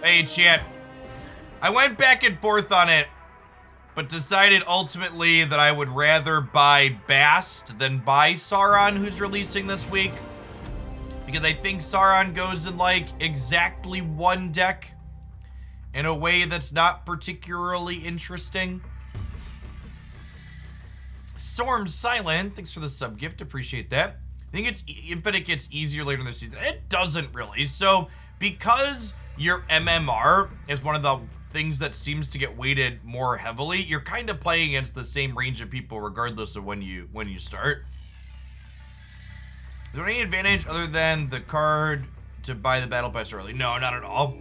Hey, chat. I went back and forth on it, but decided ultimately that I would rather buy Bast than buy Sauron, who's releasing this week. Because I think Sauron goes in like exactly one deck in a way that's not particularly interesting. Storm Silent, thanks for the sub gift, appreciate that. I think it's Infinite gets easier later in the season. It doesn't really. So because your MMR is one of the things that seems to get weighted more heavily, you're kind of playing against the same range of people regardless of when you start. Is there any advantage other than the card to buy the battle pass early? No, not at all.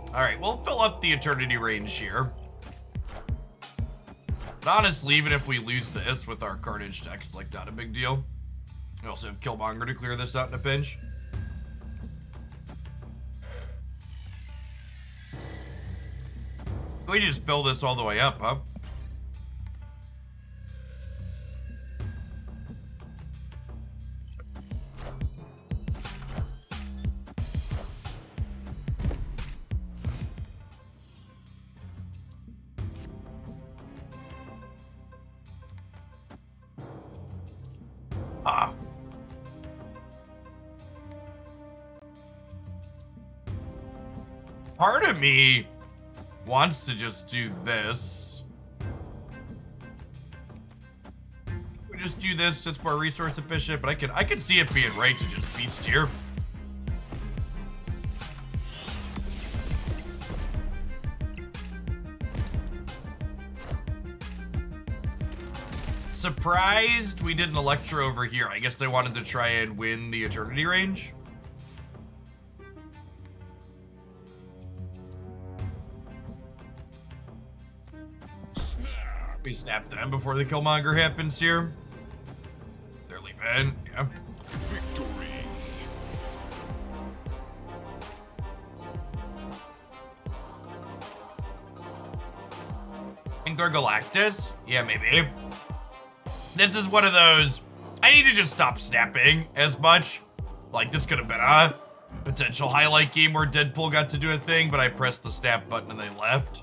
All right, we'll fill up the eternity range here. But honestly, even if we lose this with our carnage deck, it's like not a big deal. We also have Killmonger to clear this out in a pinch. We just fill this all the way up, huh? Ah. Part of me wants to just do this. We just do this, it's more resource efficient, but I could see it being right to just beast here. Surprised we did an Electro over here. I guess they wanted to try and win the Eternity range. We snap them before the Killmonger happens here. They're leaving. Yeah. Victory. Think they're Galactus? Yeah, maybe. This is one of those, I need to just stop snapping as much. Like, this could have been a potential highlight game where Deadpool got to do a thing, but I pressed the snap button and they left.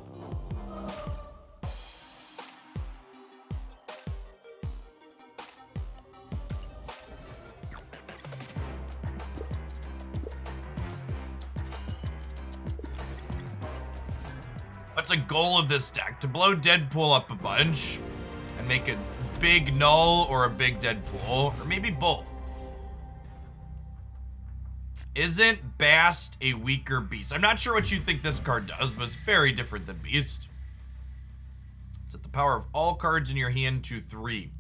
What's a goal of this deck? To blow Deadpool up a bunch and make a big null or a big Deadpool, or maybe both. Isn't Bast a weaker beast? I'm not sure what you think this card does, but it's very different than Beast. Set the power of all cards in your hand to 3.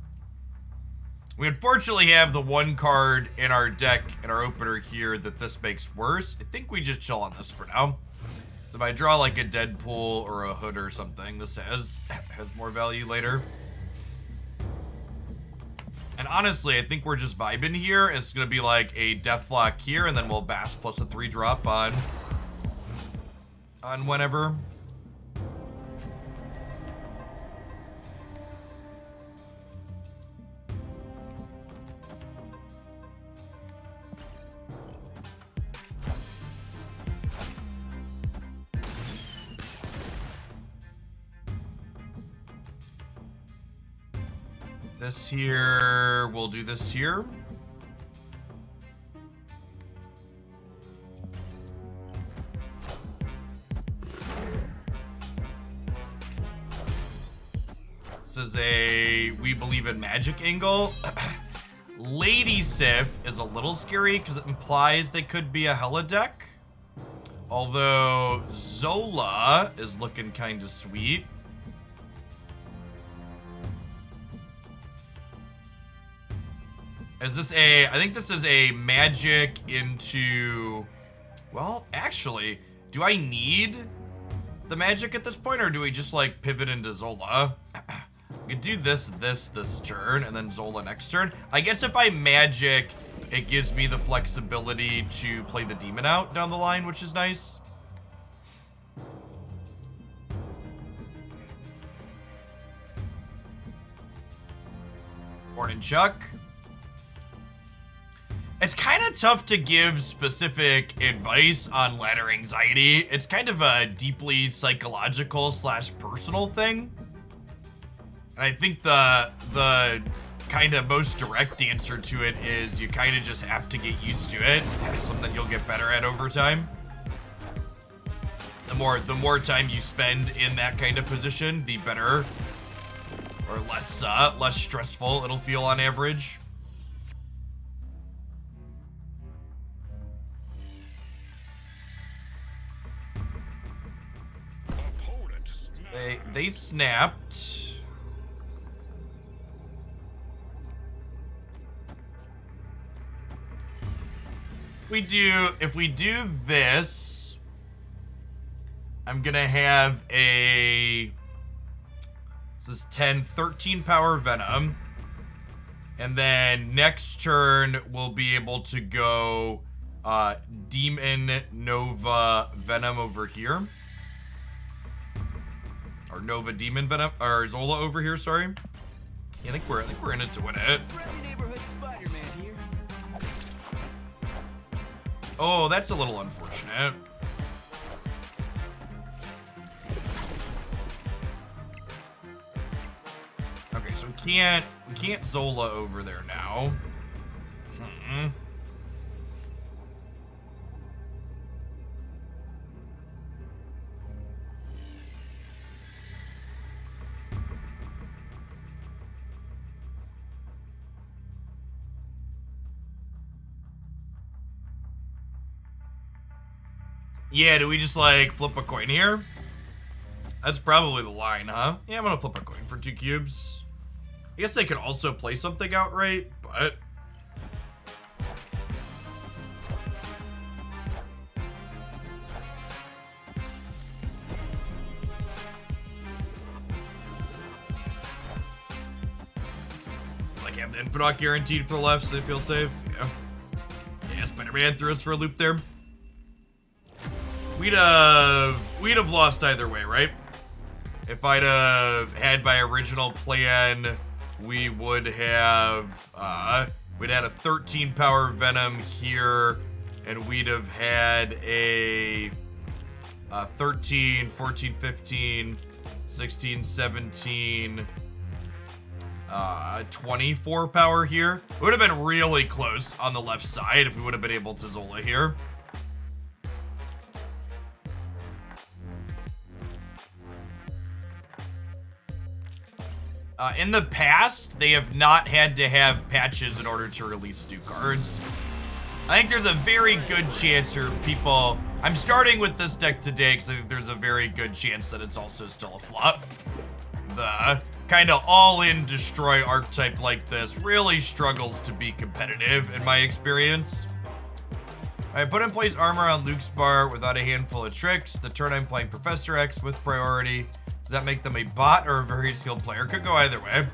We unfortunately have the one card in our deck, in our opener here, that this makes worse. I think we just chill on this for now. So if I draw like a Deadpool or a Hood or something, this has more value later. And honestly, I think we're just vibing here. It's gonna be like a Deathlock here, and then we'll Bast plus a 3-drop on whenever. This here, we'll do this here. This is a We Believe in Magic angle. Lady Sif is a little scary because it implies they could be a Hella deck. Although Zola is looking kind of sweet. Is this a, I think this is a magic into, well, actually, do I need the magic at this point, or do we just like pivot into Zola? We could do this turn, and then Zola next turn. I guess if I magic, it gives me the flexibility to play the demon out down the line, which is nice. Morning, Chuck. It's kind of tough to give specific advice on ladder anxiety. It's kind of a deeply psychological / personal thing. And I think the kind of most direct answer to it is you kind of just have to get used to it. It's something you'll get better at over time. The more time you spend in that kind of position, the better or less stressful it'll feel on average. They snapped. If we do this, I'm gonna have this is 13 power Venom. And then next turn we'll be able to go Demon Nova Venom over here. Or Nova Demon Venom, or Zola over here, sorry. Yeah, I think we're in it to win it. Oh, that's a little unfortunate. Okay, so we can't Zola over there now. Yeah, do we just like flip a coin here? That's probably the line, huh? Yeah, I'm gonna flip a coin for 2 cubes. I guess they could also play something outright, but it's like have the infinite guaranteed for the left, so they feel safe. Yeah, Spider-Man threw us for a loop there. We'd have lost either way, right? If I'd have had my original plan, we would have we'd had a 13 power Venom here, and we'd have had a 13, 14, 15, 16, 17, 24 power here. It would have been really close on the left side if we would have been able to Zola here. In the past, they have not had to have patches in order to release new cards. I think there's a very good chance or people... I'm starting with this deck today because I think there's a very good chance that it's also still a flop. The kind of all-in destroy archetype like this really struggles to be competitive in my experience. I put in place armor on Luke's bar without a handful of tricks. The turn I'm playing Professor X with priority. Does that make them a bot or a very skilled player? Could go either way.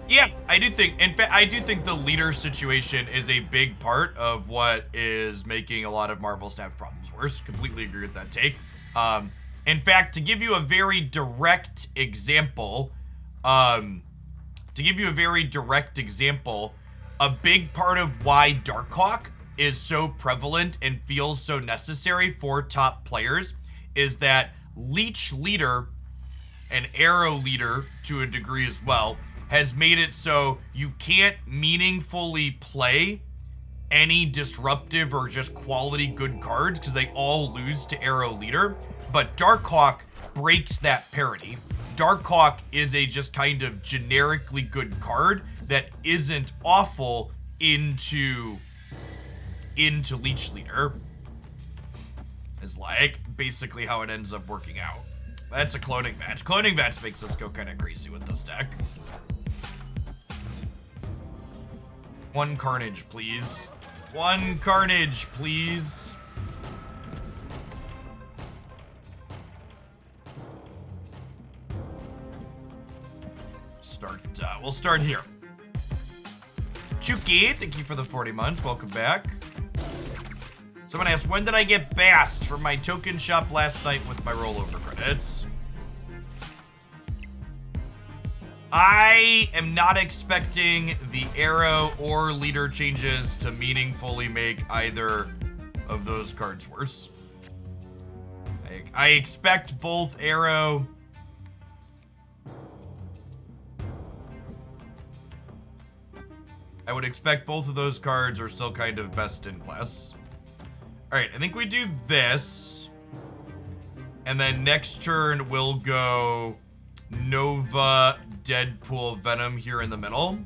Yeah, I do think, in fact, I do think the leader situation is a big part of what is making a lot of Marvel staff problems worse. Completely agree with that take. In fact, to give you a very direct example, a big part of why Darkhawk is so prevalent and feels so necessary for top players is that Leech Leader and Arrow Leader, to a degree as well, has made it so you can't meaningfully play any disruptive or just quality good cards because they all lose to Arrow Leader. But Darkhawk breaks that parity. Darkhawk is a just kind of generically good card that isn't awful into Leech Leader, is like basically how it ends up working out. That's a cloning match. Cloning match makes us go kind of crazy with this deck. One Carnage, please. One Carnage, please. We'll start here. Chuki, thank you for the 40 months. Welcome back. Someone asked, when did I get Bast from my token shop last night with my rollover credits? I am not expecting the arrow or leader changes to meaningfully make either of those cards worse. I expect both arrow I would expect both of those cards are still kind of best in class. Alright, I think we do this. And then next turn we'll go Nova, Deadpool, Venom here in the middle.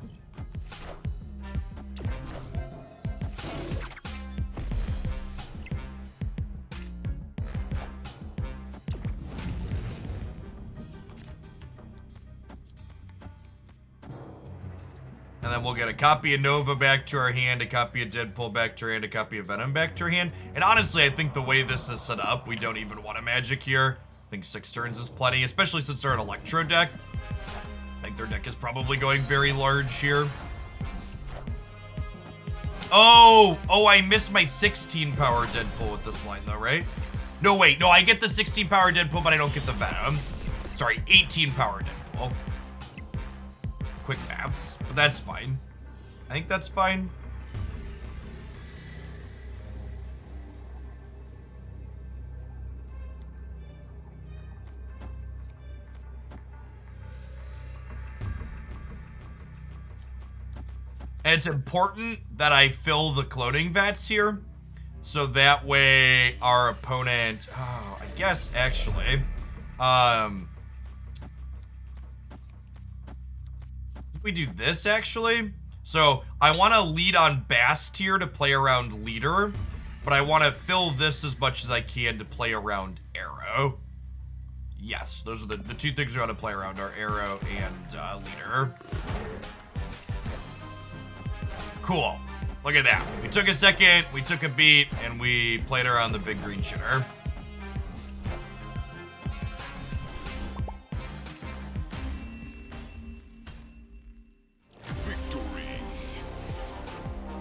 And then we'll get a copy of Nova back to our hand, a copy of Deadpool back to our hand, a copy of Venom back to our hand. And honestly, I think the way this is set up, we don't even want a magic here. I think 6 turns is plenty, especially since they're an Electro deck. I think their deck is probably going very large here. Oh, I missed my 16 power Deadpool with this line though, right? No, wait, no, I get the 16 power Deadpool, but I don't get the Venom. Sorry, 18 power Deadpool. Quick maths, but that's fine. I think that's fine. And it's important that I fill the cloning vats here, so that way our opponent, oh, I guess actually, we do this actually. So I want to lead on Bast here to play around leader, but I want to fill this as much as I can to play around arrow. Yes, those are the 2 things we want to play around, are arrow and leader. Cool. Look at that. We took a second, we took a beat, and we played around the big green shitter.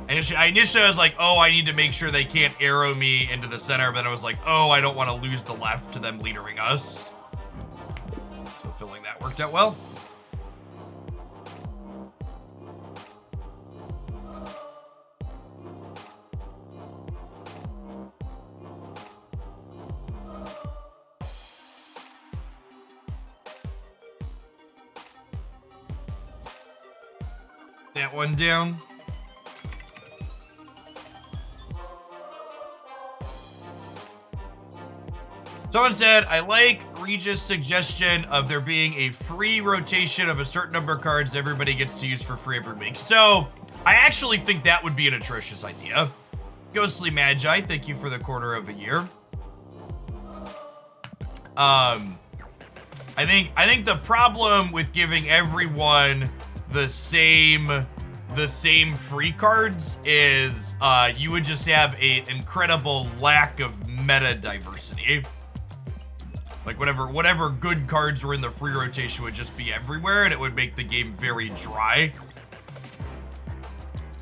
Initially I was like, oh, I need to make sure they can't arrow me into the center, but then I was like, oh, I don't want to lose the left to them leadering us. So filling that worked out well. That one down. Someone said, I like Regis' suggestion of there being a free rotation of a certain number of cards everybody gets to use for free every week. So, I actually think that would be an atrocious idea. Ghostly Magi, thank you for the quarter of a year. I think the problem with giving everyone the same free cards is you would just have an incredible lack of meta diversity. Like whatever good cards were in the free rotation would just be everywhere, and it would make the game very dry.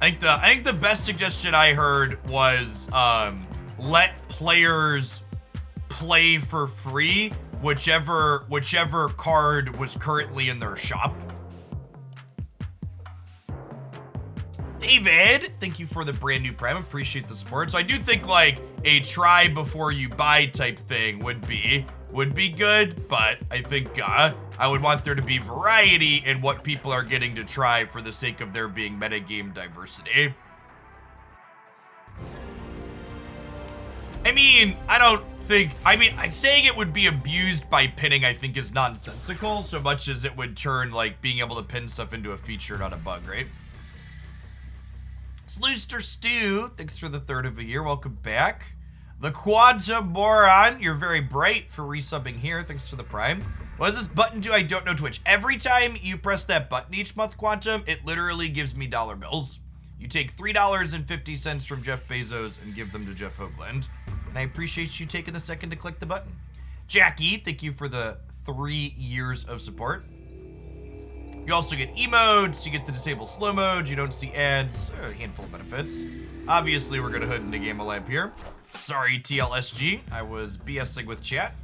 I think the best suggestion I heard was let players play for free whichever card was currently in their shop. David, thank you for the brand new Prime. Appreciate the support. So I do think like a try before you buy type thing would be good, but I think I would want there to be variety in what people are getting to try for the sake of there being metagame diversity. I mean, saying it would be abused by pinning I think is nonsensical, so much as it would turn like being able to pin stuff into a feature, not a bug, right? Slooster Stew, thanks for the 3rd of a year. Welcome back. The Quantum Boron, you're very bright for resubbing here. Thanks for the Prime. What does this button do? I don't know, Twitch. Every time you press that button each month, Quantum, it literally gives me dollar bills. You take $3.50 from Jeff Bezos and give them to Jeff Hoagland. And I appreciate you taking the second to click the button. Jackie, thank you for the 3 years of support. You also get emotes, you get to disable slow mode, you don't see ads, a handful of benefits. Obviously, we're gonna hood into Game Lab here. Sorry, TLSG, I was BSing with chat.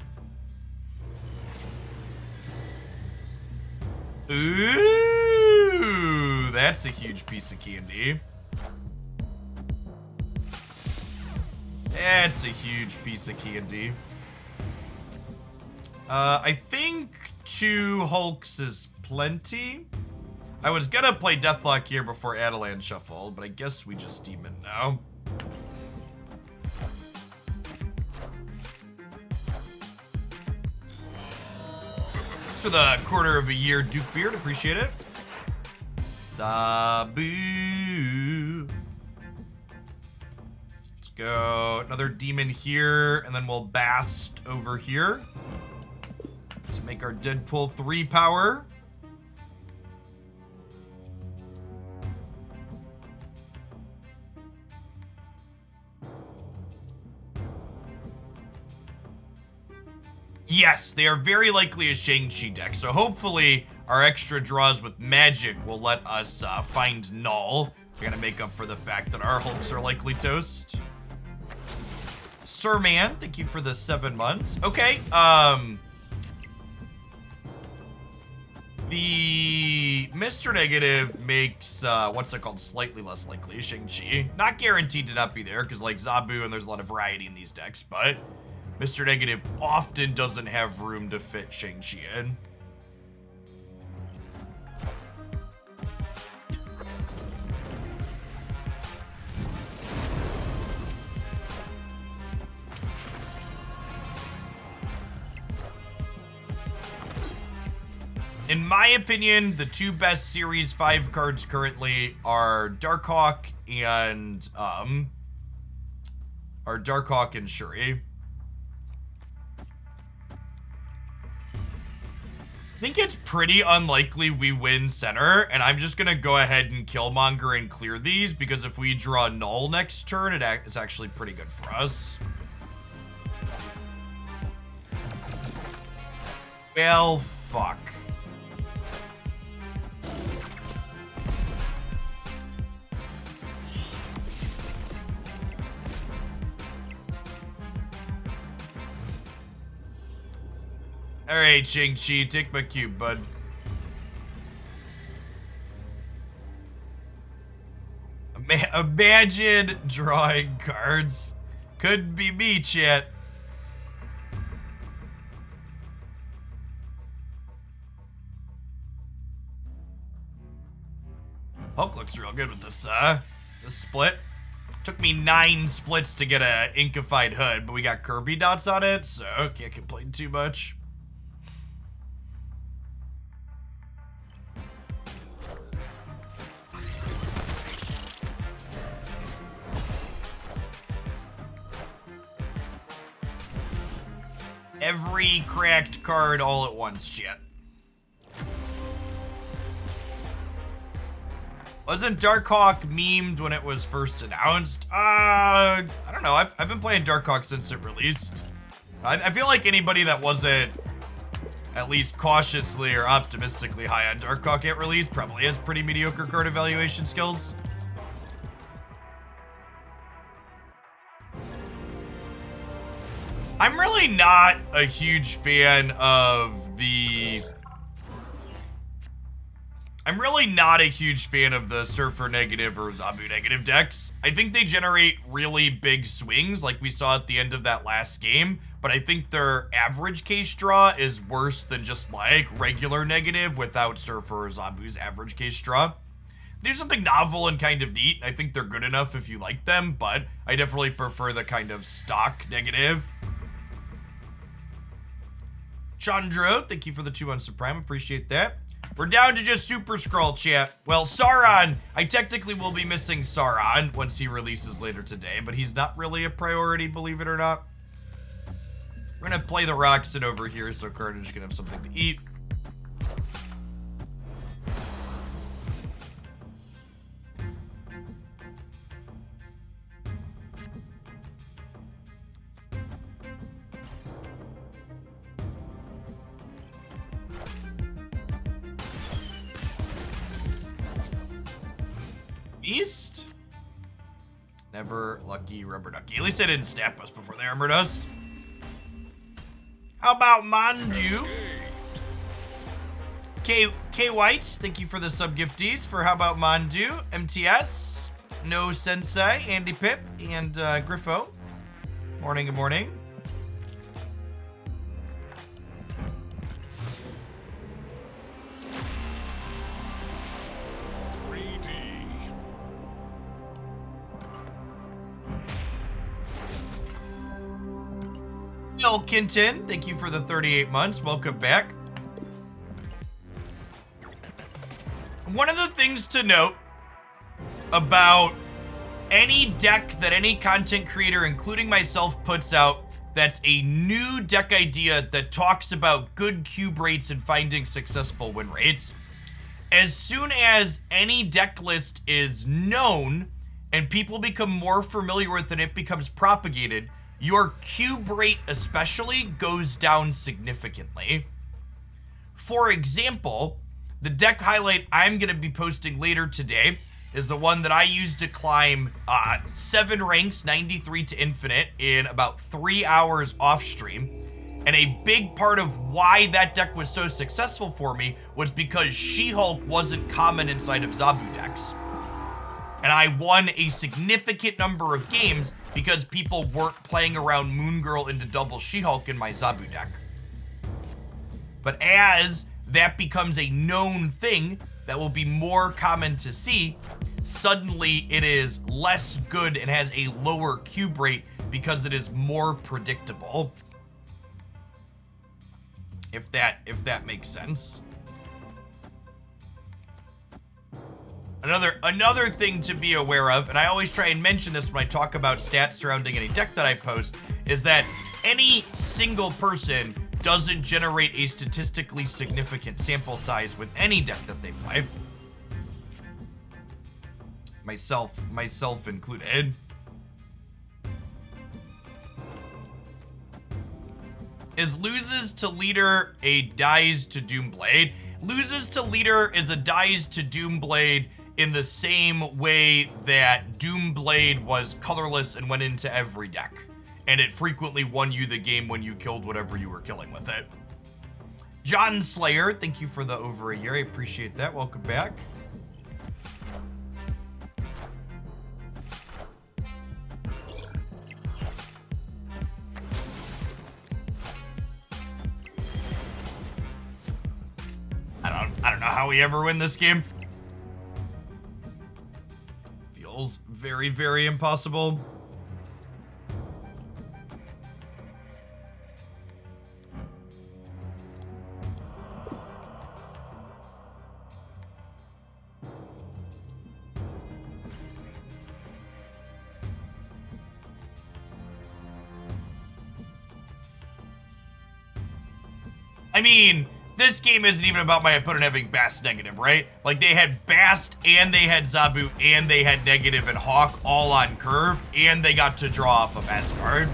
Ooh, that's a huge piece of candy. That's a huge piece of candy. I think 2 Hulks is plenty. I was gonna play Deathlock here before Adelan shuffled, but I guess we just Demon now. Thanks for the quarter of a year, Duke Beard. Appreciate it. Zabu. Let's go another Demon here, and then we'll Bast over here to make our Deadpool 3 power. Yes, they are very likely a Shang-Chi deck, so hopefully our extra draws with magic will let us find Null. We're gonna make up for the fact that our Hulks are likely toast. Sir Man, thank you for the 7 months. Okay, the Mr. Negative makes, what's it called, slightly less likely, Shang-Chi. Not guaranteed to not be there, because like Zabu and there's a lot of variety in these decks, but Mr. Negative often doesn't have room to fit Shang-Chi in. In my opinion, the 2 best Series 5 cards currently are Darkhawk and Shuri. I think it's pretty unlikely we win center, and I'm just gonna go ahead and Killmonger and clear these, because if we draw Null next turn, it's actually pretty good for us. Well, fuck. Alright, Shang-Chi, take my cube, bud. Imagine drawing cards. Couldn't be me, chat. Hulk looks real good with this split. Took me 9 splits to get a inkified hood, but we got Kirby dots on it, so can't complain too much. Every cracked card all at once, chat. Wasn't Darkhawk memed when it was first announced? I don't know. I've been playing Darkhawk since it released. I feel like anybody that wasn't at least cautiously or optimistically high on Darkhawk at release probably has pretty mediocre card evaluation skills. I'm really not a huge fan of the... I'm really not a huge fan of the Surfer negative or Zabu negative decks. I think they generate really big swings like we saw at the end of that last game, but I think their average case draw is worse than just like regular negative without Surfer or Zabu's average case draw. There's something novel and kind of neat. I think they're good enough if you like them, but I definitely prefer the kind of stock negative. Chandra, thank you for the 2 months of Prime. Appreciate that. We're down to just Super Skrull, chat. Well, Sauron, I technically will be missing Sauron once he releases later today, but he's not really a priority, believe it or not. We're gonna play the Roxanne over here so Carnage can have something to eat. Beast? Never lucky rubber ducky. At least they didn't snap us before they armored us. How about Manju? K White, thank you for the sub gifties. For how about Mondu, MTS, No Sensei, Andy Pip, and Griffo. Morning, good morning. Bill Kinton, thank you for the 38 months. Welcome back. One of the things to note about any deck that any content creator, including myself, puts out that's a new deck idea that talks about good cube rates and finding successful win rates, as soon as any deck list is known and people become more familiar with it and it becomes propagated, your cube rate especially goes down significantly. For example, the deck highlight I'm going to be posting later today is the one that I used to climb 7 ranks, 93 to infinite, in about 3 hours off stream. And a big part of why that deck was so successful for me was because She-Hulk wasn't common inside of Zabu decks. And I won a significant number of games because people weren't playing around Moon Girl into double She-Hulk in my Zabu deck. But as that becomes a known thing that will be more common to see, suddenly it is less good and has a lower cube rate because it is more predictable. If that makes sense. Another thing to be aware of, and I always try and mention this when I talk about stats surrounding any deck that I post, is that any single person doesn't generate a statistically significant sample size with any deck that they play. Myself included. Is loses to leader a dies to Doomblade? Loses to leader is a dies to Doomblade in the same way that Doomblade was colorless and went into every deck. And it frequently won you the game when you killed whatever you were killing with it. John Slayer, thank you for the over a year. I appreciate that. Welcome back. I don't know how we ever win this game. Feels very, very impossible. I mean, this game isn't even about my opponent having Bast negative, right? Like, they had Bast, and they had Zabu, and they had negative and Hawk all on curve, and they got to draw off a Bast card.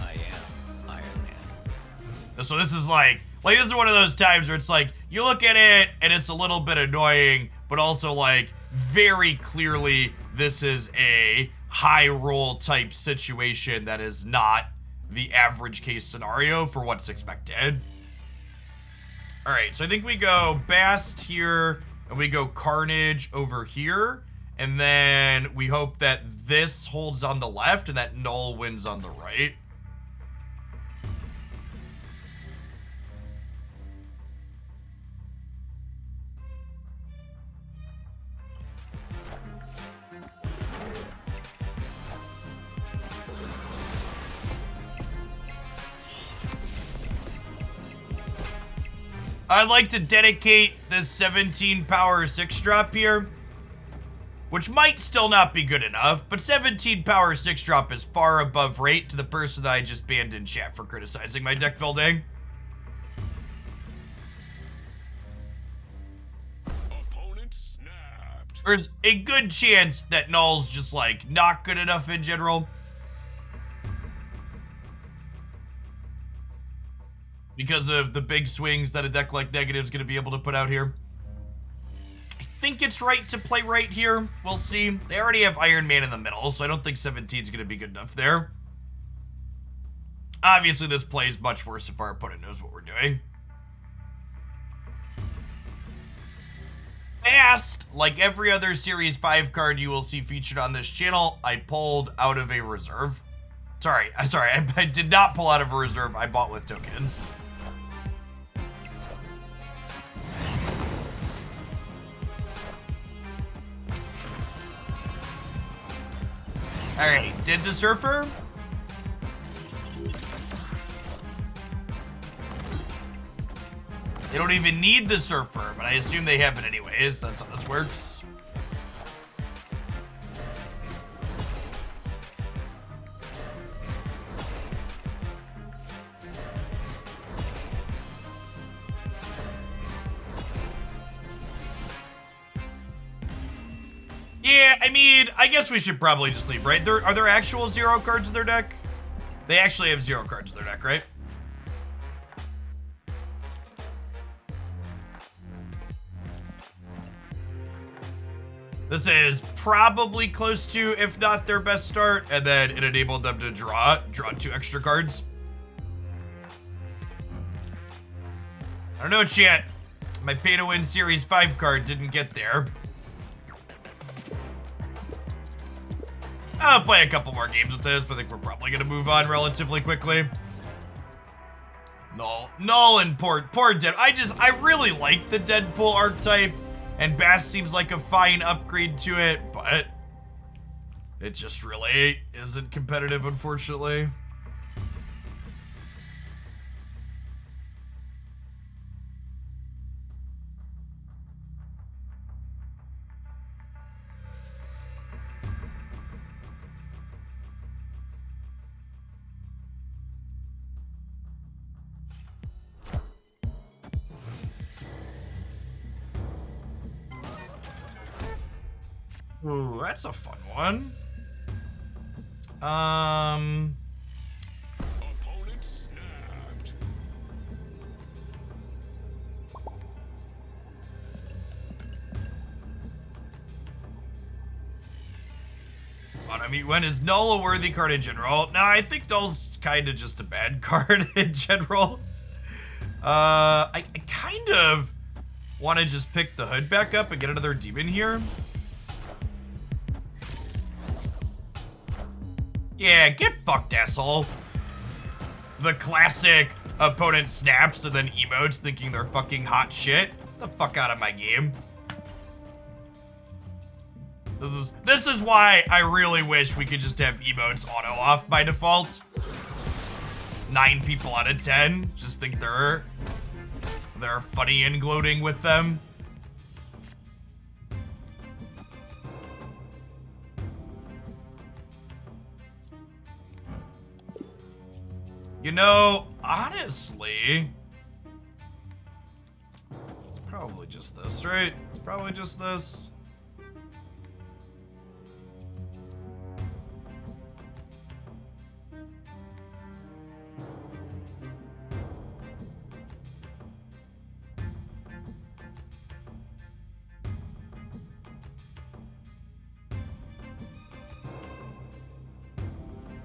I am Iron Man. So this is like this is one of those times where it's like, you look at it, and it's a little bit annoying, but also, like, very clearly this is a high roll type situation that is not the average case scenario for what's expected. All right, so I think we go Bast here, and we go Carnage over here, and then we hope that this holds on the left and that Null wins on the right. I'd like to dedicate this 17 power 6 drop here, which might still not be good enough, but 17 power 6 drop is far above rate to the person that I just banned in chat for criticizing my deck building. Opponent snapped. There's a good chance that Null's just, like, not good enough in general. Because of the big swings that a deck like Negative is going to be able to put out here. I think it's right to play right here. We'll see. They already have Iron Man in the middle, so I don't think 17 is going to be good enough there. Obviously, this play is much worse if our opponent knows what we're doing. Bast, like every other Series 5 card you will see featured on this channel, I pulled out of a reserve. Sorry, I did not pull out of a reserve. I bought with tokens. Alright, Dead to Surfer. They don't even need the Surfer, but I assume they have it anyways. That's how this works. Yeah, I mean, I guess we should probably just leave, right? Are there actual 0 cards in their deck? They actually have 0 cards in their deck, right? This is probably close to, if not their best start, and then it enabled them to draw 2 extra cards. I don't know yet. My pay to win Series 5 card didn't get there. I'll play a couple more games with this, but I think we're probably gonna move on relatively quickly. Null and poor Dead. I really like the Deadpool archetype, and Bast seems like a fine upgrade to it, but it just really isn't competitive, unfortunately. Ooh, that's a fun one. Opponent snapped. I mean, when is Null a worthy card in general? No, I think Null's kind of just a bad card in general. I kind of want to just pick the hood back up and get another demon here. Yeah, get fucked, asshole. The classic opponent snaps and then emotes thinking they're fucking hot shit. Get the fuck out of my game. This is why I really wish we could just have emotes auto off by default. 9 people out of 10 just think they're funny and gloating with them. You know, honestly, it's probably just this, right? It's probably just this.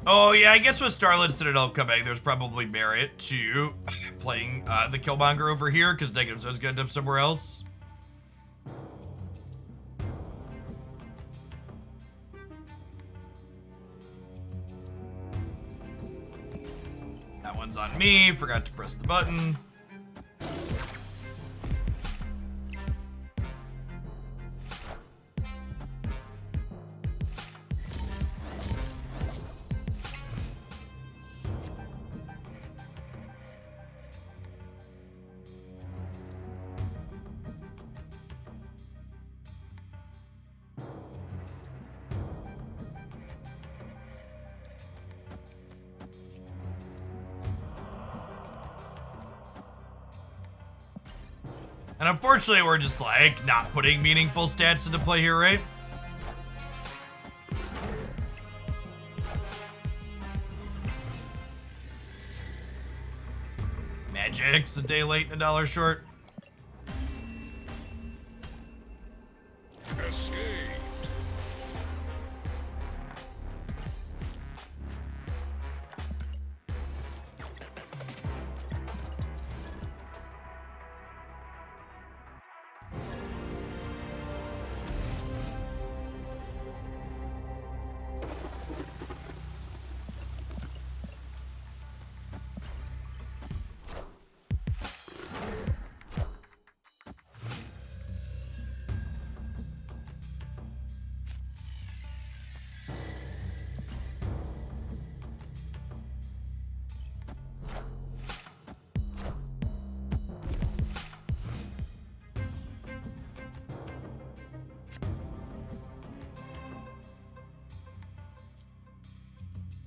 Oh, yeah, I guess with Starlit Citadel coming, there's probably merit to playing the Killmonger over here, because Negative Zone's gonna end up somewhere else. That one's on me, forgot to press the button. And unfortunately, we're just like not putting meaningful stats into play here, right? Magic's a day late and $1 short. Escaped.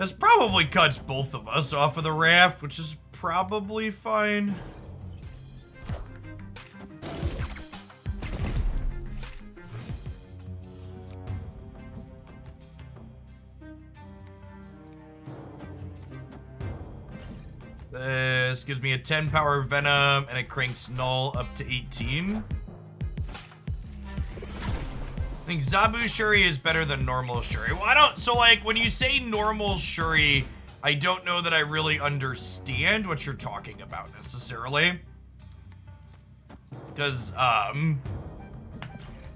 This probably cuts both of us off of the raft, which is probably fine. This gives me a 10 power Venom, and it cranks Null up to 18. I think Zabu Shuri is better than normal Shuri. Well, I don't, so like, when you say normal Shuri, I don't know that I really understand what you're talking about necessarily. Because,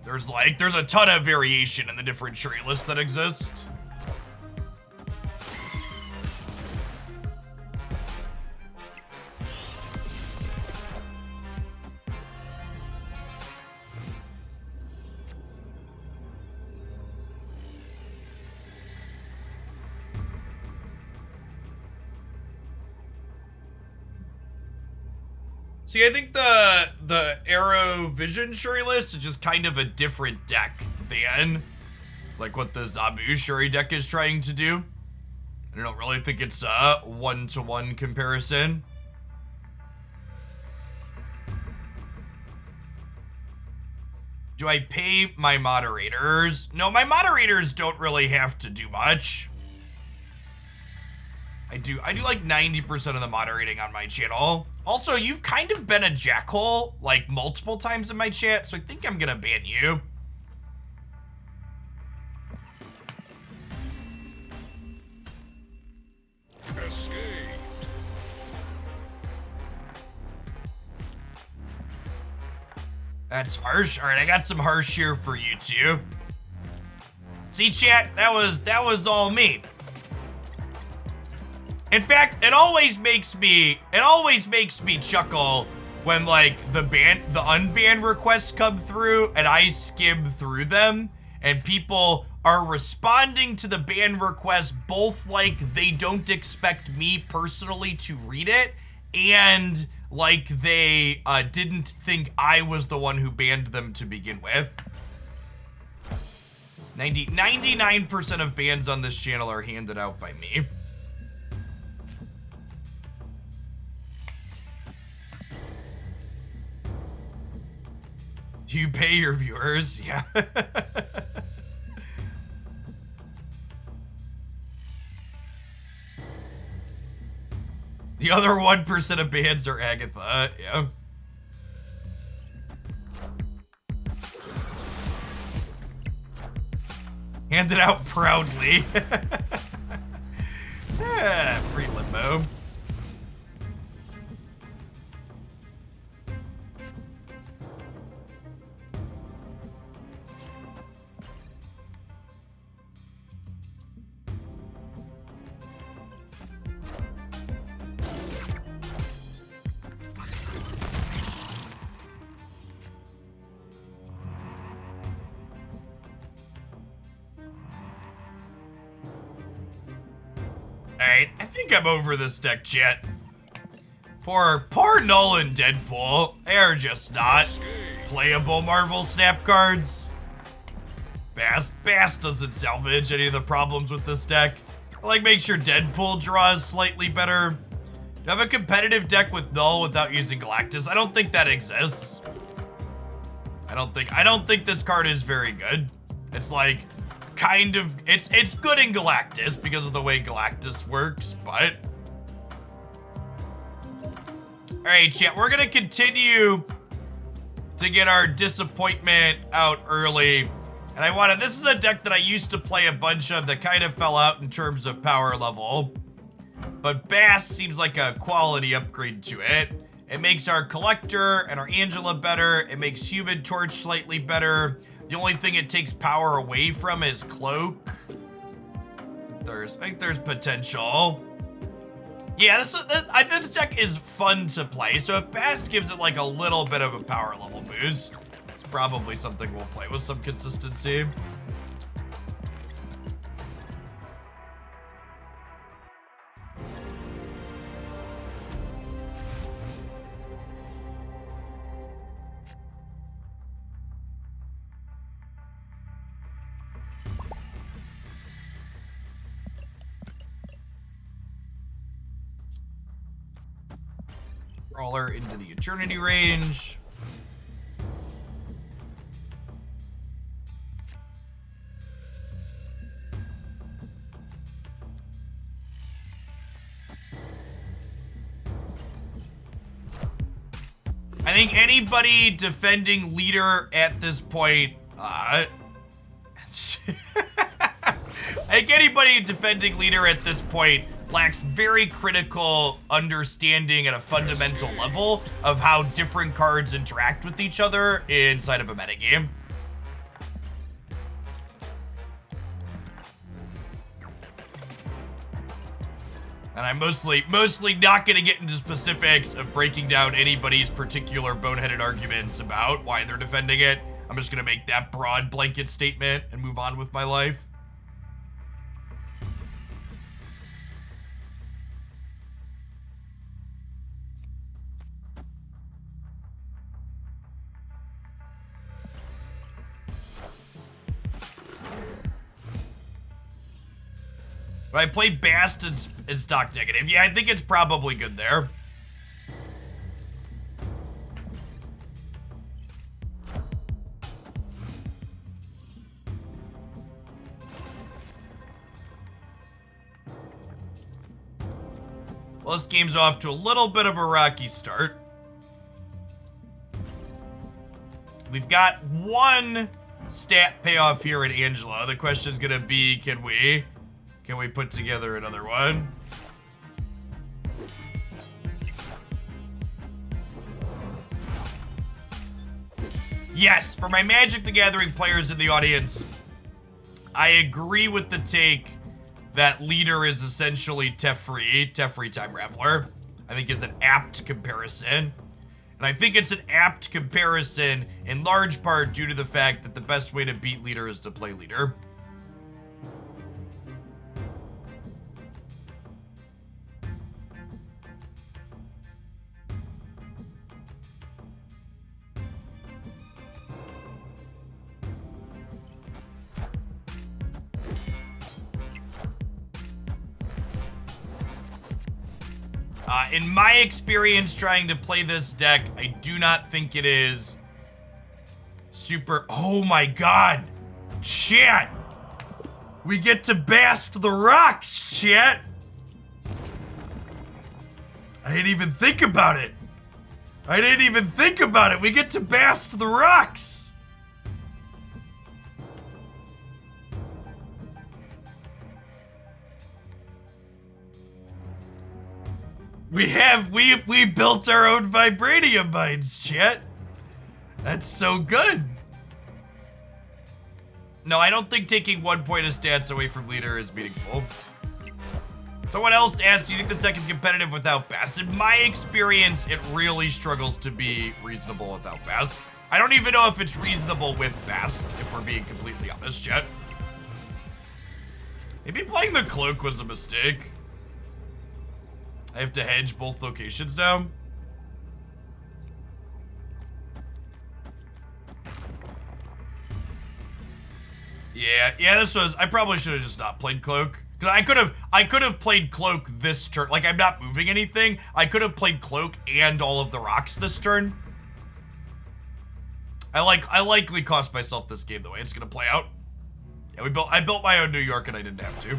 there's a ton of variation in the different Shuri lists that exist. See, I think the Arrow Vision Shuri list is just kind of a different deck than like what the Zabu Shuri deck is trying to do. I don't really think it's a one-to-one comparison. Do I pay my moderators? No, my moderators don't really have to do much. I do like 90% of the moderating on my channel. Also, you've kind of been a jackhole like multiple times in my chat, so I think I'm gonna ban you. Escaped. That's harsh. All right, I got some harsh here for you too. See, chat, that was all me. In fact, it always makes me chuckle when like the unban requests come through and I skim through them and people are responding to the ban request both like they don't expect me personally to read it and like they didn't think I was the one who banned them to begin with. 99% of bans on this channel are handed out by me. You pay your viewers, yeah. The other 1% of bans are Agatha, yeah. Handed out proudly. Free limbo. Alright, I think I'm over this deck, chat. Poor Null and Deadpool. They are just not playable Marvel Snap cards. Bast doesn't salvage any of the problems with this deck. Like, make sure Deadpool draws slightly better. Do you have a competitive deck with Null without using Galactus? I don't think that exists. I don't think this card is very good. It's like kind of it's good in Galactus because of the way Galactus works, but all right, chat, we're gonna continue to get our disappointment out early. And this is a deck that I used to play a bunch of that kind of fell out in terms of power level. But Bast seems like a quality upgrade to it. It makes our Collector and our Angela better. It makes Human Torch slightly better. The only thing it takes power away from is Cloak. I think there's potential. Yeah, this deck is fun to play. So if Bast gives it like a little bit of a power level boost, it's probably something we'll play with some consistency. Crawler into the Eternity range. I think anybody defending leader at this point, I think anybody defending leader at this point lacks very critical understanding at a fundamental level of how different cards interact with each other inside of a metagame. And I'm mostly not going to get into specifics of breaking down anybody's particular boneheaded arguments about why they're defending it. I'm just going to make that broad blanket statement and move on with my life. I play Bast as stock negative. Yeah, I think it's probably good there. Well, this game's off to a little bit of a rocky start. We've got one stat payoff here at Angela. The question's gonna be, can we put together another one? Yes, for my Magic the Gathering players in the audience, I agree with the take that leader is essentially Teferi Time Raveler. I think it's an apt comparison. And I think it's an apt comparison in large part due to the fact that the best way to beat leader is to play leader. In my experience trying to play this deck, I do not think it is super... Oh my god! Chat! We get to Bast the rocks, chat! I didn't even think about it! We get to Bast the rocks! We built our own vibranium mines, chat. That's so good. No, I don't think taking 1 point of stats away from leader is meaningful. Someone else asked, do you think this deck is competitive without Bast? In my experience, it really struggles to be reasonable without Bast. I don't even know if it's reasonable with Bast, if we're being completely honest, chat. Maybe playing the cloak was a mistake. I have to hedge both locations down. Yeah, this was, I probably should have just not played Cloak. Because I could have played Cloak this turn. Like, I'm not moving anything. I could have played Cloak and all of the rocks this turn. I likely cost myself this game the way it's gonna play out. Yeah, I built my own New York and I didn't have to.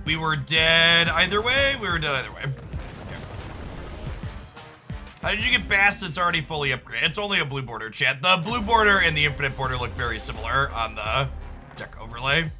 We were dead either way? Okay. How did you get Bast? It's already fully upgraded. It's only a blue border, chat. The blue border and the infinite border look very similar on the deck overlay.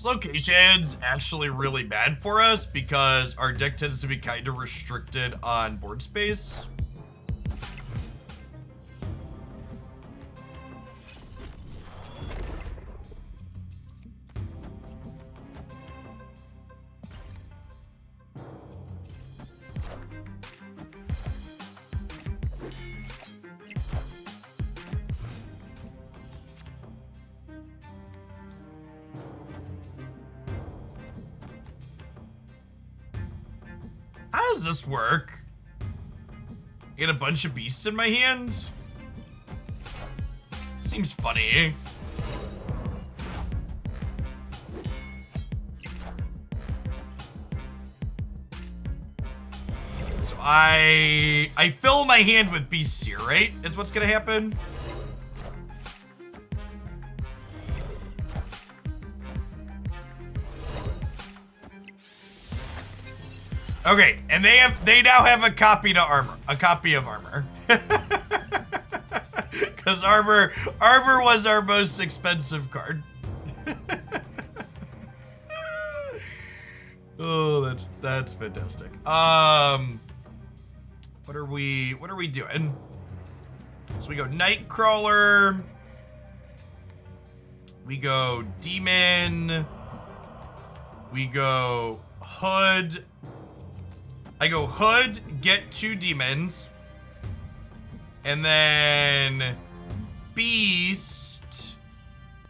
This location's actually really bad for us because our deck tends to be kind of restricted on board space. How does this work? Get a bunch of beasts in my hand? Seems funny. So I fill my hand with beasts here, right? Is what's gonna happen? Okay, and they now have a copy of armor. Because armor was our most expensive card. Oh, that's fantastic. What are we doing? So we go Nightcrawler. We go Demon. We go Hood. I go Hood, get 2 demons, and then Beast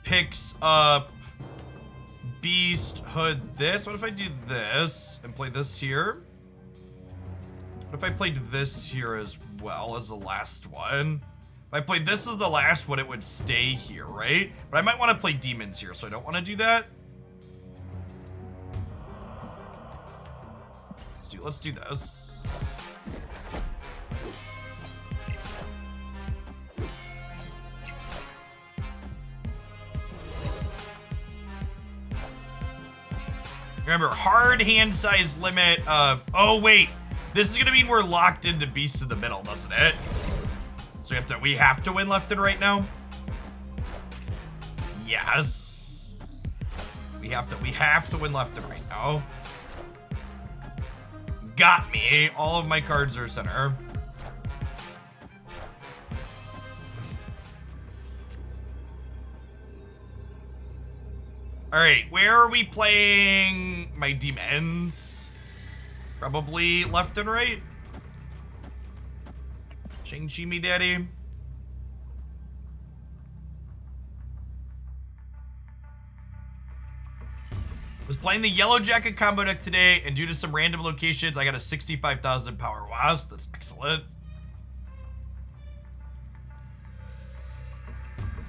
picks up Beast, Hood, this. What if I do this and play this here? What if I played this here as well as the last one? If I played this as the last one, it would stay here, right? But I might want to play demons here, so I don't want to do that. Let's do this. Remember, hard hand size limit of, oh wait, this is gonna mean we're locked into beasts in the middle, doesn't it? So we have to win left and right now? Yes. We have to win left and right now. Got me. All of my cards are center. All right, where are we playing my demons? Probably left and right. Shang-Chi me daddy. Was playing the Yellow Jacket combo deck today, and due to some random locations, I got a 65,000 power Wasp. That's excellent.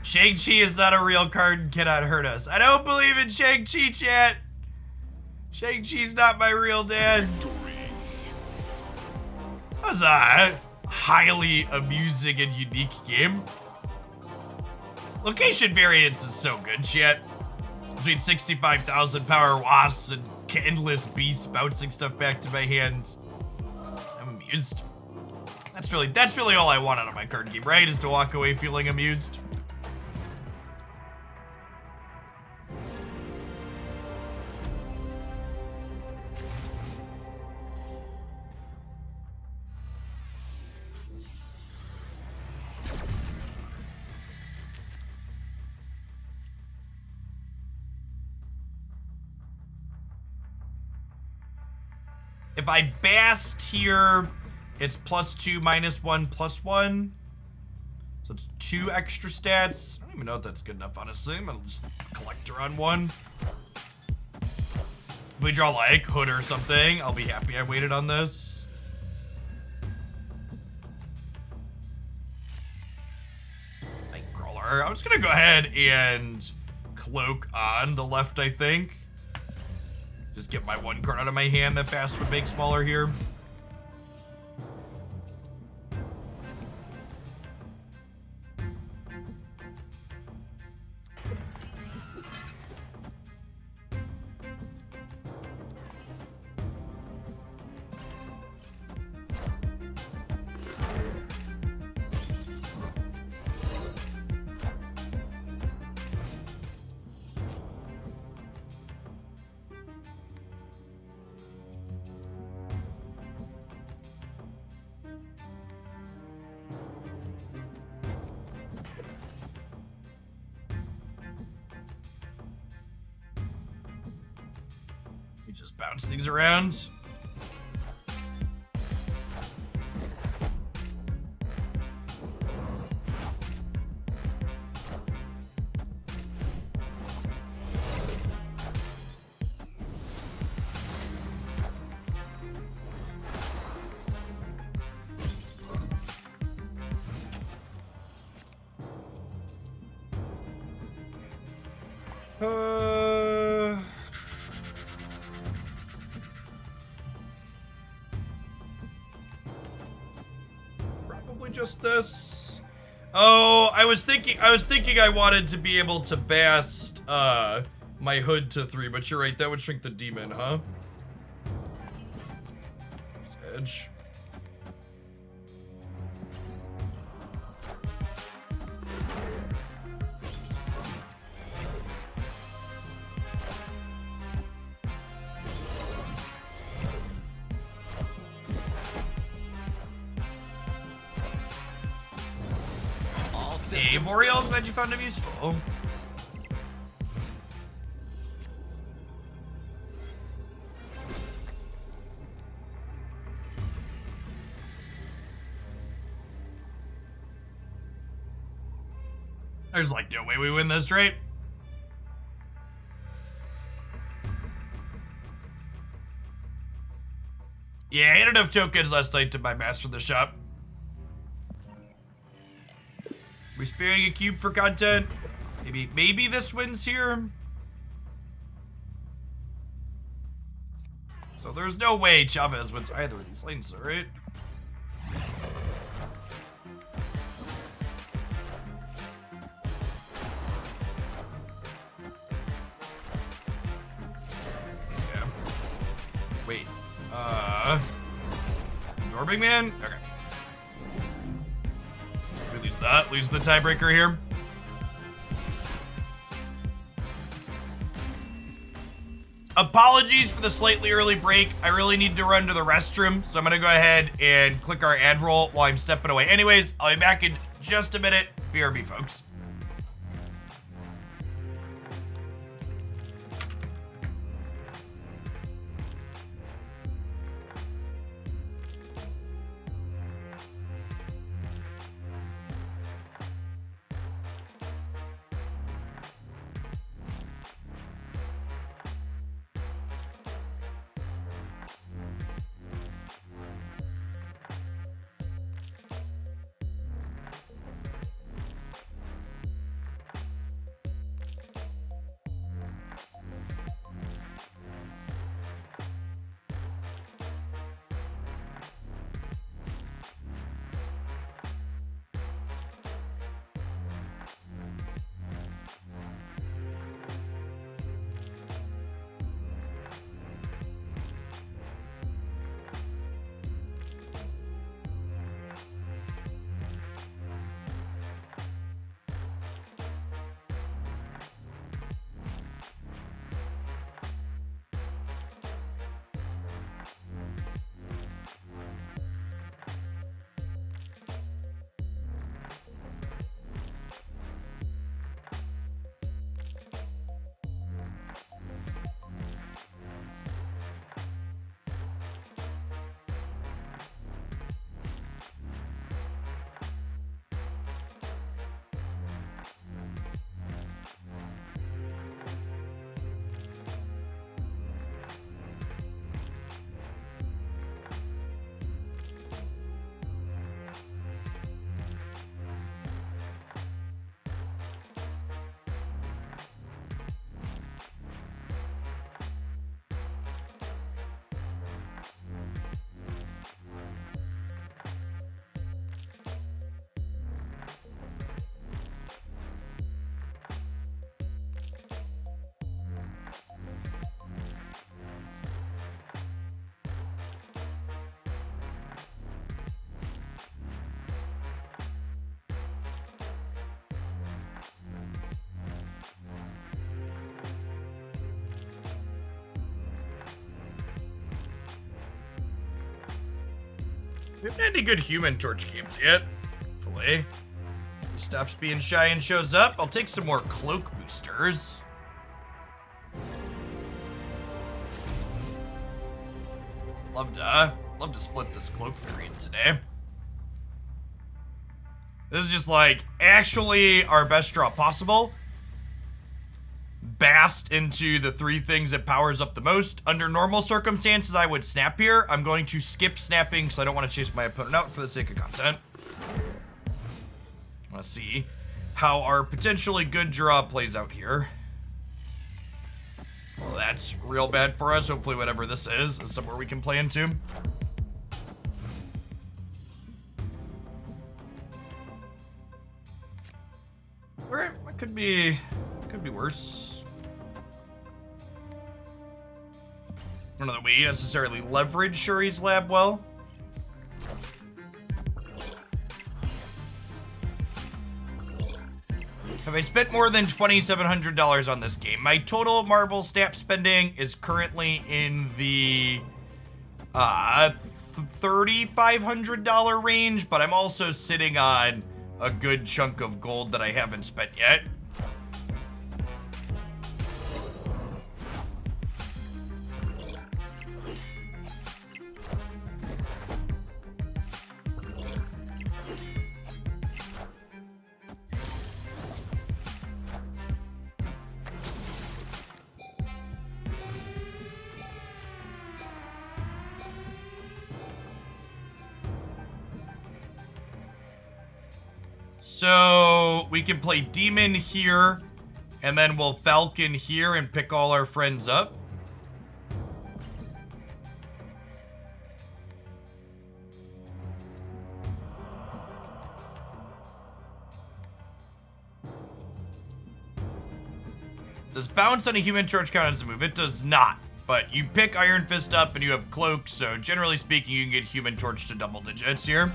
Shang-Chi is not a real card and cannot hurt us. I don't believe in Shang-Chi, chat. Shang-Chi's not my real dad. That was a highly amusing and unique game. Location variance is so good, chat. Between 65,000 power wasps and endless beasts bouncing stuff back to my hand. I'm amused. That's really all I want out of my card game, right? Is to walk away feeling amused. If I Bast here, it's +2, -1, +1. So it's 2 extra stats. I don't even know if that's good enough, honestly. I'm gonna just collector on 1. If we draw like Hood or something, I'll be happy I waited on this. Nightcrawler. I'm just gonna go ahead and cloak on the left, I think. Just get my 1 card out of my hand that Bast would make smaller here. We just bounce things around. Probably just this. Oh, I was thinking I wanted to be able to Bast my hood to 3, but you're right, that would shrink the demon, huh? Edge. Hey, Boreal, glad you found him useful. There's like no way we win this, right? Yeah, I had enough tokens last night to buy Master the Shop. We're sparing a cube for content. Maybe this wins here. So there's no way Chavez wins either of these lanes, right? Yeah. Wait. Absorbing Man? Okay. We lose that. Lose the tiebreaker here. Apologies for the slightly early break. I really need to run to the restroom, so I'm gonna go ahead and click our ad roll while I'm stepping away. Anyways, I'll be back in just a minute. BRB, folks. We haven't had any good human torch games yet. Hopefully. He stops being shy and shows up. I'll take some more cloak boosters. Love to split this cloak variant today. This is just like actually our best draw possible. Bast into the 3 things that powers up the most. Under normal circumstances, I would snap here. I'm going to skip snapping because I don't want to chase my opponent out for the sake of content. I want to see how our potentially good draw plays out here. Well, that's real bad for us. Hopefully whatever this is somewhere we can play into. Or it could be worse. I don't know that we necessarily leverage Shuri's Lab well. Have I spent more than $2,700 on this game? My total Marvel snap spending is currently in the $3,500 range, but I'm also sitting on a good chunk of gold that I haven't spent yet. So we can play Demon here, and then we'll Falcon here and pick all our friends up. Does bounce on a human charge count as a move? It does not. But you pick Iron Fist up and you have Cloak, so generally speaking, you can get Human Torch to double digits here.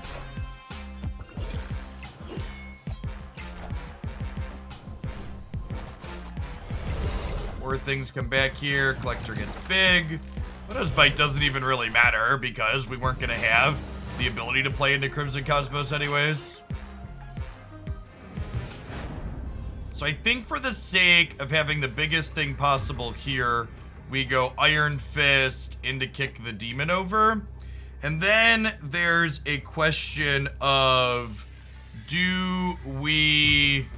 Or things come back here, Collector gets big. Widow's Bite doesn't even really matter because we weren't going to have the ability to play into Crimson Cosmos anyways. So I think for the sake of having the biggest thing possible here, we go Iron Fist into kick the demon over. And then there's a question of, do we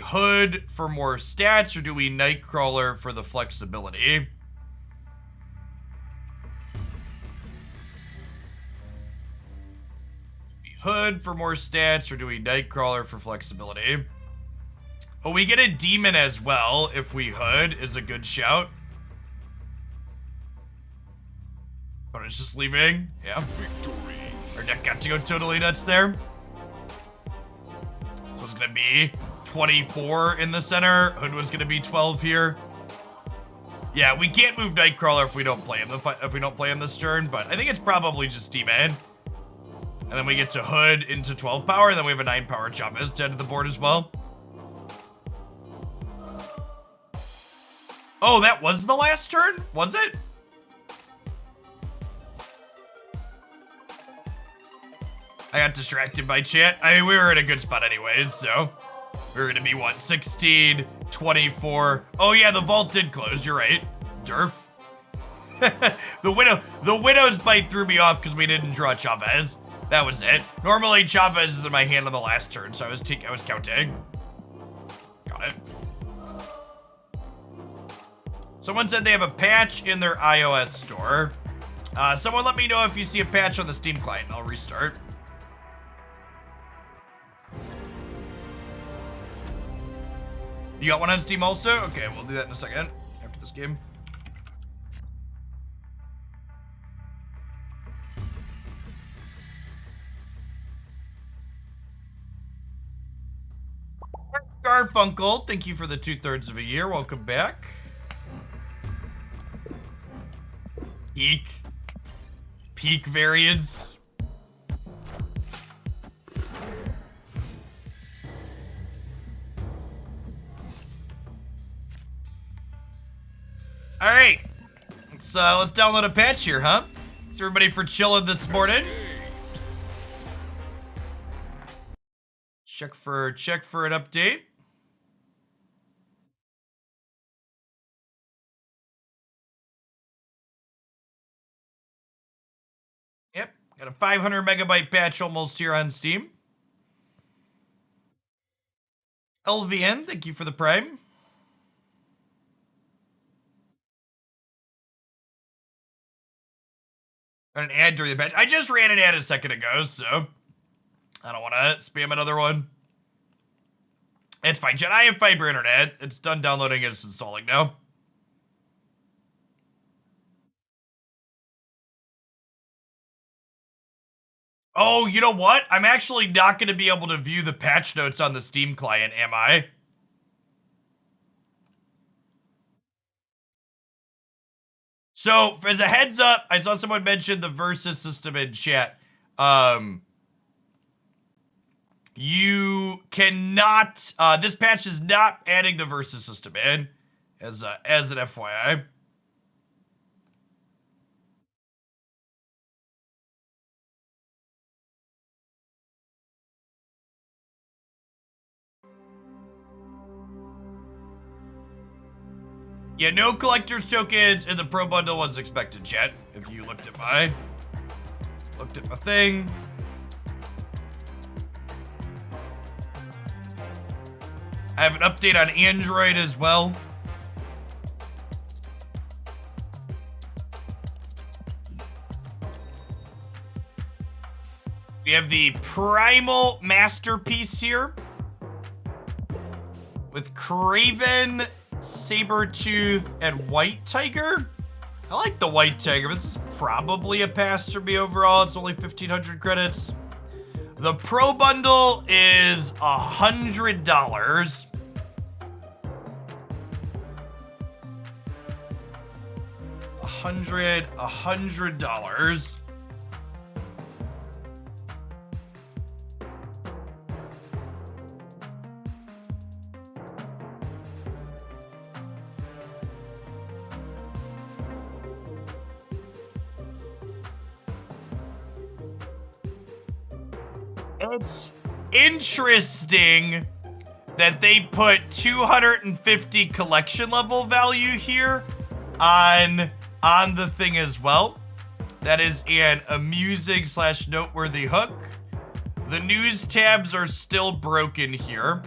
Hood for more stats, or do we Nightcrawler for the flexibility? Hood for more stats, or do we Nightcrawler for flexibility? Oh, we get a demon as well if we Hood, is a good shout. But it's just leaving. Yeah. Victory. Our deck got to go totally nuts there. This was gonna be 24 in the center. Hood was gonna be 12 here. Yeah, we can't move Nightcrawler if we don't play him this turn, but I think it's probably just Demon. And then we get to Hood into 12 power, and then we have a 9 power Chavez to add to the board as well. Oh, that was the last turn? Was it? I got distracted by chat. I mean, we were in a good spot anyways, so we were gonna be what, 16, 24. Oh yeah, the vault did close, you're right. Derf. The Widow's Bite threw me off because we didn't draw Chavez. That was it. Normally Chavez is in my hand on the last turn, so I was counting. Got it. Someone said they have a patch in their iOS store. Someone let me know if you see a patch on the Steam client. I'll restart. You got one on Steam also? Okay, we'll do that in a second after this game. Garfunkel, thank you for the 2/3 of a year. Welcome back. Peak variance. All right, let's download a patch here, huh? Thanks everybody for chilling this morning. Check for an update. Got a 500 megabyte patch almost here on Steam. LVN, thank you for the Prime. Got an ad during the patch. I just ran an ad a second ago, so I don't want to spam another one. It's fine, Jen. I have fiber internet. It's done downloading and it's installing now. Oh, you know what? I'm actually not going to be able to view the patch notes on the Steam client, am I? So, as a heads up, I saw someone mention the Versus system in chat. You cannot, this patch is not adding the Versus system in, as an FYI. Yeah, no collector's tokens in the Pro Bundle was expected, chat. If you looked at my thing. I have an update on Android as well. We have the Primal Masterpiece here with Craven, Sabertooth, and White Tiger. I like the White Tiger. This is probably a pass for me overall. It's only 1,500 credits. The Pro Bundle is $100. $100. It's interesting that they put 250 collection level value here on the thing as well. That is an amusing / noteworthy hook. The news tabs are still broken here.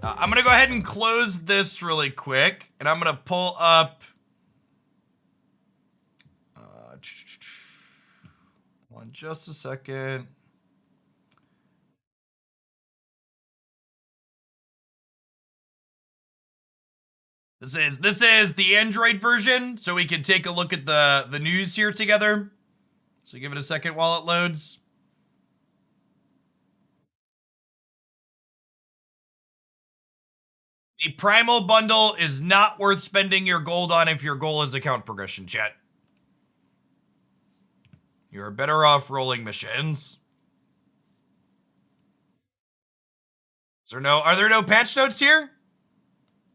I'm gonna go ahead and close this really quick, and I'm gonna pull up just a second. This is the Android version, so we can take a look at the news here together. So give it a second while it loads. The Primal Bundle is not worth spending your gold on if your goal is account progression, chat. You're better off rolling missions. Are there no patch notes here?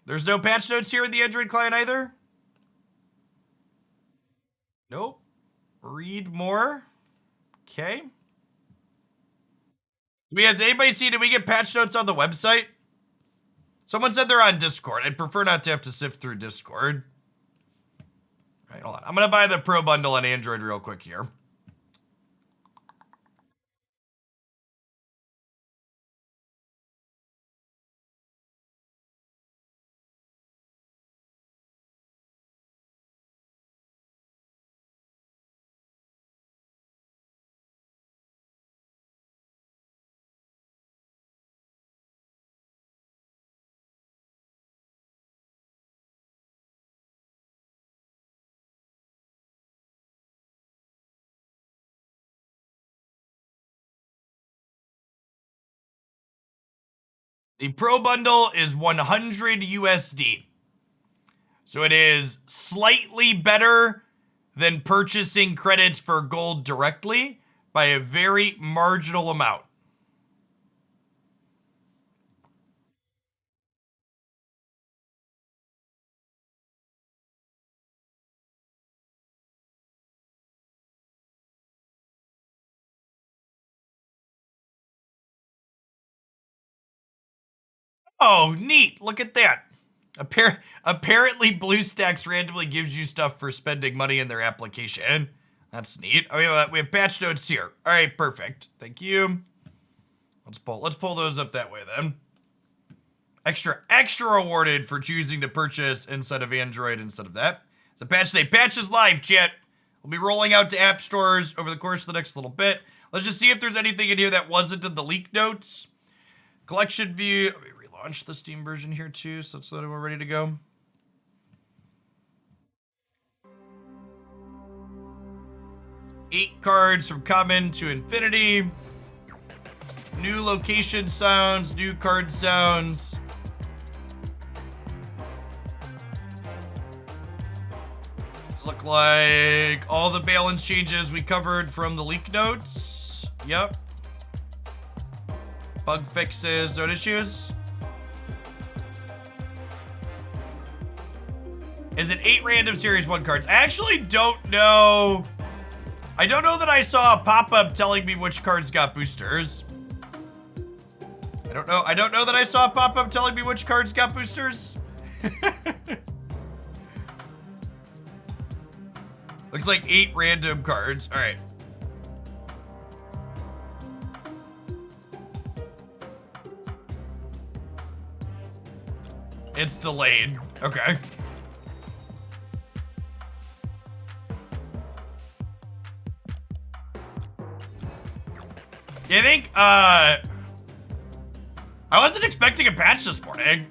There's no patch notes here in the Android client either? Nope. Read more. Okay. Did anybody see, did we get patch notes on the website? Someone said they're on Discord. I'd prefer not to have to sift through Discord. All right, hold on. I'm going to buy the Pro Bundle on Android real quick here. The Pro Bundle is 100 USD. So it is slightly better than purchasing credits for gold directly by a very marginal amount. Oh, neat. Look at that. Apparently, BlueStacks randomly gives you stuff for spending money in their application. That's neat. Oh, we have patch notes here. All right, perfect. Thank you. Let's pull those up that way then. Extra awarded for choosing to purchase instead of Android instead of that. So patch today. Patch is live, chat. We'll be rolling out to app stores over the course of the next little bit. Let's just see if there's anything in here that wasn't in the leak notes. Collection view. Let me relaunch the Steam version here too, so we're ready to go. Eight cards from common to infinity. New location sounds, new card sounds. Look like all the balance changes we covered from the leak notes. Yep. Bug fixes, zone issues. Is it 8 random series 1 cards? I actually don't know. I don't know that I saw a pop-up telling me which cards got boosters. I don't know that I saw a pop-up telling me which cards got boosters. Looks like 8 random cards. All right. It's delayed. Okay. Yeah, I think, I wasn't expecting a patch this morning.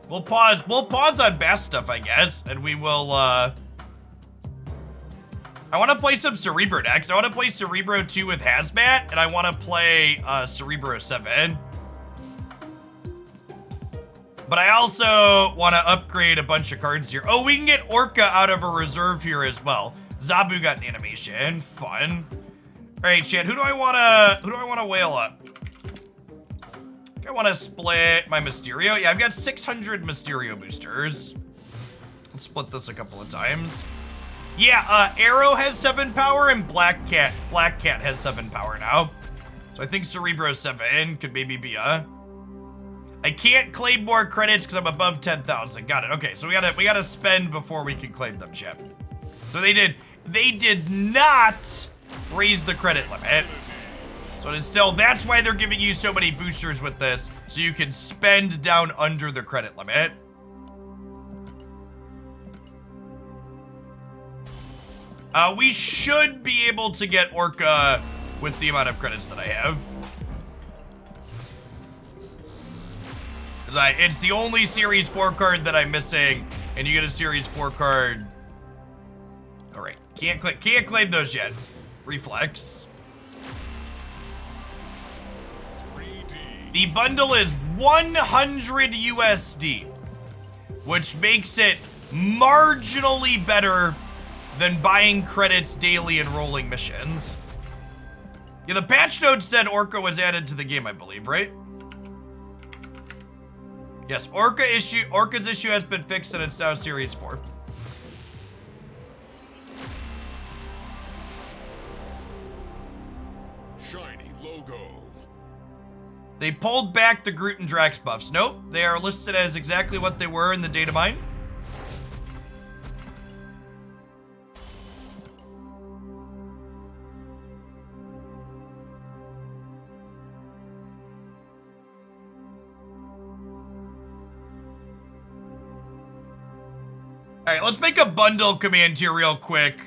We'll pause on Bast stuff, I guess, and we will, I want to play some Cerebro decks. I want to play Cerebro 2 with Hazmat, and I want to play Cerebro 7. But I also want to upgrade a bunch of cards here. Oh, we can get Orca out of a reserve here as well. Zabu got an animation. Fun. All right, chat. Who do I want to whale up? I want to split my Mysterio. Yeah, I've got 600 Mysterio boosters. Let's split this a couple of times. Yeah, Arrow has 7 power and Black Cat has 7 power now. So I think Cerebro 7 could maybe be a... I can't claim more credits because I'm above 10,000. Got it. Okay, so we gotta spend before we can claim them, Chip. So they did not raise the credit limit. So it is still, that's why they're giving you so many boosters with this, so you can spend down under the credit limit. We should be able to get Orca with the amount of credits that I have. It's the only Series 4 card that I'm missing, and you get a Series 4 card. All right, can't claim those yet. Reflex. 3D. The bundle is 100 USD, which makes it marginally better than buying credits daily and rolling missions. Yeah, the patch notes said Orca was added to the game, I believe, right? Yes, Orca's issue has been fixed and it's now Series 4. Shiny logo. They pulled back the Groot and Drax buffs. Nope, they are listed as exactly what they were in the data mine. All right, let's make a bundle command here real quick.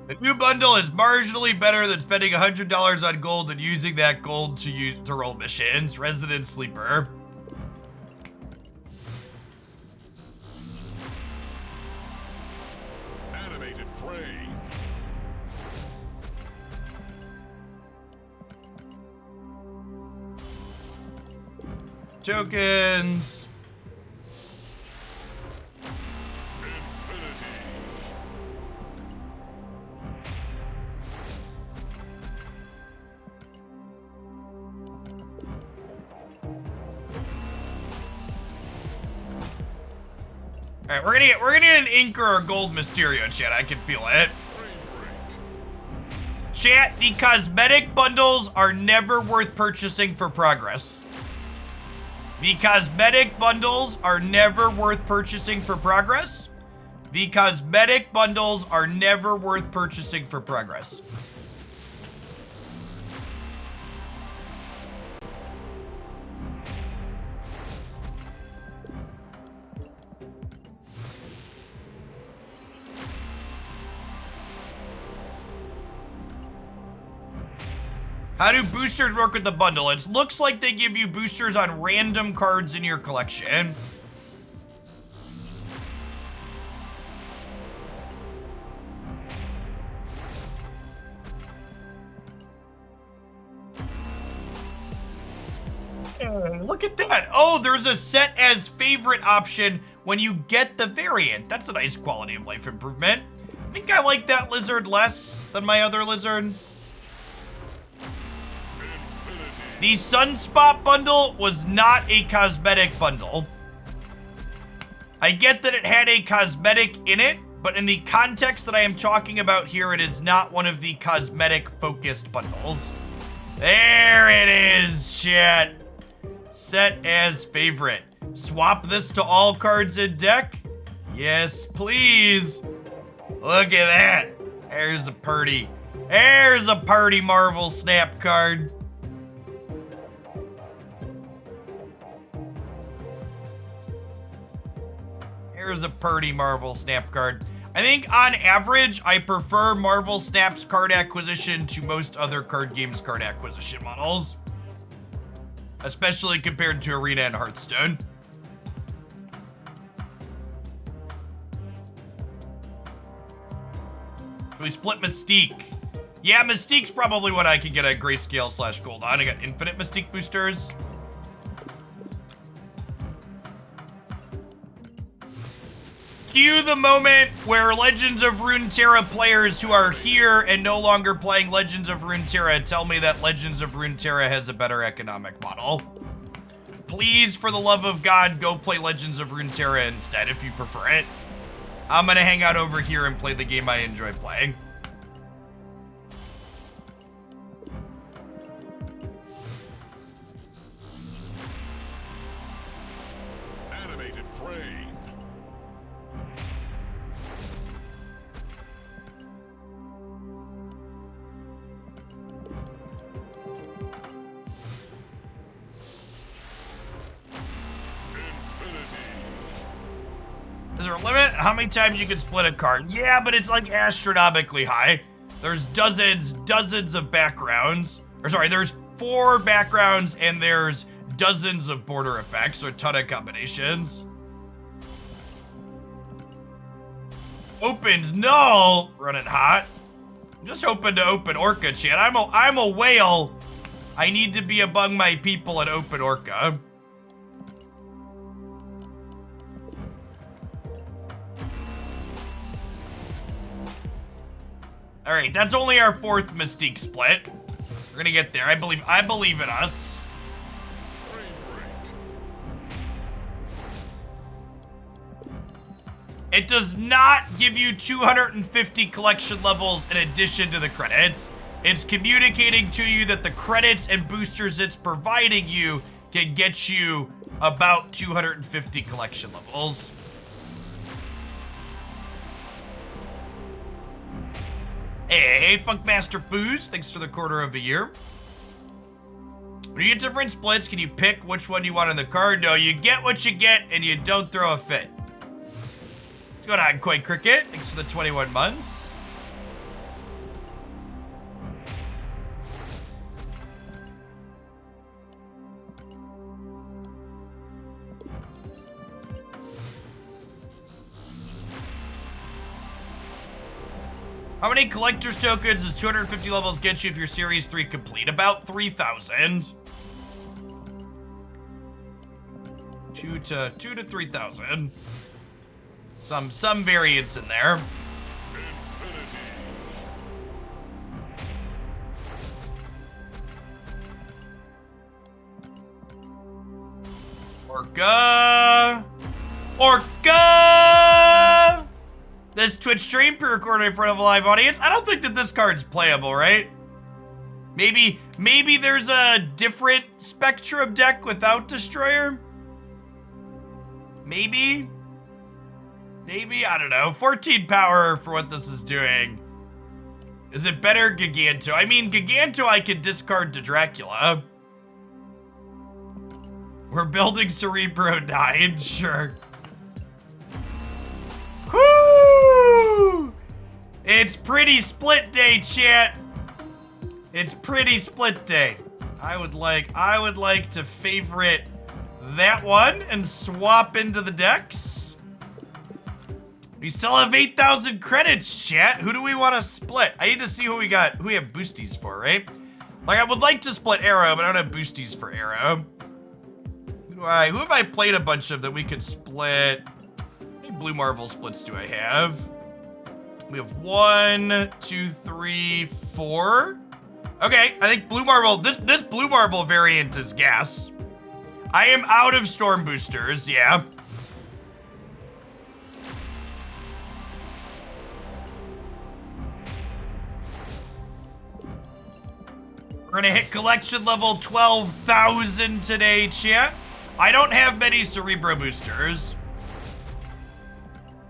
The new bundle is marginally better than spending $100 on gold and using that gold to roll missions. Resident Sleeper. Animated frame. Tokens. All right, we're gonna get an ink or a gold Mysterio, chat. I can feel it. Chat, the cosmetic bundles are never worth purchasing for progress. The cosmetic bundles are never worth purchasing for progress. The cosmetic bundles are never worth purchasing for progress. How do boosters work with the bundle? It looks like they give you boosters on random cards in your collection. Look at that. Oh, there's a set as favorite option when you get the variant. That's a nice quality of life improvement. I think I like that lizard less than my other lizard. The Sunspot bundle was not a cosmetic bundle. I get that it had a cosmetic in it, but in the context that I am talking about here, it is not one of the cosmetic-focused bundles. There it is, chat. Set as favorite. Swap this to all cards in deck? Yes, please. Look at that. There's a purdy. There's a purdy Marvel Snap card. Here's a purdy Marvel Snap card. I think on average, I prefer Marvel Snap's card acquisition to most other card games' card acquisition models. Especially compared to Arena and Hearthstone. So we split Mystique. Yeah, Mystique's probably what I could get a grayscale / gold on. I got infinite Mystique boosters. Cue the moment where Legends of Runeterra players who are here and no longer playing Legends of Runeterra tell me that Legends of Runeterra has a better economic model. Please, for the love of God, go play Legends of Runeterra instead if you prefer it. I'm gonna hang out over here and play the game I enjoy playing. Animated frame. Is there a limit? How many times you can split a card? Yeah, but it's like astronomically high. There's dozens of backgrounds. Or sorry, there's 4 backgrounds and there's dozens of border effects, so a ton of combinations. Opened null, running hot. I'm just hoping to open Orca, chat. I'm a whale. I need to be among my people at Open Orca. All right, that's only our 4th Mystique split. We're gonna get there. I believe in us. It does not give you 250 collection levels in addition to the credits. It's communicating to you that the credits and boosters it's providing you can get you about 250 collection levels. Hey, Funkmaster Foos, thanks for the quarter of a year. When you get different splits, can you pick which one you want on the card? No, you get what you get and you don't throw a fit. What's going on, Koi Cricket? Thanks for the 21 months. How many collector's tokens does 250 levels get you if you're Series 3 complete? About 3,000. 2 to 3,000. Some variance in there. Orca! Orca! this Twitch stream pre-recorded in front of a live audience. I don't think that this card's playable, right? Maybe there's a different Spectrum deck without Destroyer? Maybe, I don't know. 14 power for what this is doing. Is it better Giganto? I mean, Giganto I could discard to Dracula. We're building Cerebro 9, sure. Whoo! It's pretty split day, chat. It's pretty split day. I would like to favorite that one and swap into the decks. We still have 8,000 credits, chat. Who do we want to split? I need to see who we have boosties for, right? Like, I would like to split Arrow, but I don't have boosties for Arrow. Who have I played a bunch of that we could split? How many Blue Marvel splits do I have? We have 1, 2, 3, 4. Okay, I think Blue Marvel, this Blue Marvel variant is gas. I am out of Storm boosters, yeah. We're gonna hit collection level 12,000 today, chat. I don't have many Cerebro boosters.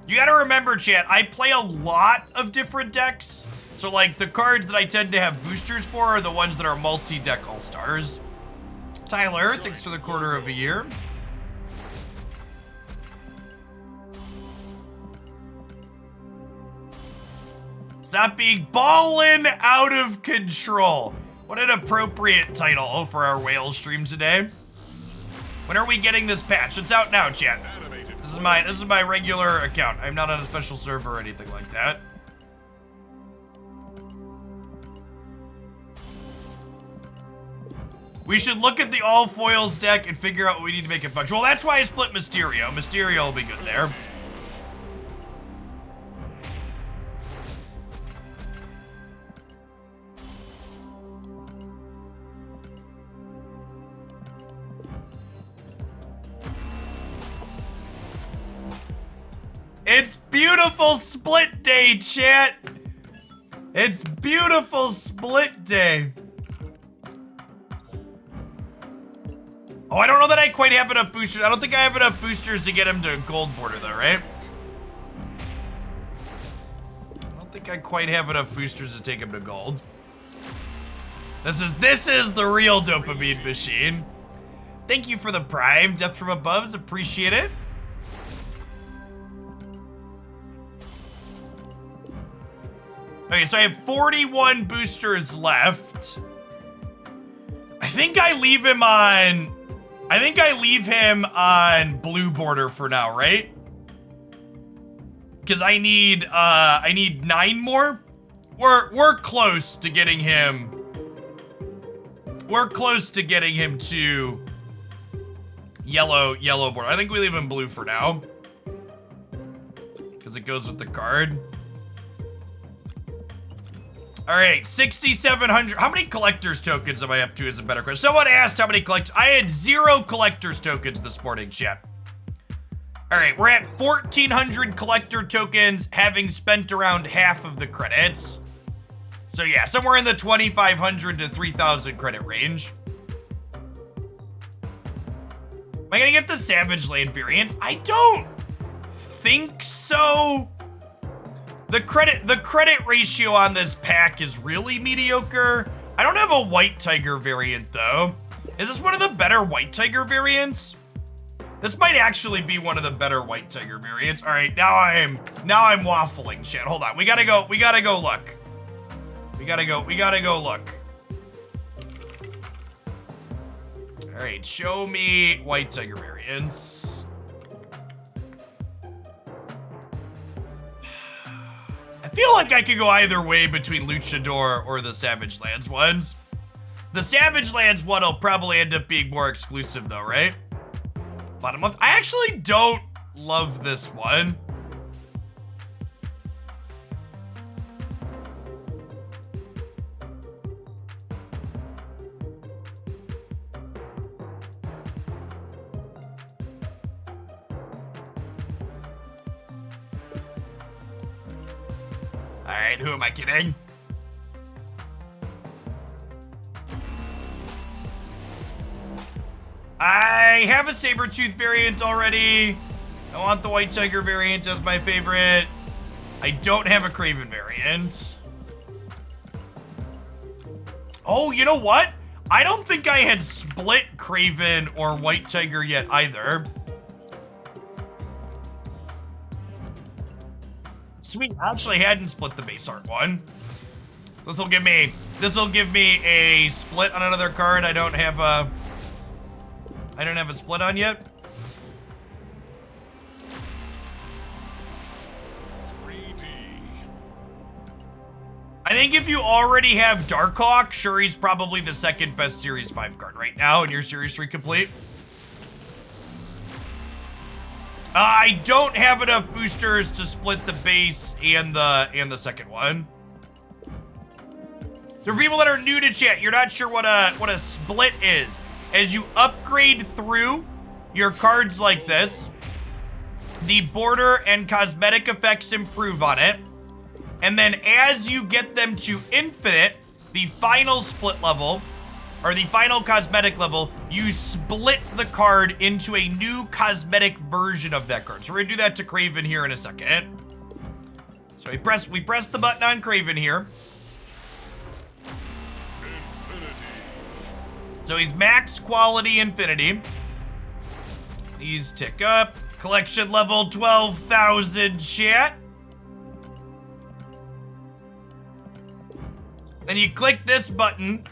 You gotta remember, chat, I play a lot of different decks. So, like, the cards that I tend to have boosters for are the ones that are multi-deck all-stars. Tyler, thanks for the quarter of a year. Stop being ballin' out of control. What an appropriate title for our whale stream today. When are we getting this patch? It's out now, chat. This is my regular account. I'm not on a special server or anything like that. We should look at the all foils deck and figure out what we need to make it function. Well, that's why I split Mysterio. Mysterio will be good there. It's beautiful split day, chat. It's beautiful split day. Oh, I don't know that I quite have enough boosters. I don't think I have enough boosters to get him to gold border though, right? I don't think I quite have enough boosters to take him to gold. This is the real dopamine machine. Thank you for the prime. Death from Above, appreciate it. Okay, so I have 41 boosters left. I think I leave him on blue border for now, right? Because I need 9 more. We're close to getting him. We're close to getting him to yellow border. I think we leave him blue for now. Because it goes with the card. All right, 6,700. How many collector's tokens am I up to is a better question. Someone asked how many collectors. I had 0 collector's tokens this morning, chat. All right, we're at 1,400 collector tokens, having spent around half of the credits. So yeah, somewhere in the 2,500 to 3,000 credit range. Am I gonna get the Savage Land variants? I don't think so. The credit ratio on this pack is really mediocre. I don't have a White Tiger variant though. Is this one of the better White Tiger variants? This might actually be one of the better White Tiger variants. All right, now I'm waffling shit. Hold on, we gotta go look. We gotta go look. All right, show me White Tiger variants. I feel like I could go either way between Luchador or the Savage Lands ones. The Savage Lands one will probably end up being more exclusive though, right? Bottom left. I actually don't love this one. Alright, who am I kidding? I have a Sabertooth variant already. I want the White Tiger variant as my favorite. I don't have a Craven variant. Oh, you know what? I don't think I had split Craven or White Tiger yet either. Sweet, I actually hadn't split the base art one. This'll give me a split on another card I don't have a split on yet. 3D. I think if you already have Darkhawk, Shuri's probably the second best Series 5 card right now, and your Series 3 complete. I don't have enough boosters to split the base and the second one. There are people that are new to chat. You're not sure what a split is. As you upgrade through your cards like this, the border and cosmetic effects improve on it. And then as you get them to infinite, the final split level, or the final cosmetic level, you split the card into a new cosmetic version of that card. So we're gonna do that to Craven here in a second. So we press the button on Craven here. Infinity. So he's max quality infinity. These tick up. Collection level 12,000 chat. Then you click this button,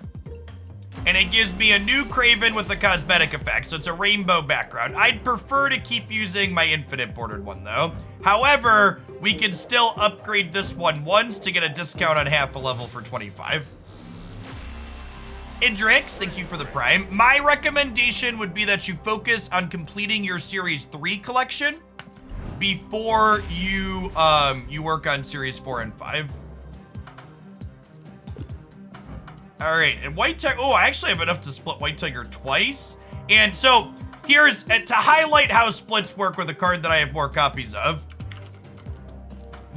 and it gives me a new Craven with the cosmetic effect. So it's a rainbow background. I'd prefer to keep using my infinite bordered one though. However, we can still upgrade this one once to get a discount on half a level for 25. Idrix, thank you for the prime. My recommendation would be that you focus on completing your Series 3 collection before you work on Series 4 and 5. All right, and White Tiger, oh, I actually have enough to split White Tiger twice. And so here's, to highlight how splits work with a card that I have more copies of.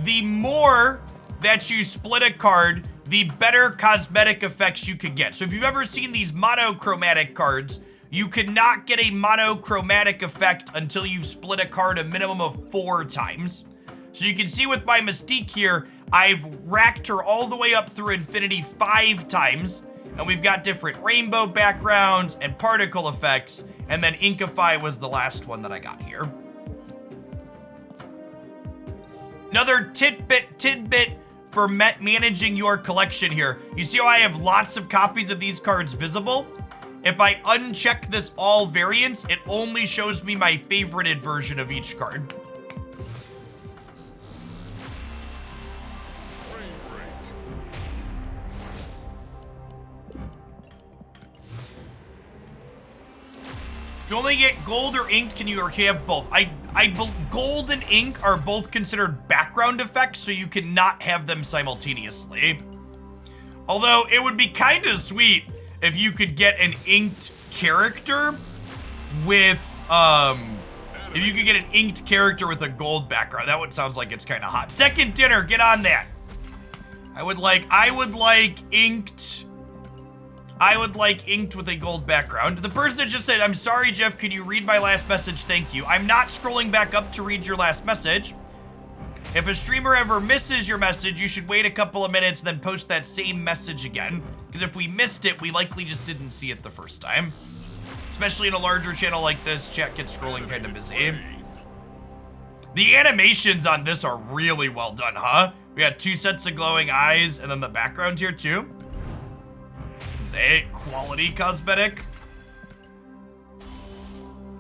The more that you split a card, the better cosmetic effects you could get. So if you've ever seen these monochromatic cards, you cannot get a monochromatic effect until you've split a card a minimum of 4 times. So you can see with my Mystique here, I've racked her all the way up through infinity 5 times, and we've got different rainbow backgrounds and particle effects, and then Inkify was the last one that I got here. Another tidbit for managing your collection here. You see how I have lots of copies of these cards visible? If I uncheck this all variants, it only shows me my favorited version of each card. Do you only get gold or inked? Can you have both? Gold and ink are both considered background effects, so you cannot have them simultaneously. Although it would be kind of sweet if you could get an inked character with if you could get an inked character with a gold background. That one sounds like it's kind of hot. Second dinner, get on that. I would like inked with a gold background. The person that just said, I'm sorry, Jeff, could you read my last message? Thank you. I'm not scrolling back up to read your last message. If a streamer ever misses your message, you should wait a couple of minutes, then post that same message again. Because if we missed it, we likely just didn't see it the first time. Especially in a larger channel like this, chat gets scrolling kind of busy. The animations on this are really well done, huh? We got 2 sets of glowing eyes, and then the background here too. A quality cosmetic.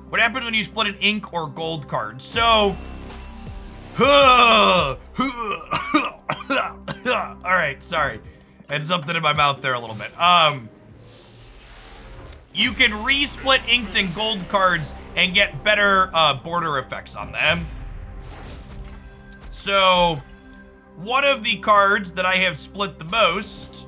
What happens when you split an ink or gold card? So, all right, sorry, I had something in my mouth there a little bit. You can resplit inked and gold cards and get better border effects on them. So, one of the cards that I have split the most.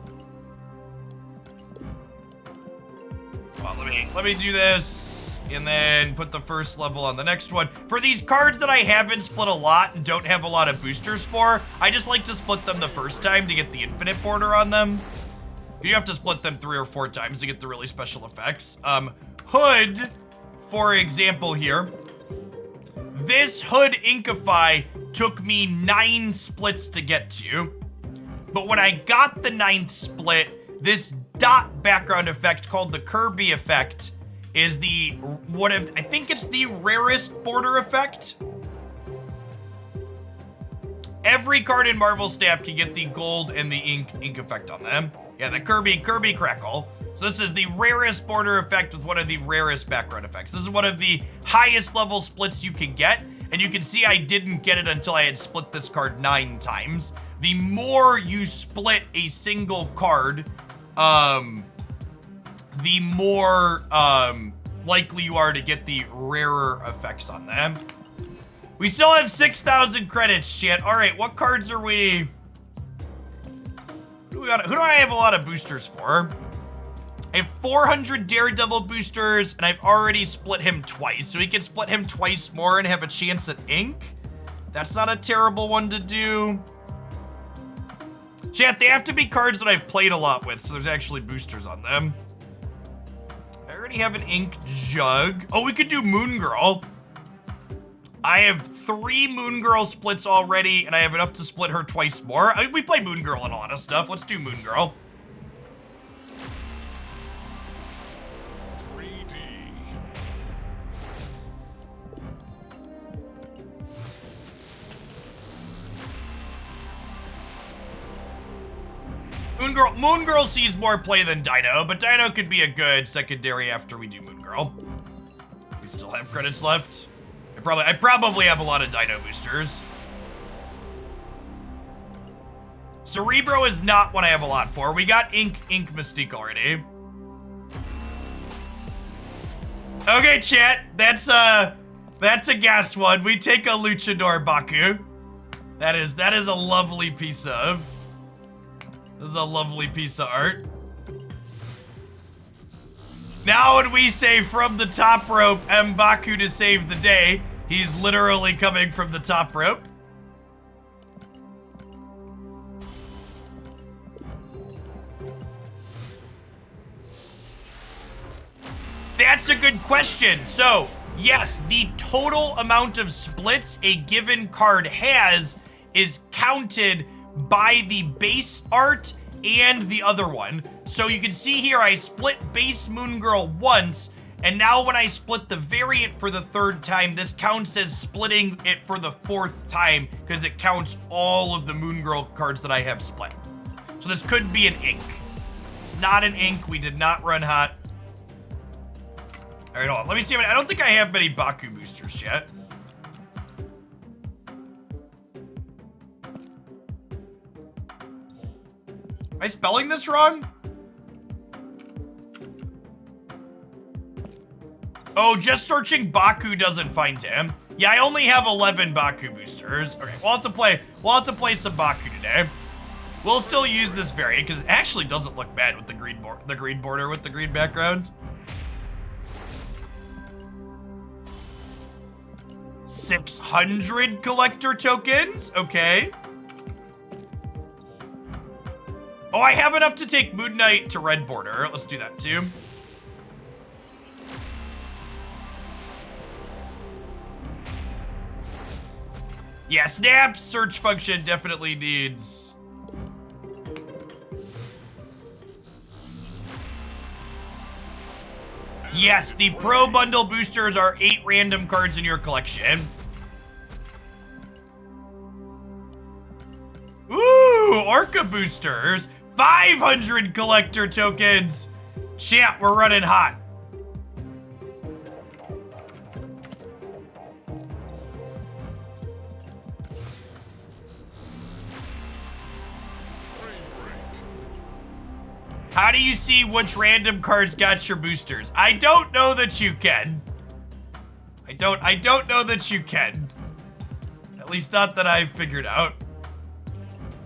Well, let me do this. and then put the first level on the next one. For these cards that I haven't split a lot and don't have a lot of boosters for, I just like to split them the first time to get the infinite border on them. You have to split them 3 or 4 times to get the really special effects. Hood, for example here. This Hood Inkify took me 9 splits to get to. But when I got the 9th split, this dot background effect called the Kirby effect is I think it's the rarest border effect. Every card in Marvel Snap can get the gold and the ink effect on them. Yeah, the Kirby Crackle. So this is the rarest border effect with one of the rarest background effects. This is one of the highest level splits you can get, and you can see I didn't get it until I had split this card 9 times. The more you split a single card, the more likely you are to get the rarer effects on them. We still have 6,000 credits, chat. All right, what cards are we? Who do I have a lot of boosters for? I have 400 Daredevil boosters, and I've already split him twice. So we can split him twice more and have a chance at ink. That's not a terrible one to do. Chat, they have to be cards that I've played a lot with, so there's actually boosters on them. I already have an ink jug. Oh, we could do Moon Girl. I have 3 Moon Girl splits already, and I have enough to split her twice more. I mean, we play Moon Girl and a lot of stuff. Let's do Moon Girl. 3D. Moon Girl sees more play than Dino, but Dino could be a good secondary after we do Moon Girl. We still have credits left. I probably have a lot of Dino boosters. Cerebro is not what I have a lot for. We got Ink Mystique already. Okay, chat. That's a gas one. We take a Luchador Baku. That is a lovely piece of. This is a lovely piece of art. Now when we say from the top rope, M'Baku to save the day, he's literally coming from the top rope. That's a good question. So, yes, the total amount of splits a given card has is counted by the base art and the other one. So you can see here I split base Moon Girl once, and now when I split the variant for the 3rd time, this counts as splitting it for the 4th time because it counts all of the Moon Girl cards that I have split. So this could be an ink. It's not an ink. We did not run hot. All right, hold on. Let me see. I don't think I have many Baku boosters yet. Am I spelling this wrong? Oh, just searching Baku doesn't find him. Yeah, I only have 11 Baku boosters. Okay, we'll have to play some Baku today. We'll still use this variant because it actually doesn't look bad with the green border with the green background. 600 collector tokens. Okay. Oh, I have enough to take Moon Knight to red border. Let's do that too. Yeah, Snap's search function definitely needs. Yes, the Pro Bundle boosters are 8 random cards in your collection. Ooh, Orca boosters. 500 collector tokens. Chat, we're running hot. How do you see which random cards got your boosters? I don't know that you can. I don't know that you can. At least not that I've figured out.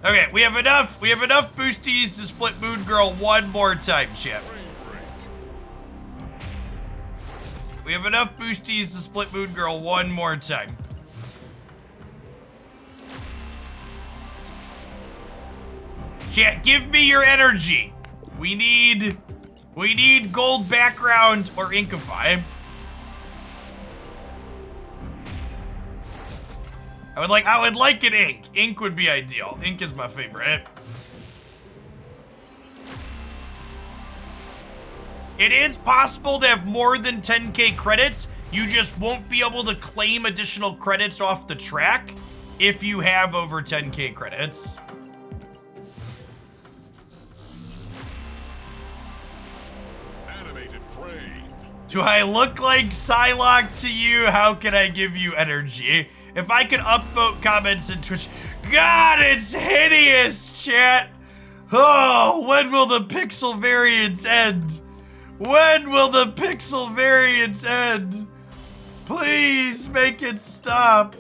Okay, we have enough boosties to split Moon Girl one more time, chat. We have enough boosties to split Moon Girl one more time. Chat, give me your energy. We need gold background or Inkify. I would like an ink. Ink would be ideal. Ink is my favorite. It is possible to have more than 10k credits. You just won't be able to claim additional credits off the track if you have over 10k credits. Animated frame. Do I look like Psylocke to you? How can I give you energy? If I could upvote comments in Twitch. God, it's hideous, chat. Oh, when will the pixel variance end? When will the pixel variance end? Please make it stop.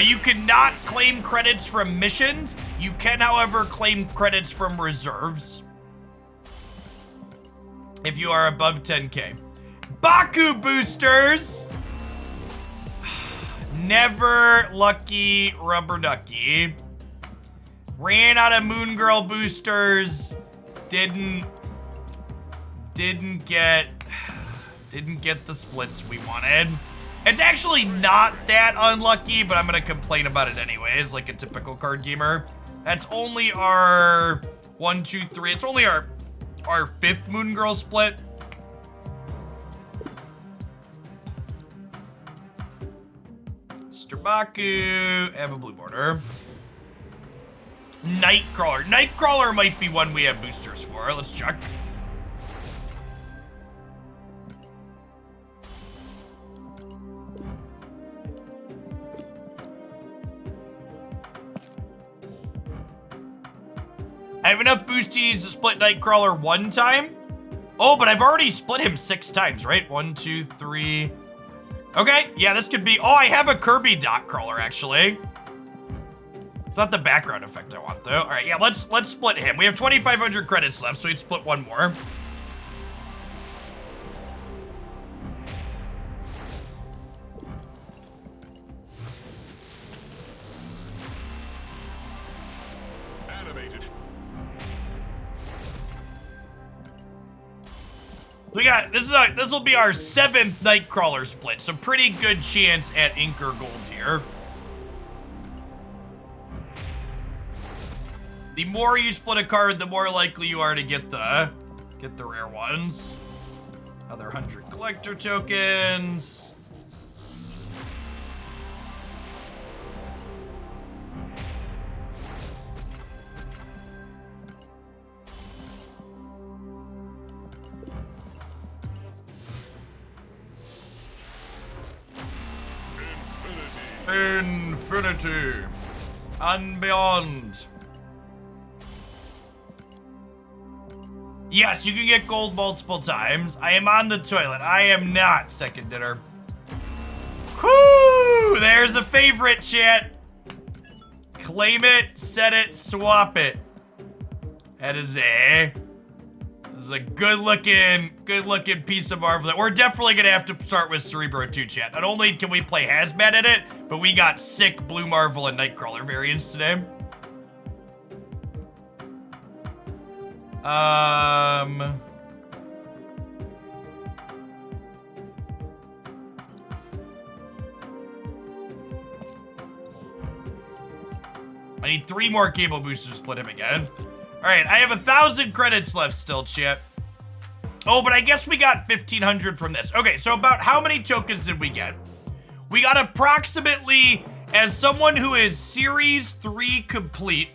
You cannot claim credits from missions. You can, however, claim credits from reserves if you are above 10k. Baku boosters! Never lucky rubber ducky. Ran out of Moon Girl boosters. Didn't get the splits we wanted. It's actually not that unlucky, but I'm gonna complain about it anyways, like a typical card gamer. That's only our 1, 2, 3. It's only our 5th Moon Girl split. Mr. Baku, have a blue border. Nightcrawler. Nightcrawler might be one we have boosters for. Let's check. I have enough boosties to split Nightcrawler one time. Oh, but I've already split him 6 times, right? 1, 2, 3. Okay, yeah, this could be. Oh, I have a Kirby dot crawler actually. It's not the background effect I want though. All right, yeah, let's split him. We have 2,500 credits left, so we'd split one more. We got this will be our 7th Nightcrawler split, so pretty good chance at ink or gold here. The more you split a card, the more likely you are to get the rare ones. Another 100 collector tokens. Infinity and beyond. Yes, you can get gold multiple times. I am on the toilet. I am not second dinner. Whoo! There's a favorite, chat. Claim it, set it, swap it. That is a good looking piece of Marvel. We're definitely gonna have to start with Cerebro 2, chat. Not only can we play Hazmat in it, but we got sick Blue Marvel and Nightcrawler variants today. I need 3 more cable boosters to split him again. All right, I have 1,000 credits left still, chat. Oh, but I guess we got 1,500 from this. Okay, so about how many tokens did we get? We got approximately, as someone who is Series 3 complete,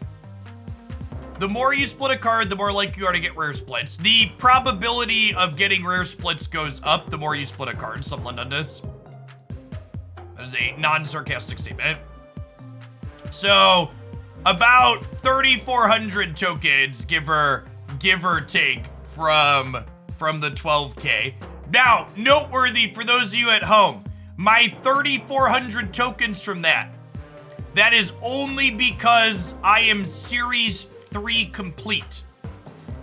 the more you split a card, the more likely you are to get rare splits. The probability of getting rare splits goes up the more you split a card. Someone done this. That is a non-sarcastic statement. So, about 3,400 tokens, give or take, from the 12k. Now, noteworthy for those of you at home, my 3,400 tokens from that is only because I am Series 3 complete.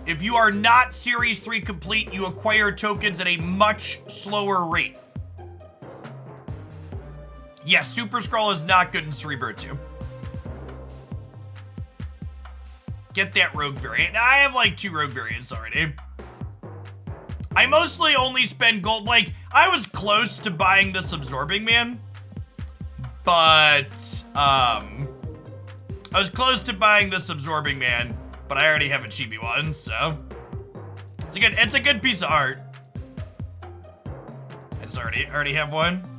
If you are not Series 3 complete, you acquire tokens at a much slower rate. Yes, Super Scroll is not good in Cerebro 2. Get that rogue variant. Now, I have like 2 rogue variants already. I mostly only spend gold. Like, I was close to buying this Absorbing Man, but I was close to buying this Absorbing Man, but I already have a chibi one, so it's a good piece of art. I just already have one.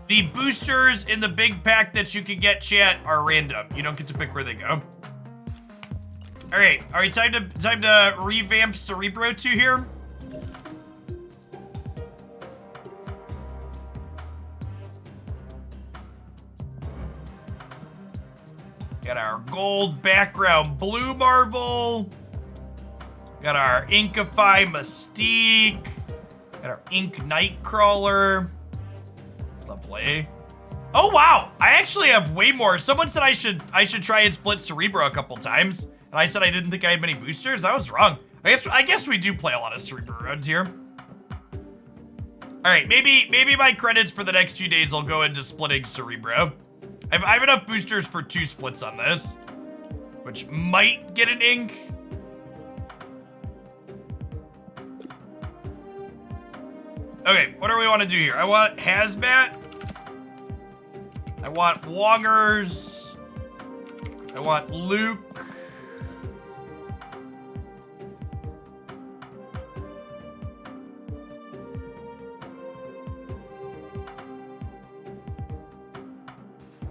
The boosters in the big pack that you can get, chat, are random. You don't get to pick where they go. All right, time to revamp Cerebro 2 here. Got our gold background blue Marvel. Got our Inkify Mystique. Got our Ink Nightcrawler. Lovely. Oh wow, I actually have way more. Someone said I should try and split Cerebro a couple times, and I said I didn't think I had many boosters. I was wrong. I guess we do play a lot of Cerebro runs here. All right, maybe my credits for the next few days will go into splitting Cerebro. I have enough boosters for 2 splits on this, which might get an ink. Okay, what do we want to do here? I want Hazmat. I want Wongers. I want Luke.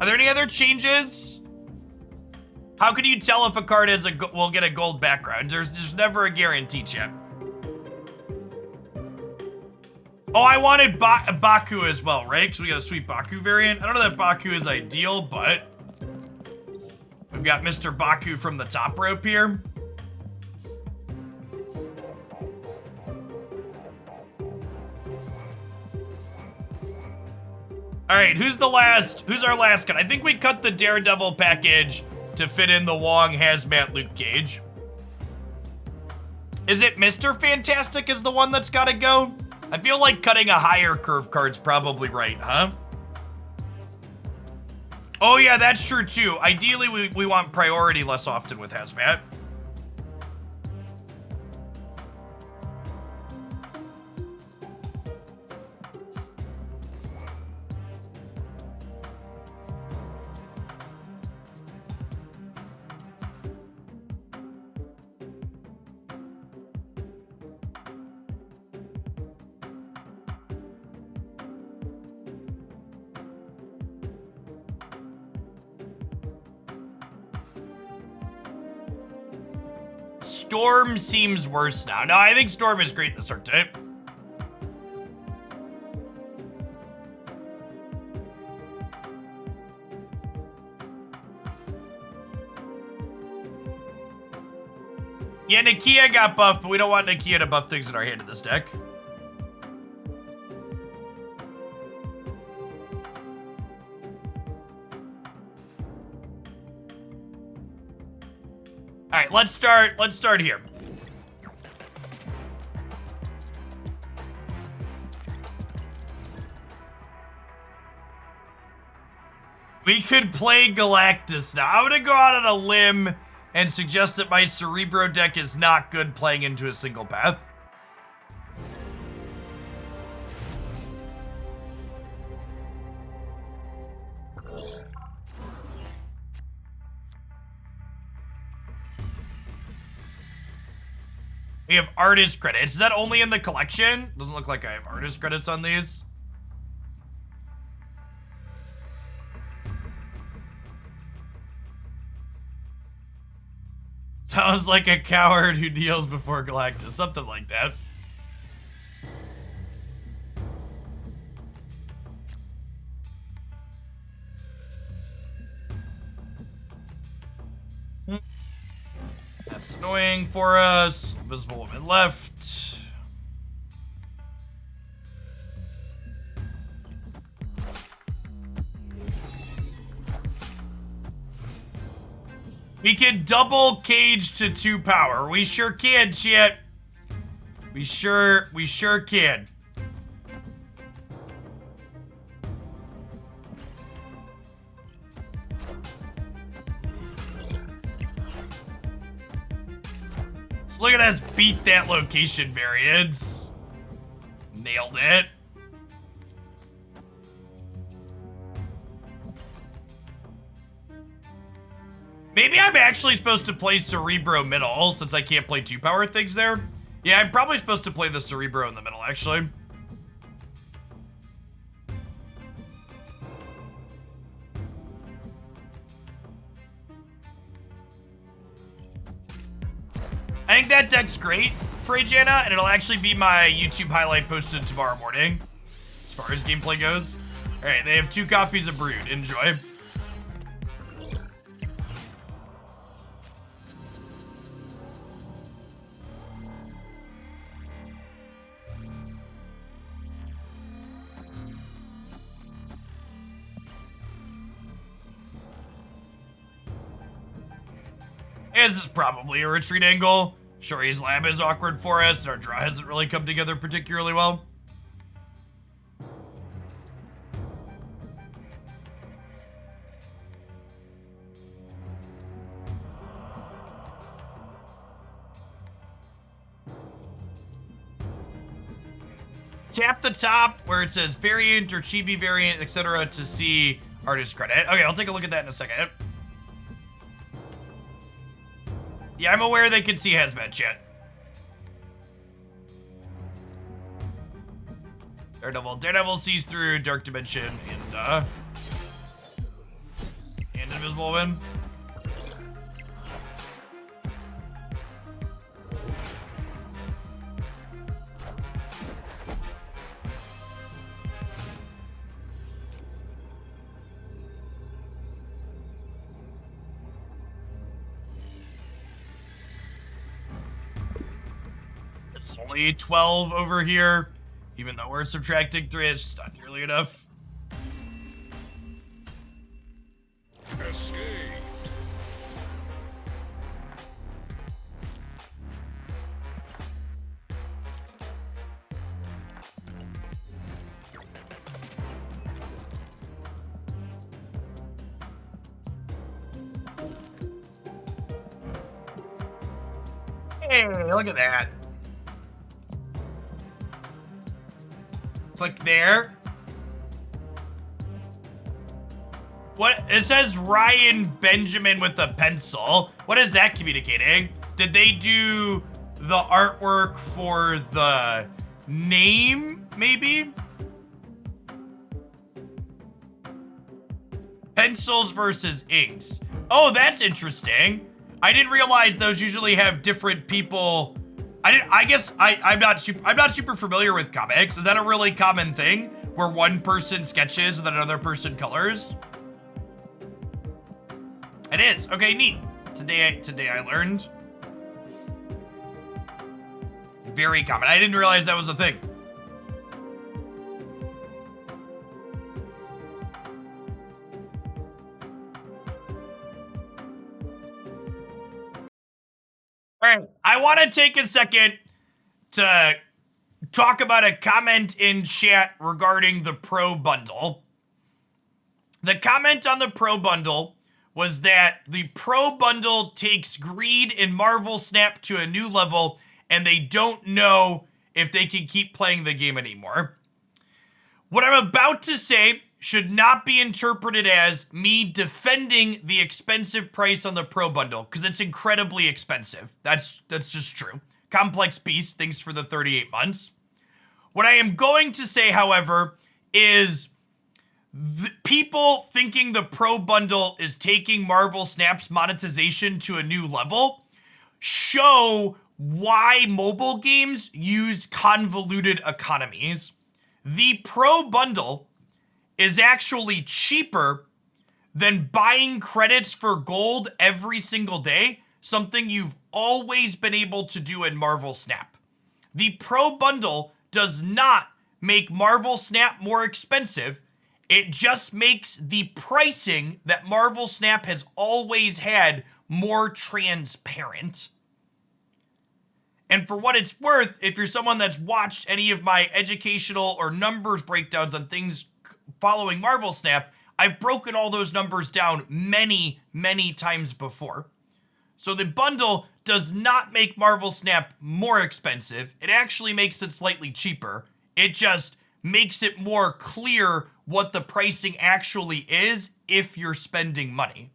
Are there any other changes? How can you tell if a card will get a gold background? There's never a guarantee, chat. Oh, I wanted Baku as well, right? Because we got a sweet Baku variant. I don't know that Baku is ideal, but we've got Mr. Baku from the top rope here. All right, who's our last cut? I think we cut the Daredevil package to fit in the Wong Hazmat Luke Cage. Is it Mr. Fantastic is the one that's got to go? I feel like cutting a higher curve card's probably right, huh? Oh yeah, that's true too. Ideally, we want priority less often with Hazmat. Storm seems worse now. No, I think Storm is great in this archetype. Yeah, Nakia got buffed, but we don't want Nakia to buff things in our hand in this deck. All right, let's start here. We could play Galactus now. I'm gonna go out on a limb and suggest that my Cerebro deck is not good playing into a single path. We have artist credits. Is that only in the collection? Doesn't look like I have artist credits on these. Sounds like a coward who deals before Galactus. Something like that. That's annoying for us. Invisible Woman left. We can double cage to 2 power. We sure can, chat. We sure can. So look at us beat that location variance. Nailed it. Maybe I'm actually supposed to play Cerebro middle since I can't play 2 power things there. Yeah, I'm probably supposed to play the Cerebro in the middle, actually. I think that deck's great, Freyjana, and it'll actually be my YouTube highlight posted tomorrow morning, as far as gameplay goes. All right, they have 2 copies of Brood. Enjoy. This is probably a retreat angle. Shori's lab is awkward for us, and our draw hasn't really come together particularly well. Tap the top where it says variant or chibi variant, etc. to see artist credit. Okay, I'll take a look at that in a second. Yeah, I'm aware they can see Hazmat chat. Daredevil sees through Dark Dimension and Invisible Woman. It's only 12 over here. Even though we're subtracting 3, it's just not nearly enough. Escaped. Hey, look at that. Click there. What? It says Ryan Benjamin with a pencil. What is that communicating? Did they do the artwork for the name, maybe? Pencils versus inks. Oh, that's interesting. I didn't realize those usually have different people. I'm not super familiar with comics. Is that a really common thing where one person sketches and then another person colors? It is. Okay, neat. Today I learned. Very common. I didn't realize that was a thing. All right, I want to take a second to talk about a comment in chat regarding the Pro Bundle. The comment on the Pro Bundle was that the Pro Bundle takes Greed and Marvel Snap to a new level, and they don't know if they can keep playing the game anymore. What I'm about to say should not be interpreted as me defending the expensive price on the Pro Bundle, because it's incredibly expensive. That's just true. Complex Beast, thanks for the 38 months. What I am going to say, however, is people thinking the Pro Bundle is taking Marvel Snap's monetization to a new level show why mobile games use convoluted economies. The Pro Bundle is actually cheaper than buying credits for gold every single day, something you've always been able to do in Marvel Snap. The Pro Bundle does not make Marvel Snap more expensive. It just makes the pricing that Marvel Snap has always had more transparent. And for what it's worth, if you're someone that's watched any of my educational or numbers breakdowns on things following Marvel Snap, I've broken all those numbers down many, many times before. So the bundle does not make Marvel Snap more expensive. It actually makes it slightly cheaper. It just makes it more clear what the pricing actually is if you're spending money.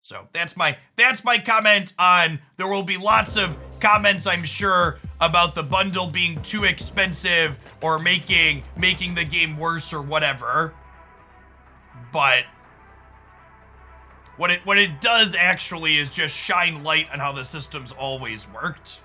So that's my comment on, there will be lots of comments, I'm sure, about the bundle being too expensive or making the game worse or whatever. But what it does actually is just shine light on how the system's always worked.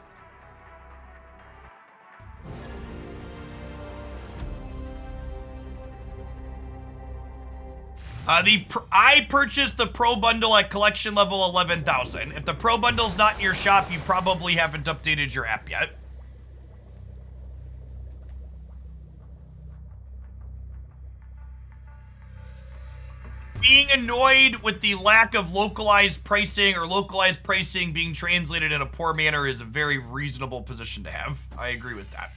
I purchased the Pro Bundle at collection level 11,000. If the Pro Bundle's not in your shop, you probably haven't updated your app yet. Being annoyed with the lack of localized pricing or localized pricing being translated in a poor manner is a very reasonable position to have. I agree with that.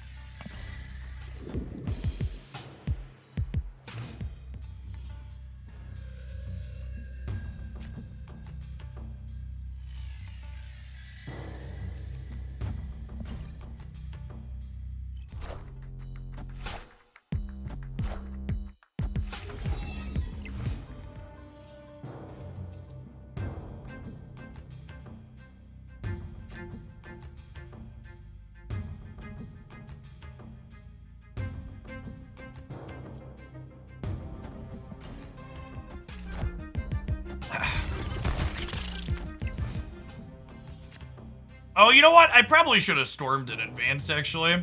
Oh, you know what? I probably should have stormed in advance, actually.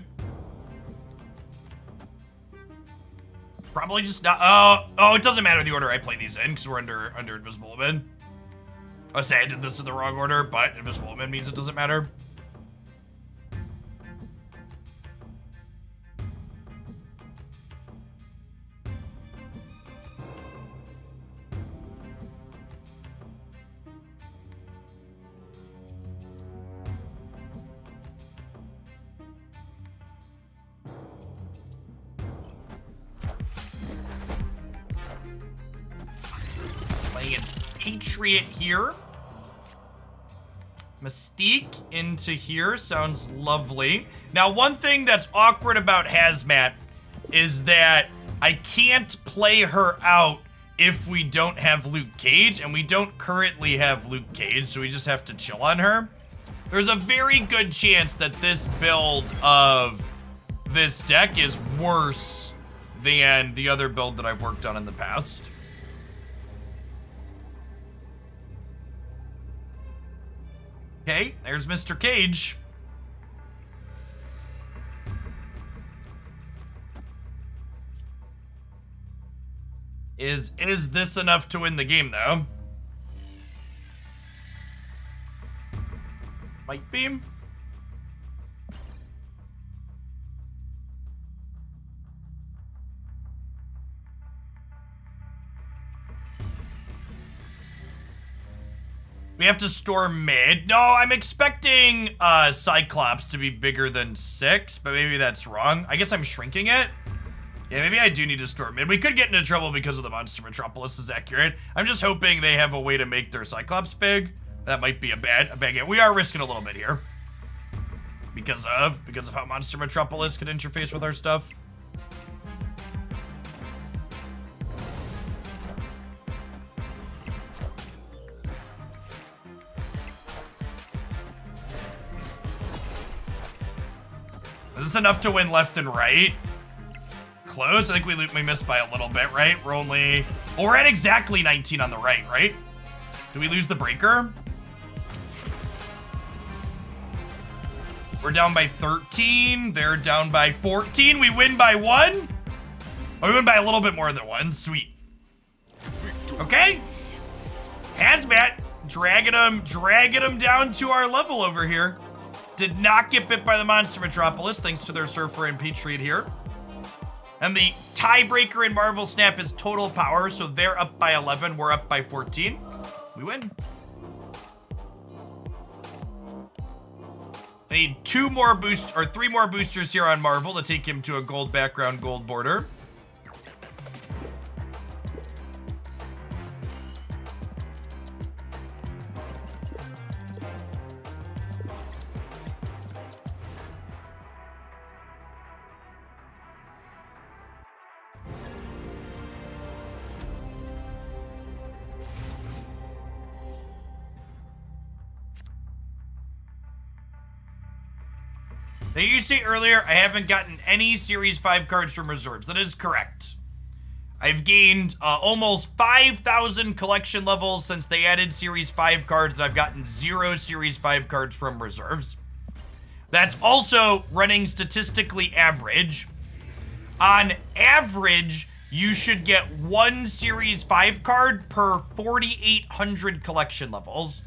Probably just not. Oh, it doesn't matter the order I play these in, because we're under Invisible Woman. I say I did this in the wrong order, but Invisible Woman means it doesn't matter. Patriot here. Mystique into here sounds lovely. Now, one thing that's awkward about Hazmat is that I can't play her out if we don't have Luke Cage, and we don't currently have Luke Cage, so we just have to chill on her. There's a very good chance that this build of this deck is worse than the other build that I've worked on in the past. Okay, there's Mr. Cage. Is this enough to win the game, though? Might be. We have to storm mid. No, I'm expecting Cyclops to be bigger than 6, but maybe that's wrong. I guess I'm shrinking it. Yeah, maybe I do need to storm mid. We could get into trouble because of the Monster Metropolis is accurate. I'm just hoping they have a way to make their Cyclops big. That might be a bad game. We are risking a little bit here. Because of how Monster Metropolis could interface with our stuff. Is this enough to win left and right? Close. I think we missed by a little bit, right? We're at exactly 19 on the right? Did we lose the breaker? We're down by 13. They're down by 14. We win by 1? Oh, we win by a little bit more than 1. Sweet. Okay. Hazmat dragging him down to our level over here. Did not get bit by the Monster Metropolis, thanks to their Surfer and Patriot here. And the tiebreaker in Marvel Snap is total power, so they're up by 11, we're up by 14. We win. I need 3 more boosters here on Marvel to take him to a gold background, gold border. Now, you say earlier, I haven't gotten any Series 5 cards from reserves. That is correct. I've gained almost 5,000 collection levels since they added Series 5 cards, and I've gotten 0 Series 5 cards from reserves. That's also running statistically average. On average, you should get 1 Series 5 card per 4,800 collection levels.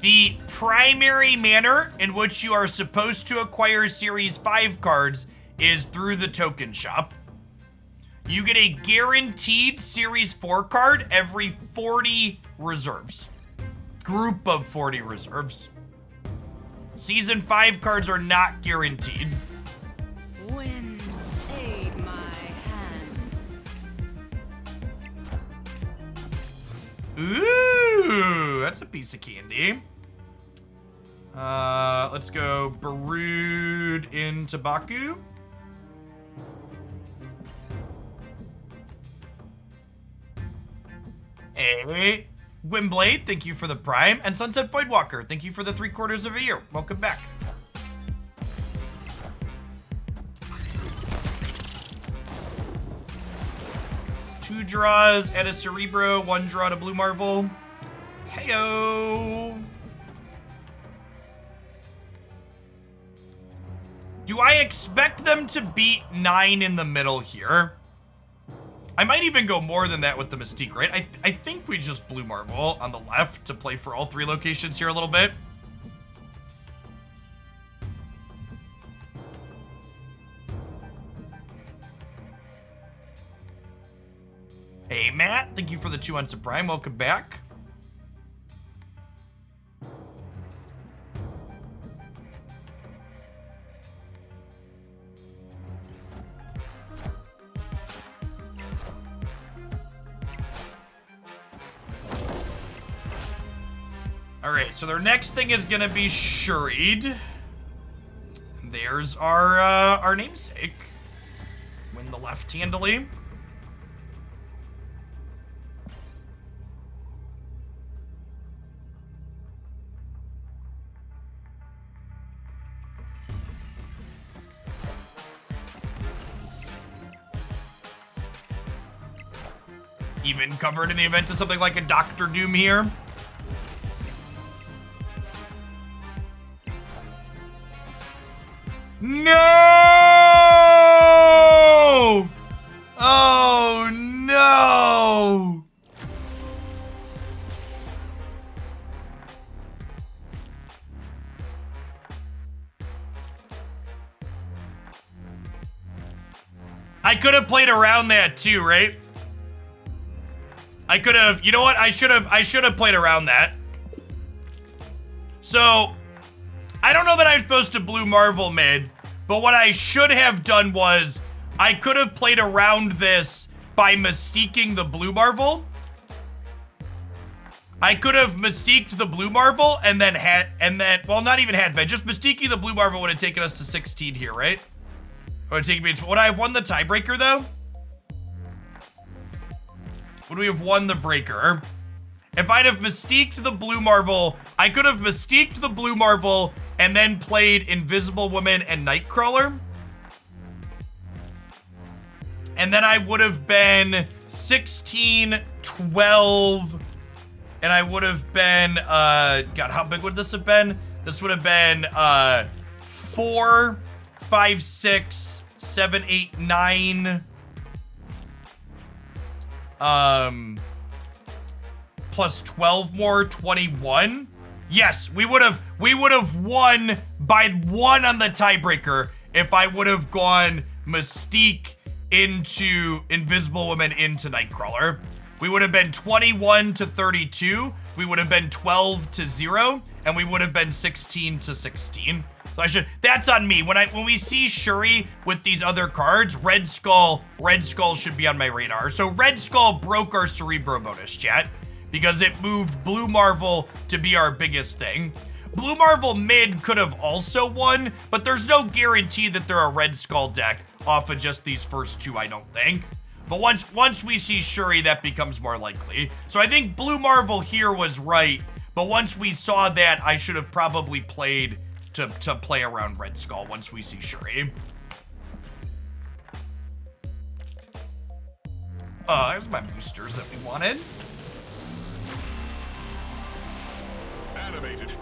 The primary manner in which you are supposed to acquire Series 5 cards is through the token shop. You get a guaranteed Series 4 card every 40 reserves. Group of 40 reserves. Season 5 cards are not guaranteed. Wind, aid my hand. Ooh, that's a piece of candy. Let's go Brood into Baku. Hey, Gwynblade, thank you for the Prime. And Sunset Voidwalker, thank you for the 3/4 of a year. Welcome back. Two draws at a Cerebro, 1 draw to Blue Marvel. Heyo. Do I expect them to beat 9 in the middle here? I might even go more than that with the Mystique, right? I think we just Blue Marvel on the left to play for all 3 locations here a little bit. Hey, Matt, thank you for the 2 months of Prime. Welcome back. All right, so their next thing is gonna be Shuried. There's our namesake. Win the left-handedly. Even covered in the event of something like a Doctor Doom here. No! Oh, no! I could have played around that too, right? I could have, you know what? I should have played around that. So, I don't know that I'm supposed to Blue Marvel mid, but what I should have done was I could have played around this by mystiquing the Blue Marvel. I could have mystiqued the Blue Marvel and then well, not even had, just mystiquing the Blue Marvel would have taken us to 16 here, right? Would I have won the tiebreaker though? Would we have won the breaker? If I'd have mystiqued the Blue Marvel, I could have mystiqued the Blue Marvel and then played Invisible Woman and Nightcrawler. And then I would have been 16, 12, and I would have been, God, how big would this have been? This would have been 4, 5, 6, 7, 8, 9. plus 12 more, 21. Yes, we would have won by 1 on the tiebreaker if I would have gone Mystique into Invisible Woman into Nightcrawler. We would have been 21 to 32. We would have been 12 to 0, and we would have been 16 to 16. So that's on me. When we see Shuri with these other cards, Red Skull should be on my radar. So Red Skull broke our Cerebro bonus, chat, because it moved Blue Marvel to be our biggest thing. Blue Marvel mid could have also won, but there's no guarantee that they're a Red Skull deck off of just these first 2, I don't think. But once we see Shuri, that becomes more likely. So I think Blue Marvel here was right, but once we saw that, I should have probably played to play around Red Skull once we see Shuri. There's my boosters that we wanted. Animated.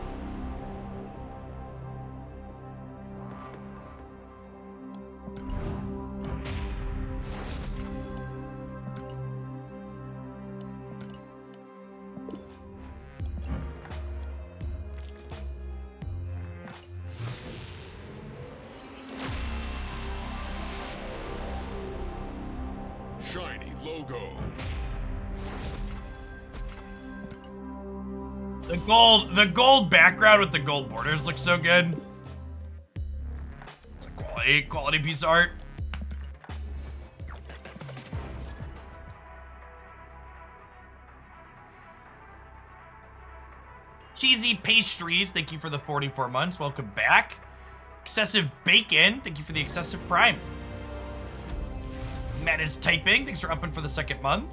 Shiny logo. The gold background with the gold borders looks so good. It's a quality piece of art. Cheesy Pastries, thank you for the 44 months. Welcome back. Excessive Bacon, thank you for the excessive prime. Matt is typing, thanks for upping for the 2nd month.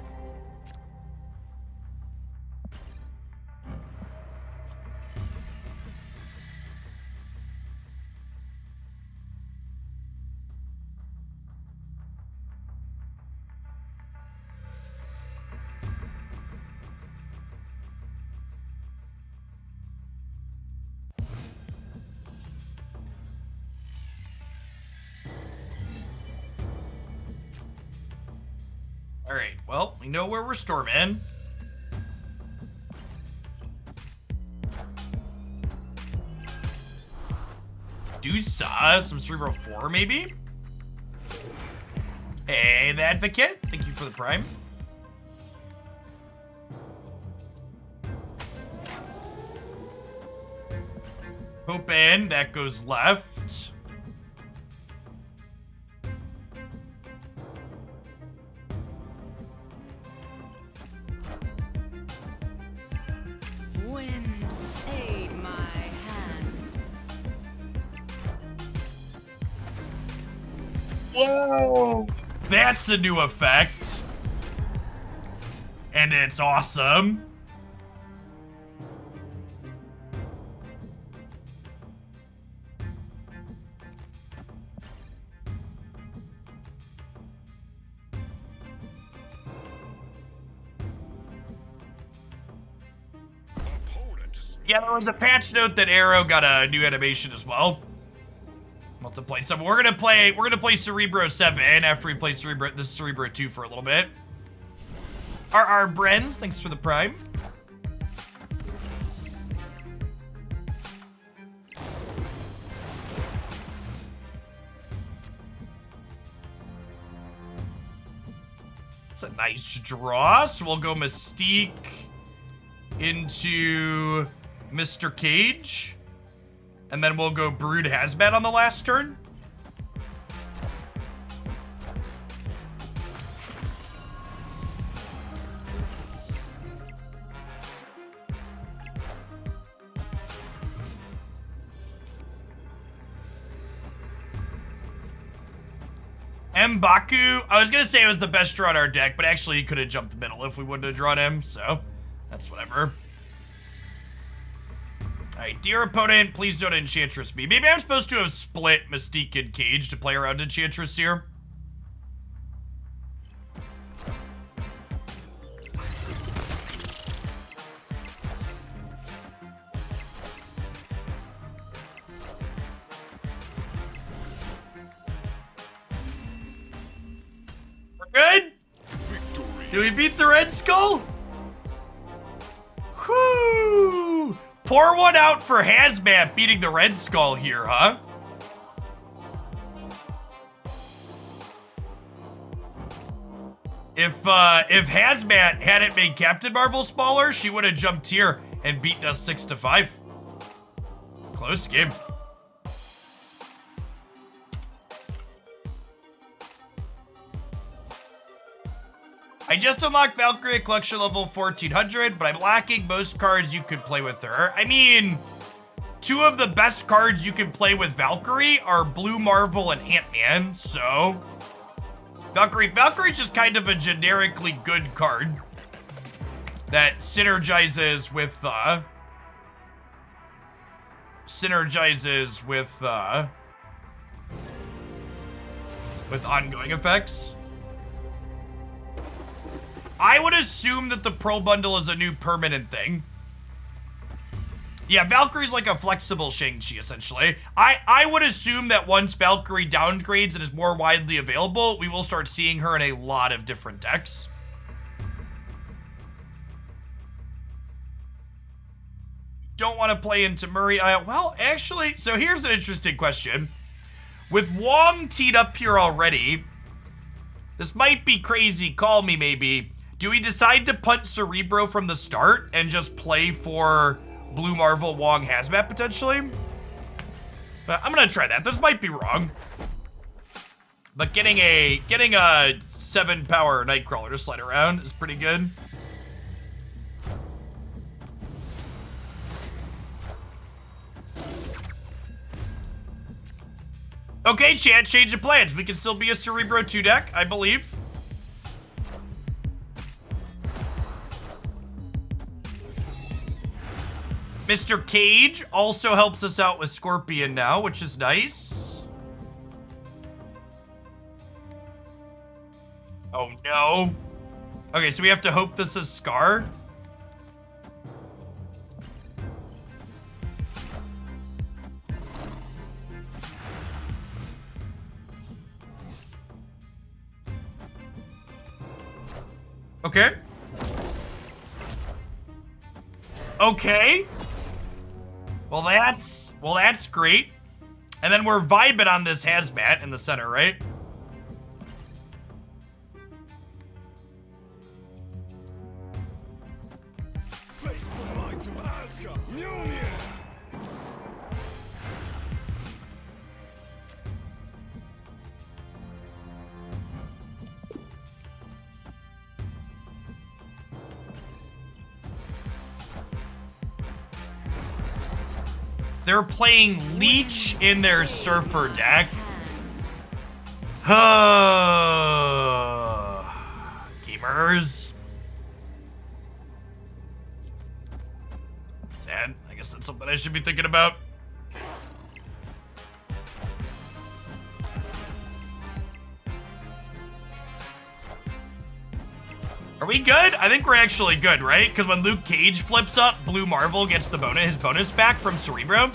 Alright, well, we know where we're storming. Some Cerebro 4, maybe? Hey, the Advocate, thank you for the prime. Hoping that goes left. Wind, aid my hand. Whoa! That's a new effect. And it's awesome. Yeah, there was a patch note that Arrow got a new animation as well. We'll have to play some. We're gonna play Cerebro 7 after we play Cerebro 2 for a little bit. RR Brenz, thanks for the prime. It's a nice draw, so we'll go Mystique into Mr. Cage, and then we'll go Brood Hazmat on the last turn. M'Baku, I was gonna say it was the best draw on our deck, but actually he could have jumped the middle if we wouldn't have drawn him, so that's whatever. Alright, dear opponent, please don't Enchantress me. Maybe I'm supposed to have split Mystique and Cage to play around Enchantress here. We're good? Victory. Did we beat the Red Skull? Pour one out for Hazmat beating the Red Skull here, huh? If Hazmat hadn't made Captain Marvel smaller, she would have jumped here and beaten us 6-5. Close game. I just unlocked Valkyrie at collection level 1400, but I'm lacking most cards you could play with her. I mean, two of the best cards you can play with Valkyrie are Blue Marvel and Ant-Man, so... Valkyrie's just kind of a generically good card that synergizes with ongoing effects. I would assume that the Pro Bundle is a new permanent thing. Yeah, Valkyrie's like a flexible Shang-Chi, essentially. I would assume that once Valkyrie downgrades and is more widely available, we will start seeing her in a lot of different decks. Don't want to play into Murray. Well, actually, so here's an interesting question. With Wong teed up here already, this might be crazy, call me maybe. Do we decide to punt Cerebro from the start and just play for Blue Marvel, Wong, Hazmat, potentially? I'm gonna try that. This might be wrong. But getting a 7-power Nightcrawler to slide around is pretty good. Okay, chat, change of plans. We can still be a Cerebro 2 deck, I believe. Mr. Cage also helps us out with Scorpion now, which is nice. Oh no. Okay, so we have to hope this is Scar. Okay. Okay. Well, that's great. And then we're vibing on this Hazmat in the center, right? Face the might of Asgard. Mjolnir. They're playing Leech in their Surfer deck. Gamers. Sad. I guess that's something I should be thinking about. Are we good? I think we're actually good, right? Because when Luke Cage flips up, Blue Marvel gets the his bonus back from Cerebro.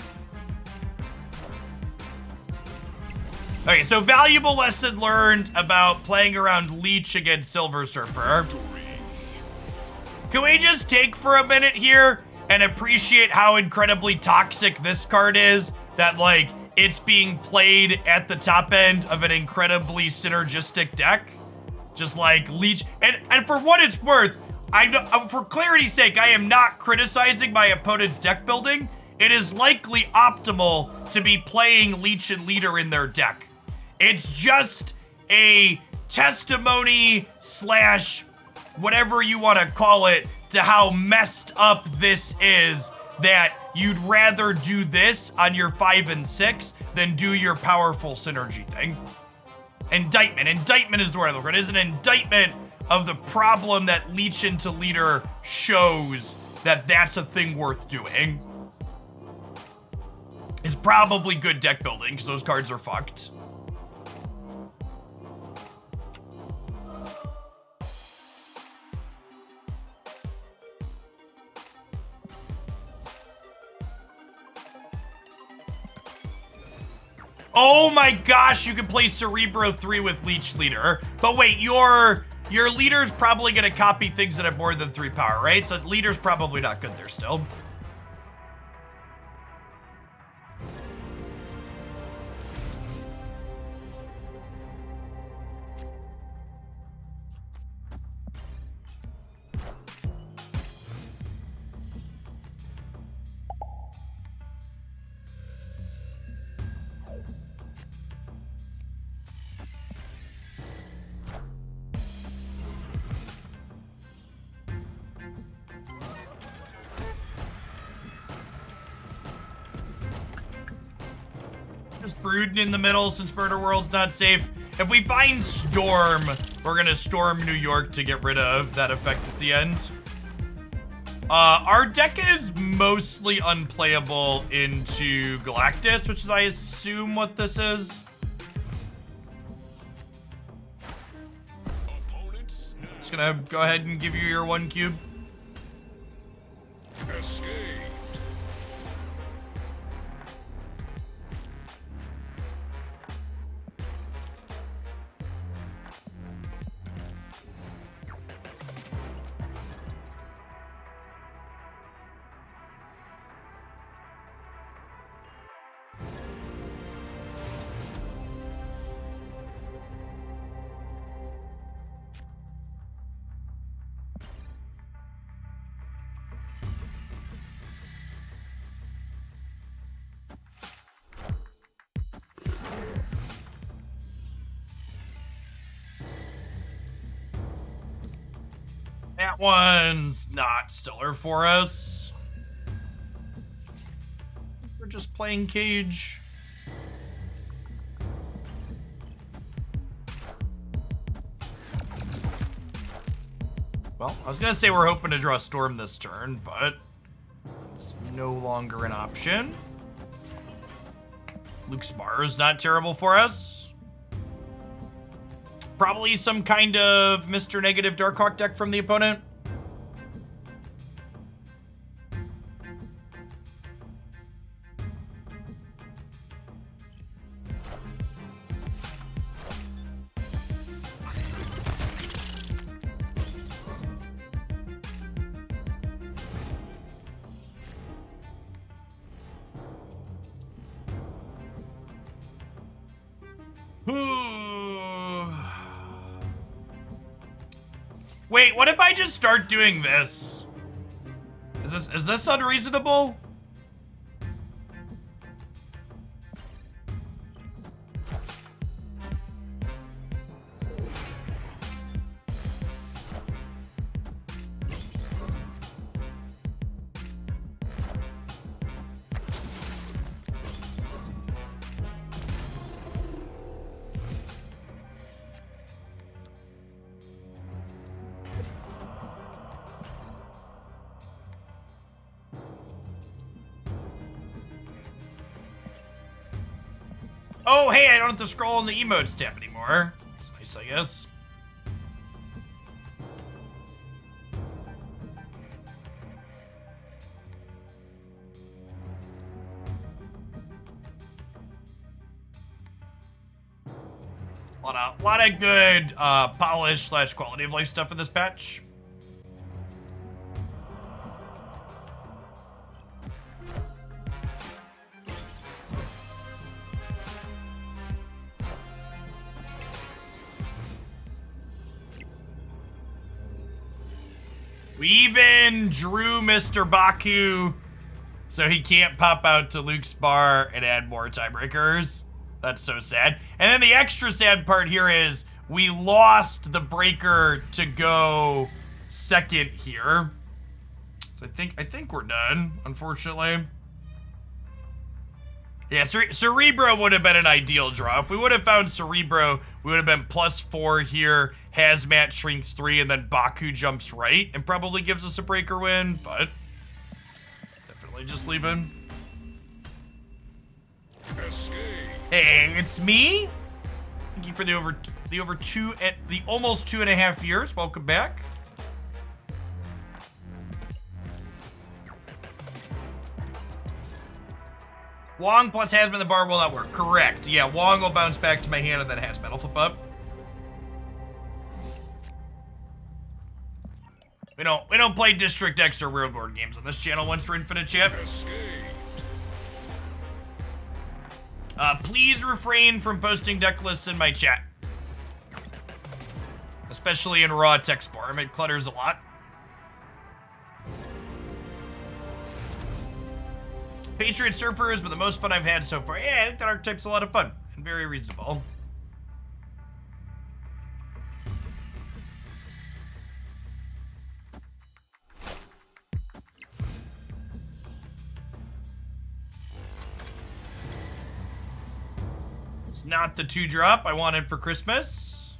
Okay, so valuable lesson learned about playing around Leech against Silver Surfer. Can we just take for a minute here and appreciate how incredibly toxic this card is? That, like, it's being played at the top end of an incredibly synergistic deck? Just like Leech, and for what it's worth, for clarity's sake, I am not criticizing my opponent's deck building. It is likely optimal to be playing Leech and Leader in their deck. It's just a testimony slash whatever you want to call it to how messed up this is, that you'd rather do this on your 5 and 6 than do your powerful synergy thing. Indictment. Indictment is the word I look for. It is an indictment of the problem that Leech into Leader shows, that that's a thing worth doing. It's probably good deck building, because those cards are fucked. Oh my gosh, you can play Cerebro 3 with Leech Leader. But wait, your Leader's probably going to copy things that have more than 3 power, right? So Leader's probably not good there still. Just brooding in the middle since Murder World's not safe. If we find Storm, we're gonna storm New York to get rid of that effect at the end. Our deck is mostly unplayable into Galactus, which is, I assume, what this is. Just gonna go ahead and give you your 1 cube. Escape. That one's not stellar for us. We're just playing Cage. Well, I was gonna say we're hoping to draw Storm this turn, but it's no longer an option. Luke's Bar is not terrible for us. Probably some kind of Mr. Negative Darkhawk deck from the opponent. Wait, what if I just start doing this? Is this unreasonable? Oh, hey, I don't have to scroll on the emotes tab anymore. It's nice, I guess. A lot of good polish / quality of life stuff in this patch. We even drew Mr. Baku so he can't pop out to Luke's Bar and add more tiebreakers. That's so sad. And then the extra sad part here is we lost the breaker to go second here. So I think we're done, unfortunately. Yeah, Cerebro would have been an ideal draw. If we would have found Cerebro, we would have been +4 here. Hazmat shrinks 3, and then Baku jumps right and probably gives us a breaker win, but definitely just leaving. Escape. Hey, it's me. Thank you for the almost 2.5 years. Welcome back. Wong plus Hazmat in the bar will not work. Correct. Yeah, Wong will bounce back to my hand and then Hazmat will flip up. We don't play District X or World Board games on this channel once for Infinite Chat. Escape. Please refrain from posting deck lists in my chat. Especially in raw text form. It clutters a lot. Patriot Surfer has been the most fun I've had so far. Yeah, I think that archetype's a lot of fun and very reasonable. It's not the 2-drop I wanted for Christmas.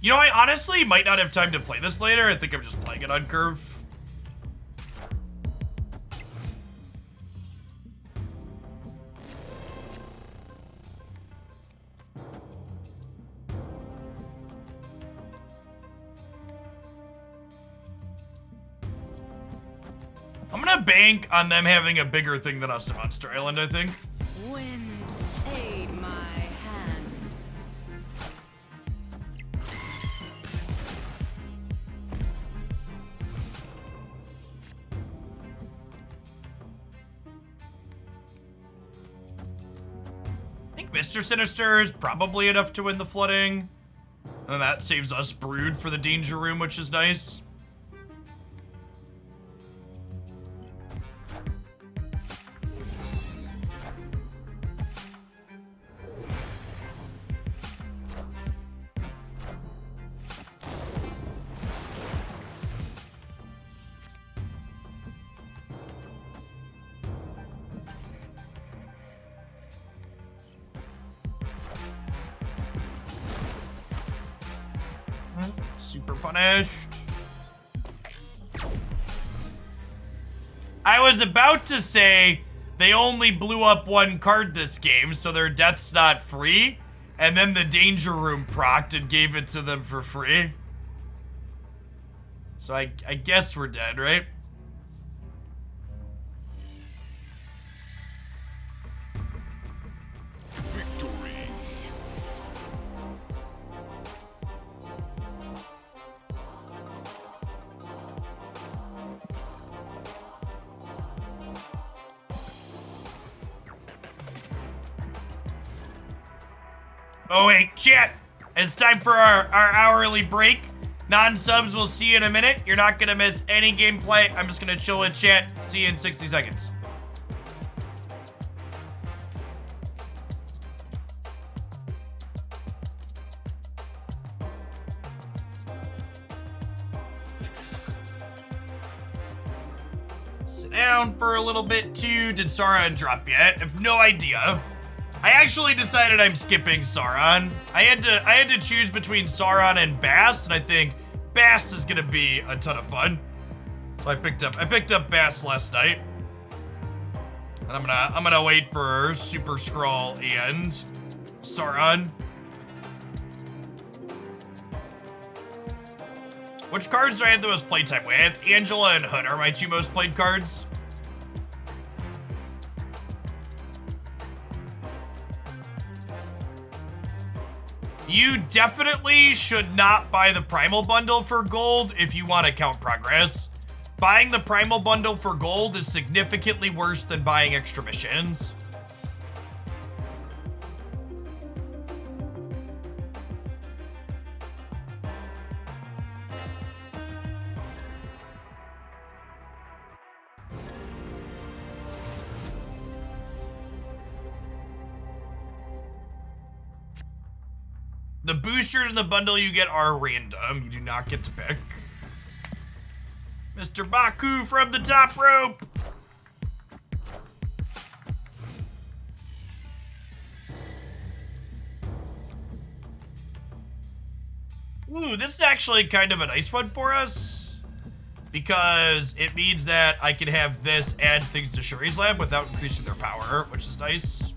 You know, I honestly might not have time to play this later. I think I'm just playing it on curve. I'm gonna bank on them having a bigger thing than us in Monster Island, I think. Wind, aid my hand. I think Mr. Sinister is probably enough to win the flooding. And that saves us Brood for the Danger Room, which is nice. Super punished. I was about to say they only blew up one card this game, so their death's not free. And then the Danger Room procced and gave it to them for free. So I guess we're dead, right? Oh wait, chat! It's time for our hourly break. Non-subs, we'll see you in a minute. You're not gonna miss any gameplay. I'm just gonna chill with chat. See you in 60 seconds. Sit down for a little bit too. Did Sauron drop yet? I have no idea. I actually decided I'm skipping Sauron. I had to choose between Sauron and Bast, and I think Bast is gonna be a ton of fun. So I picked up Bast last night. And I'm gonna wait for Super Skrull and Sauron. Which cards do I have the most playtime with? Angela and Hood are my two most played cards. You definitely should not buy the Primal Bundle for gold if you want to count progress. Buying the Primal Bundle for gold is significantly worse than buying extra missions. The boosters in the bundle you get are random. You do not get to pick. Mr. Baku from the top rope. Ooh, this is actually kind of a nice one for us. Because it means that I can have this add things to Shuri's Lab without increasing their power, which is nice.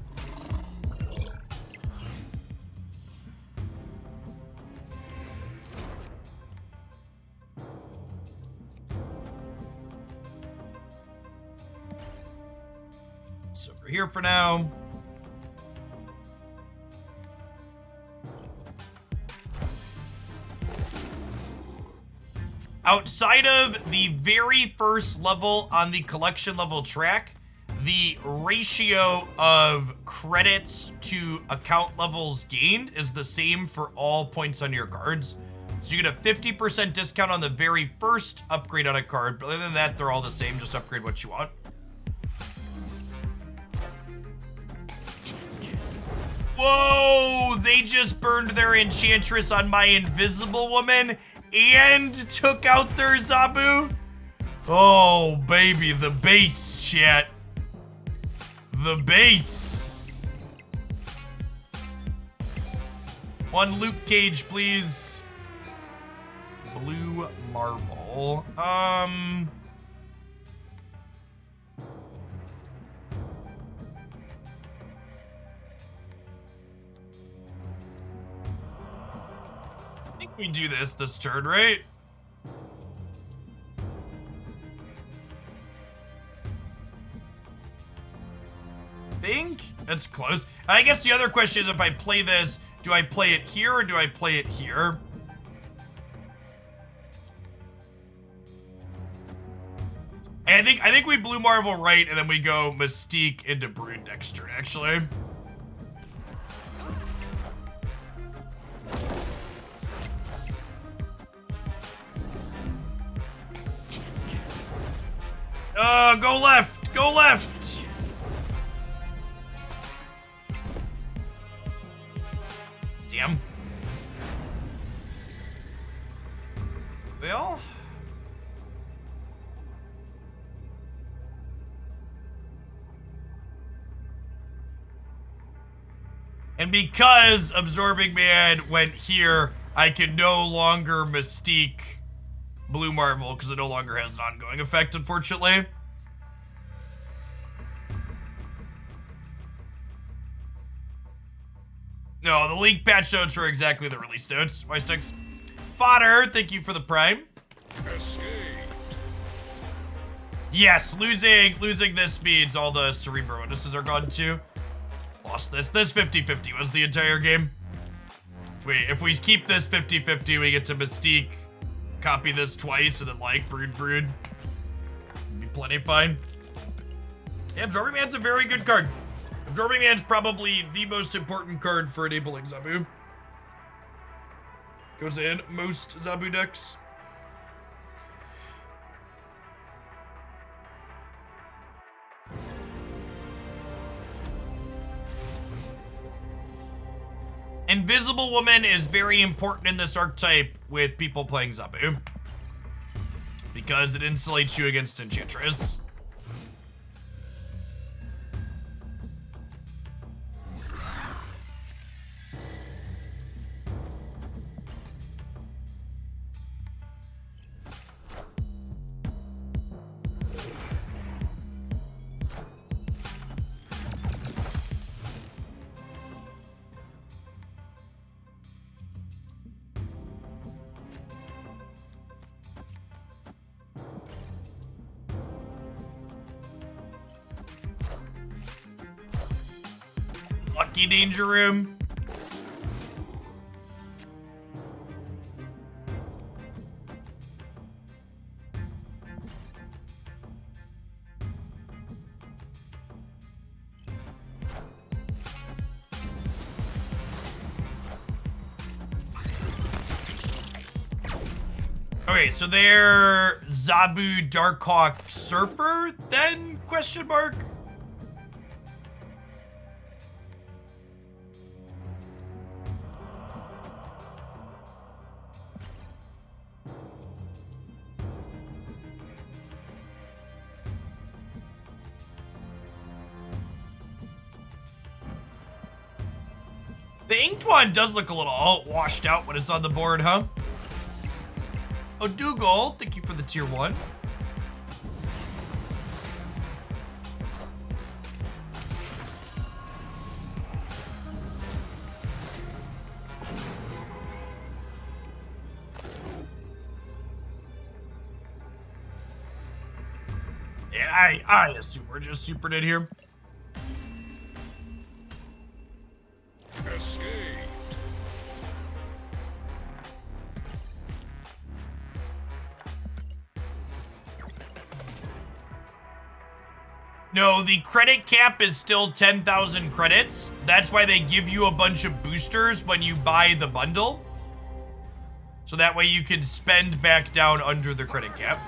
Over here for now. Outside of the very first level on the collection level track, the ratio of credits to account levels gained is the same for all points on your cards. So you get a 50% discount on the very first upgrade on a card, but other than that, they're all the same. Just upgrade what you want. Whoa, they just burned their Enchantress on my Invisible Woman and took out their Zabu? Oh, baby, the baits, chat. The base. One Luke Cage, please. Blue marble. I think we do this turn, right? Think that's close. I guess the other question is, if I play this, do I play it here or do I play it here? And I think we Blue Marvel right, and then we go Mystique into Brood next turn, actually. Go left! Go left! Damn. Well. And because Absorbing Man went here, I can no longer Mystique Blue Marvel because it no longer has an ongoing effect, unfortunately. No, the leak patch notes were exactly the release notes. My sticks. Fodder, thank you for the prime. Escaped. Yes, losing this means all the Cerebro bonuses are gone too. Lost this. This 50-50 was the entire game. If we keep this 50-50, we get to Mystique, copy this twice, and then like Brood. Be plenty fine. Yeah, Absorbing Man's a very good card. Absorbing Man's probably the most important card for enabling Zabu. Goes in most Zabu decks. Invisible Woman is very important in this archetype with people playing Zabu, because it insulates you against Enchantress. Lucky Danger Room. Okay, so they're Zabu Darkhawk Surfer, then question mark? The inked one does look a little washed out when it's on the board, huh? Oh, Dougal, thank you for the tier 1. Yeah, I assume we're just supered in here. Escaped. No, the credit cap is still 10,000 credits. That's why they give you a bunch of boosters when you buy the bundle. So that way you can spend back down under the credit cap.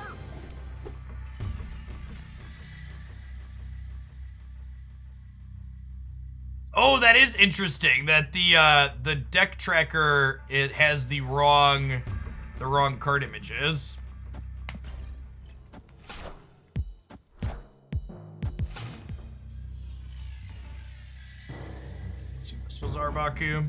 Oh, that is interesting that the deck tracker, it has the wrong card images. Let's see, this was Arbaku.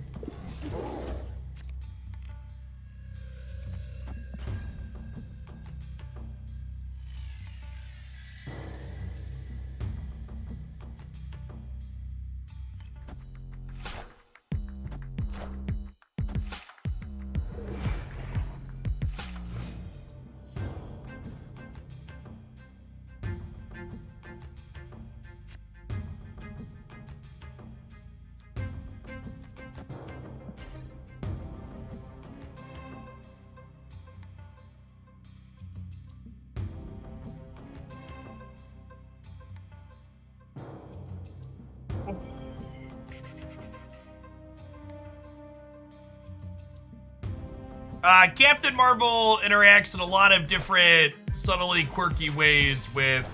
Captain Marvel interacts in a lot of different, subtly quirky ways with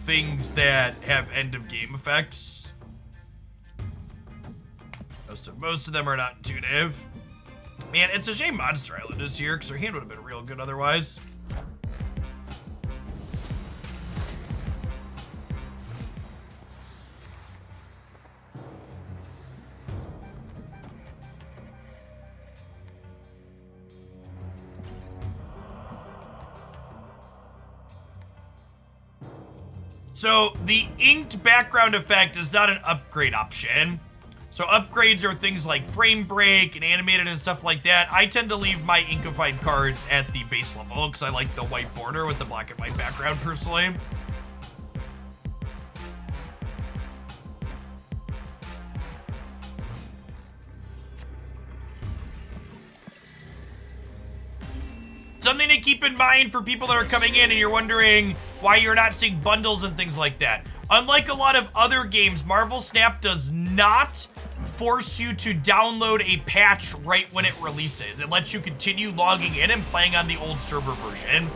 things that have end-of-game effects. Most of them are not intuitive. Man, it's a shame Monster Island is here, because their hand would have been real good otherwise. So the inked background effect is not an upgrade option. So upgrades are things like frame break and animated and stuff like that. I tend to leave my inkified cards at the base level because I like the white border with the black and white background personally. Something to keep in mind for people that are coming in and you're wondering why you're not seeing bundles and things like that. Unlike a lot of other games, Marvel Snap does not force you to download a patch right when it releases. It lets you continue logging in and playing on the old server version.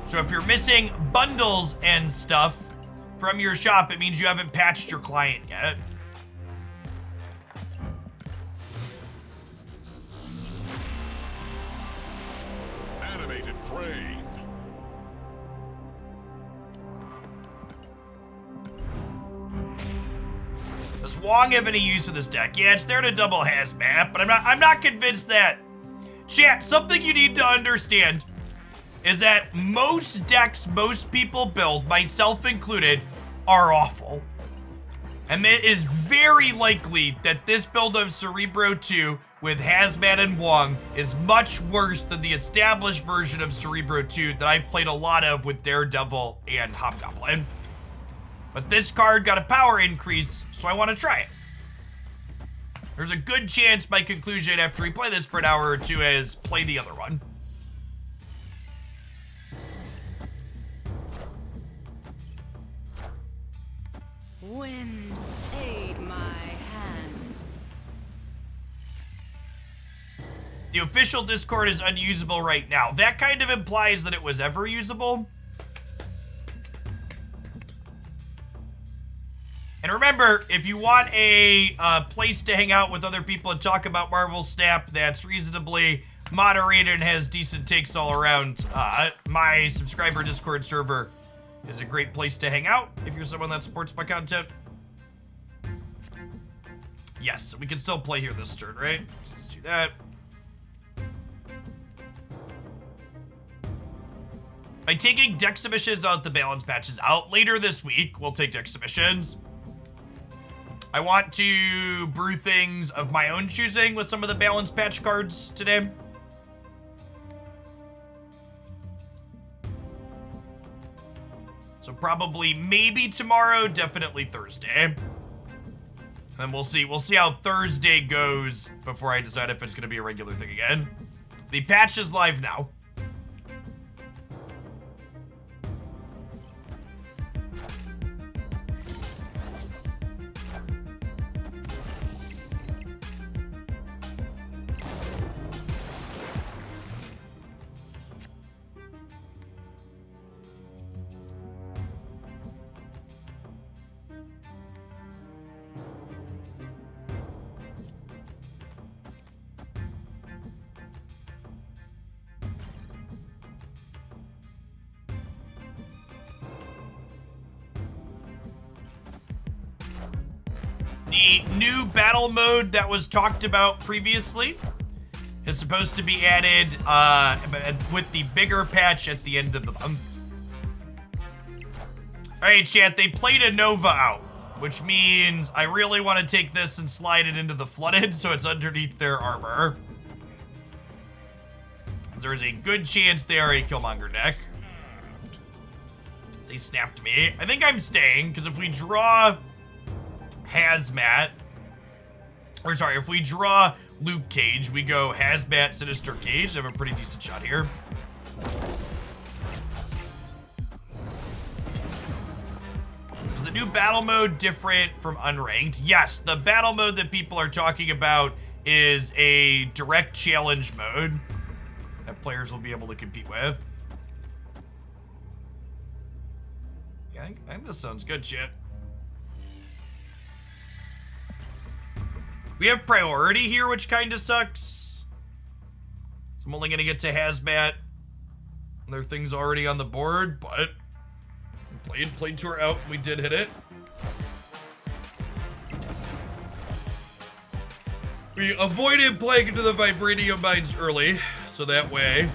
So if you're missing bundles and stuff from your shop, it means you haven't patched your client yet. Animated frame. Does Wong have any use of this deck? Yeah, it's there to double hazmat, but I'm not convinced that. Chat, something you need to understand is that most decks most people build, myself included, are awful. And it is very likely that this build of Cerebro 2 with Hazmat and Wong is much worse than the established version of Cerebro 2 that I've played a lot of with Daredevil and Hobgoblin. But this card got a power increase, so I want to try it. There's a good chance my conclusion after we play this for an hour or two is play the other one. Wind, aid my hand. The official Discord is unusable right now. That kind of implies that it was ever usable. And remember, if you want a place to hang out with other people and talk about Marvel Snap that's reasonably moderated and has decent takes all around, my subscriber Discord server is a great place to hang out if you're someone that supports my content. Yes, we can still play here this turn, right? Let's do that. By taking deck submissions out, the balance patches out later this week, we'll take deck submissions. I want to brew things of my own choosing with some of the balance patch cards today. So probably maybe tomorrow, definitely Thursday. And we'll see how Thursday goes before I decide if it's going to be a regular thing again. The patch is live now. The new battle mode that was talked about previously is supposed to be added with the bigger patch at the end of the month. Alright, chat, they played a Nova out, which means I really want to take this and slide it into the flooded so it's underneath their armor. There's a good chance they are a Killmonger deck. They snapped me. I think I'm staying, because if we draw Hazmat, or sorry, if we draw Luke Cage, we go Hazmat, Sinister Cage. I have a pretty decent shot here. Is the new battle mode different from unranked? Yes, the battle mode that people are talking about is a direct challenge mode that players will be able to compete with. Yeah, I think this sounds good, shit. We have priority here, which kind of sucks. So I'm only going to get to Hazmat. There are things already on the board, but played to her out. We did hit it. We avoided playing into the Vibranium Mines early, so that way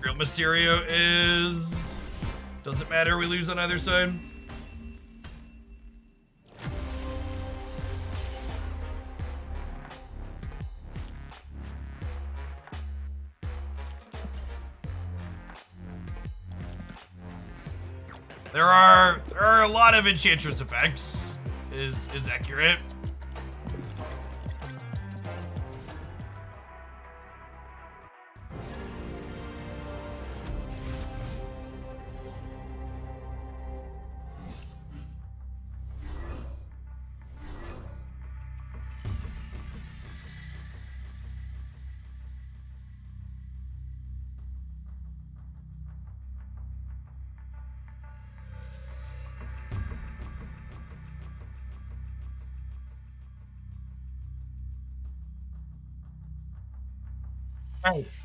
Real Mysterio is... Doesn't matter, we lose on either side. There are a lot of Enchantress effects, is accurate.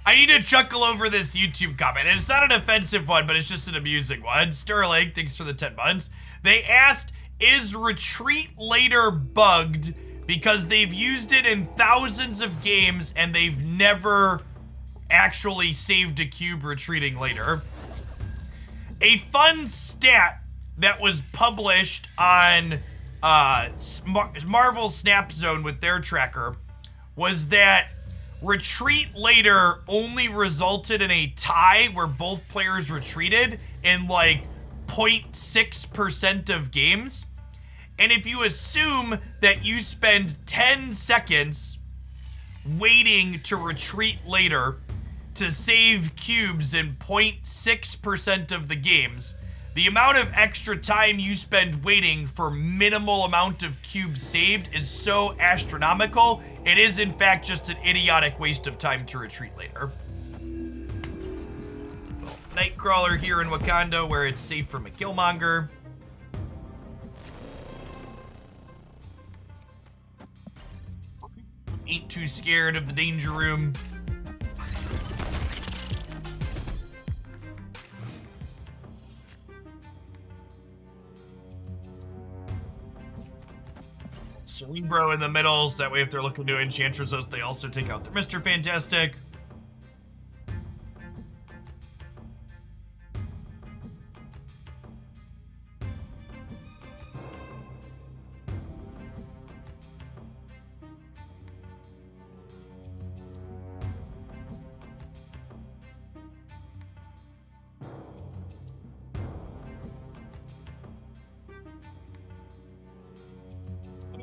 I need to chuckle over this YouTube comment. And it's not an offensive one, but it's just an amusing one. Sterling, thanks for the 10 months. They asked, is retreat later bugged because they've used it in thousands of games and they've never actually saved a cube retreating later? A fun stat that was published on Marvel Snap Zone with their tracker was that retreat later only resulted in a tie where both players retreated in like 0.6% of games. And if you assume that you spend 10 seconds waiting to retreat later to save cubes in 0.6% of the games, the amount of extra time you spend waiting for minimal amount of cubes saved is so astronomical, it is in fact just an idiotic waste of time to retreat later. Nightcrawler here in Wakanda where it's safe from a Killmonger. Ain't too scared of the danger room. Cerebro in the middle, so that way if they're looking to Enchantresses, they also take out their Mr. Fantastic.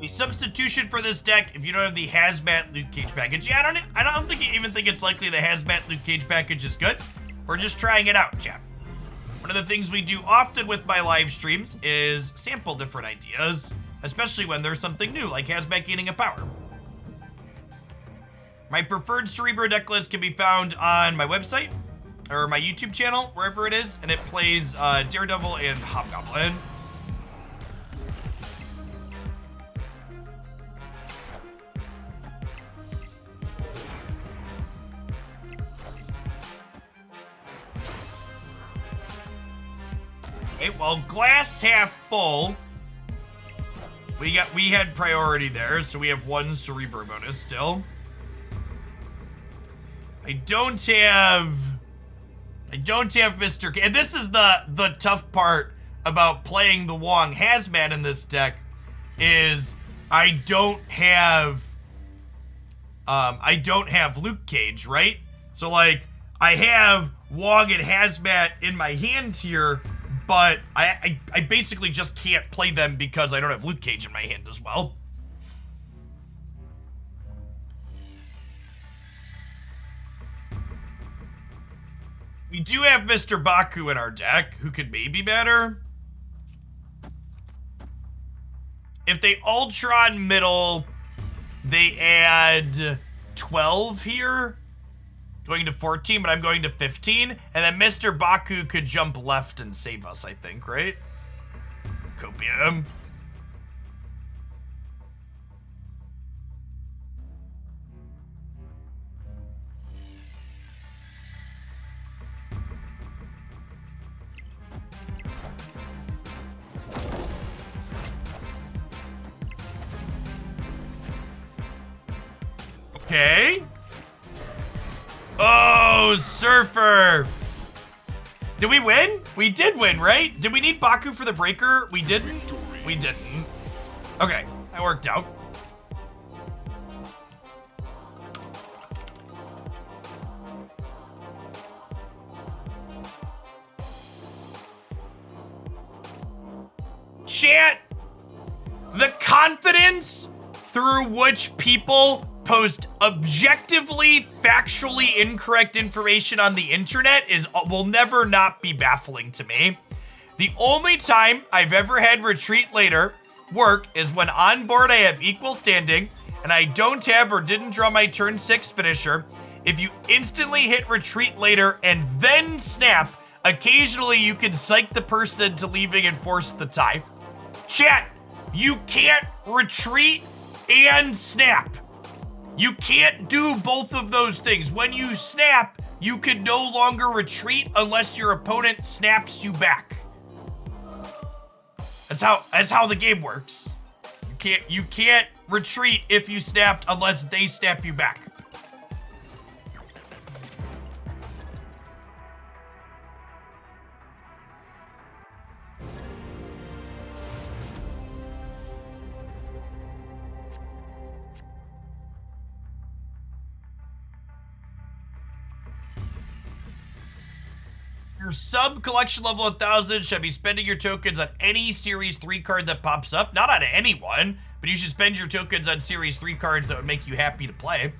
A substitution for this deck if you don't have the Hazmat Luke Cage package. Yeah, I don't even think it's likely the Hazmat Luke Cage package is good. We're just trying it out, chat. One of the things we do often with my live streams is sample different ideas, especially when there's something new, like Hazmat gaining a power. My preferred Cerebro deck list can be found on my website, or my YouTube channel, wherever it is, and it plays Daredevil and Hobgoblin. Okay, well, glass half full. We had priority there, so we have 1 Cerebro bonus still. I don't have Mr. K. And this is the tough part about playing the Wong Hazmat in this deck is I don't have Luke Cage, right? So like I have Wong and Hazmat in my hand here, but I basically just can't play them because I don't have Luke Cage in my hand as well. We do have Mr. Baku in our deck, who could maybe better. If they Ultron middle, they add 12 here. Going to 14, but I'm going to 15. And then Mr. Baku could jump left and save us, I think, right? Copium. Okay. Oh, Surfer. Did we win? We did win, right? Did we need Baku for the breaker? We didn't? We didn't. Okay, that worked out. Chat, the confidence through which people post objectively, factually incorrect information on the internet will never not be baffling to me. The only time I've ever had retreat later work is when on board I have equal standing and I don't have or didn't draw my turn 6 finisher. If you instantly hit retreat later and then snap, occasionally you can psych the person into leaving and force the tie. Chat, you can't retreat and snap. You can't do both of those things. When you snap, you can no longer retreat unless your opponent snaps you back. That's how the game works. You can't retreat if you snapped unless they snap you back. Your sub collection level 1000 should be spending your tokens on any Series 3 card that pops up. Not on anyone, but you should spend your tokens on Series 3 cards that would make you happy to play.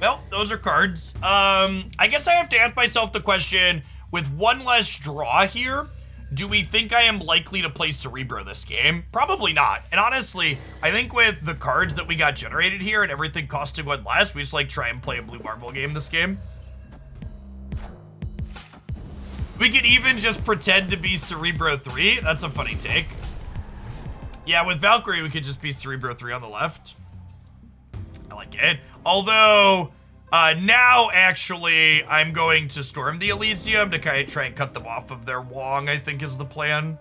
Well, those are cards. I guess I have to ask myself the question, with one less draw here, do we think I am likely to play Cerebro this game? Probably not. And honestly, I think with the cards that we got generated here and everything costing one less, we just like try and play a Blue Marvel game this game. We could even just pretend to be Cerebro 3. That's a funny take. Yeah, with Valkyrie, we could just be Cerebro 3 on the left. I like it. Although, now, actually, I'm going to storm the Elysium to kind of try and cut them off of their Wong, I think is the plan.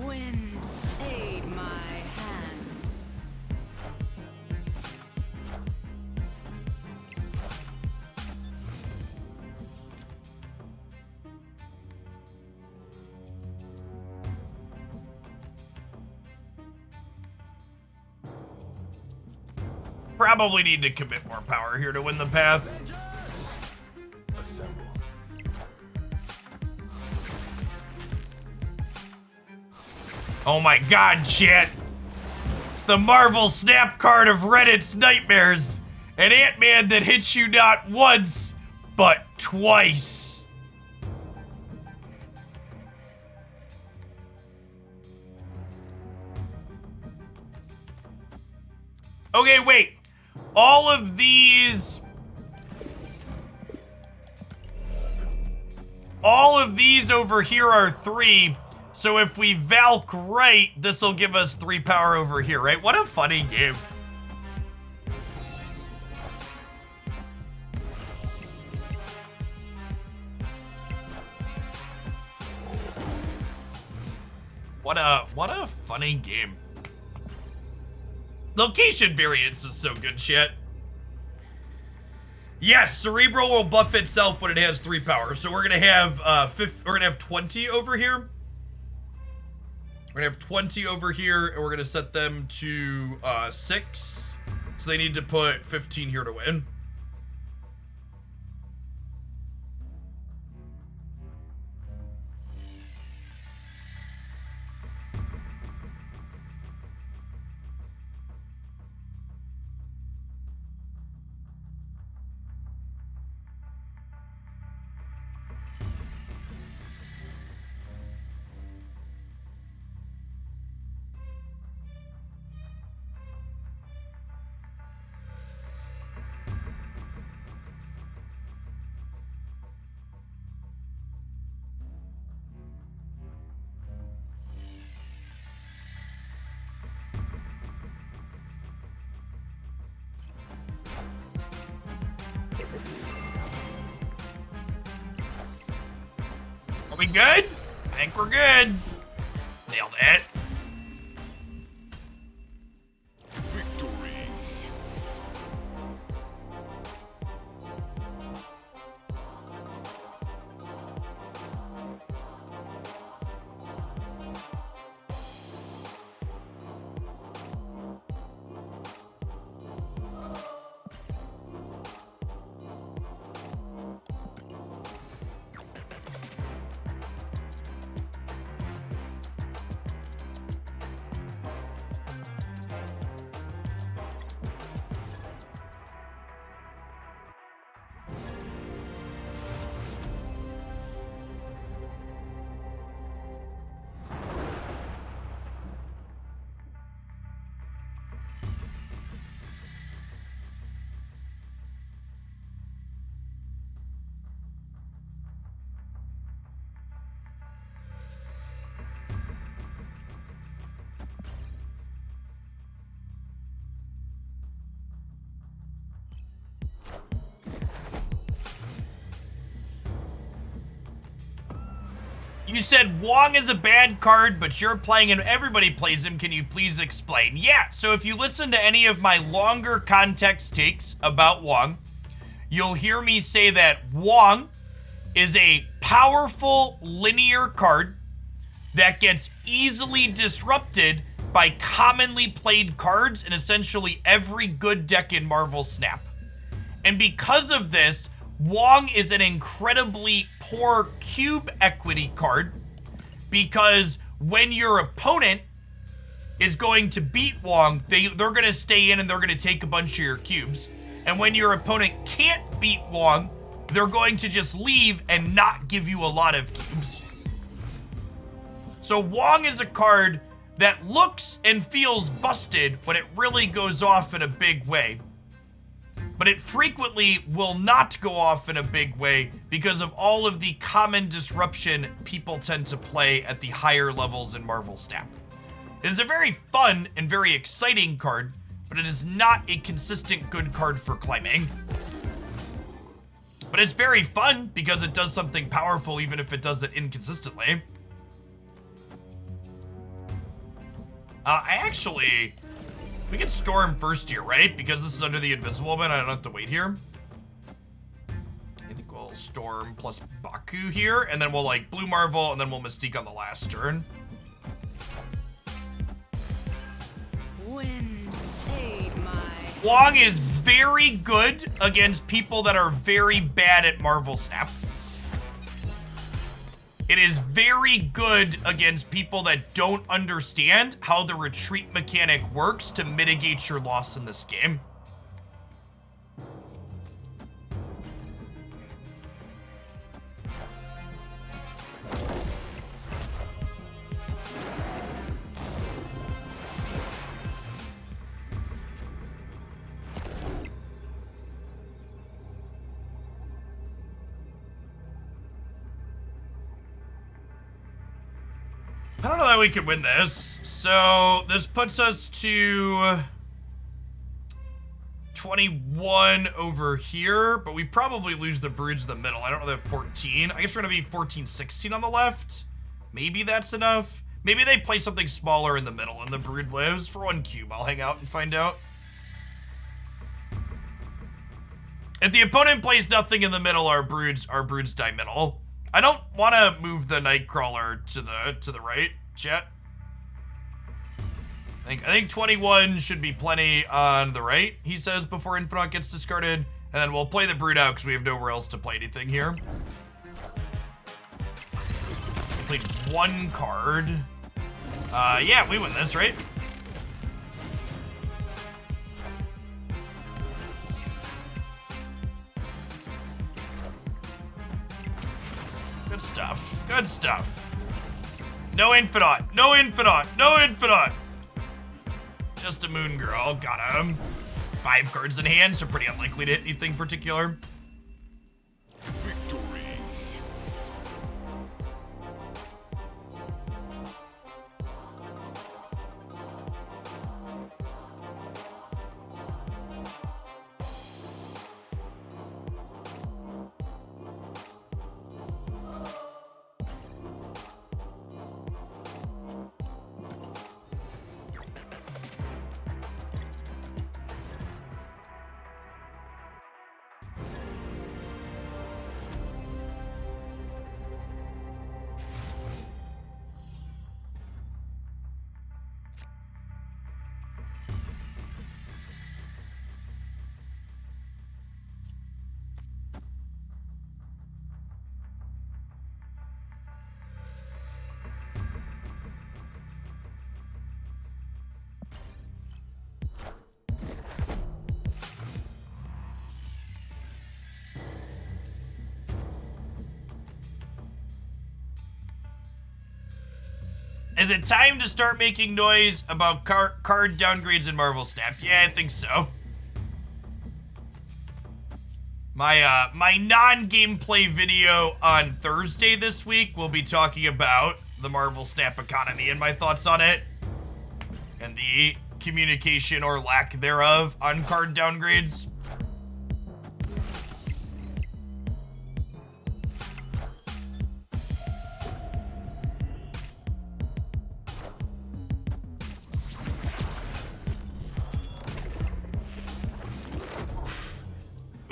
Wind, aid my hand. Probably need to commit more power here to win the path. Assemble. Oh my god, chat. It's the Marvel Snap card of Reddit's nightmares. An Ant-Man that hits you not once, but twice. Okay, wait. All of these over here are 3. So if we Valk right, this will give us 3 power over here, right? What a funny game. What a funny game. Location variance is so good shit. Yes, Cerebral will buff itself when it has 3 power. So we're gonna have we're gonna have 20 over here. We're gonna have 20 over here, and we're gonna set them to 6. So they need to put 15 here to win. Are we good? I think we're good. Nailed it. Victory. You said Wong is a bad card, but you're playing him. Everybody plays him. Can you please explain? Yeah, so if you listen to any of my longer context takes about Wong, you'll hear me say that Wong is a powerful linear card that gets easily disrupted by commonly played cards in essentially every good deck in Marvel Snap. And because of this, Wong is an incredibly poor cube equity card, because when your opponent is going to beat Wong, they're going to stay in and they're going to take a bunch of your cubes. And when your opponent can't beat Wong, they're going to just leave and not give you a lot of cubes. So Wong is a card that looks and feels busted, but it really goes off in a big way. But it frequently will not go off in a big way because of all of the common disruption people tend to play at the higher levels in Marvel Snap. It is a very fun and very exciting card, but it is not a consistent good card for climbing. But it's very fun because it does something powerful even if it does it inconsistently. We can Storm first here, right? Because this is under the Invisible Man, I don't have to wait here. I think we'll Storm plus Baku here, and then we'll like Blue Marvel, and then we'll Mystique on the last turn. Wind, aid my Wong is very good against people that are very bad at Marvel Snap. It is very good against people that don't understand how the retreat mechanic works to mitigate your loss in this game. that we could win this. So this puts us to 21 over here, but we probably lose the broods in the middle. I don't know that 14. I guess we're gonna be 14, 16 on the left. Maybe that's enough. Maybe they play something smaller in the middle and the brood lives. For 1 cube, I'll hang out and find out. If the opponent plays nothing in the middle, our broods die middle. I don't want to move the Nightcrawler to the right, chat. I think 21 should be plenty on the right, he says, before Infinite gets discarded. And then we'll play the brood out because we have nowhere else to play anything here. We played 1 card. Yeah, we win this, right? Good stuff. Good stuff. No Infinite. No Infinite. No Infinite. Just a Moon Girl. Got him. 5 cards in hand, so pretty unlikely to hit anything particular. Victory. Is it time to start making noise about card downgrades in Marvel Snap? Yeah, I think so. My non-gameplay video on Thursday this week will be talking about the Marvel Snap economy and my thoughts on it, and the communication or lack thereof on card downgrades.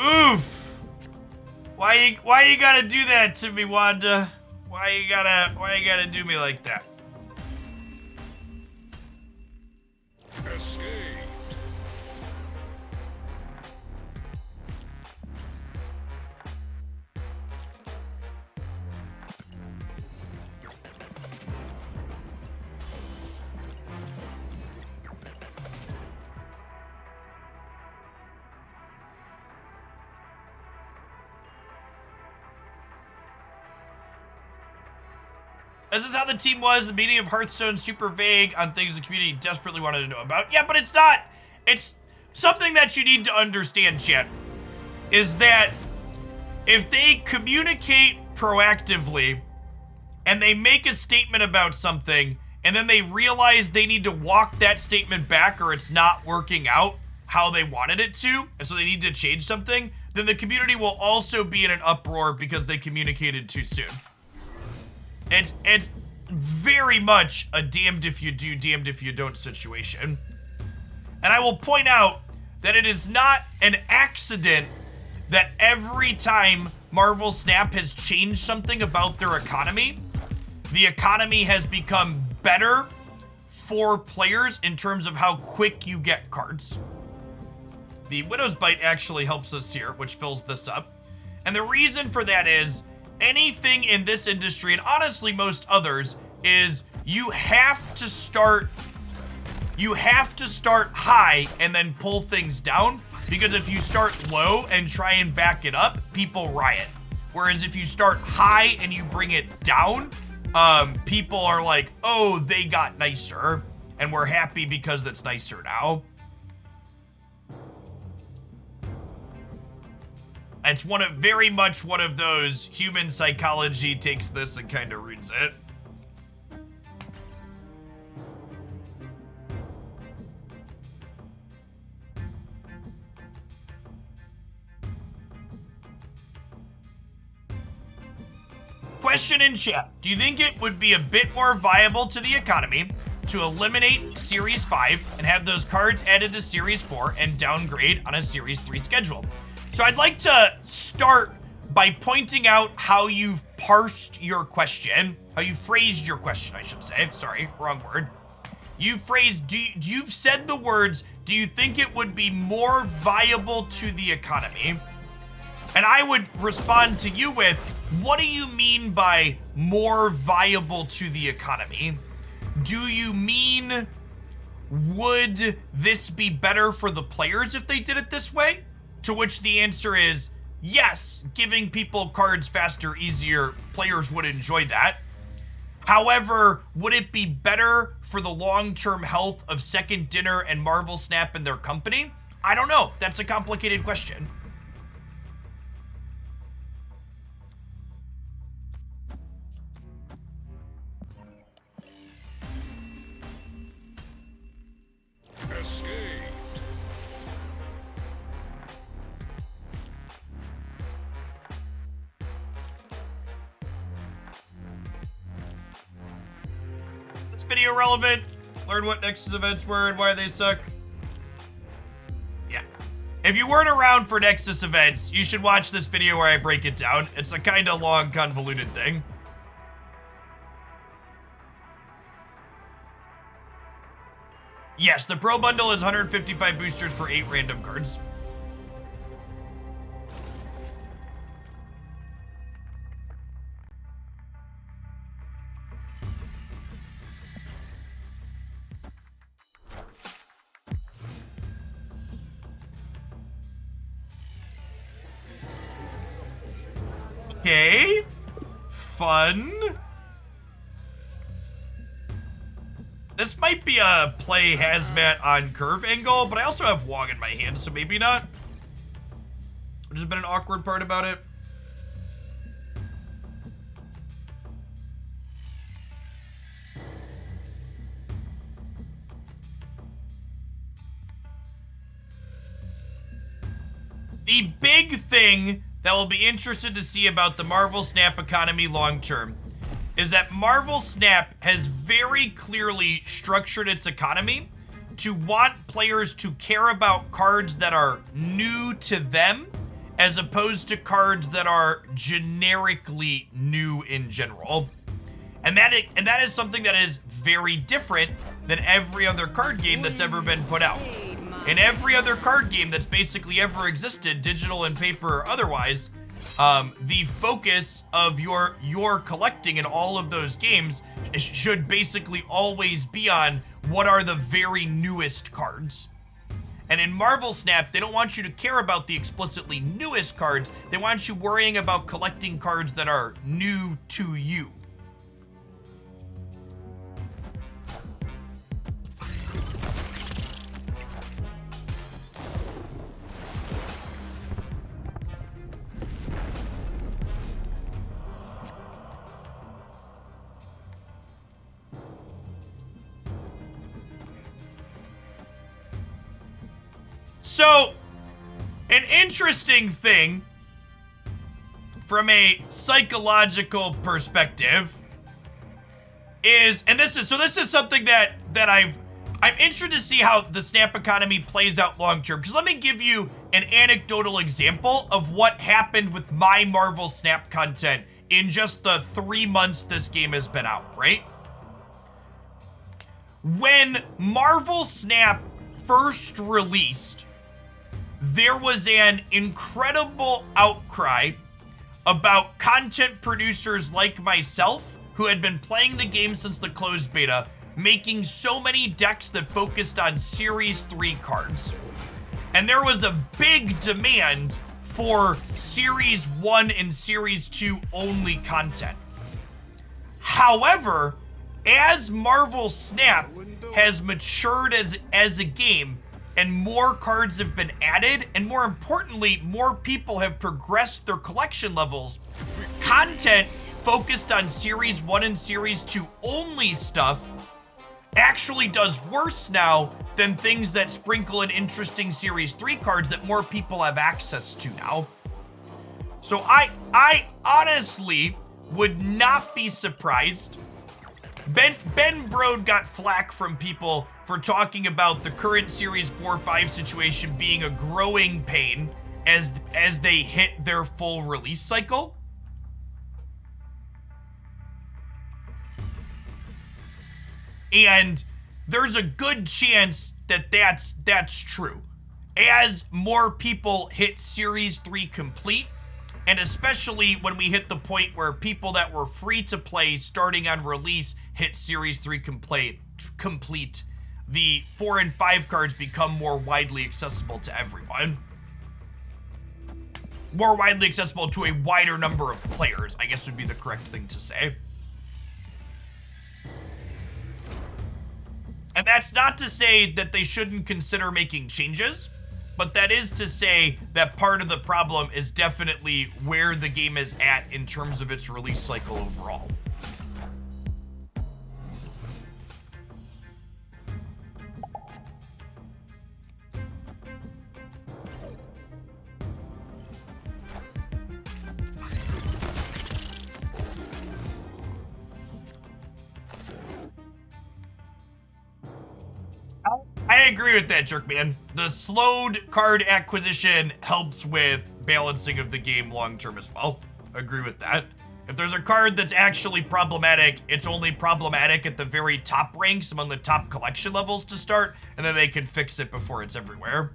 Oof! Why you gotta do that to me, Wanda? Why you gotta do me like that? Escape. This is how the team was. The meaning of Hearthstone, super vague on things the community desperately wanted to know about. Yeah, but it's not. It's something that you need to understand, chat, is that if they communicate proactively and they make a statement about something and then they realize they need to walk that statement back or it's not working out how they wanted it to, and so they need to change something, then the community will also be in an uproar because they communicated too soon. It's very much a damned if you do, damned if you don't situation. And I will point out that it is not an accident that every time Marvel Snap has changed something about their economy, the economy has become better for players in terms of how quick you get cards. The Widow's Bite actually helps us here, which fills this up. And the reason for that is anything in this industry, and honestly most others, is you have to start high and then pull things down, because if you start low and try and back it up, people riot. Whereas if you start high and you bring it down, people are like, oh, they got nicer, and we're happy because it's nicer now. It's very much one of those human psychology takes this and kind of ruins it. question in chat. Do you think it would be a bit more viable to the economy to eliminate Series 5 and have those cards added to Series 4 and downgrade on a Series 3 schedule? So I'd like to start by pointing out how you've parsed your question, how you phrased your question, I should say. Sorry, wrong word. You've said the words, do you think it would be more viable to the economy? And I would respond to you with, what do you mean by more viable to the economy? Do you mean, would this be better for the players if they did it this way? To which the answer is yes, giving people cards faster, easier, players would enjoy that. However, would it be better for the long-term health of Second Dinner and Marvel Snap and their company? I don't know. That's a complicated question. Escaped. This video relevant? Learn what Nexus events were and why they suck. Yeah. If you weren't around for Nexus events, you should watch this video where I break it down. It's a kind of long, convoluted thing. Yes, the Pro Bundle is 155 boosters for 8 random cards. Okay. Fun. This might be a play hazmat on curve angle, but I also have Wong in my hand, so maybe not. Which has been an awkward part about it. The big thing that we'll be interested to see about the Marvel Snap economy long term is that Marvel Snap has very clearly structured its economy to want players to care about cards that are new to them as opposed to cards that are generically new in general. And that is something that is very different than every other card game that's ever been put out. In every other card game that's basically ever existed, digital and paper or otherwise, the focus of your collecting in all of those games should basically always be on what are the very newest cards. And in Marvel Snap, they don't want you to care about the explicitly newest cards. They want you worrying about collecting cards that are new to you. So, an interesting thing from a psychological perspective is, and this is something that I'm interested to see how the Snap economy plays out long term. Because let me give you an anecdotal example of what happened with my Marvel Snap content in just the 3 months this game has been out, right? When Marvel Snap first released, there was an incredible outcry about content producers like myself who had been playing the game since the closed beta, making so many decks that focused on Series 3 cards. And there was a big demand for Series 1 and Series 2 only content. However, as Marvel Snap has matured as a game, and more cards have been added, and more importantly, more people have progressed their collection levels, content focused on Series 1 and Series 2 only stuff actually does worse now than things that sprinkle in interesting Series 3 cards that more people have access to now. So I honestly would not be surprised. Ben Brode got flack from people for talking about the current Series 4-5 situation being a growing pain as they hit their full release cycle. And there's a good chance that that's true. As more people hit Series 3 complete, and especially when we hit the point where people that were free to play starting on release hit Series 3 complete, the 4 and 5 cards become more widely accessible to everyone. More widely accessible to a wider number of players, I guess would be the correct thing to say. And that's not to say that they shouldn't consider making changes, but that is to say that part of the problem is definitely where the game is at in terms of its release cycle overall. I agree with that, Jerkman. The slowed card acquisition helps with balancing of the game long-term as well. Agree with that. If there's a card that's actually problematic, it's only problematic at the very top ranks among the top collection levels to start, and then they can fix it before it's everywhere.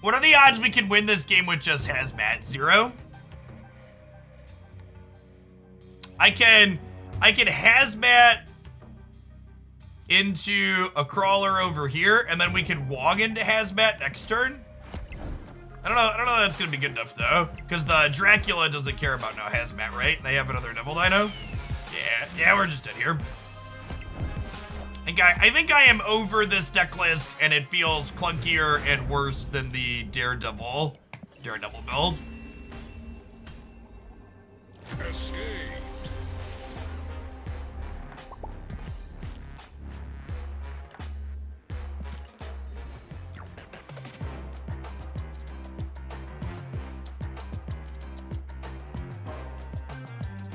What are the odds we can win this game with just Hazmat? 0? I can Hazmat into a crawler over here, and then we can Wog into Hazmat next turn. I don't know if that's gonna be good enough though, because the Dracula doesn't care about no Hazmat, right? They have another Devil Dino. Yeah, we're just in here. I think I am over this deck list, and it feels clunkier and worse than the Daredevil build. Escaped.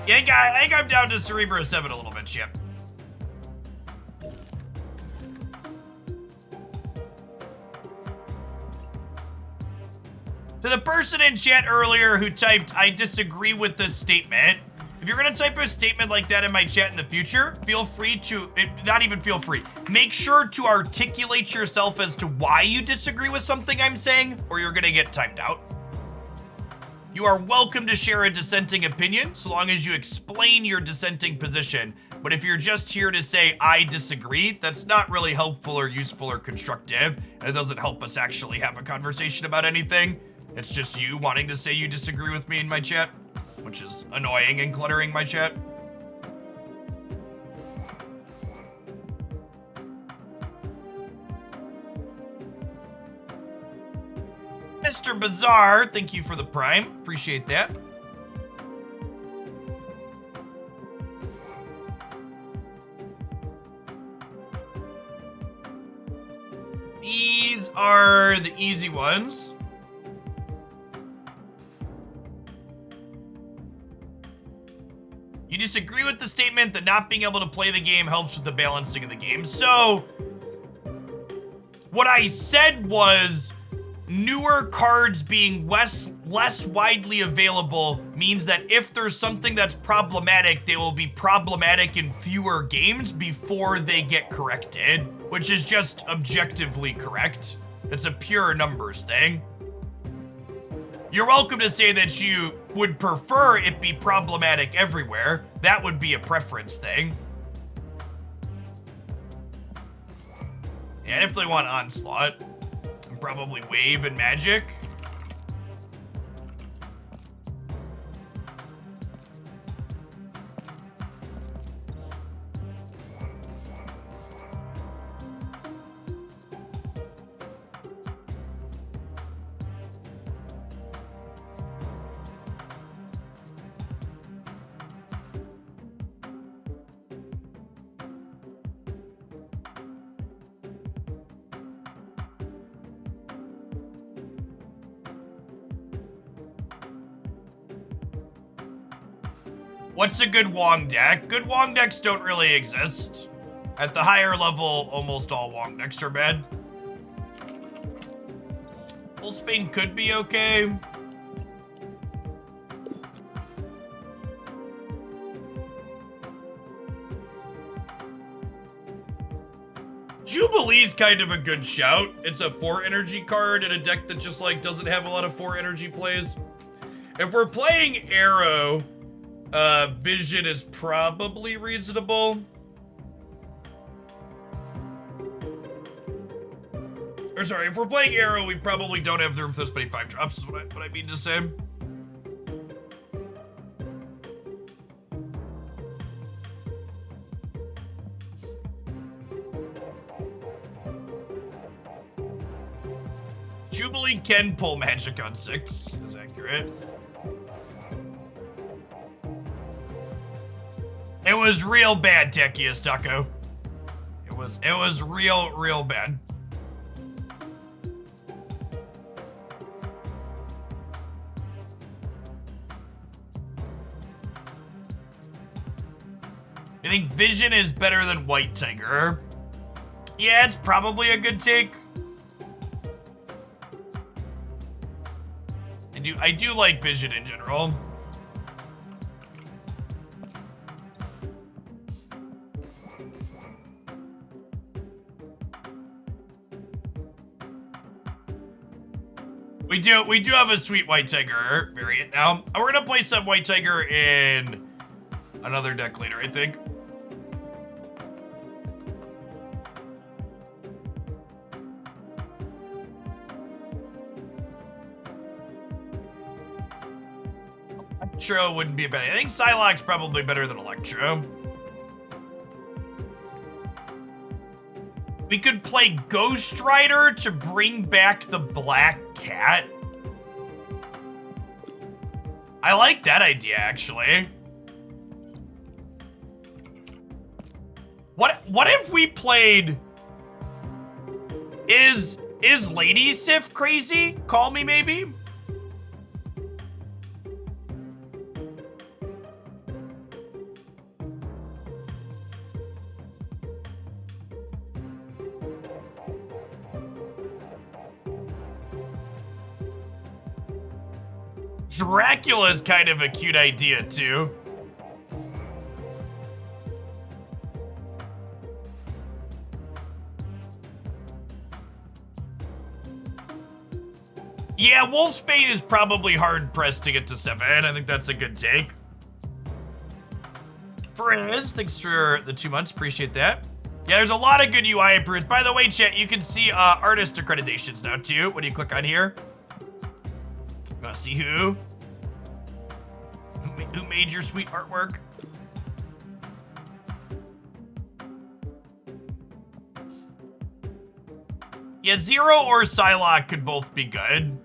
Yeah, I think I'm down to Cerebro 7 a little bit, Chip. To the person in chat earlier who typed, I disagree with this statement. If you're gonna type a statement like that in my chat in the future, feel free to, not even feel free, make sure to articulate yourself as to why you disagree with something I'm saying, or you're gonna get timed out. You are welcome to share a dissenting opinion, so long as you explain your dissenting position. But if you're just here to say, I disagree, that's not really helpful or useful or constructive, and it doesn't help us actually have a conversation about anything. It's just you wanting to say you disagree with me in my chat, which is annoying and cluttering my chat. Mr. Bazaar, thank you for the prime. Appreciate that. These are the easy ones. You disagree with the statement that not being able to play the game helps with the balancing of the game. So, what I said was newer cards being less widely available means that if there's something that's problematic, they will be problematic in fewer games before they get corrected, which is just objectively correct. It's a pure numbers thing. You're welcome to say that you would prefer it be problematic everywhere. That would be a preference thing. Yeah, I definitely want Onslaught. And probably Wave and Magic. What's a good Wong deck? Good Wong decks don't really exist. At the higher level, almost all Wong decks are bad. Wolfsbane could be okay. Jubilee's kind of a good shout. It's a 4 energy card in a deck that just like doesn't have a lot of 4 energy plays. If we're playing Arrow, Vision is probably reasonable. Or sorry, if we're playing Arrow, we probably don't have the room for this many 5-drops, is what I mean to say. Jubilee can pull magic on 6, is accurate. It was real bad, Techius Taco. It was real bad. I think Vision is better than White Tiger. Yeah, it's probably a good take. I do like Vision in general. We do have a sweet White Tiger variant now. We're gonna play some White Tiger in another deck later, I think. Electro wouldn't be bad. I think Psylocke's probably better than Electro. We could play Ghost Rider to bring back the Black Cat. I like that idea, actually. What if we played... Is Lady Sif crazy? Call me, maybe? Dracula is kind of a cute idea, too. Yeah, Wolfsbane is probably hard-pressed to get to 7. I think that's a good take. Frizz, thanks for the 2 months. Appreciate that. Yeah, there's a lot of good UI improvements. By the way, chat, you can see artist accreditations now, too. When you click on here. Gonna see who made your sweet artwork. Yeah, Zero or Psylocke could both be good.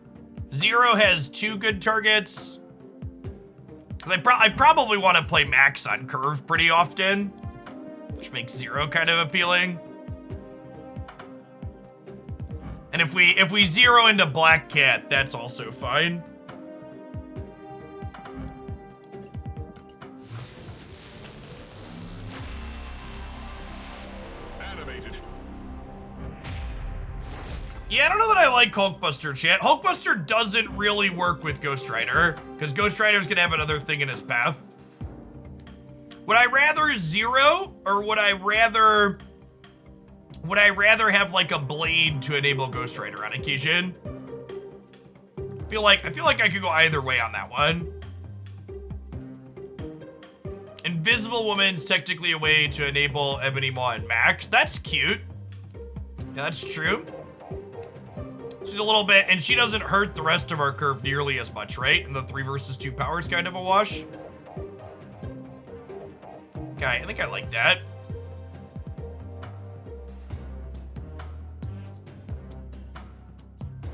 Zero has 2 good targets. I probably want to play Max on Curve pretty often, which makes Zero kind of appealing. And if we zero into Black Cat, that's also fine. Animated. Yeah, I don't know that I like Hulkbuster, chat. Hulkbuster doesn't really work with Ghost Rider, because Ghost Rider's gonna have another thing in his path. Would I rather Zero, or would I rather have like a blade to enable Ghost Rider on occasion? I feel like I could go either way on that one. Invisible Woman's technically a way to enable Ebony Maw and Max. That's cute. Yeah, that's true. She's a little bit, and she doesn't hurt the rest of our curve nearly as much, right? And the 3 versus 2 power is kind of a wash. Okay, I think I like that.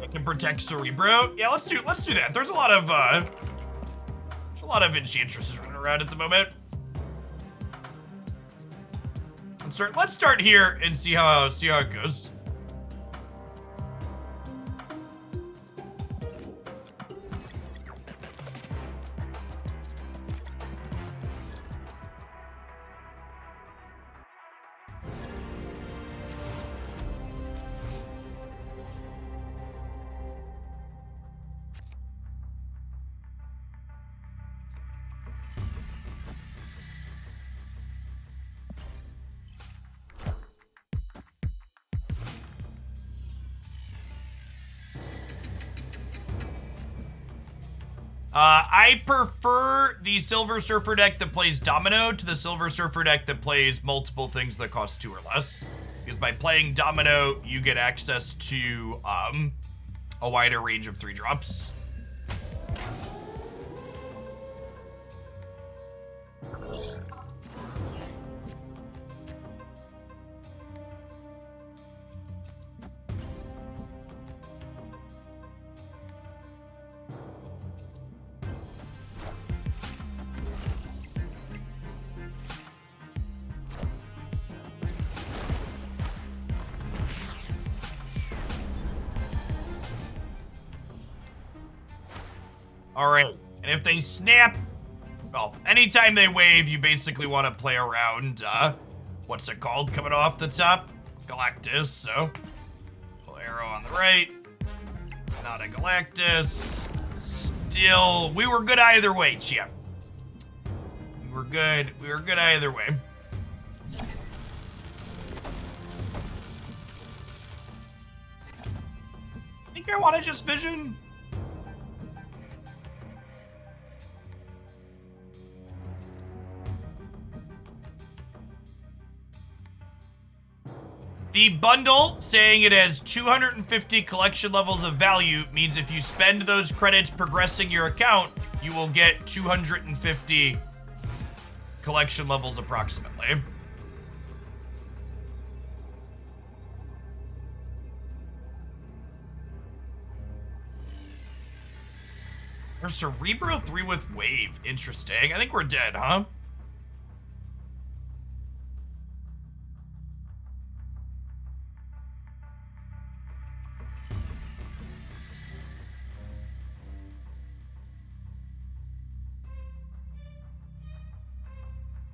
I can protect Cerebro. Yeah, let's do that. There's a lot of Enchantresses running around at the moment. Let's start here and see how it goes. I prefer the Silver Surfer deck that plays Domino to the Silver Surfer deck that plays multiple things that cost 2 or less. Because by playing Domino, you get access to a wider range of 3-drops. All right, and if they snap, well, anytime they wave, you basically want to play around, what's it called coming off the top? Galactus, so, little arrow on the right, not a Galactus, still, we were good either way, champ. We were good either way. Think I want to just vision? The bundle, saying it has 250 collection levels of value, means if you spend those credits progressing your account, you will get 250 collection levels approximately. There's Cerebro 3 with Wave. Interesting. I think we're dead, huh?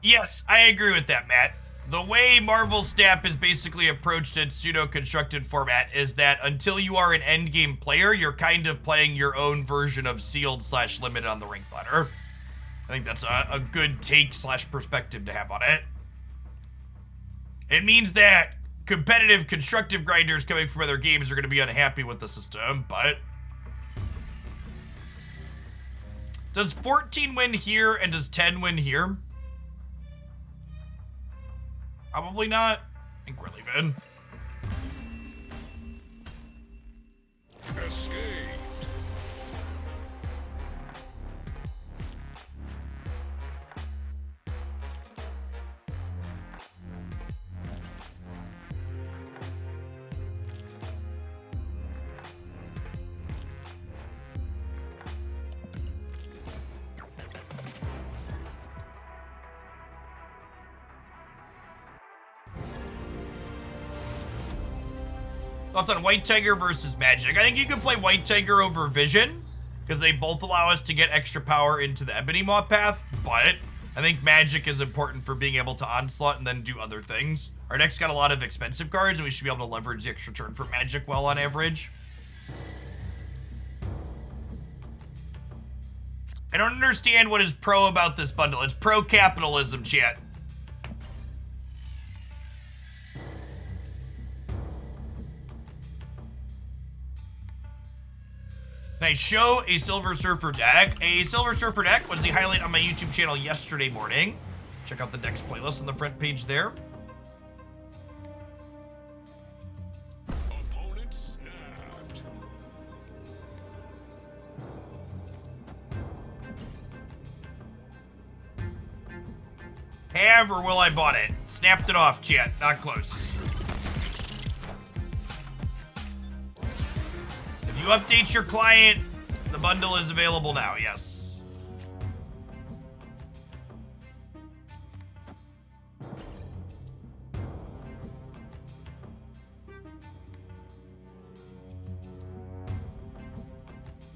Yes, I agree with that, Matt. The way Marvel Snap is basically approached in pseudo-constructed format is that until you are an endgame player, you're kind of playing your own version of sealed/limited on the rank ladder. I think that's a good take/perspective to have on it. It means that competitive constructive grinders coming from other games are going to be unhappy with the system, but... Does 14 win here and does 10 win here? Probably not. I think we're leaving. Escaped. Thoughts on White Tiger versus Magic? I think you can play White Tiger over Vision, because they both allow us to get extra power into the Ebony Maw path, but I think Magic is important for being able to Onslaught and then do other things. Our deck's got a lot of expensive cards, and we should be able to leverage the extra turn for Magic well on average. I don't understand what is pro about this bundle. It's pro-capitalism, chat. Can I show a Silver Surfer deck? A Silver Surfer deck was the highlight on my YouTube channel yesterday morning. Check out the decks playlist on the front page there. Opponent snapped. Have or will I bought it? Snapped it off, chat. Not close. If you update your client, the bundle is available now, yes.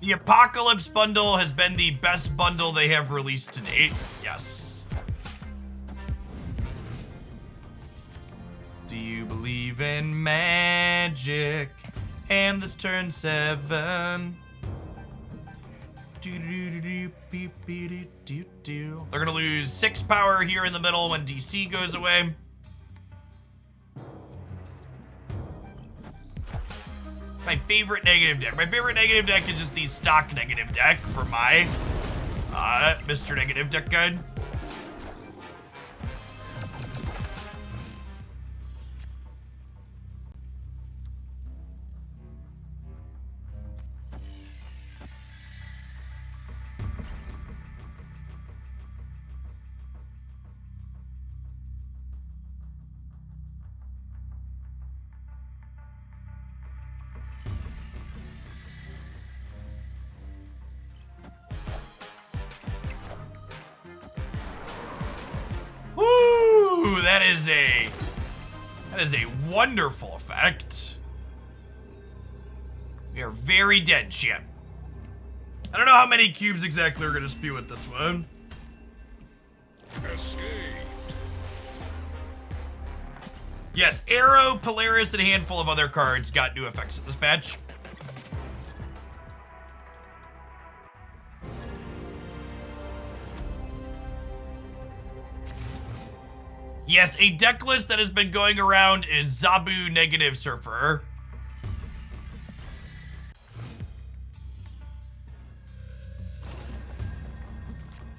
The Apocalypse bundle has been the best bundle they have released to date, yes. Do you believe in magic? And this turn 7. They're gonna lose 6 power here in the middle when DC goes away. My favorite negative deck. My favorite negative deck is just the stock negative deck for my Mr. Negative Deck Guide. Woo! That is a wonderful effect. We are very dead, chat. I don't know how many cubes exactly we're gonna spew with this one. Escaped. Yes, Arrow, Polaris, and a handful of other cards got new effects in this patch. Yes, a deck list that has been going around is Zabu Negative Surfer.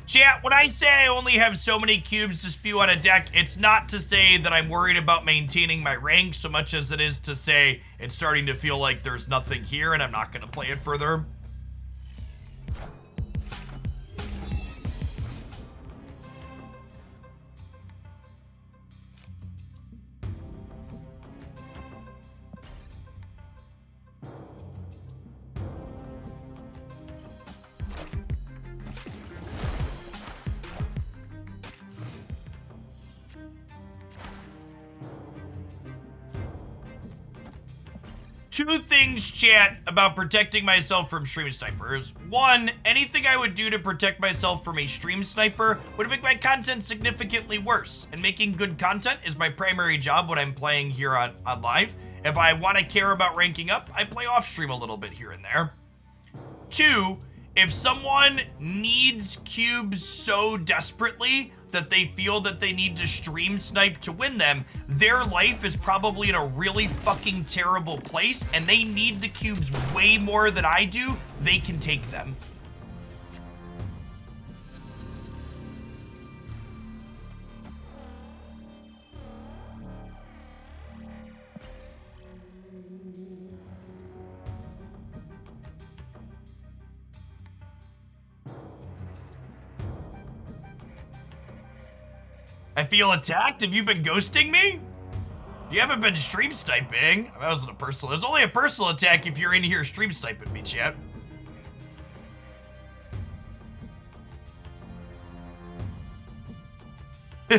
Chat, when I say I only have so many cubes to spew on a deck, it's not to say that I'm worried about maintaining my rank so much as it is to say it's starting to feel like there's nothing here and I'm not going to play it further. Two things, chat, about protecting myself from stream snipers. One, anything I would do to protect myself from a stream sniper would make my content significantly worse. And making good content is my primary job when I'm playing here on live. If I want to care about ranking up, I play off stream a little bit here and there. Two, if someone needs cubes so desperately that they feel that they need to stream snipe to win them, their life is probably in a really fucking terrible place and they need the cubes way more than I do. They can take them. I feel attacked. Have you been ghosting me? You haven't been stream sniping. That wasn't a personal. It's only a personal attack if you're in here stream sniping me, chat. I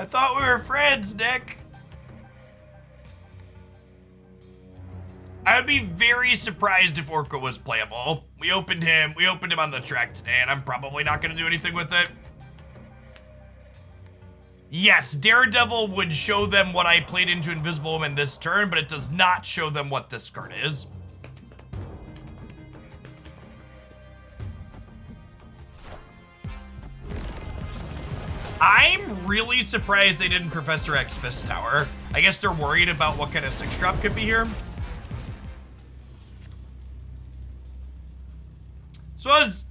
thought we were friends, Nick. I would be very surprised if Orca was playable. We opened him on the track today, and I'm probably not gonna do anything with it. Yes, Daredevil would show them what I played into Invisible Woman this turn, but it does not show them what this card is. I'm really surprised they didn't Professor X Fist Tower. I guess they're worried about what kind of 6-drop could be here. So that was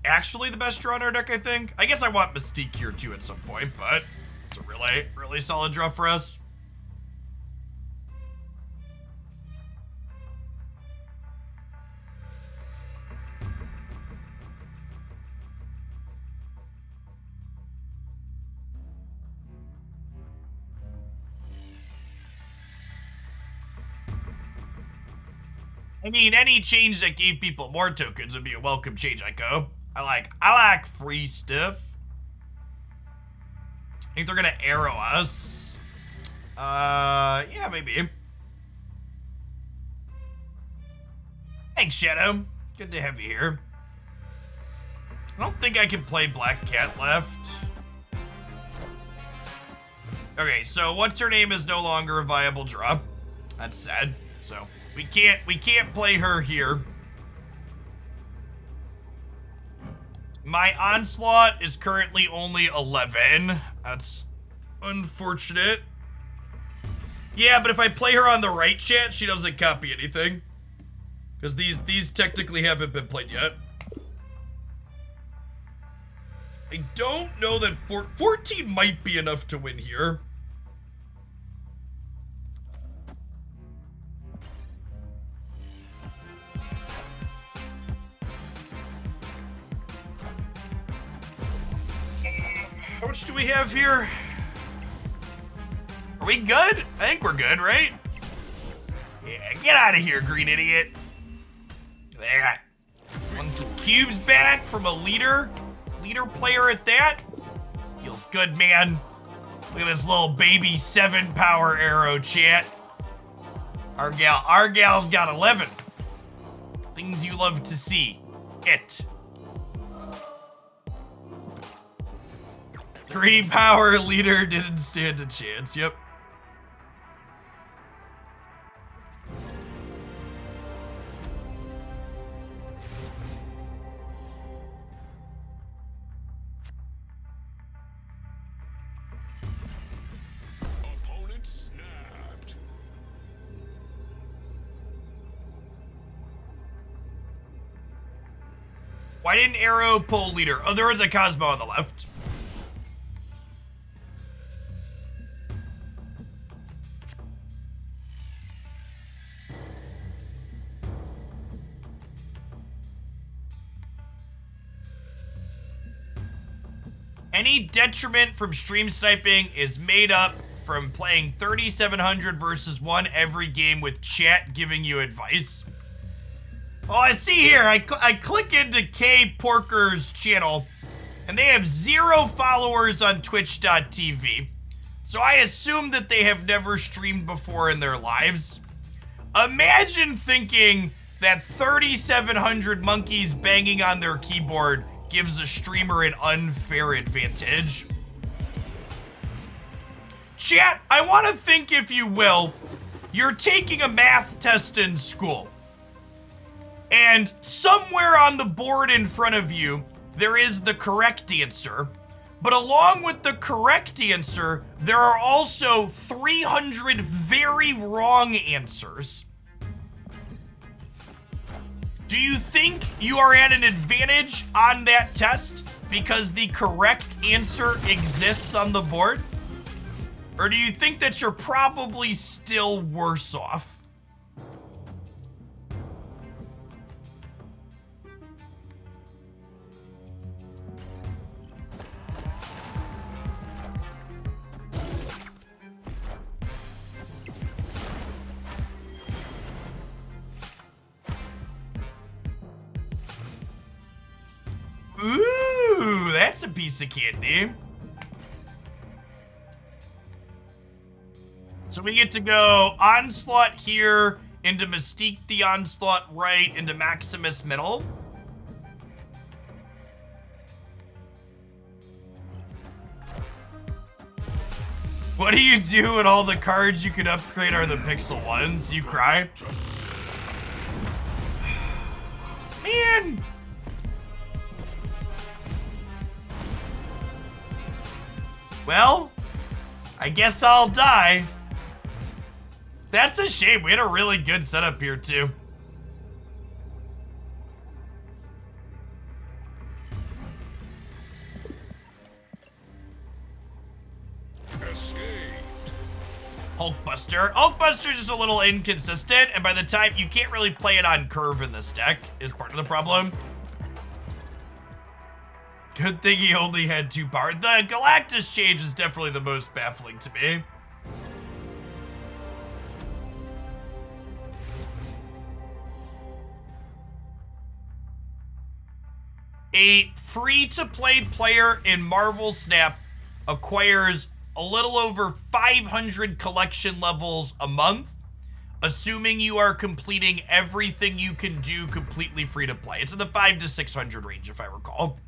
actually the best draw in our deck, I think. I guess I want Mystique here too at some point, but it's a really, really solid draw for us. I mean, any change that gave people more tokens would be a welcome change, Ico. I like free stuff. I think they're gonna arrow us. Yeah, maybe. Thanks, Shadow. Good to have you here. I don't think I can play Black Cat left. Okay, so what's her name is no longer a viable draw. That's sad. So we can't play her here. My Onslaught is currently only 11. That's unfortunate. Yeah, but if I play her on the right, chat, she doesn't copy anything. Because these technically haven't been played yet. I don't know that 14 might be enough to win here. How much do we have here? Are we good? I think we're good, right? Yeah, get out of here, green idiot. That. Want some cubes back from a leader player at that? Feels good, man. Look at this little baby 7 power arrow, chat. Our gal's got 11. Things you love to see. It. 3 power leader didn't stand a chance. Yep. Opponent snapped. Why didn't arrow pull leader? Oh, there was a Cosmo on the left. Any detriment from stream sniping is made up from playing 3700 versus 1 every game with chat giving you advice. Oh, I see here, I click into K Porker's channel, and they have 0 followers on twitch.tv. So I assume that they have never streamed before in their lives. Imagine thinking that 3700 monkeys banging on their keyboard gives a streamer an unfair advantage. Chat, I want to think, if you will, you're taking a math test in school. And somewhere on the board in front of you, there is the correct answer. But along with the correct answer, there are also 300 very wrong answers. Do you think you are at an advantage on that test because the correct answer exists on the board? Or do you think that you're probably still worse off? Ooh, that's a piece of candy. So we get to go Onslaught here, into Mystique the Onslaught right, into Maximus middle. What do you do when all the cards you could upgrade are the pixel ones? You cry? Man! Well, I guess I'll die. That's a shame. We had a really good setup here, too. Escaped. Hulkbuster. Hulkbuster's just a little inconsistent, and by the time you can't really play it on curve in this deck is part of the problem. Good thing he only had 2 power. The Galactus change is definitely the most baffling to me. A free-to-play player in Marvel Snap acquires a little over 500 collection levels a month, assuming you are completing everything you can do completely free to play. It's in the 500 to 600 range, if I recall.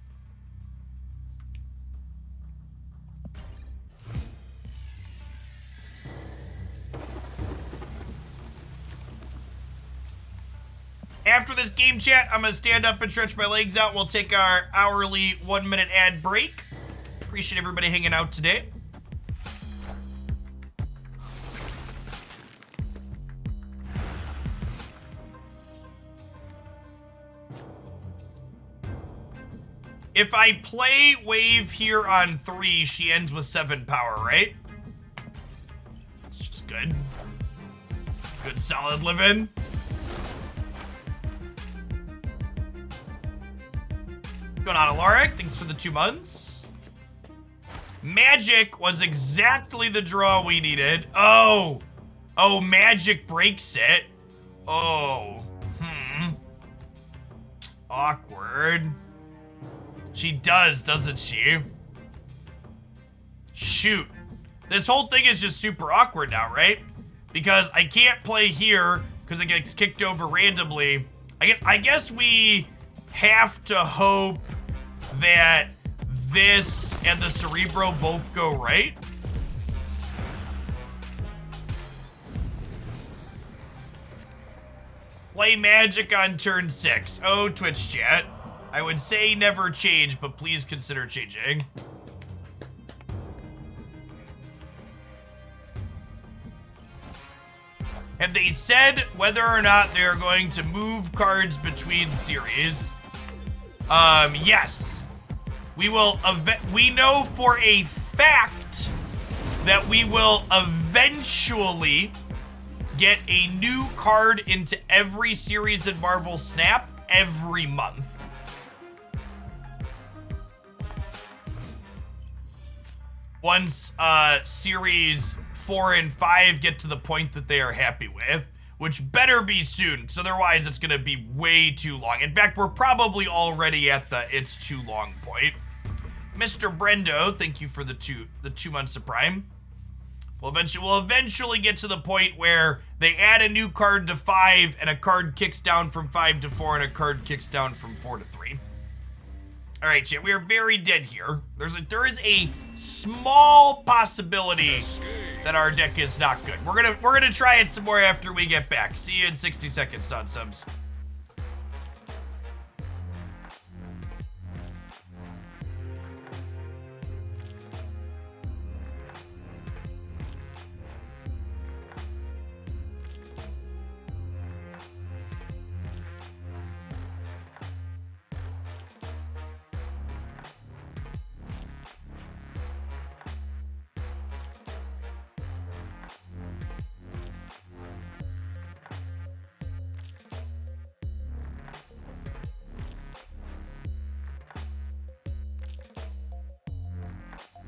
After this game chat, I'm gonna stand up and stretch my legs out. We'll take our hourly 1-minute ad break. Appreciate everybody hanging out today. If I play wave here on 3, she ends with 7 power, right? It's just good. Good solid living. Going on, Alaric. Thanks for the 2 months. Magic was exactly the draw we needed. Oh, magic breaks it. Oh, awkward. She does, doesn't she? Shoot. This whole thing is just super awkward now, right? Because I can't play here because it gets kicked over randomly. I guess we have to hope that this and the Cerebro both go right. Play Magic on turn 6. Oh, Twitch chat. I would say never change, but please consider changing. Have they said whether or not they are going to move cards between series? Yes. We know for a fact that we will eventually get a new card into every series in Marvel Snap every month. Once series 4 and 5 get to the point that they are happy with, which better be soon, because otherwise it's gonna be way too long. In fact, we're probably already at the it's too long point. Mr. Brendo, thank you for the 2 months of Prime. We'll eventually get to the point where they add a new card to 5 and a card kicks down from 5 to 4 and a card kicks down from 4 to 3. All right, chat, we are very dead here. There is a small possibility that our deck is not good. We're gonna try it some more after we get back. See you in 60 seconds, Don Subs.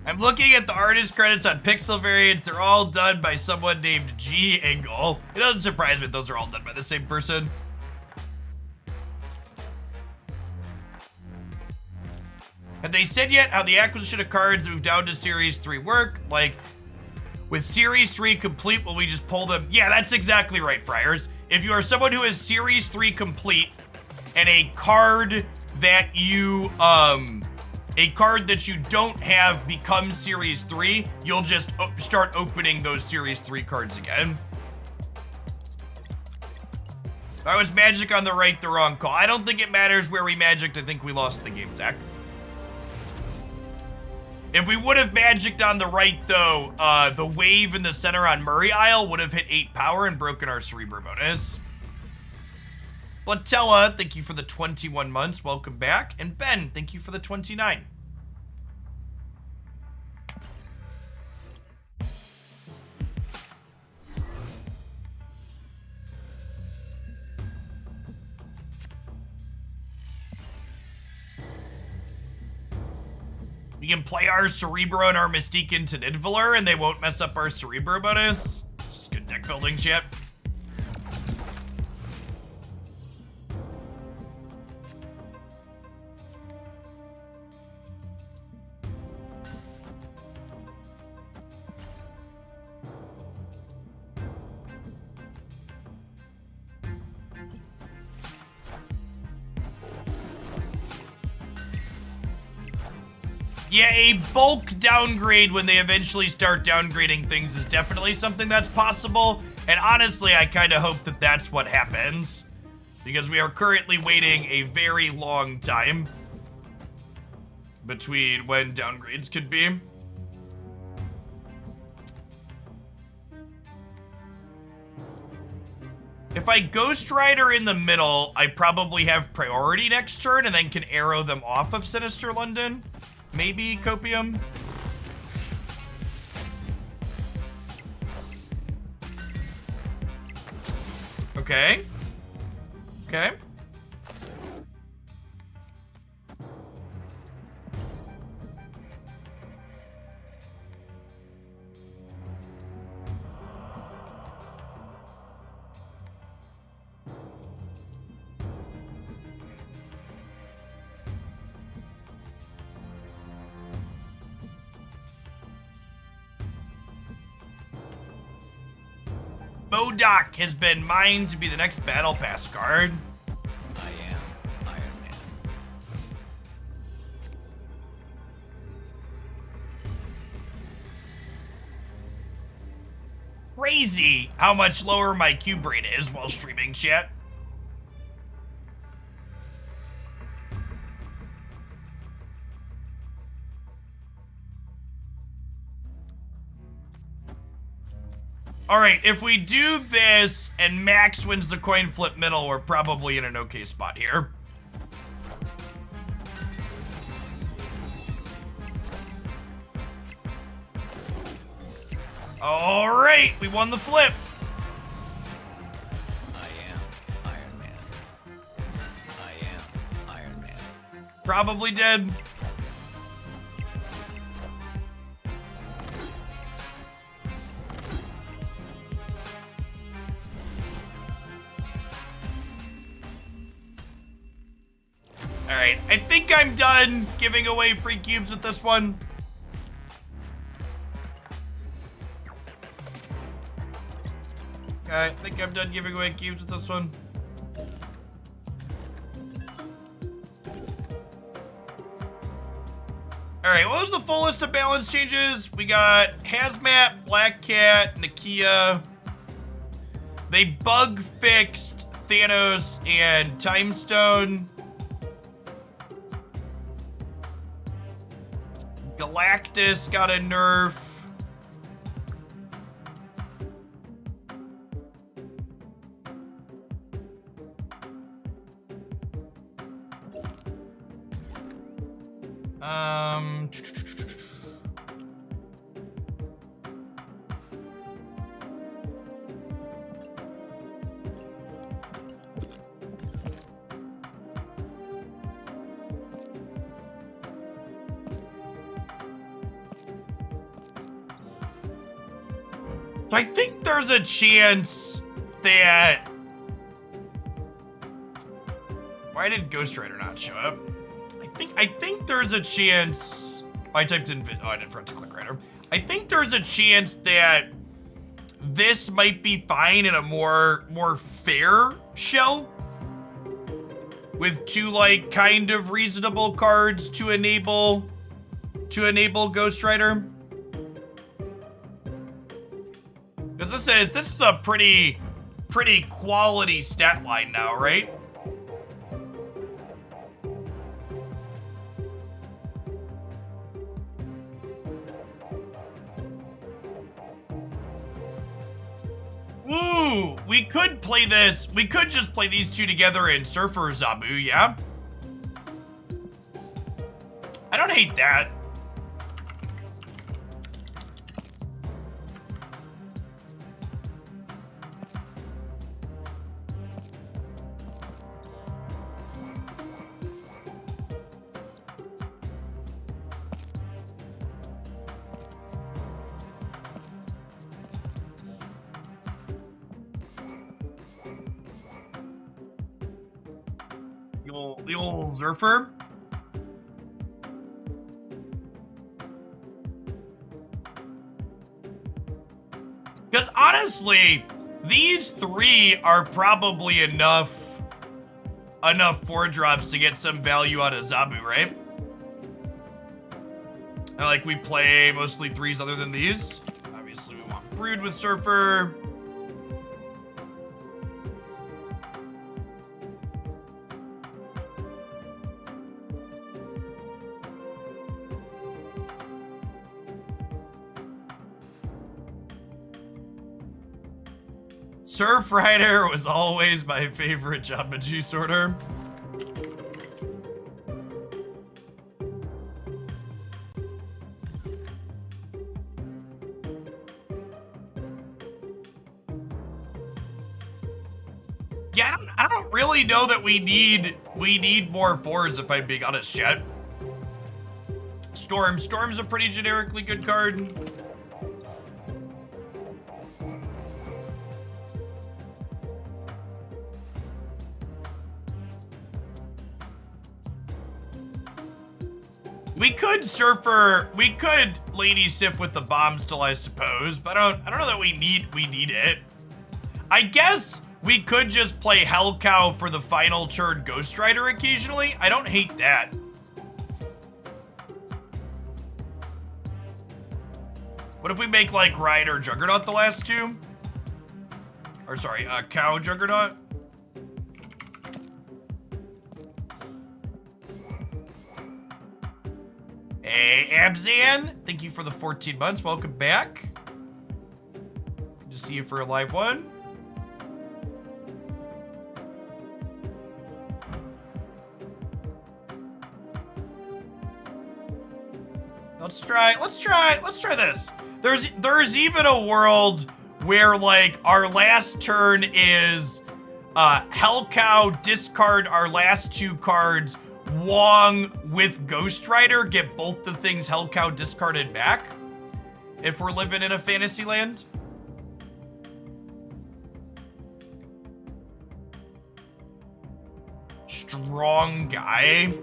I'm looking at the artist credits on Pixel Variants. They're all done by someone named G. Engel. It doesn't surprise me those are all done by the same person. Have they said yet how the acquisition of cards moved down to Series 3 work? Like, with Series 3 complete, will we just pull them? Yeah, that's exactly right, Friars. If you are someone who is Series 3 complete and a card that you, don't have becomes Series 3, you'll just start opening those Series 3 cards again. If I was Magic on the right, the wrong call. I don't think it matters where we Magicked. I think we lost the game, Zach. If we would have Magicked on the right, though, the wave in the center on Murray Isle would have hit 8 power and broken our Cerebro bonus. Blatella, thank you for the 21 months. Welcome back. And Ben, thank you for the 29. We can play our Cerebro and our Mystique into Nidavellir and they won't mess up our Cerebro bonus. Just good deck building shit. Yeah, a bulk downgrade when they eventually start downgrading things is definitely something that's possible. And honestly, I kind of hope that that's what happens. Because we are currently waiting a very long time between when downgrades could be. If I Ghost Rider in the middle, I probably have priority next turn and then can arrow them off of Sinister London. Maybe Copium. Okay. Okay. Modok has been mined to be the next Battle Pass card. I am Iron Man. Crazy how much lower my cube rate is while streaming, chat. All right, if we do this and Max wins the coin flip middle, we're probably in an okay spot here. All right, we won the flip. I am Iron Man. I am Iron Man. Probably dead. All right, I think I'm done giving away free cubes with this one. Okay, I think I'm done giving away cubes with this one. All right, what was the full list of balance changes? We got Hazmat, Black Cat, Nakia. They bug fixed Thanos and Time Stone. Galactus got a nerf. So I think there's a chance that... Why did Ghost Rider not show up? I think there's a chance... I typed in... Oh, I did front to click Rider. I think there's a chance that this might be fine in a more fair shell. With two, like, kind of reasonable cards to enable Ghost Rider. Because this is a pretty quality stat line now, right? Ooh, we could play this. We could just play these two together in Surfer Zabu, yeah? I don't hate that. The old Zerfer. Because honestly, these three are probably enough 4-drops to get some value out of Zabu, right? And like we play mostly 3s other than these. Obviously we want Brood with Surfer. Surf Rider was always my favorite Jamba Juice order. Yeah, I don't really know that we need more fours, if I'm being honest, chat. Storm's a pretty generically good card. We could Lady Sif with the bomb still, I suppose, but I don't know that we need it. I guess we could just play Hell Cow for the final turn Ghost Rider occasionally. I don't hate that. What if we make like Rider Juggernaut the last two? Or sorry, Cow Juggernaut? Hey, Abzan, thank you for the 14 months. Welcome back. Good to see you for a live one. Let's try this. There's even a world where like our last turn is Hell Cow, discard our last two cards, Wong with Ghost Rider, get both the things Hell Cow discarded back. If we're living in a fantasy land. Strong guy.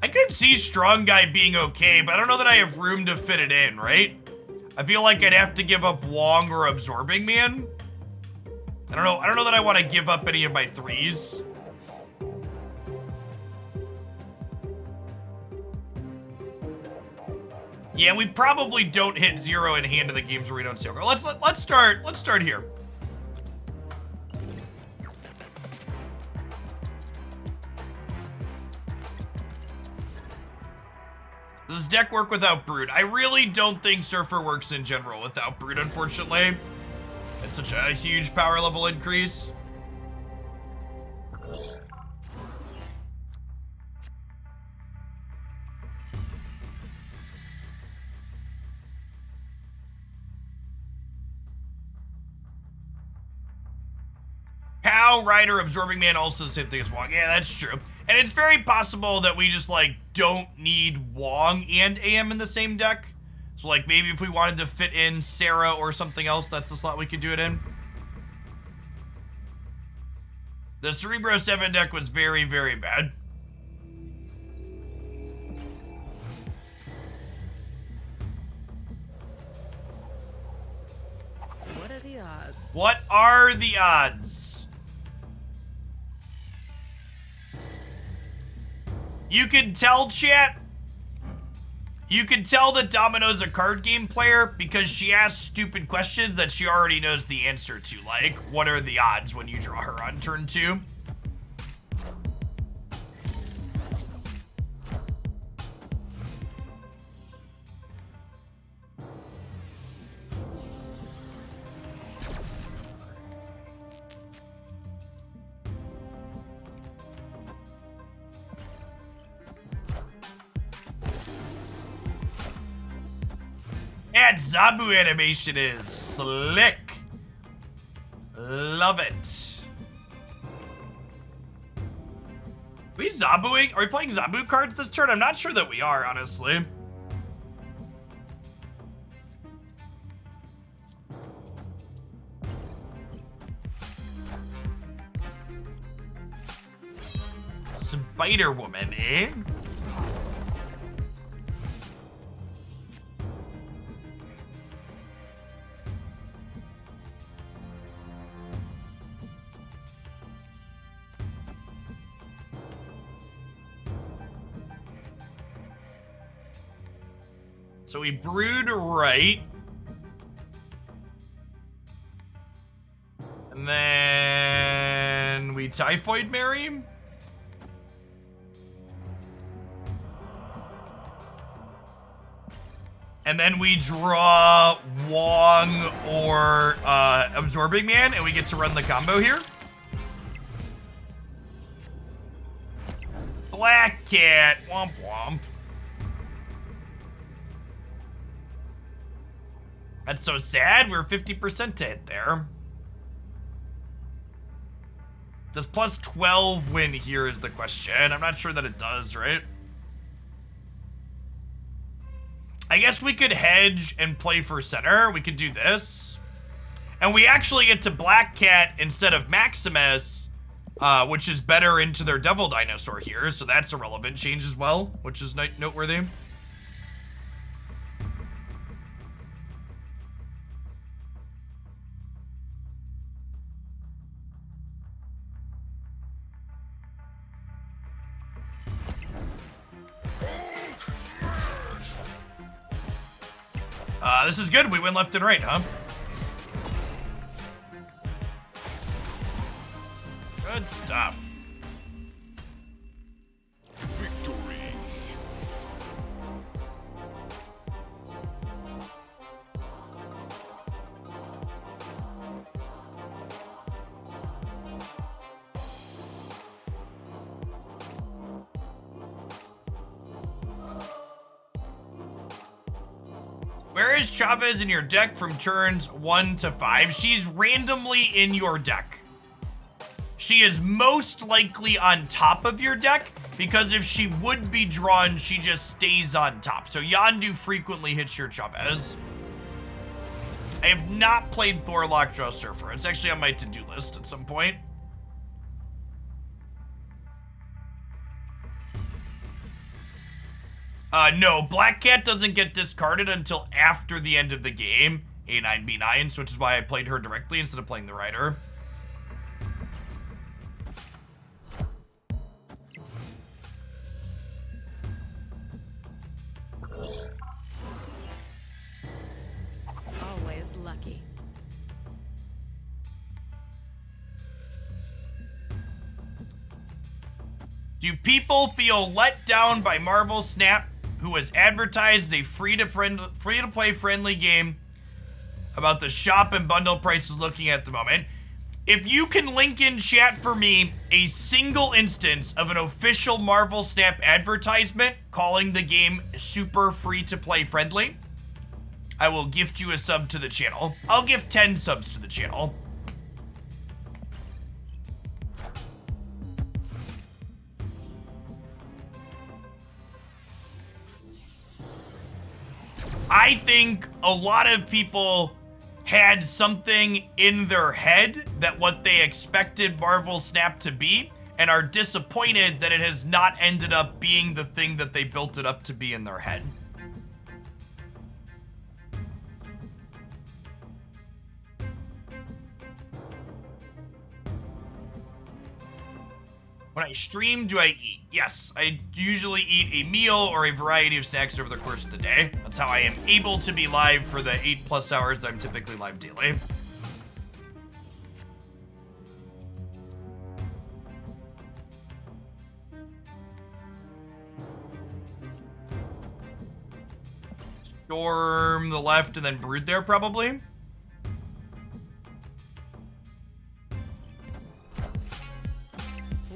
I could see Strong Guy being okay, but I don't know that I have room to fit it in, right? I feel like I'd have to give up Wong or Absorbing Man. I don't know that I want to give up any of my threes. Yeah, we probably don't hit 0 in hand of the games where we don't see. Let's start here. Does deck work without Brood? I really don't think Surfer works in general without Brood, unfortunately. It's such a huge power level increase. Cow, Rider, Absorbing Man, also the same thing as Wong. Yeah, that's true. And it's very possible that we just, like, don't need Wong and AM in the same deck. So, like, maybe if we wanted to fit in Sarah or something else, that's the slot we could do it in. The Cerebro 7 deck was very, very bad. What are the odds? What are the odds? You can tell, chat. You can tell that Domino's a card game player because she asks stupid questions that she already knows the answer to. Like, what are the odds when you draw her on turn 2? That Zabu animation is slick. Love it. Are we Zabuing? Are we playing Zabu cards this turn? I'm not sure that we are, honestly. Spider Woman, eh? So we Brood right. And then we Typhoid Mary. And then we draw Wong or Absorbing Man, and we get to run the combo here. Black Cat, womp womp. That's so sad, we're 50% to hit there. Does plus 12 win here is the question. I'm not sure that it does, right? I guess we could hedge and play for center. We could do this. And we actually get to Black Cat instead of Maximus, which is better into their Devil Dinosaur here. So that's a relevant change as well, which is noteworthy. This is good. We win left and right, huh? Good stuff. Victory. Where is Chavez in your deck from turns 1 to 5? She's randomly in your deck. She is most likely on top of your deck, because if she would be drawn, she just stays on top. So Yondu frequently hits your Chavez. I have not played Thor Lockjaw Surfer. It's actually on my to-do list at some point. No, Black Cat doesn't get discarded until after the end of the game, A9B9, so which is why I played her directly instead of playing the Rider. Always lucky. Do people feel let down by Marvel Snap, who has advertised a free-to-play friendly game about the shop and bundle prices looking at the moment? If you can link in chat for me a single instance of an official Marvel Snap advertisement calling the game super free-to-play friendly, I will gift you a sub to the channel. I'll give 10 subs to the channel. I think a lot of people had something in their head that what they expected Marvel Snap to be, and are disappointed that it has not ended up being the thing that they built it up to be in their head. When I stream, do I eat? Yes, I usually eat a meal or a variety of snacks over the course of the day. That's how I am able to be live for the 8+ hours that I'm typically live daily. Storm the left and then Brood there, probably.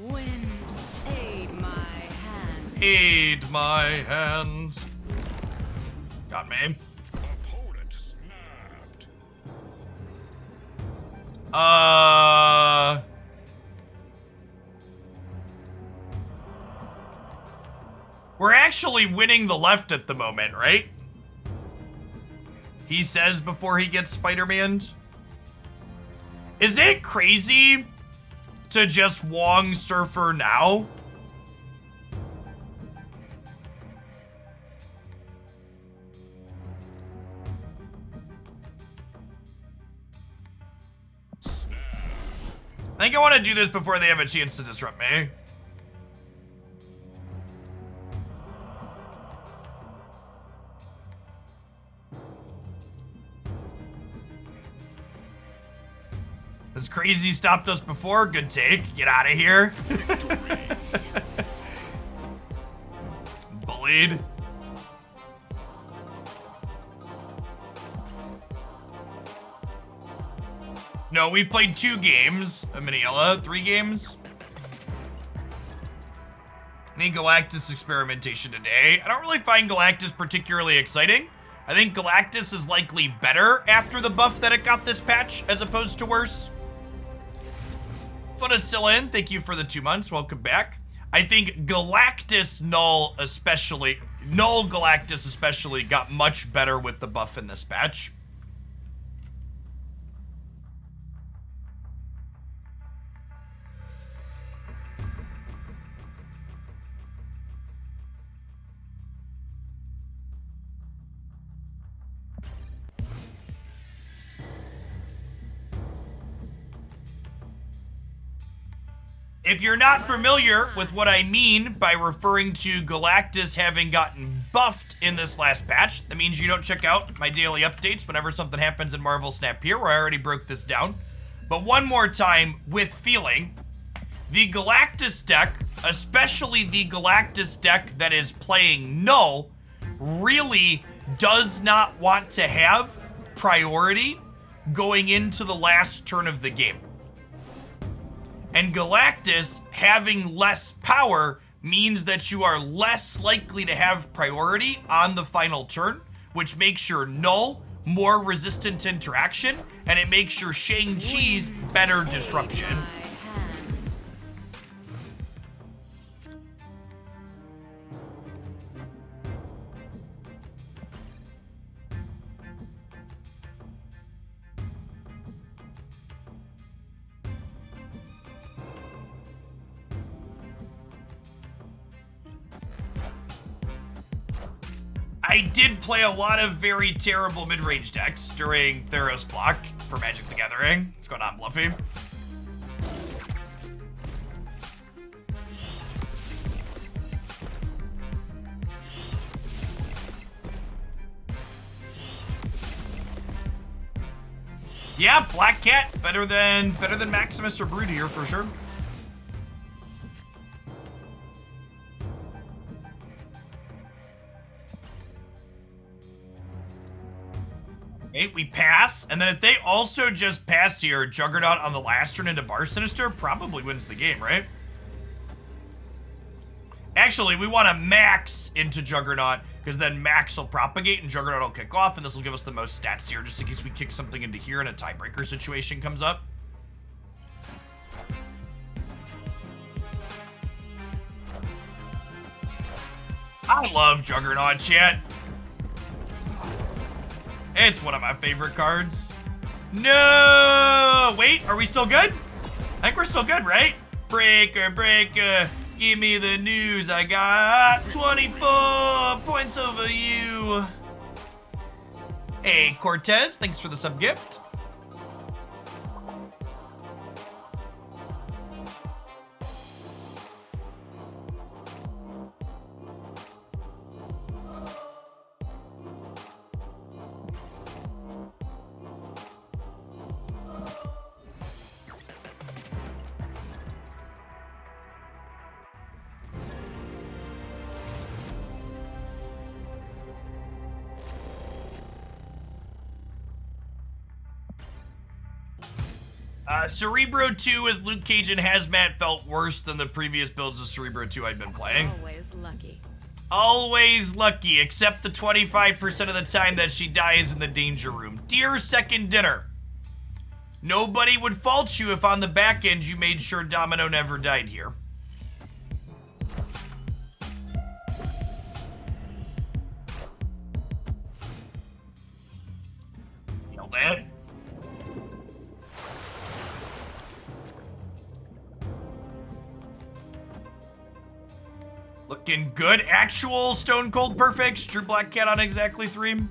Wind, aid my hand. Aid my hand. Got me. Opponent snapped. We're actually winning the left at the moment, right? He says before he gets Spider-Man'd. Is it crazy to just Wong Surfer now? I think I want to do this before they have a chance to disrupt me. This crazy stopped us before. Good take. Get out of here. Bullied. No, we've played 2 games. Manila, 3 games. Any Galactus experimentation today. I don't really find Galactus particularly exciting. I think Galactus is likely better after the buff that it got this patch, as opposed to worse. Funnacillin, thank you for the 2 months. Welcome back. I think Galactus Null Galactus especially got much better with the buff in this patch. If you're not familiar with what I mean by referring to Galactus having gotten buffed in this last patch, that means you don't check out my daily updates whenever something happens in Marvel Snap here, where I already broke this down. But one more time with feeling, the Galactus deck, especially the Galactus deck that is playing Null, really does not want to have priority going into the last turn of the game. And Galactus having less power means that you are less likely to have priority on the final turn, which makes your Null more resistant to interaction, and it makes your Shang-Chi's better disruption. I did play a lot of very terrible mid-range decks during Theros block for Magic the Gathering. What's going on, Bluffy? Yeah, Black Cat, better than Maximus or Broodier for sure. Okay, we pass, and then if they also just pass here, Juggernaut on the last turn into Bar Sinister probably wins the game, right? Actually, we want to max into Juggernaut, because then Max will propagate and Juggernaut will kick off, and this will give us the most stats here, just in case we kick something into here and a tiebreaker situation comes up. I love Juggernaut, chat. It's one of my favorite cards. No! Wait, are we still good? I think we're still good, right? Breaker, breaker, give me the news. I got 24 points over you. Hey, Cortez, thanks for the sub gift. Cerebro 2 with Luke Cage and Hazmat felt worse than the previous builds of Cerebro 2 I'd been playing. Always lucky. Always lucky, except the 25% of the time that she dies in the danger room. Dear Second Dinner, nobody would fault you if on the back end you made sure Domino never died here. Nailed it. Looking good. Actual Stone Cold Perfects. True Black Cat on exactly 3.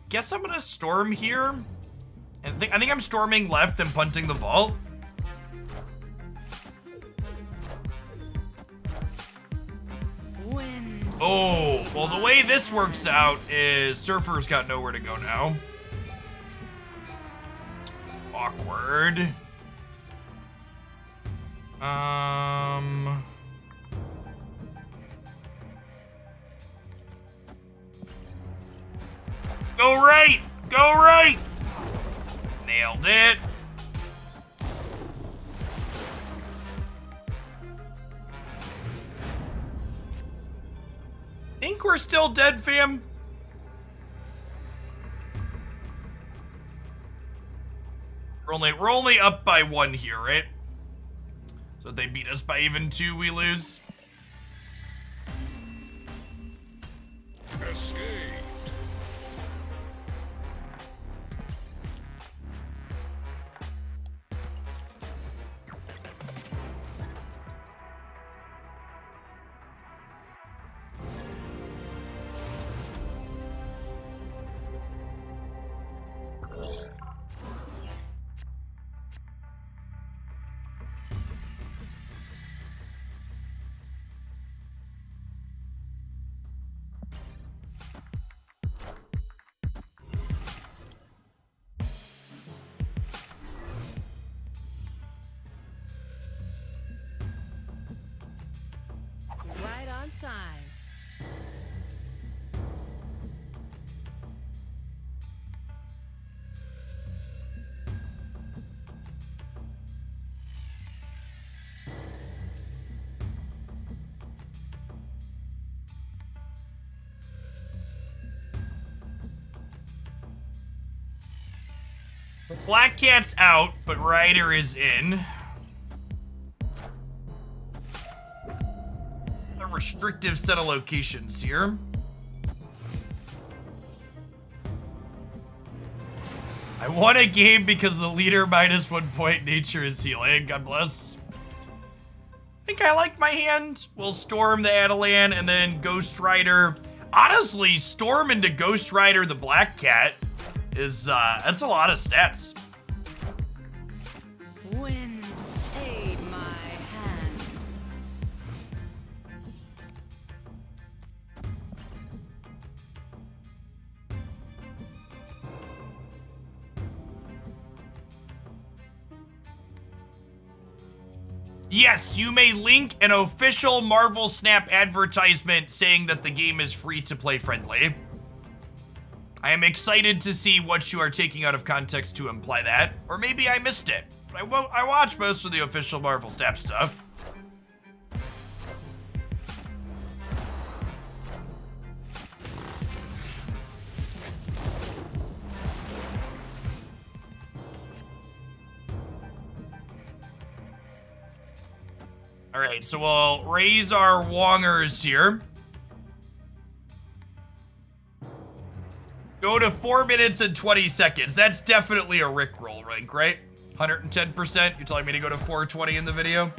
Guess I'm gonna storm here. I think I'm storming left and punting the vault. Wind. Oh. Well, the way this works out is Surfer's got nowhere to go now. Awkward. Go right! Go right! Nailed it. Think we're still dead, fam? We're only up by 1 here, right? So if they beat us by even 2, we lose. Escape. Right on time. Black Cat's out, but Ryder is in. A restrictive set of locations here. I won a game because the leader -1 point, nature is healing. God bless. I think I like my hand. We'll Storm the Adelan and then Ghost Rider. Honestly, Storm into Ghost Rider the Black Cat is, that's a lot of stats. Wind aid my hand. Yes, you may link an official Marvel Snap advertisement saying that the game is free to play friendly. I am excited to see what you are taking out of context to imply that, or maybe I missed it. I watch most of the official Marvel Snap stuff. All right, so we'll raise our Wongers here. Go to 4 minutes and 20 seconds. That's definitely a Rickroll rank, right? 110%. You're telling me to go to 420 in the video?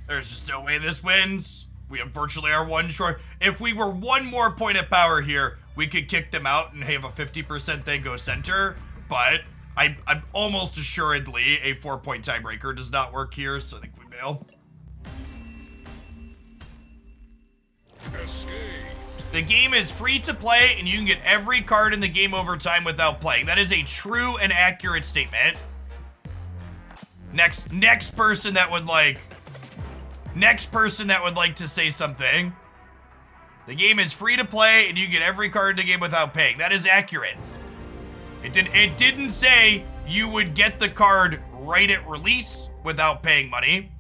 There's just no way this wins. We unfortunately are 1 short. If we were 1 more point of power here, we could kick them out and have a 50% they go center. But I'm almost assuredly a 4-point tiebreaker does not work here, so I think we bail. Escape. The game is free to play, and you can get every card in the game over time without playing. That is a true and accurate statement. Next person that would like to say something. The game is free to play, and you get every card in the game without paying. That is accurate. It didn't say you would get the card right at release without paying money,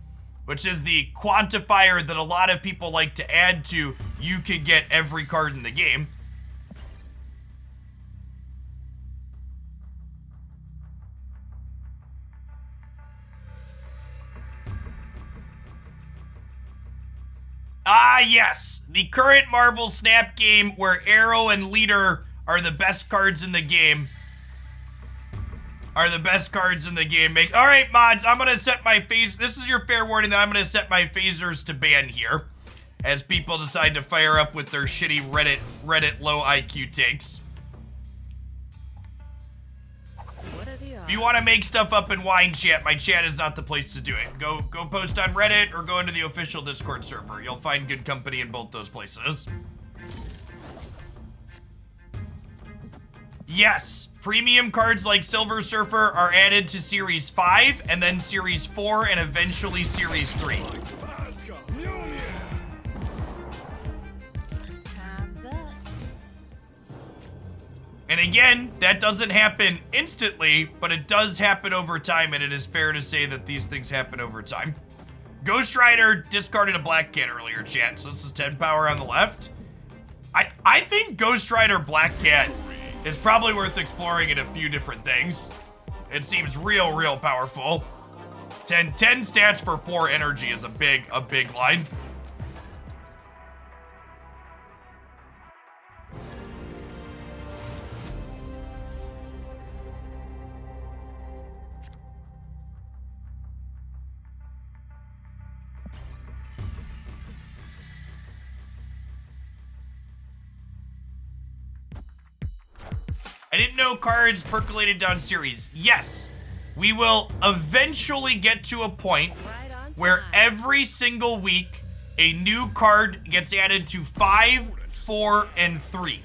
which is the quantifier that a lot of people like to add to you could get every card in the game. Ah, yes. The current Marvel Snap game where Arrow and Leader are the best cards in the game. All right, mods, I'm gonna set my phase. This is your fair warning that I'm gonna set my phasers to ban here, as people decide to fire up with their shitty Reddit low IQ takes. What are the odds? If you want to make stuff up in wine chat, my chat is not the place to do it. Go post on Reddit or go into the official Discord server. You'll find good company in both those places. Yes, premium cards like Silver Surfer are added to Series 5 and then Series 4 and eventually Series 3. Time's up. And again, that doesn't happen instantly, but it does happen over time, and it is fair to say that these things happen over time. Ghost Rider discarded a Black Cat earlier, chat, so this is 10 power on the left. I think Ghost Rider Black Cat is probably worth exploring in a few different things. It seems real powerful. 10 stats for 4 energy is a big line. I didn't know cards percolated down series. Yes, we will eventually get to a point Right on where time. every single week a new card gets added to 5, 4, and 3.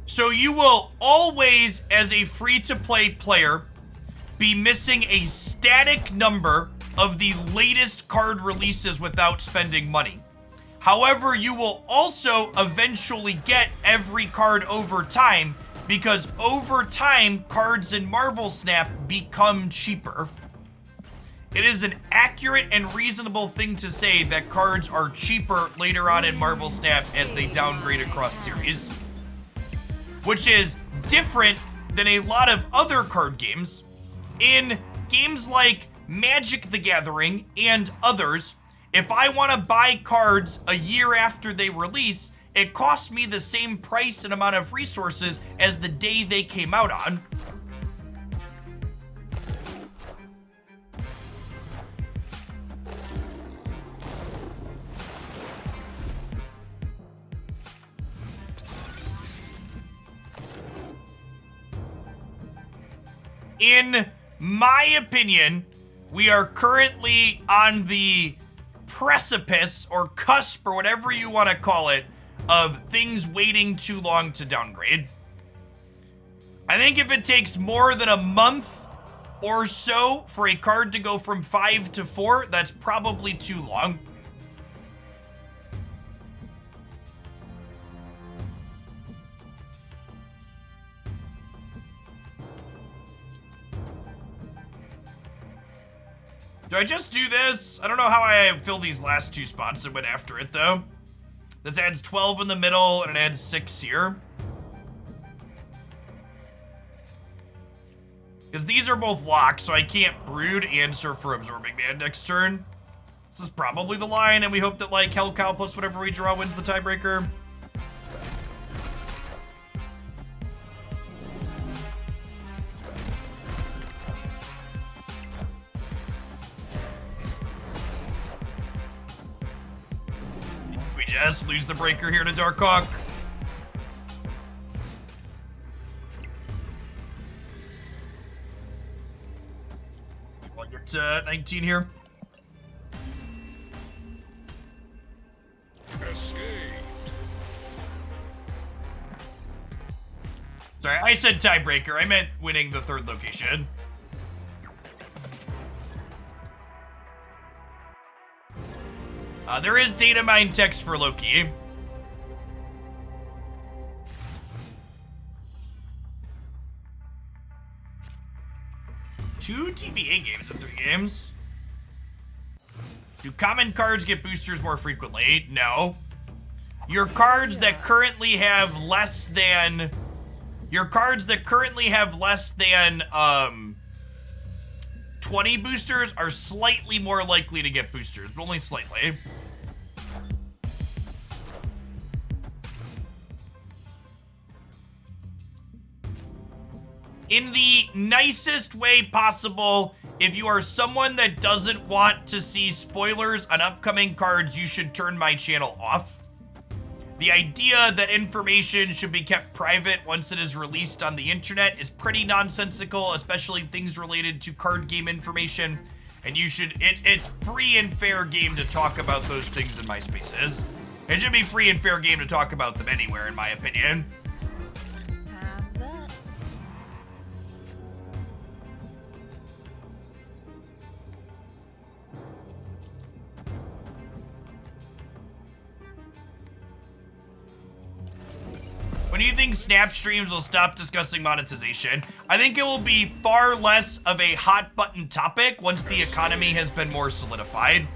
So you will always, as a free-to-play player, be missing a static number of the latest card releases without spending money. However, you will also eventually get every card over time, because over time, cards in Marvel Snap become cheaper. It is an accurate and reasonable thing to say that cards are cheaper later on in Marvel Snap as they downgrade across series, which is different than a lot of other card games. In games like Magic the Gathering and others, if I want to buy cards a year after they release, it costs me the same price and amount of resources as the day they came out on. In my opinion, we are currently on the precipice or cusp or whatever you want to call it of things waiting too long to downgrade. I think if it takes more than a month or so for a card to go from 5 to 4, that's probably too long. Do I just do this? I don't know how I fill these last 2 spots that went after it, though. This adds 12 in the middle, and it adds 6 here. Because these are both locked, so I can't Brood and Surf for Absorbing Man next turn. This is probably the line, and we hope that, like, Hell Cow plus whatever we draw wins the tiebreaker. Just lose the breaker here to Darkhawk. We'll get to 19 here. Escaped. Sorry, I said tiebreaker. I meant winning the 3rd location. There is data mine text for Loki. Two TBA games in 3 games. Do common cards get boosters more frequently? No. Your cards that currently have less than 20 boosters are slightly more likely to get boosters, but only slightly. in the nicest way possible, if you are someone that doesn't want to see spoilers on upcoming cards, you should turn my channel off. The idea that information should be kept private once it is released on the internet is pretty nonsensical, especially things related to card game information. And you should, it's free and fair game to talk about those things in my spaces. It should be free and fair game to talk about them anywhere, in my opinion. Time's up. When do you think Snap streams will stop discussing monetization? I think it will be far less of a hot button topic once the economy has been more solidified.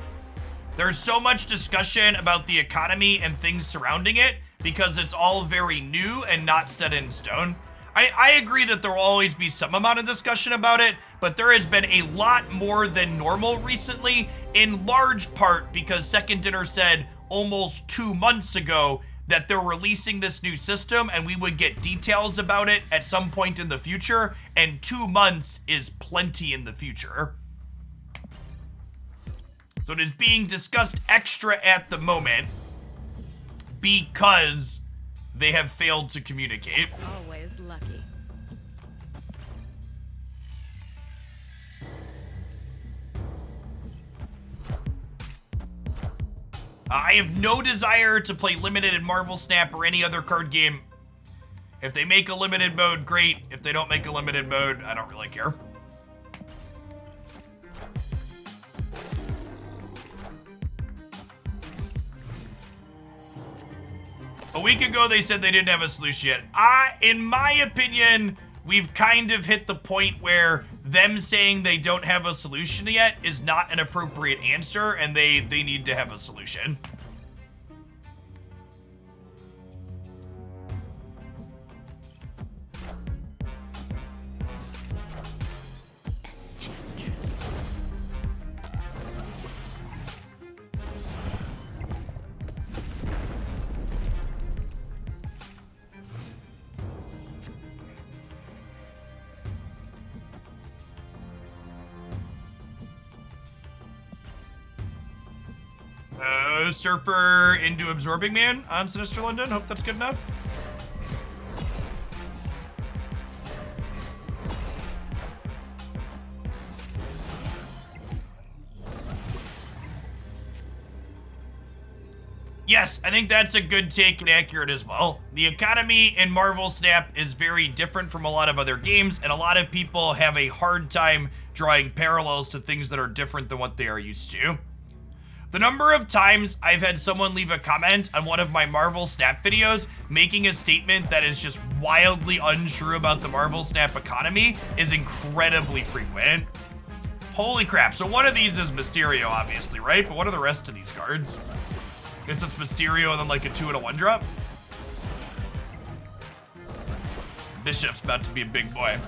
There's so much discussion about the economy and things surrounding it because it's all very new and not set in stone. I agree that there will always be some amount of discussion about it, but there has been a lot more than normal recently, in large part because Second Dinner said almost 2 months ago that they're releasing this new system and we would get details about it at some point in the future, and 2 months is plenty in the future. So it is being discussed extra at the moment because they have failed to communicate. Always lucky. I have no desire to play Limited in Marvel Snap or any other card game. If they make a limited mode, great. If they don't make a limited mode, I don't really care. A week ago, they said they didn't have a solution yet. In my opinion, we've kind of hit the point where them saying they don't have a solution yet is not an appropriate answer, and they need to have a solution. Surfer into Absorbing Man on Sinister London. Hope that's good enough. Yes, I think that's a good take and accurate as well. The economy in Marvel Snap is very different from a lot of other games, and a lot of people have a hard time drawing parallels to things that are different than what they are used to. The number of times I've had someone leave a comment on one of my Marvel Snap videos making a statement that is just wildly untrue about the Marvel Snap economy is incredibly frequent. Holy crap. So one of these is Mysterio, obviously, right? But what are the rest of these cards? Guess it's Mysterio and then like a 2 and a 1 drop. Bishop's about to be a big boy.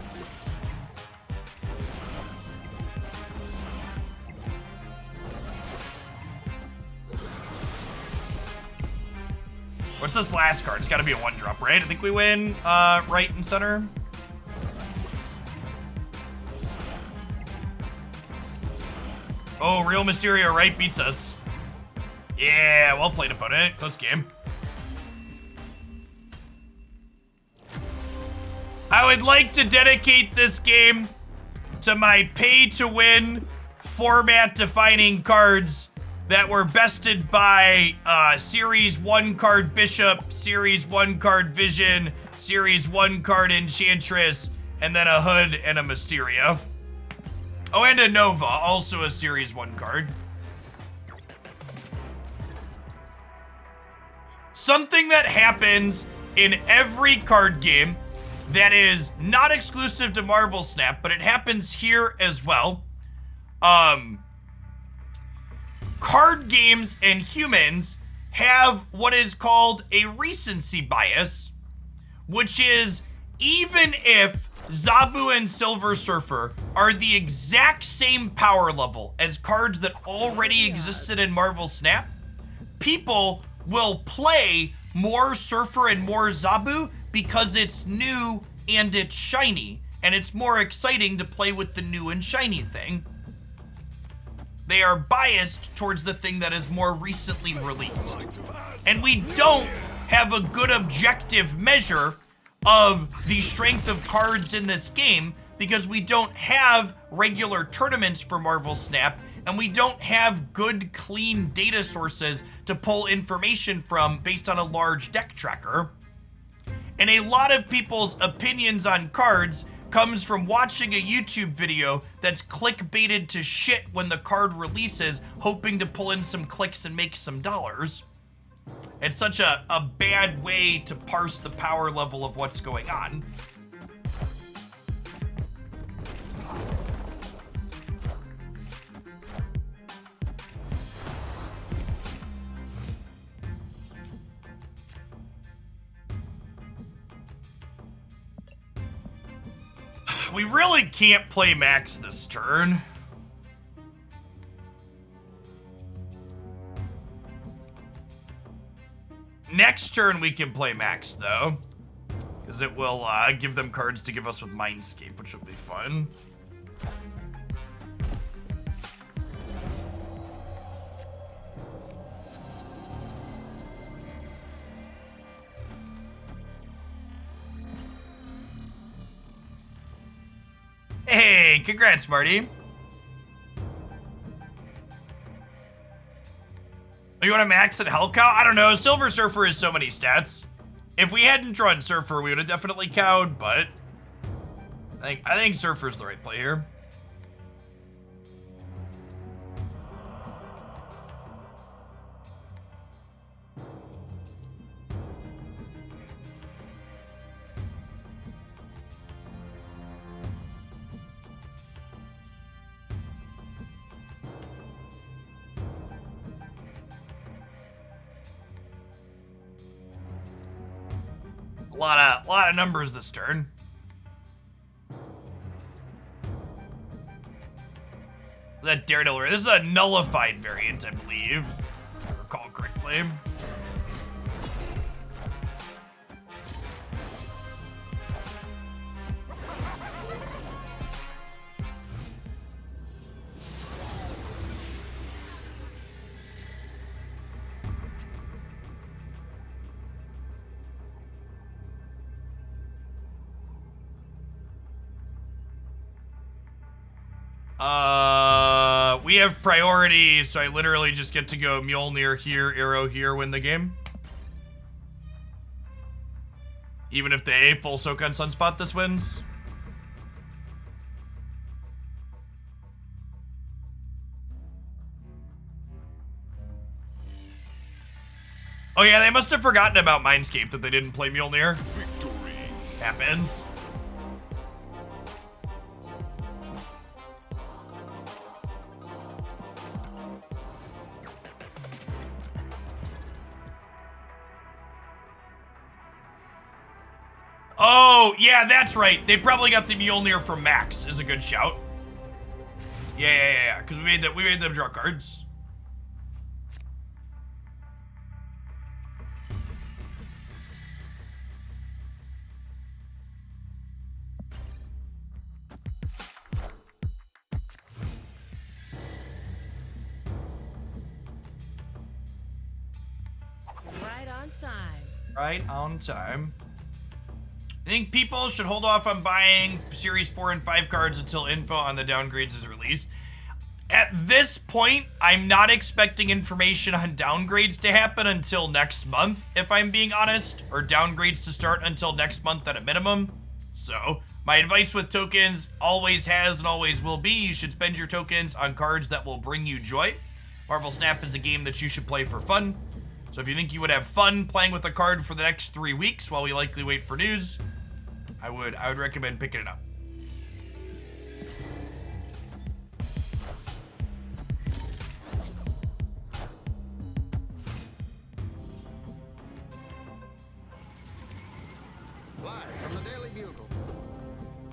What's this last card? It's got to be a 1 drop, right? I think we win right and center. Oh, real Mysterio right beats us. Yeah, well played, opponent. Close game. I would like to dedicate this game to my pay-to-win format-defining cards that were bested by Series 1 card Bishop, Series 1 card Vision, Series 1 card Enchantress, and then a Hood and a Mysterio. Oh, and a Nova, also a Series 1 card. Something that happens in every card game that is not exclusive to Marvel Snap, but it happens here as well. Card games and humans have what is called a recency bias, which is even if Zabu and Silver Surfer are the exact same power level as cards that already existed in Marvel Snap, people will play more Surfer and more Zabu because it's new and it's shiny. and it's more exciting to play with the new and shiny thing. They are biased towards the thing that is more recently released. And we don't have a good objective measure of the strength of cards in this game because we don't have regular tournaments for Marvel Snap, and we don't have good, clean data sources to pull information from based on a large deck tracker. And a lot of people's opinions on cards comes from watching a YouTube video that's clickbaited to shit when the card releases, hoping to pull in some clicks and make some dollars. It's such a bad way to parse the power level of what's going on. We really can't play Max this turn. Next turn we can play Max though, because it will give them cards to give us with Mindscape, which will be fun. Hey, congrats, Marty. You want to max at Hell Cow? I don't know. Silver Surfer has so many stats. If we hadn't drawn Surfer, we would have definitely cowed, but I think Surfer's the right play here. A lot of numbers this turn. That Daredevil. This is a nullified variant, I believe, if I recall correctly. We have priority, so I literally just get to go Mjolnir here, Arrow here, win the game. Even if they full soak on Sunspot, this wins. Oh yeah, they must have forgotten about Mindscape that they didn't play Mjolnir. Victory. Happens. Oh, yeah, that's right. They probably got the Mjolnir from Max, is a good shout. Yeah, because we made them draw cards. Right on time. Right on time. I think people should hold off on buying Series 4 and 5 cards until info on the downgrades is released. At this point, I'm not expecting information on downgrades to happen until next month, if I'm being honest, or downgrades to start until next month at a minimum. So, my advice with tokens always has and always will be, you should spend your tokens on cards that will bring you joy. Marvel Snap is a game that you should play for fun. So if you think you would have fun playing with a card for the next 3 weeks while we likely wait for news, I would recommend picking it up. Live from the Daily Bugle.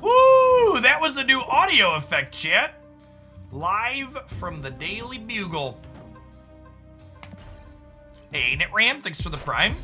Woo! That was a new audio effect, chat. Live from the Daily Bugle. Hey, ain't it Ram? Thanks for the prime.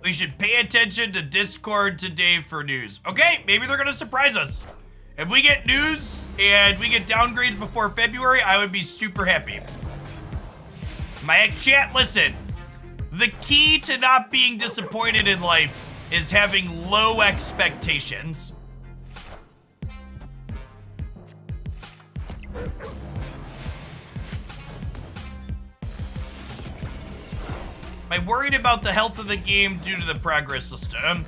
We should pay attention to Discord today for news. Okay, maybe they're gonna surprise us. If we get news and we get downgrades before February, I would be super happy. My chat, listen. The key to not being disappointed in life is having low expectations. Am I worried about the health of the game due to the progress system?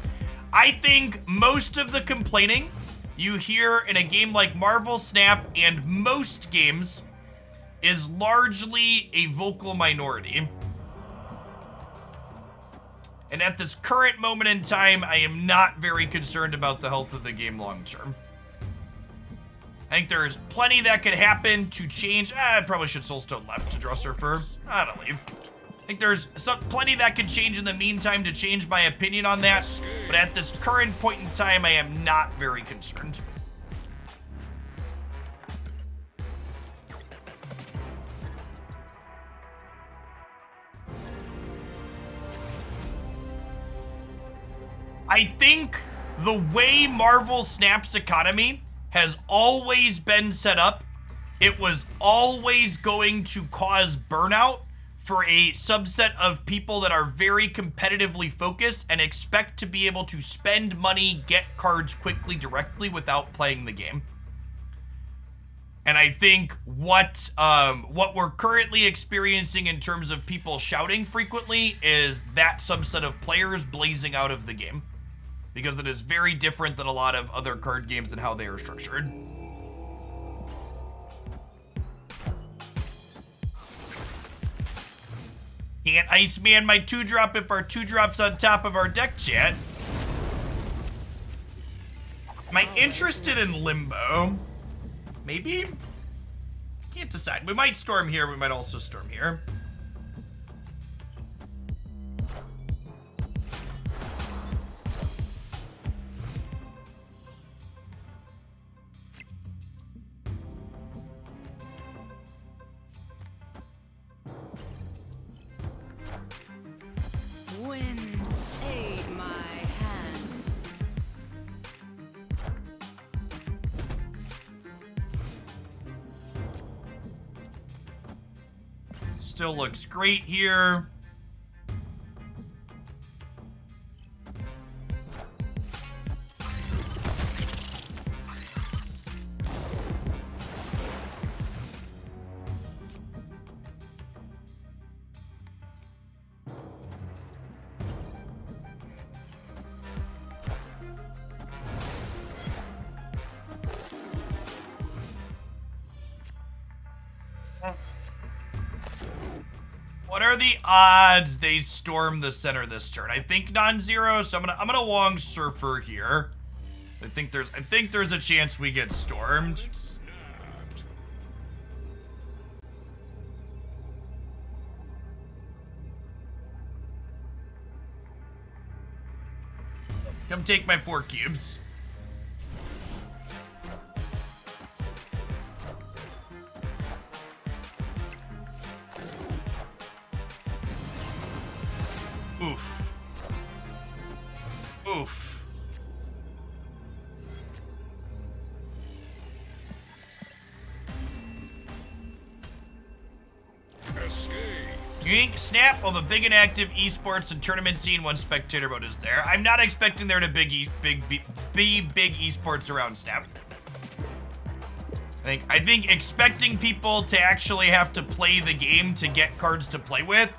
I think most of the complaining you hear in a game like Marvel Snap and most games is largely a vocal minority. And at this current moment in time, I am not very concerned about the health of the game long term. I think there's plenty that could happen to change. I probably should Soulstone left to draw Surfer. I don't leave. I think there's plenty that could change in the meantime to change my opinion on that. But at this current point in time, I am not very concerned. I think the way Marvel Snap's economy has always been set up, it was always going to cause burnout for a subset of people that are very competitively focused and expect to be able to spend money, get cards quickly, directly without playing the game. And I think what we're currently experiencing in terms of people shouting frequently is that subset of players blazing out of the game, because it is very different than a lot of other card games and how they are structured. Can't Iceman my 2-drop if our 2-drop's on top of our deck, chat. Am I interested in Limbo? Maybe? Can't decide. We might storm here, we might also storm here. Wind aid my hand. Still looks great here. What are the odds they storm the center this turn? I think non-zero, so I'm gonna Wong Surfer here. I think there's a chance we get stormed. Come take my 4 cubes. Oof. Oof. Escape. You think Snap will have a big and active esports and tournament scene once spectator mode is there? I'm not expecting there to be big esports around Snap. I think expecting people to actually have to play the game to get cards to play with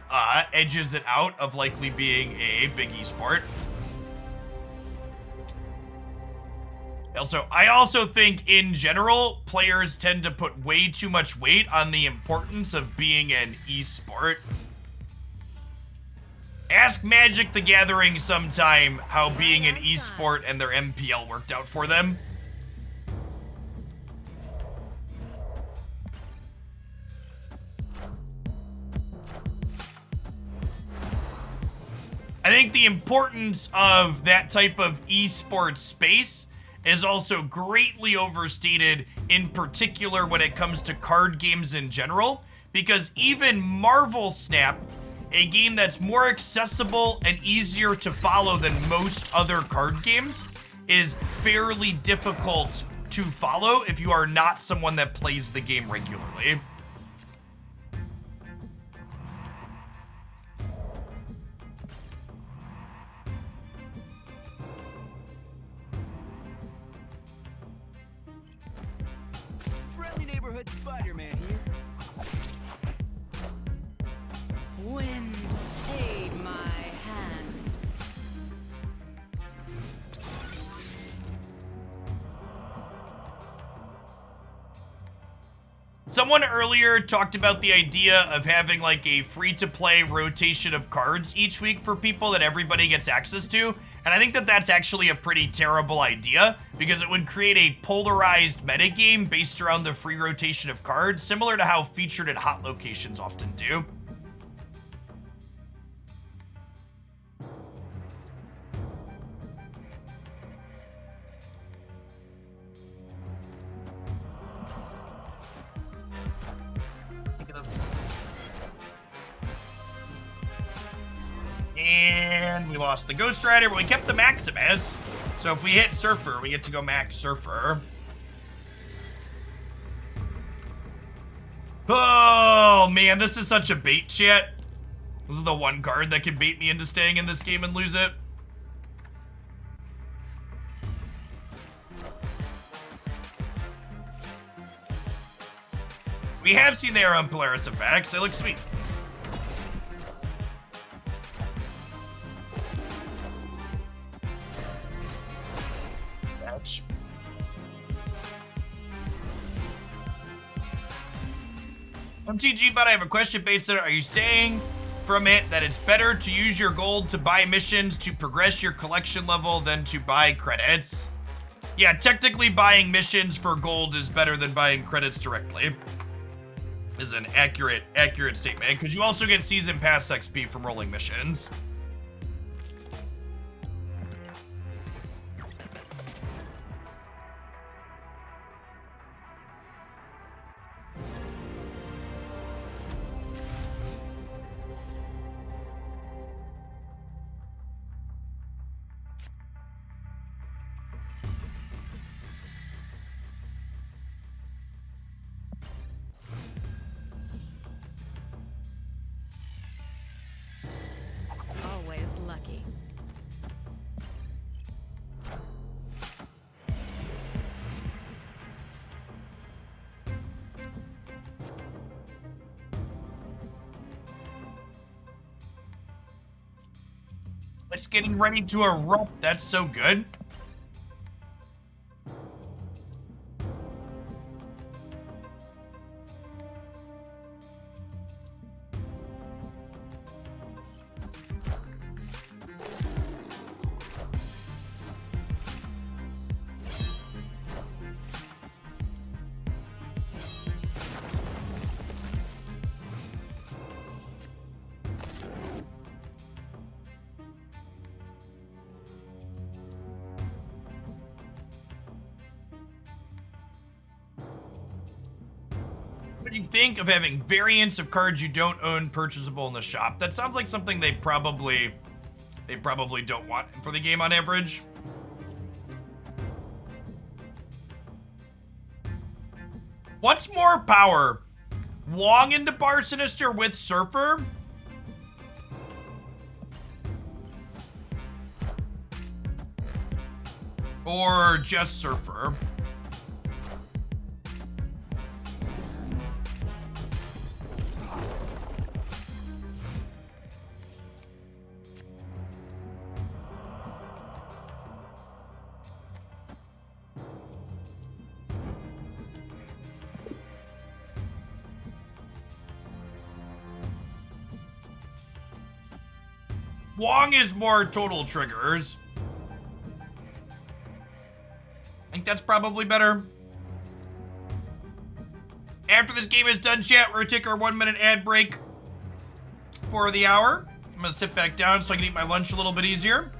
edges it out of likely being a big esport. I also think in general, players tend to put way too much weight on the importance of being an esport. Ask Magic the Gathering sometime how being an esport and their MPL worked out for them. I think the importance of that type of esports space is also greatly overstated, in particular when it comes to card games in general, because even Marvel Snap a game that's more accessible and easier to follow than most other card games is fairly difficult to follow if you are not someone that plays the game regularly. Friendly neighborhood Spider-Man here. Wind, aid my hand. Someone earlier talked about the idea of having like a free-to-play rotation of cards each week for people that everybody gets access to. And I think that that's actually a pretty terrible idea because it would create a polarized metagame based around the free rotation of cards, similar to how featured at hot locations often do. And we lost the Ghost Rider, but we kept the Maximus. So if we hit Surfer, we get to go Max Surfer. Oh, man, this is such a bait, chat. This is the one card that can bait me into staying in this game and lose it. We have seen their own Polaris effects. They look sweet. Ouch. MTG, but I have a question based on it. Are you saying from it that it's better to use your gold to buy missions to progress your collection level than to buy credits? Yeah, technically buying missions for gold is better than buying credits directly. Is an accurate statement, because you also get season pass XP from rolling missions. Always lucky. It's getting ready to erupt. That's so good. What do you think of having variants of cards you don't own purchasable in the shop? That sounds like something they probably don't want for the game on average. What's more power? Wong into Bar Sinister with Surfer? Or just Surfer? Wong is more total triggers. I think that's probably better. After this game is done, chat, we're gonna take our 1 minute ad break for the hour. I'm gonna sit back down so I can eat my lunch a little bit easier.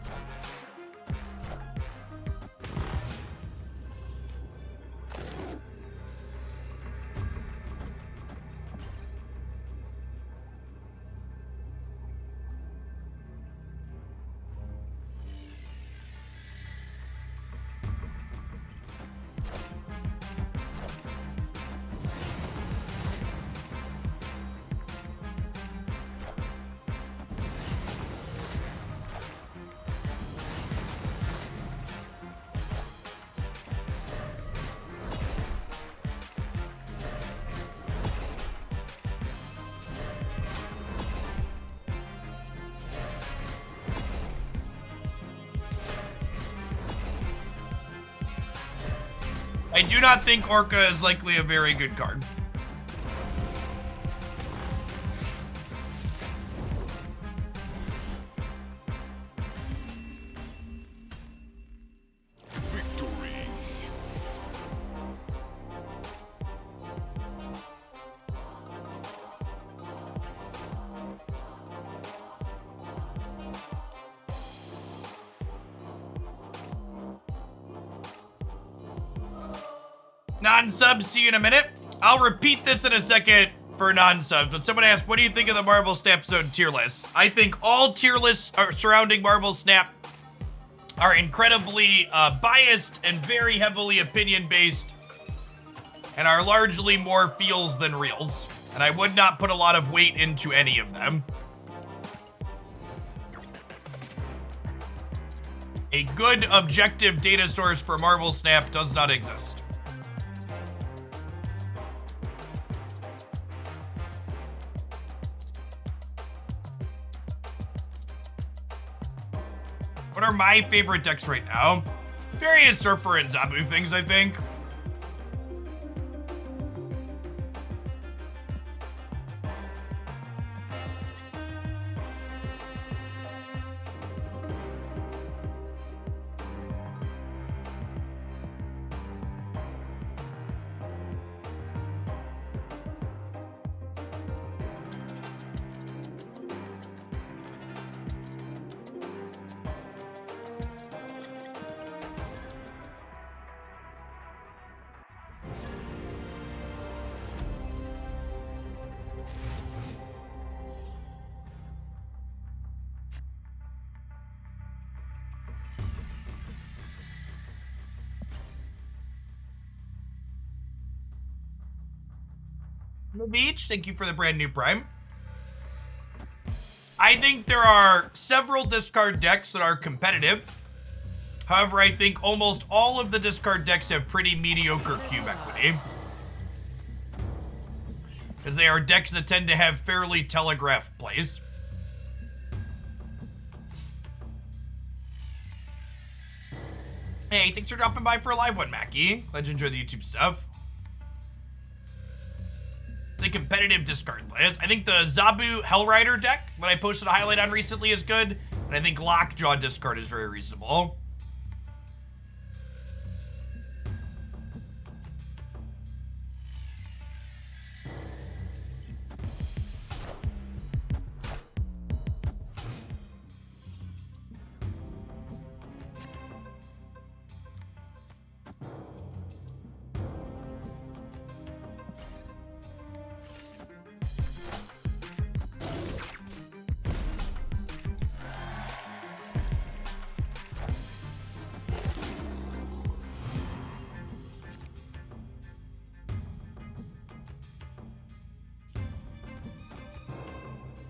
I do not think Orca is likely a very good card. Victory. Non-subs, see you in a minute. I'll repeat this in a second for non-subs, but someone asked, what do you think of the Marvel Snap Zone tier list? I think all tier lists surrounding Marvel Snap are incredibly biased and very heavily opinion-based and are largely more feels than reals. And I would not put a lot of weight into any of them. A good objective data source for Marvel Snap does not exist. What are my favorite decks right now? Various Surfer and Zabu things, I think. Beach, thank you for the brand new Prime. I think there are several discard decks that are competitive. However, I think almost all of the discard decks have pretty mediocre cube equity, as they are decks that tend to have fairly telegraphed plays. Hey, thanks for dropping by for a live one, Mackie. Glad you enjoy the YouTube stuff. A competitive discard list. I think the Zabu Hellrider deck that I posted a highlight on recently is good, and I think Lockjaw discard is very reasonable.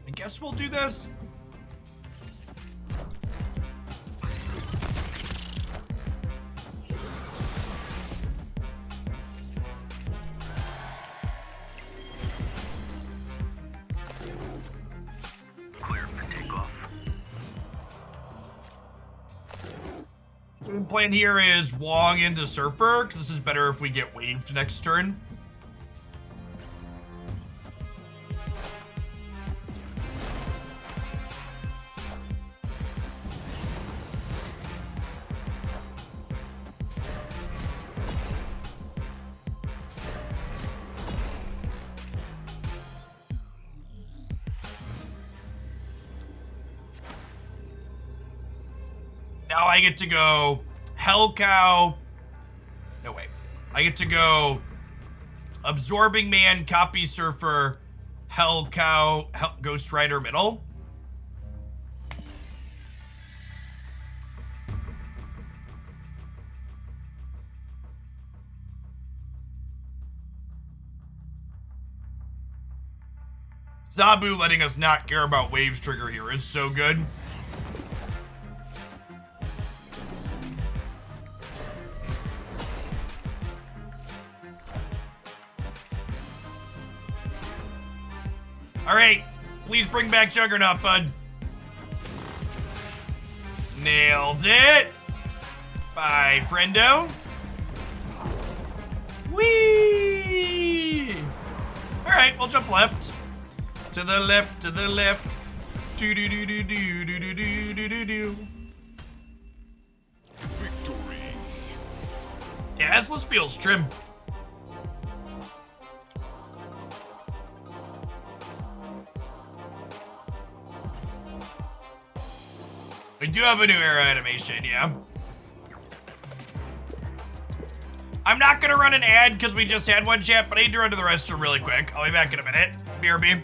I guess we'll do this. Clear for takeoff. The plan here is Wong into Surfer, because this is better if we get waved next turn. Now I get to go Hell Cow. No, wait. I get to go Absorbing Man, Copy Surfer, Hell Cow, Ghost Rider middle. Zabu letting us not care about Waves trigger here is so good. All right, please bring back Juggernaut, bud. Nailed it. Bye, friendo. Whee! All right, we'll jump left. To the left, to the left. Do do do do do do do do do do do. Victory. Yeah, this feels trim. We do have a new era animation, yeah. I'm not gonna run an ad because we just had one, chat, but I need to run to the restroom really quick. I'll be back in a minute. BRB.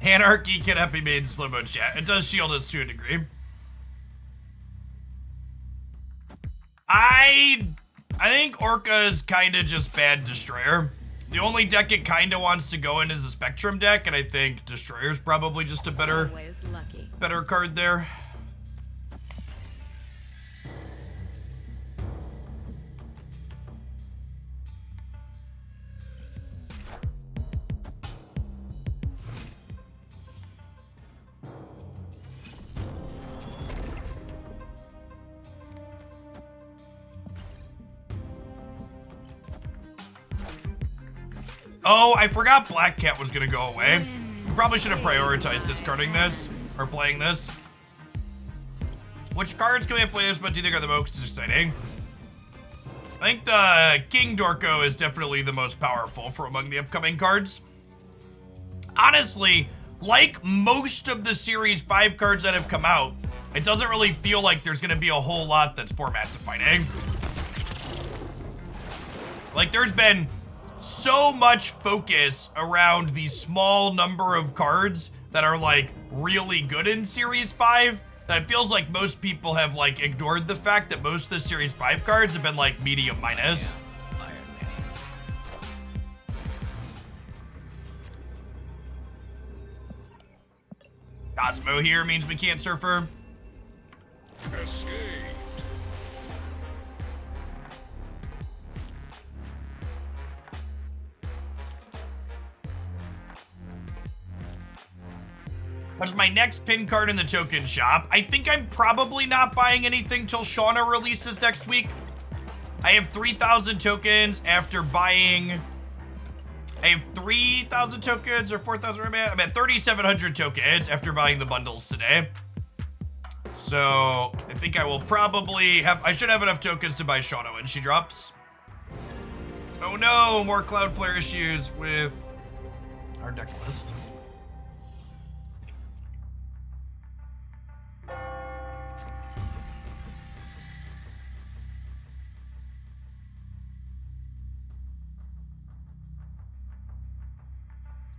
Anarchy cannot be made in slow mo, chat. It does shield us to a degree. I think Orca is kind of just bad Destroyer. The only deck it kind of wants to go in is a Spectrum deck, and I think Destroyer's probably just a better card there. Oh, I forgot Black Cat was gonna go away. We probably should have prioritized discarding this, or playing this. Which cards can we play this, but do you think are the most exciting? I think the King Dorko is definitely the most powerful for among the upcoming cards. Honestly, like most of the Series 5 cards that have come out, it doesn't really feel like there's gonna be a whole lot that's format defining. Like, there's been so much focus around the small number of cards that are like really good in Series 5 that it feels like most people have like ignored the fact that most of the Series 5 cards have been like medium minus. Iron Man. Cosmo here means we can't Surfer. Escape. That's my next pin card in the token shop. I think I'm probably not buying anything till Shauna releases next week. I have 3,000 tokens after buying... I have 3,000 tokens or 4,000. I'm at 3,700 tokens after buying the bundles today. So I think I will probably have... I should have enough tokens to buy Shauna when she drops. Oh no, more Cloudflare issues with our deck list.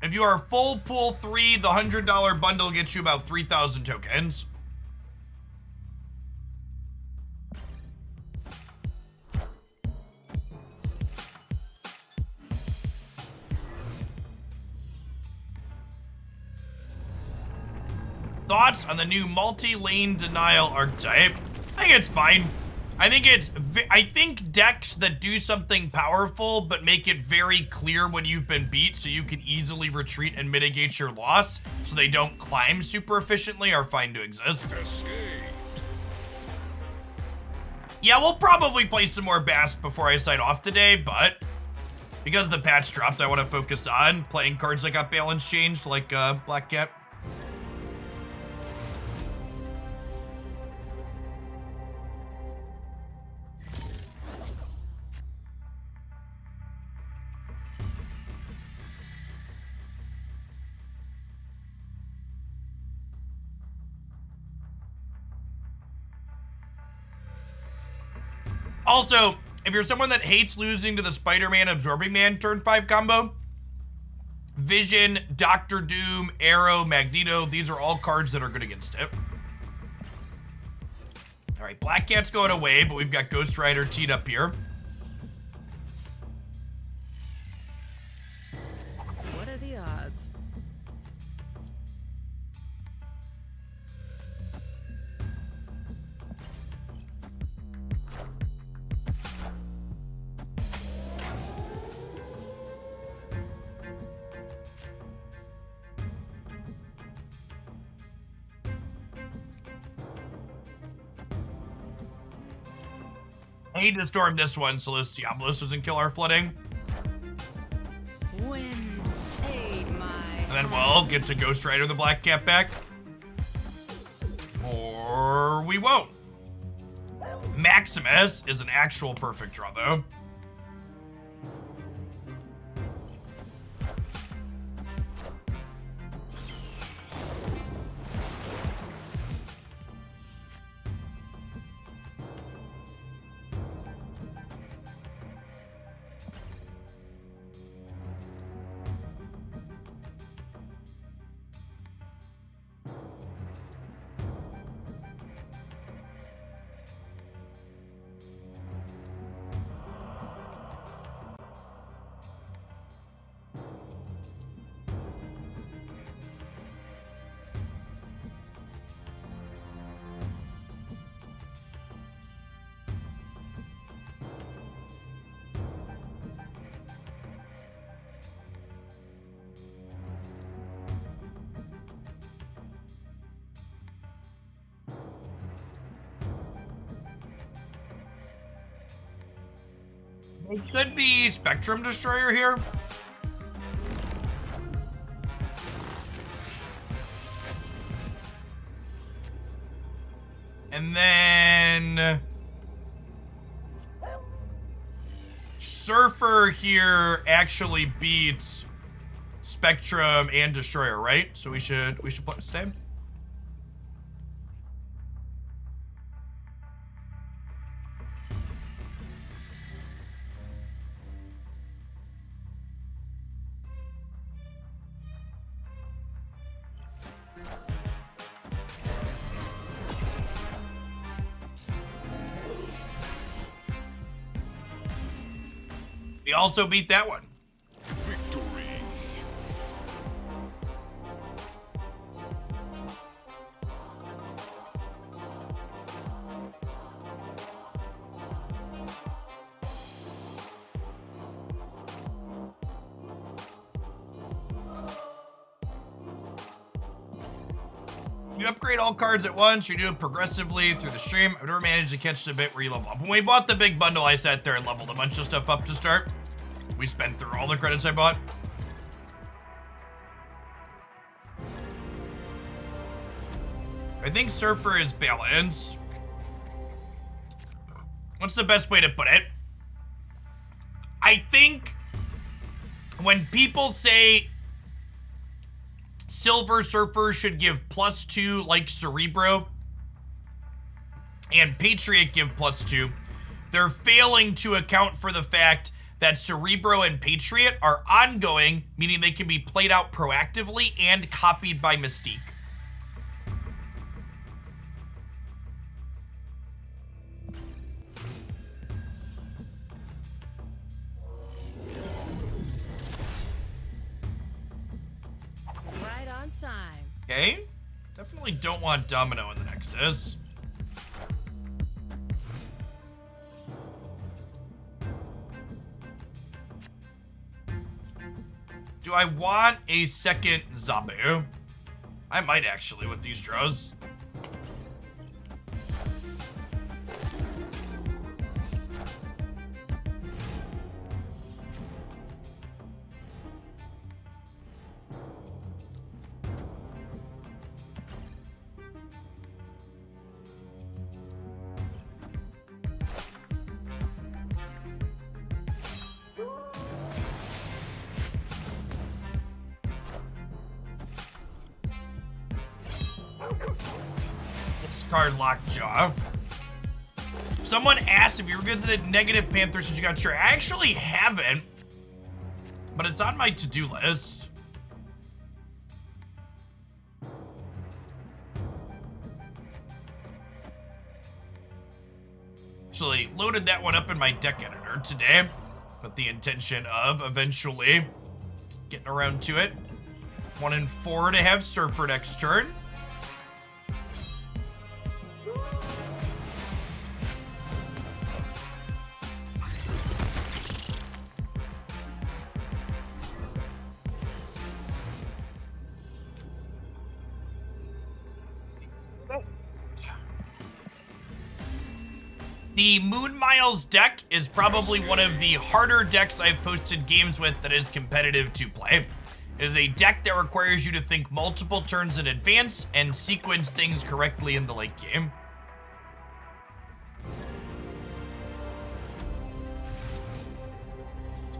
If you are full pool 3, the $100 bundle gets you about 3,000 tokens. Thoughts on the new multi-lane denial archetype? I think it's fine. I think decks that do something powerful but make it very clear when you've been beat so you can easily retreat and mitigate your loss so they don't climb super efficiently are fine to exist. Yeah, we'll probably play some more Bast before I sign off today, but because the patch dropped, I want to focus on playing cards that got balance changed, like Black Cat. Also, if you're someone that hates losing to the Spider-Man Absorbing Man turn 5 combo, Vision, Doctor Doom, Arrow, Magneto, these are all cards that are good against it. All right, Black Cat's going away, but we've got Ghost Rider teed up here. What are the odds? I need to storm this one so this Diablos doesn't kill our flooding. Wind, aid my And then we'll get to Ghost Rider the Black Cat back. Or we won't. Maximus is an actual perfect draw, though. It could be Spectrum Destroyer here. And then Surfer here actually beats Spectrum and Destroyer, right? So we should play the same. We also beat that one. Victory. You upgrade all cards at once, you do it progressively through the stream. I've never managed to catch the bit where you level up. When we bought the big bundle, I sat there and leveled a bunch of stuff up to start. We spent through all the credits I bought. I think Surfer is balanced. What's the best way to put it? I think when people say Silver Surfer should give +2 like Cerebro and Patriot give +2, they're failing to account for the fact that Cerebro and Patriot are ongoing, meaning they can be played out proactively and copied by Mystique. Right on time. Okay. Definitely don't want Domino in the Nexus. Do I want a second Zabu? I might actually with these draws. Card Lockjaw. Someone asked if you revisited Negative Panther since you got sure. I actually haven't, but it's on my to-do list. Actually, loaded that one up in my deck editor today with the intention of eventually getting around to it. 1 and 4 to have Surfer next turn. The Moon Miles deck is probably one of the harder decks I've posted games with that is competitive to play. It is a deck that requires you to think multiple turns in advance and sequence things correctly in the late game.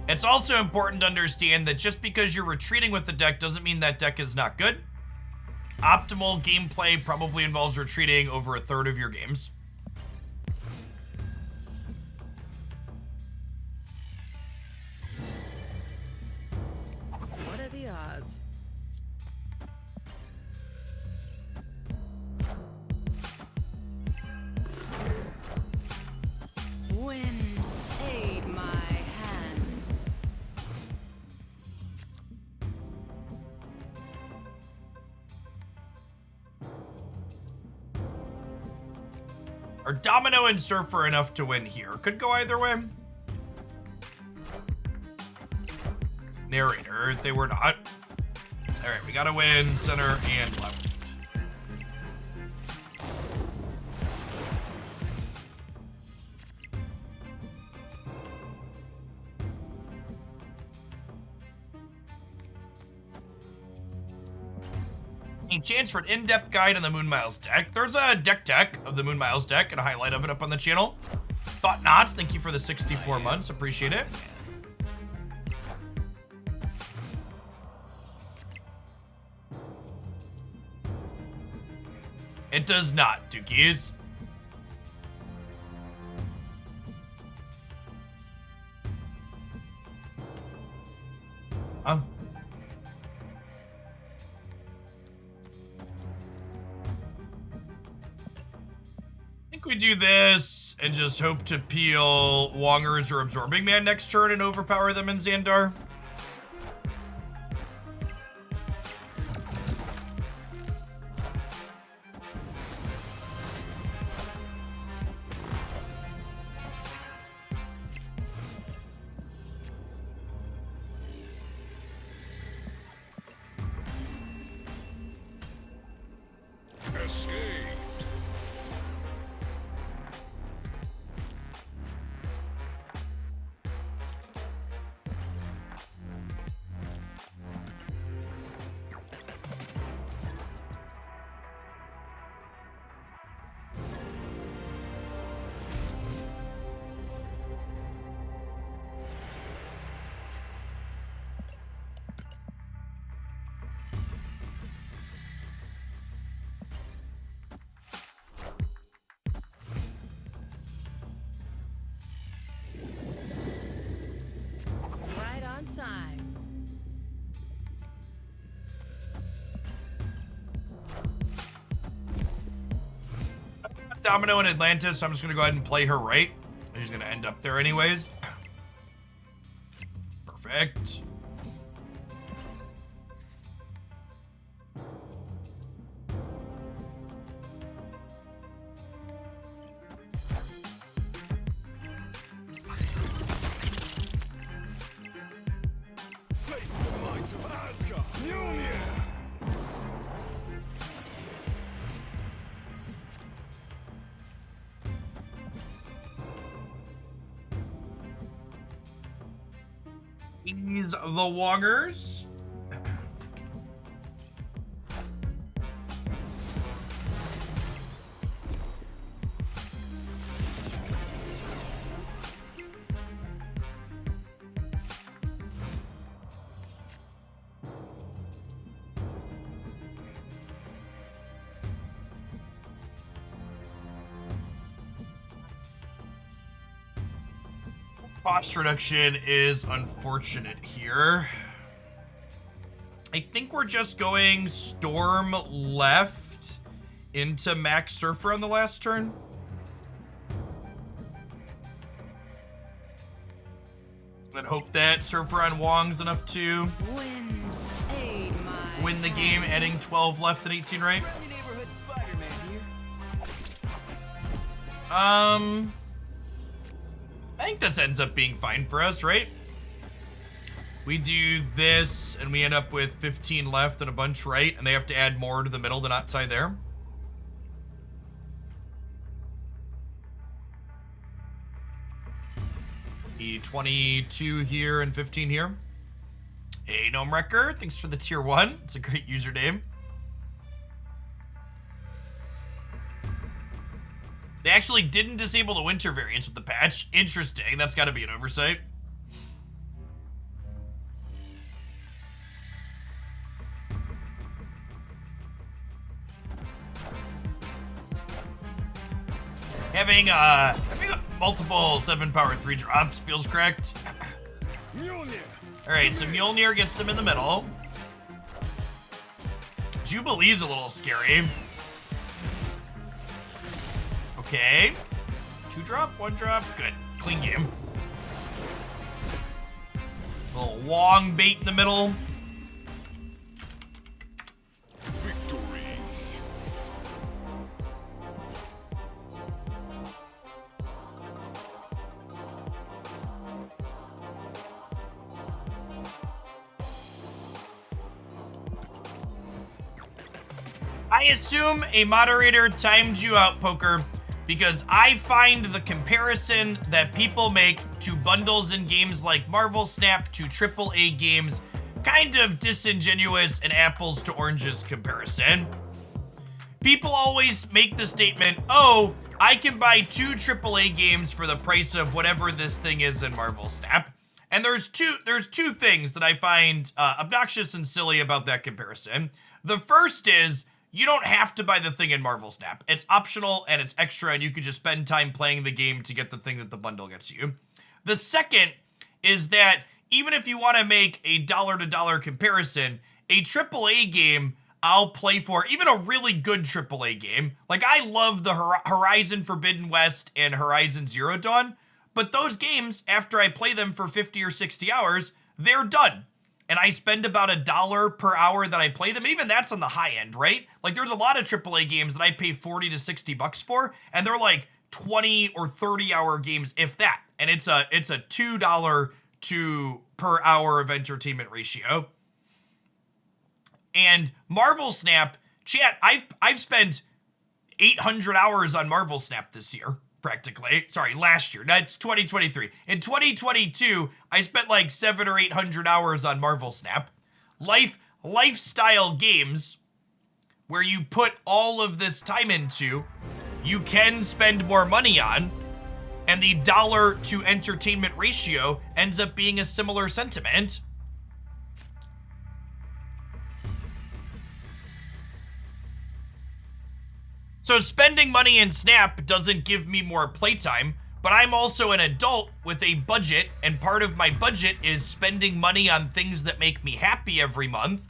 It's also important to understand that just because you're retreating with the deck doesn't mean that deck is not good. Optimal gameplay probably involves retreating over a third of your games. What are the odds? Wind, aid my hand. Are Domino and Surfer enough to win here? Could go either way. Narrator, they were not. All right, we gotta win center and left. Any chance for an in-depth guide on the Moon Miles deck? There's a deck of the Moon Miles deck and a highlight of it up on the channel. Thought not. Thank you for the 64 months. Appreciate it. It does not, Dookies. I think we do this and just hope to peel Wongers or Absorbing Man next turn and overpower them in Xandar. Escaped. time. Domino in Atlantis, so I'm just gonna go ahead and play her right. She's gonna end up there anyways. Perfect. Face the might of Asgard. Mjolnir. These the Wongers. Cost reduction is unfortunate here. I think we're just going Storm left into Max Surfer on the last turn. And hope that Surfer on Wong's enough to Wind, aid my win the game, hand. adding 12 left and 18 right. Friendly neighborhood Spider-Man here. I think this ends up being fine for us, right? We do this, and we end up with 15 left and a bunch right, and they have to add more to the middle than outside there. The 22 here and 15 here. Hey, Gnome Wrecker, thanks for the tier 1. It's a great username. They actually didn't disable the winter variance with the patch. Interesting. That's got to be an oversight. Having multiple 7-power 3 drops feels correct. Mjolnir. All right, so Mjolnir gets them in the middle. Jubilee's a little scary. Okay. 2 drop, 1 drop. Good. Clean game. Little Wong bait in the middle. Victory. I assume a moderator timed you out, Poker, because I find the comparison that people make to bundles in games like Marvel Snap to AAA games kind of disingenuous and apples to oranges comparison. People always make the statement, oh, I can buy 2 AAA games for the price of whatever this thing is in Marvel Snap. And there's two things that I find obnoxious and silly about that comparison. The first is, you don't have to buy the thing in Marvel Snap. It's optional and it's extra, and you can just spend time playing the game to get the thing that the bundle gets you. The second is that even if you want to make a dollar-to-dollar comparison, a AAA game I'll play for, even a really good AAA game. Like, I love the Horizon Forbidden West and Horizon Zero Dawn, but those games, after I play them for 50 or 60 hours, they're done. And I spend about $1 per hour that I play them. Even that's on the high end, right? Like, there's a lot of AAA games that I pay 40 to 60 bucks for, and they're like 20 or 30 hour games, if that. And it's a $2 to per hour of entertainment ratio. And Marvel Snap, chat, I've spent 800 hours on Marvel Snap this year. Practically. Sorry, last year. That's 2023. In 2022, I spent like 700 or 800 hours on Marvel Snap. Lifestyle games where you put all of this time into, you can spend more money on, and the dollar to entertainment ratio ends up being a similar sentiment. So spending money in Snap doesn't give me more playtime, but I'm also an adult with a budget, and part of my budget is spending money on things that make me happy every month.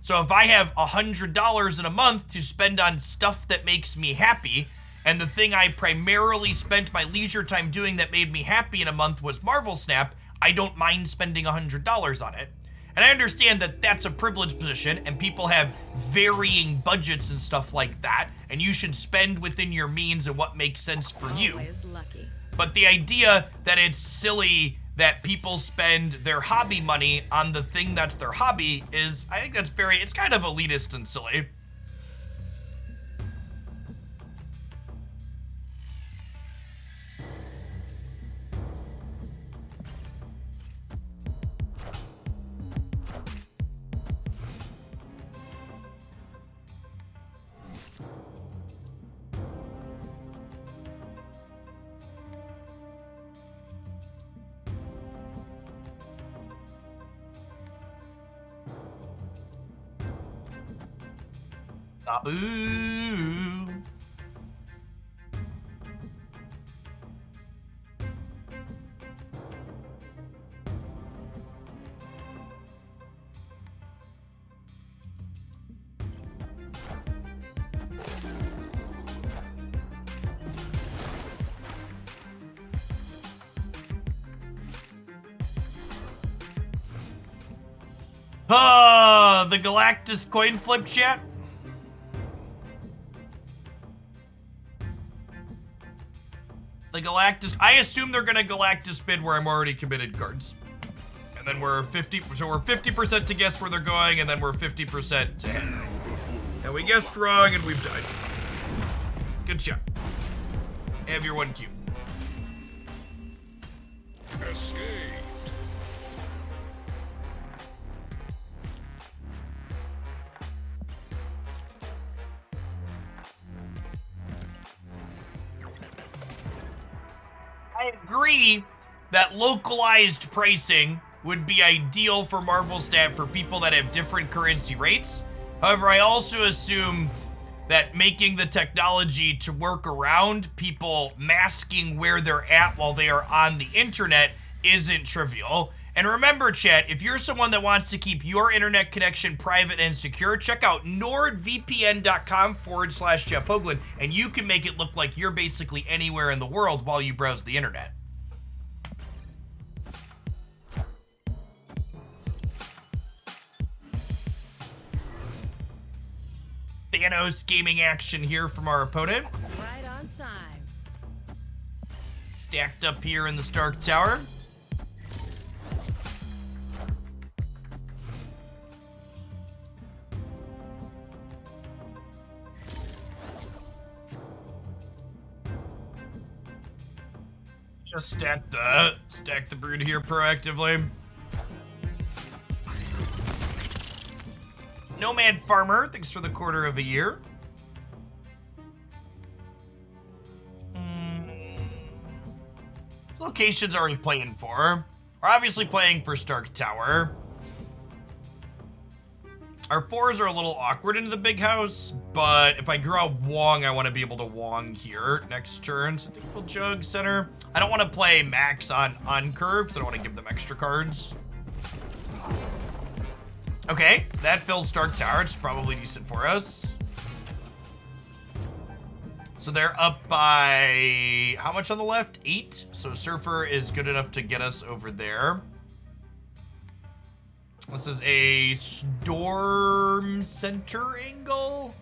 So if I have $100 in a month to spend on stuff that makes me happy, and the thing I primarily spent my leisure time doing that made me happy in a month was Marvel Snap, I don't mind spending $100 on it. And I understand that that's a privileged position, and people have varying budgets and stuff like that, and you should spend within your means and what makes sense for you. Always lucky. But the idea that it's silly that people spend their hobby money on the thing that's their hobby is, I think that's it's kind of elitist and silly. Taboo. The Galactus coin flip chat. The Galactus, I assume they're gonna Galactus spin where I'm already committed cards. And then we're 50% to guess where they're going, and then we're 50% to hit. And we guessed wrong and we've died. Good shot. Have your 1 cube. Escape. I agree that localized pricing would be ideal for Marvel Snap for people that have different currency rates. However, I also assume that making the technology to work around people masking where they're at while they are on the internet isn't trivial. And remember, chat, if you're someone that wants to keep your internet connection private and secure, check out nordvpn.com/Jeff Hoagland, and you can make it look like you're basically anywhere in the world while you browse the internet. Thanos gaming action here from our opponent. Right on time. Stacked up here in the Stark Tower. Just stack the brood here proactively. Nomad Farmer, thanks for the quarter of a year. Locations are we playing for? We're obviously playing for Stark Tower. Our 4s are a little awkward into the big house, but if I draw Wong, I want to be able to Wong here next turn. So I think we'll Jug center. I don't want to play Max on curve because I don't want to give them extra cards. Okay, that fills Stark Tower. It's probably decent for us. So they're up by, how much on the left? 8. So Surfer is good enough to get us over there. This is a Storm Center angle.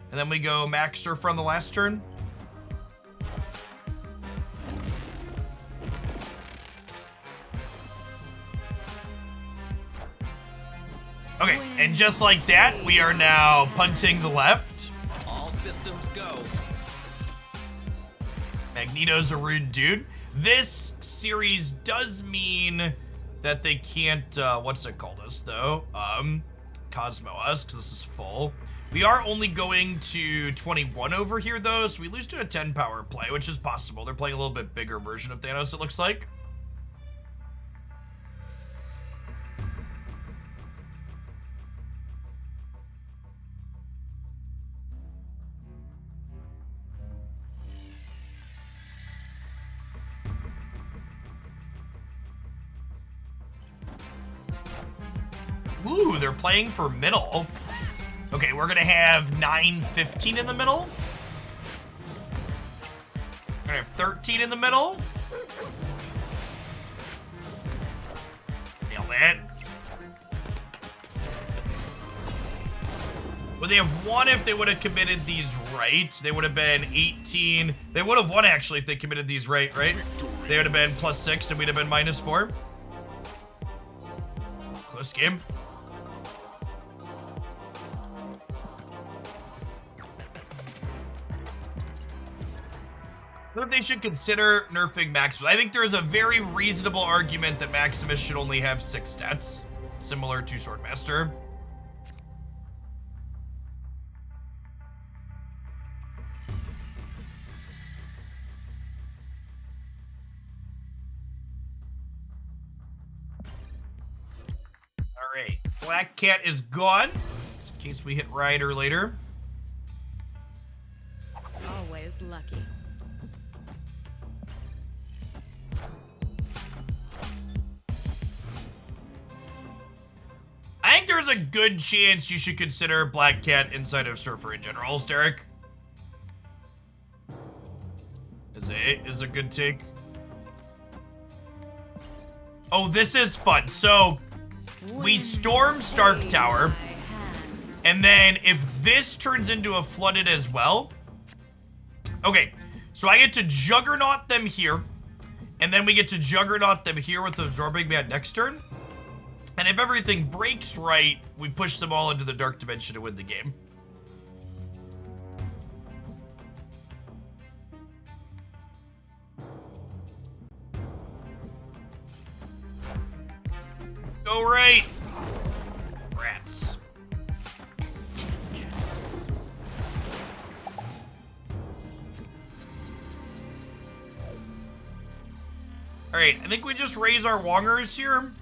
And then we go Max Surfer on the last turn. Okay, and just like that, we are now punting the left. All systems go. Magneto's a rude dude. This series does mean that they can't, what's it called us though? Cosmo us, because this is full. We are only going to 21 over here though, so we lose to a 10 power play, which is possible. They're playing a little bit bigger version of Thanos, it looks like. Ooh, they're playing for middle. Okay, we're gonna have 9-15 in the middle. We're gonna have 13 in the middle. Nailed it. Would they have won if they would have committed these right? They would have been 18. They would have won actually if they committed these right? They would have been +6 and we'd have been -4. Close game. What if they should consider nerfing Maximus? I think there is a very reasonable argument that Maximus should only have 6 stats, similar to Swordmaster. All right, Black Cat is gone, just in case we hit Rider later. Always lucky. I think there's a good chance you should consider Black Cat inside of Surfer in general, Derek. Is a good take. Oh, this is fun. So, we storm Stark Tower, and then if this turns into a flooded as well. Okay, so I get to Juggernaut them here, and then we get to Juggernaut them here with Absorbing Man next turn. And if everything breaks right, we push them all into the Dark Dimension to win the game. Go right. Rats. All right, I think we just raise our Wongers here.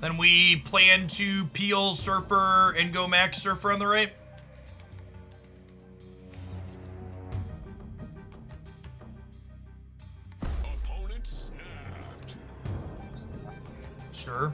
Then we plan to peel Surfer and go Max Surfer on the right. Opponent snapped. Sure.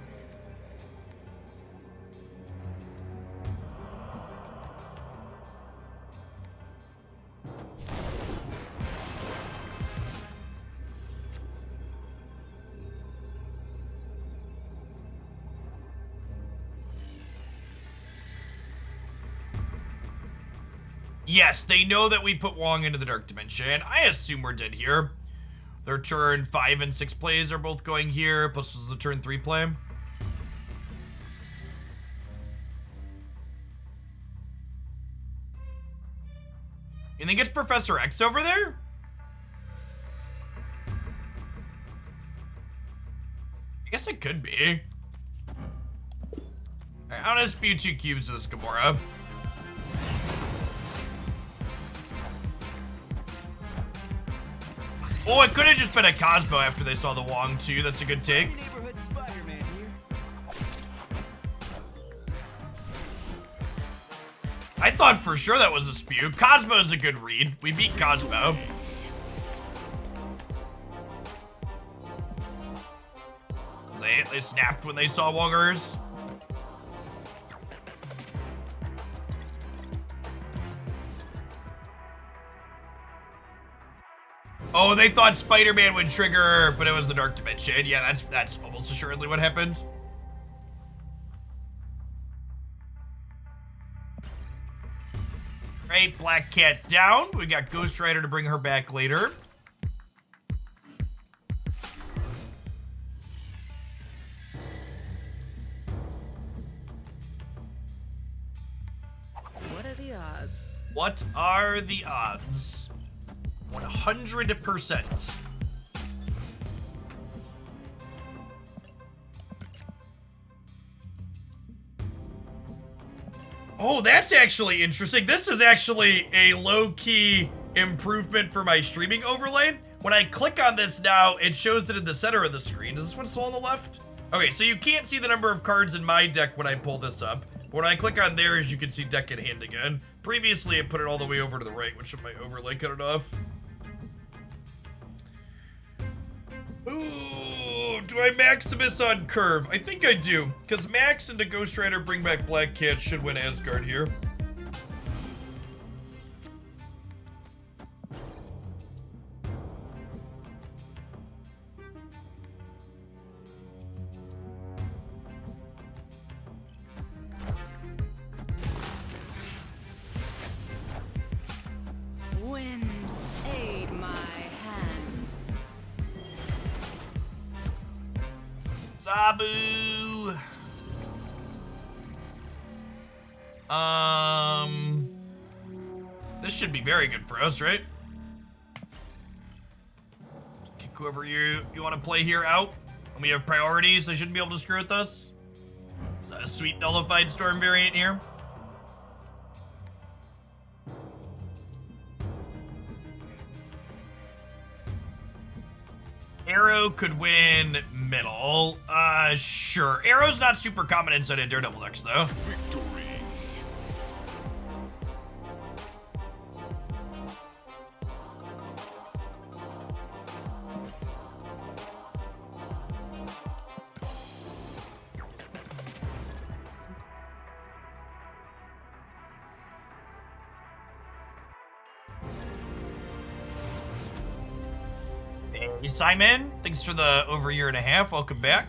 Yes, they know that we put Wong into the Dark Dimension. I assume we're dead here. Their turn 5 and 6 plays are both going here, plus this is the turn 3 play. You think it's Professor X over there? I guess it could be. Alright, I'll just spew 2 cubes to this Gamora. Oh, it could have just been a Cosmo after they saw the Wong too. That's a good take. Neighborhood Spider-Man here. I thought for sure that was a spew. Cosmo's a good read. We beat Cosmo. They snapped when they saw Wongers. Oh, they thought Spider-Man would trigger, but it was the Dark Dimension. Yeah, that's almost assuredly what happened. Right, Black Cat down. We got Ghost Rider to bring her back later. What are the odds? What are the odds? 100%. Oh, that's actually interesting. This is actually a low-key improvement for my streaming overlay. When I click on this now, it shows it in the center of the screen. Is this one still on the left? Okay, so you can't see the number of cards in my deck when I pull this up. But when I click on theirs, you can see deck in hand again. Previously, it put it all the way over to the right, which my overlay cut it off. Ooh, do I Maximus on Curve? I think I do, because Max and the Ghost Rider bring back Black Cat should win Asgard here. Wind, aid my hand. Zabu. This should be very good for us, right? Kick whoever you want to play here out. And we have priorities. They shouldn't be able to screw with us. Is that a sweet nullified storm variant here? Arrow could win middle. Sure. Arrow's not super common inside of Daredevil decks, though. Victory. Hey, Simon. Thanks for the over a year and a half. Welcome back.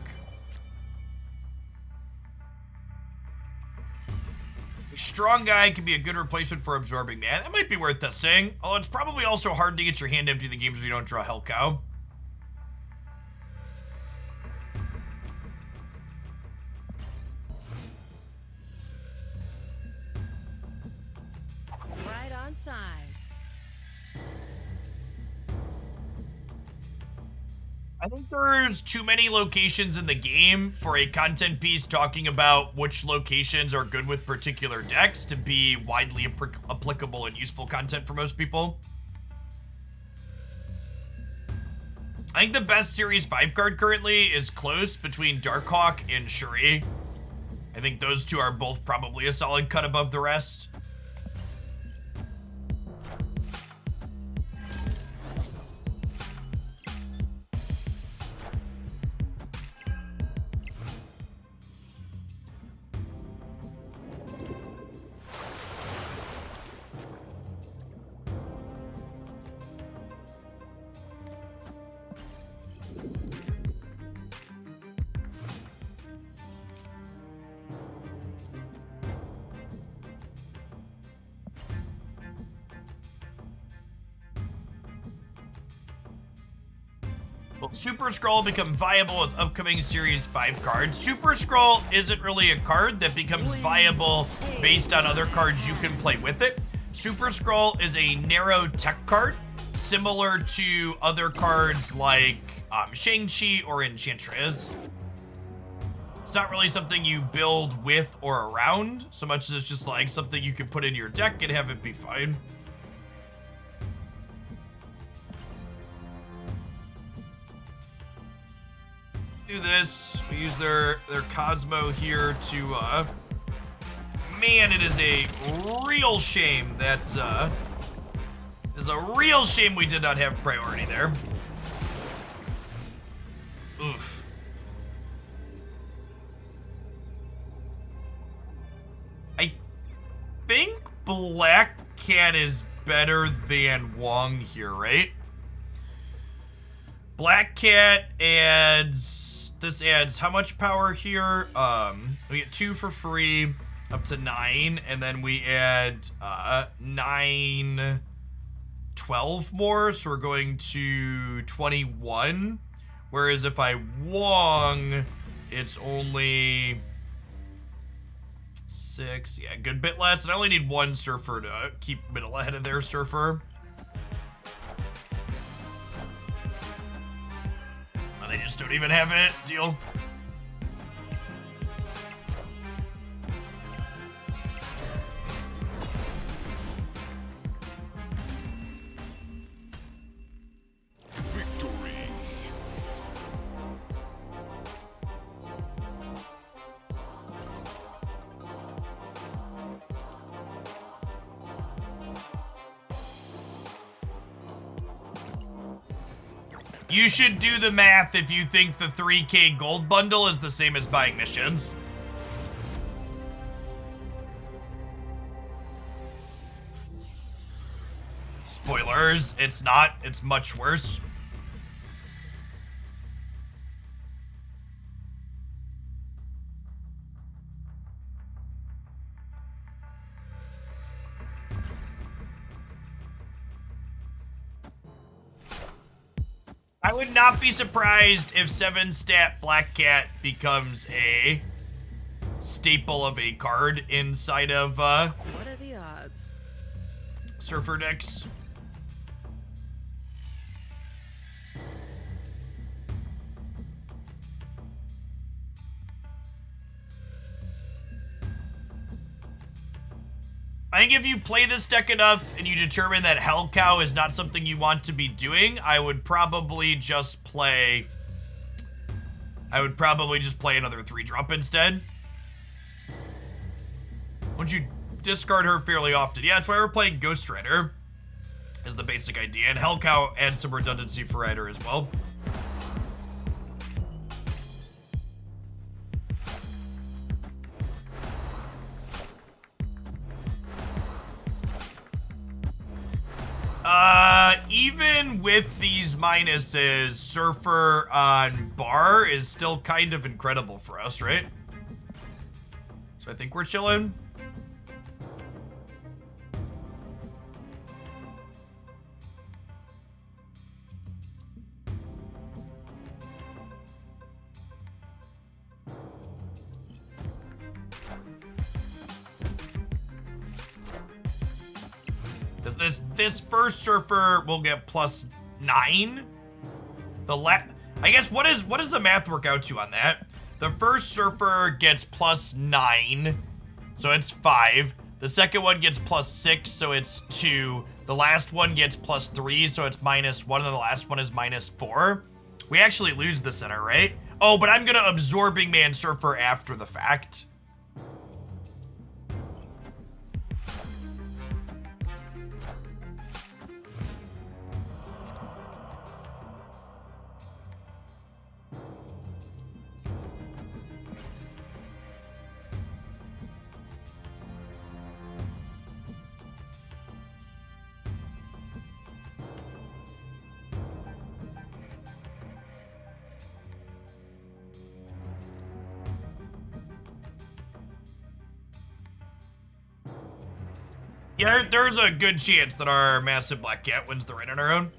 A strong guy can be a good replacement for Absorbing Man. That might be worth testing. Although it's probably also hard to get your hand empty in the games where you don't draw Hell Cow. Right on time. I think there's too many locations in the game for a content piece talking about which locations are good with particular decks to be widely applicable and useful content for most people. I think the best Series 5 card currently is close between Darkhawk and Shuri. I think those two are both probably a solid cut above the rest. Will Super Scroll become viable with upcoming Series 5 cards? Super Scroll isn't really a card that becomes viable based on other cards you can play with it. Super Scroll is a narrow tech card, similar to other cards like Shang-Chi or Enchantress. It's not really something you build with or around, so much as it's just like something you can put in your deck and have it be fine. Do this. We use their Cosmo here to man, it is a real shame that is a real shame we did not have priority there. Oof. I think Black Cat is better than Wong here, right? Black Cat adds, this adds how much power here? We get 2 for free, up to 9, and then we add 9, 12 more, so we're going to 21. Whereas if I Wong, it's only 6, yeah, a good bit less. And I only need 1 Surfer to keep middle ahead of their Surfer. They just don't even have it. Deal. Victory. You should do the math if you think the 3K gold bundle is the same as buying missions. Spoilers, it's not. It's much worse. I would not be surprised if 7-stat Black Cat becomes a staple of a card inside of What are the odds? Surfer decks. I think if you play this deck enough and you determine that Hell Cow is not something you want to be doing, I would probably just play another 3-drop instead. Wouldn't you discard her fairly often? Yeah, that's why we're playing Ghost Rider, is the basic idea. And Hell Cow adds some redundancy for Rider as well. Even with these minuses, Surfer on Bar is still kind of incredible for us, right? So I think we're chilling. This first Surfer will get +9. I guess what does the math work out to on that? The first Surfer gets +9, so it's 5. The second one gets +6, so it's 2. The last one gets +3, so it's -1, and then the last one is -4. We actually lose the center, right? Oh, but I'm gonna Absorbing Man Surfer after the fact. Yeah, there's a good chance that our massive Black Cat wins the raid on her own.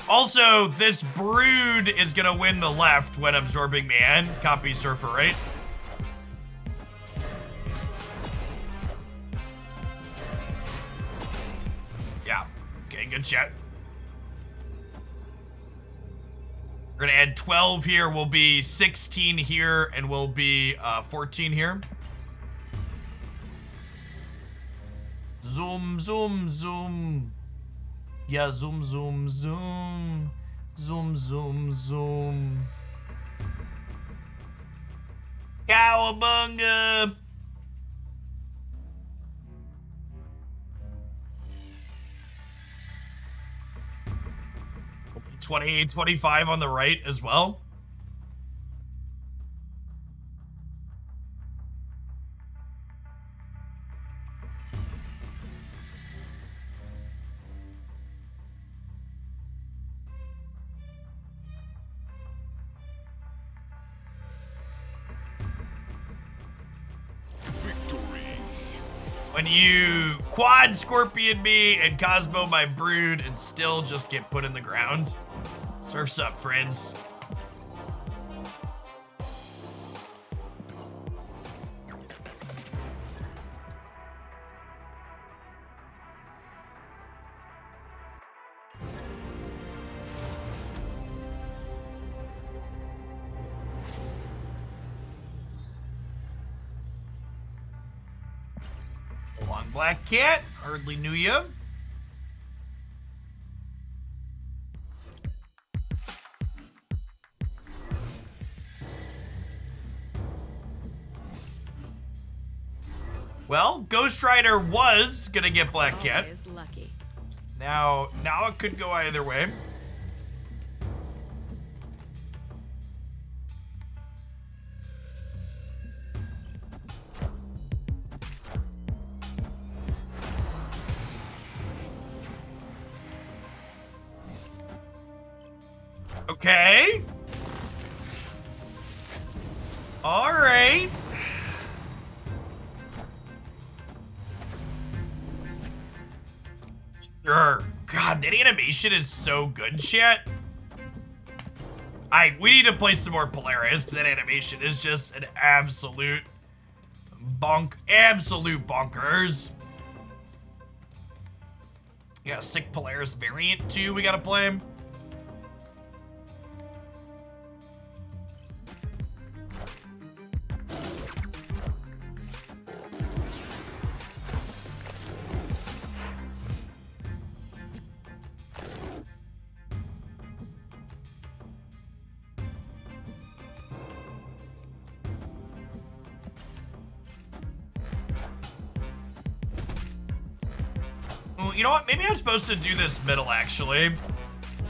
Also, this Brood is gonna win the left when Absorbing Man copies Surfer, right? Yeah. Okay, good shot. We're gonna add 12 here, we'll be 16 here, and we'll be 14 here. Zoom, zoom, zoom. Yeah, zoom, zoom, zoom. Zoom, zoom, zoom. Cowabunga! 28-25 on the right as well. When you quad Scorpion me and Cosmo my Brood and still just get put in the ground. Surf's up, friends. Long Black Cat, hardly knew ya. Well, Ghost Rider was gonna get Black Cat. Always lucky. Now it could go either way. Okay. All right. Sure. God, that animation is so good, chat. We need to play some more Polaris, because that animation is just an absolute bonkers. Yeah, sick Polaris variant too, we gotta play. You know what? Maybe I'm supposed to do this middle, actually.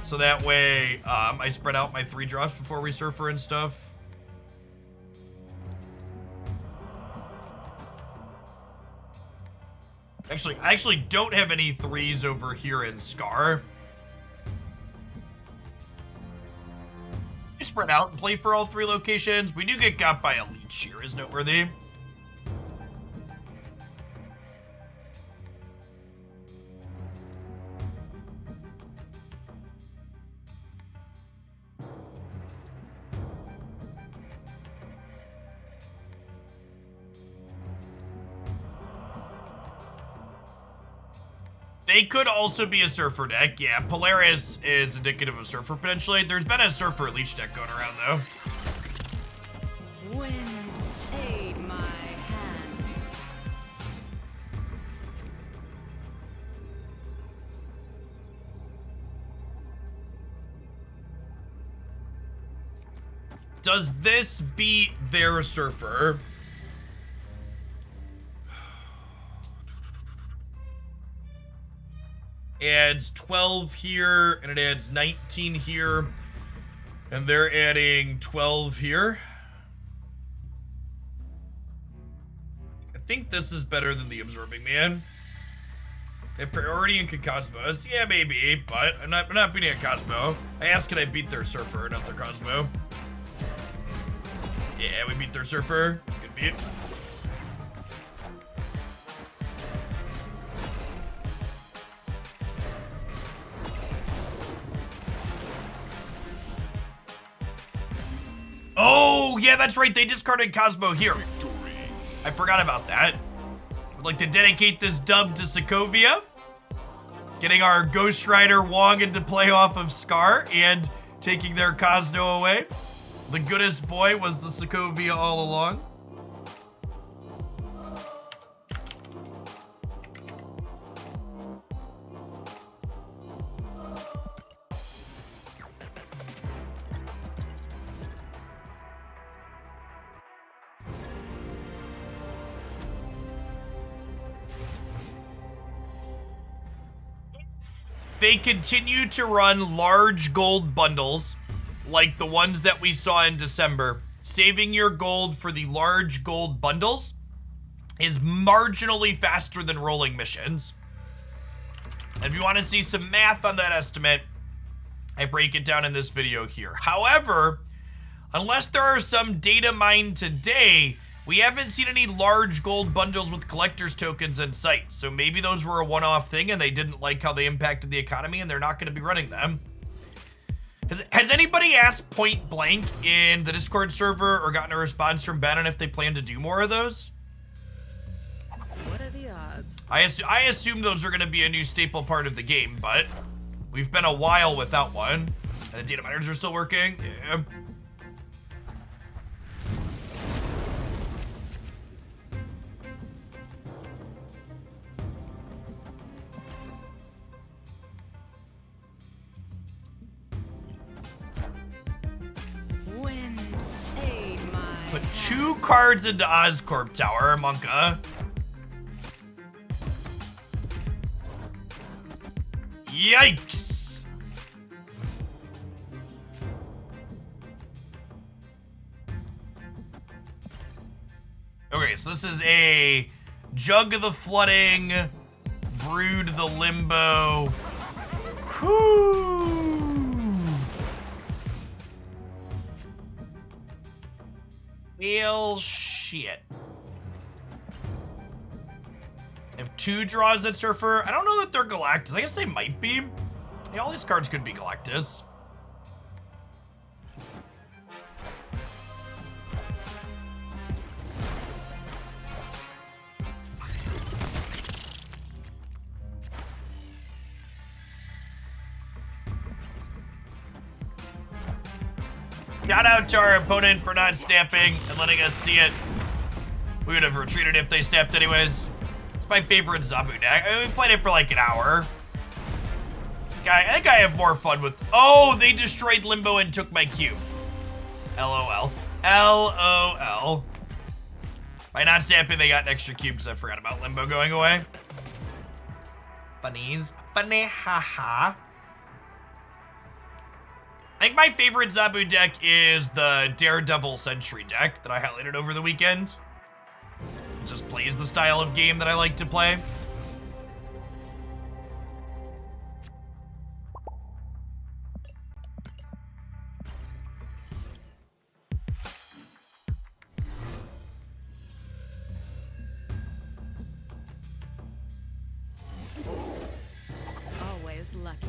So that way, I spread out my 3 drops before we surfer and stuff. Actually, I actually don't have any 3s over here in Scar. I spread out and play for all 3 locations. We do get got by a leech here, is noteworthy. They could also be a surfer deck. Yeah, Polaris is indicative of surfer potentially. There's been a surfer leech deck going around though. Wind, aid my hand. Does this beat their surfer? Adds 12 here, and it adds 19 here. And they're adding 12 here. I think this is better than the Absorbing Man. They have priority in Cosmos. Yeah, maybe, but I'm not beating a Cosmo. I asked, can I beat their surfer, not their Cosmo? Yeah, we beat their surfer. Good beat. Oh, yeah, that's right. They discarded Cosmo here. I forgot about that. I'd like to dedicate this dub to Sokovia. Getting our Ghost Rider Wong into play off of Scar and taking their Cosmo away. The goodest boy was the Sokovia all along. They continue to run large gold bundles, like the ones that we saw in December. Saving your gold for the large gold bundles is marginally faster than rolling missions. And if you want to see some math on that estimate, I break it down in this video here. However, unless there are some data mined today, we haven't seen any large gold bundles with collector's tokens in sight. So maybe those were a one-off thing and they didn't like how they impacted the economy and they're not going to be running them. Has anybody asked point blank in the Discord server or gotten a response from Ben on if they plan to do more of those? What are the odds? I assume those are going to be a new staple part of the game, but we've been a while without one. And the data miners are still working. Yeah. Wind, aid my Put 2 cards into Oscorp Tower, Monka. Yikes! Okay, so this is a Jug of the Flooding, Brood the Limbo. Whew. Well, shit. I have 2 draws at Surfer. I don't know that they're Galactus. I guess they might be. Yeah, all these cards could be Galactus. Shout out to our opponent for not snapping and letting us see it. We would have retreated if they snapped anyways. It's my favorite Zabu deck. I mean, we played it for like an hour. I think I have more fun with... Oh, they destroyed Limbo and took my cube. LOL. LOL. By not snapping, they got an extra cube because I forgot about Limbo going away. Funnies. Funny, haha. I think my favorite Zabu deck is the Daredevil Sentry deck that I highlighted over the weekend. It just plays the style of game that I like to play. Always lucky.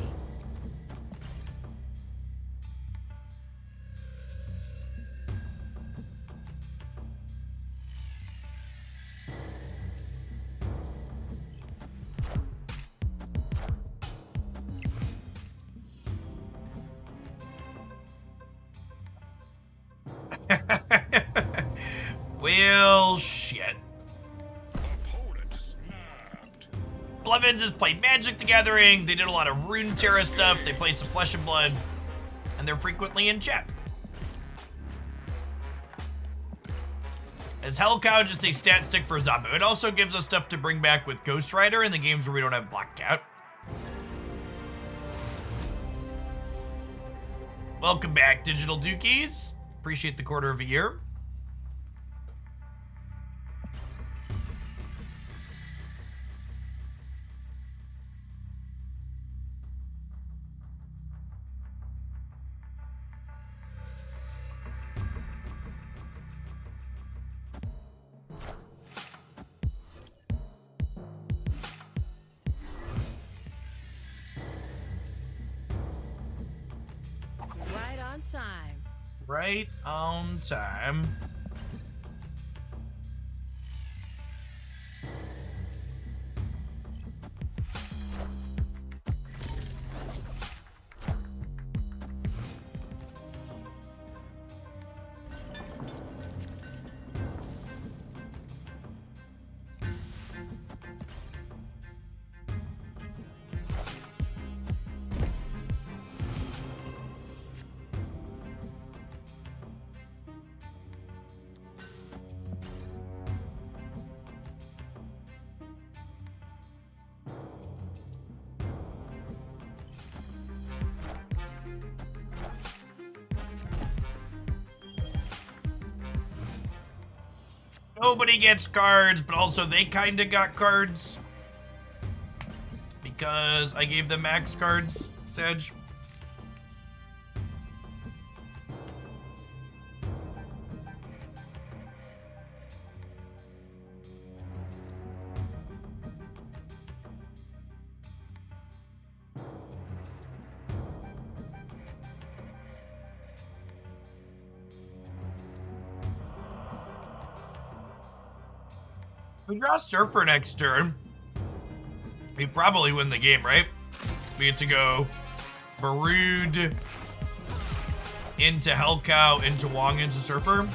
Well, shit. Blevins has played Magic the Gathering. They did a lot of Rune Terra stuff. They play some Flesh and Blood. And they're frequently in chat. Is Hellcow just a stat stick for Zabu? It also gives us stuff to bring back with Ghost Rider in the games where we don't have Black Cat. Welcome back, Digital Dookies. Appreciate the quarter of a year. Right on time. Right on time. Nobody gets cards, but also they kind of got cards. Because I gave them max cards, Sedge. We draw Surfer next turn. We probably win the game, right? We get to go Brood into Hellcow, into Wong, into Surfer.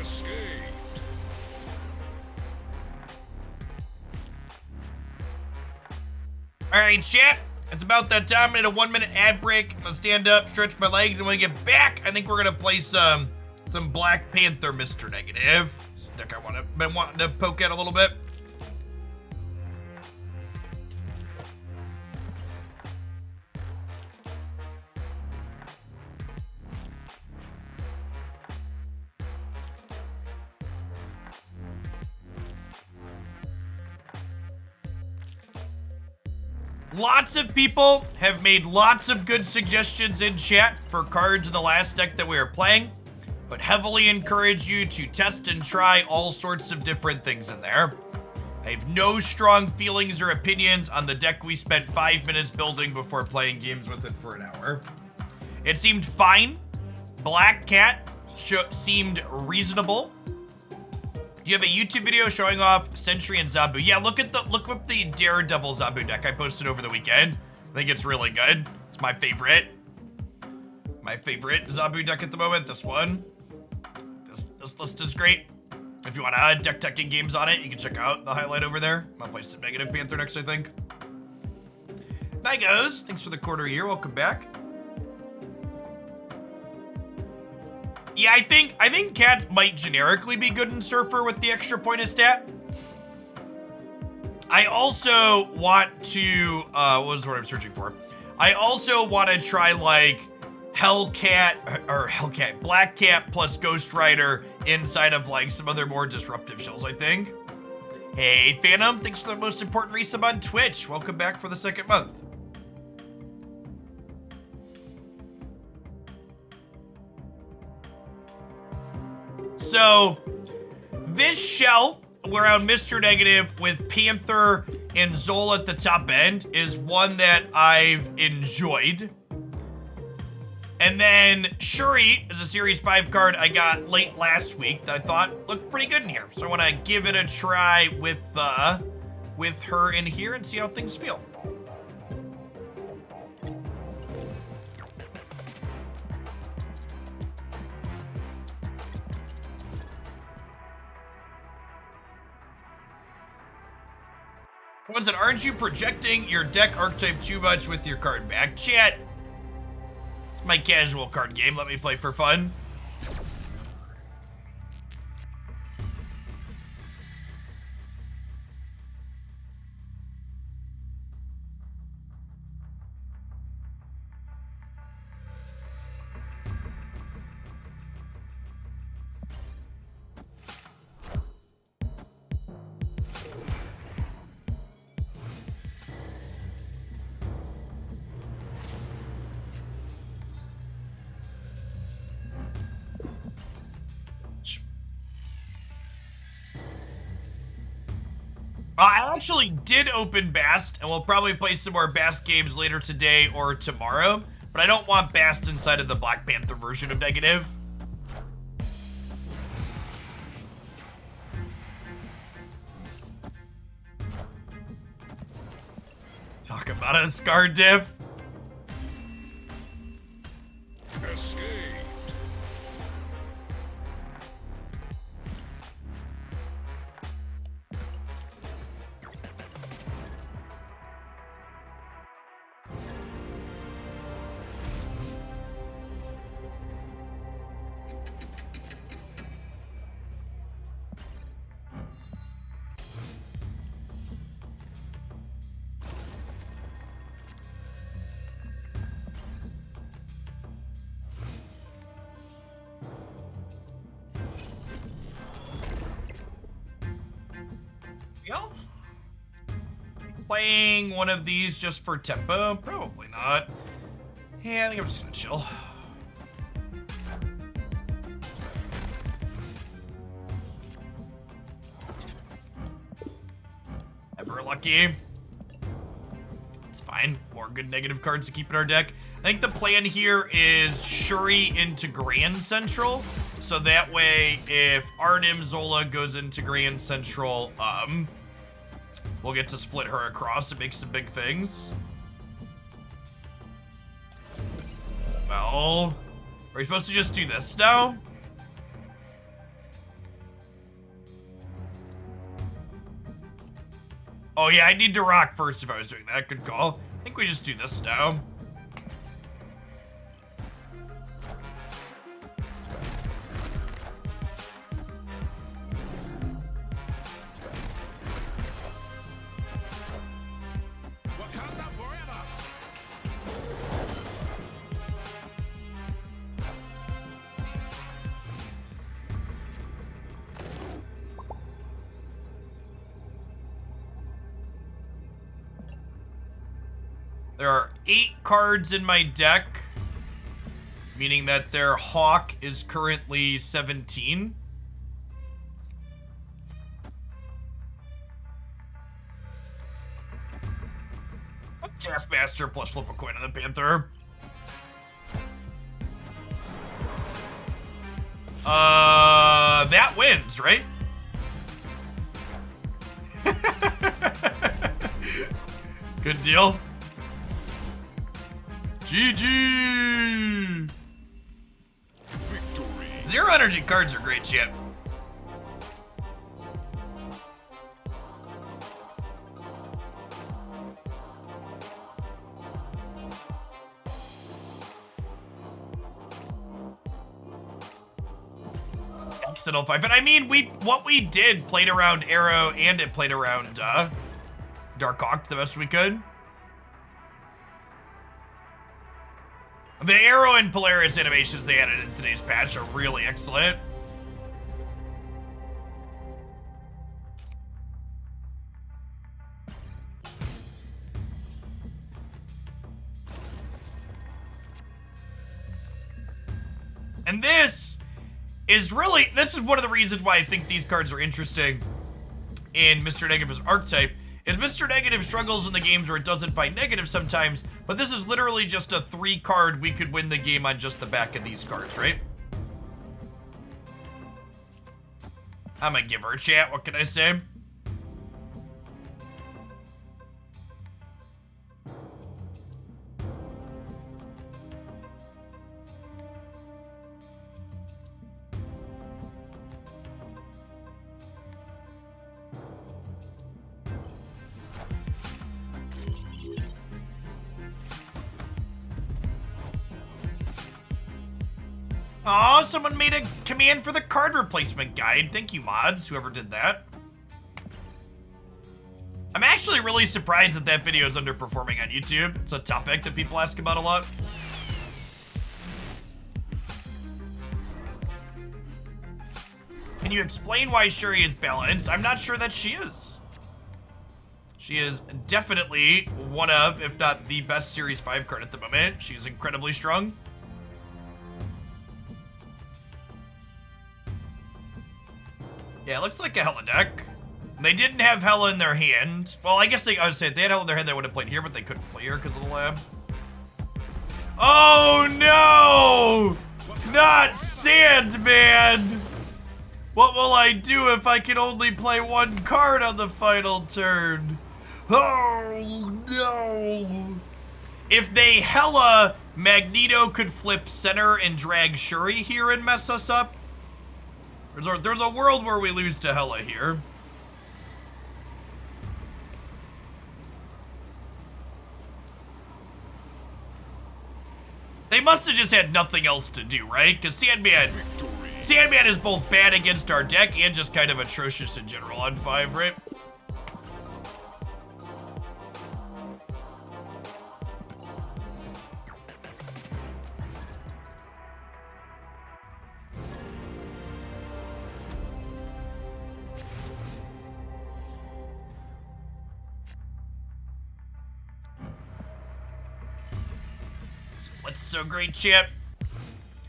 Escaped. All right, chat. it's about that time. I'm gonna hit a 1 minute ad break. I'm gonna stand up, stretch my legs, and when we get back, I think we're gonna play some Black Panther Mr. Negative. It's a deck been wanting to poke at a little bit. Lots of people have made lots of good suggestions in chat for cards in the last deck that we were playing, but heavily encourage you to test and try all sorts of different things in there. I have no strong feelings or opinions on the deck we spent 5 minutes building before playing games with it for an hour. It seemed fine. Black Cat seemed reasonable. You have a YouTube video showing off Sentry and Zabu. Yeah, look up the Daredevil Zabu deck I posted over the weekend. I think it's really good. It's my favorite. My favorite Zabu deck at the moment. This one. This list is great. If you want to add deck teching games on it, you can check out the highlight over there. I'm gonna play some Negative Panther next, I think. Nigos, thanks for the quarter year. Welcome back. Yeah, I think Cats might generically be good in Surfer with the extra point of stat. I also want to, what was the word I'm searching for? I also want to try like Black Cat plus Ghost Rider inside of like some other more disruptive shells, I think. Hey, Phantom, thanks for the most important resub on Twitch. Welcome back for the second month. So, this shell around Mr. Negative with Panther and Zol at the top end is one that I've enjoyed. And then Shuri is a Series 5 card I got late last week that I thought looked pretty good in here. So I want to give it a try with her in here and see how things feel. Someone said, aren't you projecting your deck archetype too much with your card back? Chat, it's my casual card game. Let me play for fun. I actually did open Bast, and we'll probably play some more Bast games later today or tomorrow, but I don't want Bast inside of the Black Panther version of Negative. Talk about a Scar diff. Escape. Playing one of these just for tempo? Probably not. Yeah, I think I'm just gonna chill. Ever lucky. It's fine. More good negative cards to keep in our deck. I think the plan here is Shuri into Grand Central. So that way, if Arnim Zola goes into Grand Central, we'll get to split her across and make some big things. Well, are we supposed to just do this now? Oh yeah, I need to rock first if I was doing that. Good call. I think we just do this now. Wakanda forever. There are 8 cards in my deck, meaning that their Hawk is currently 17. Taskmaster plus flip a coin on the Panther. That wins, right? Good deal. GG! Victory. Zero energy cards are great shit. Accidental 5. And I mean, what we did played around Arrow and it played around Darkhawk the best we could. The Arrow and Polaris animations they added in today's patch are really excellent. And this is one of the reasons why I think these cards are interesting in Mr. Negative's archetype. Is Mr. Negative struggles in the games where it doesn't find negative sometimes, but this is literally just a 3 card we could win the game on just the back of these cards, right? I'm gonna give her a chat, what can I say? Oh, someone made a command for the card replacement guide. Thank you, mods, whoever did that. I'm actually really surprised that that video is underperforming on YouTube. It's a topic that people ask about a lot. Can you explain why Shuri is balanced? I'm not sure that she is. She is definitely one of, if not the best Series 5 card at the moment. She's incredibly strong. Yeah, it looks like a Hela deck. They didn't have Hela in their hand. Well, I guess I would say if they had Hela in their hand, they would have played here, but they couldn't play here because of the lab. Oh no! Not Sandman! What will I do if I can only play 1 card on the final turn? Oh no! If they Hela, Magneto could flip center and drag Shuri here and mess us up. There's a world where we lose to Hela here. They must have just had nothing else to do, right? Because Sandman is both bad against our deck and just kind of atrocious in general on 5, right? Split's so great, Chip.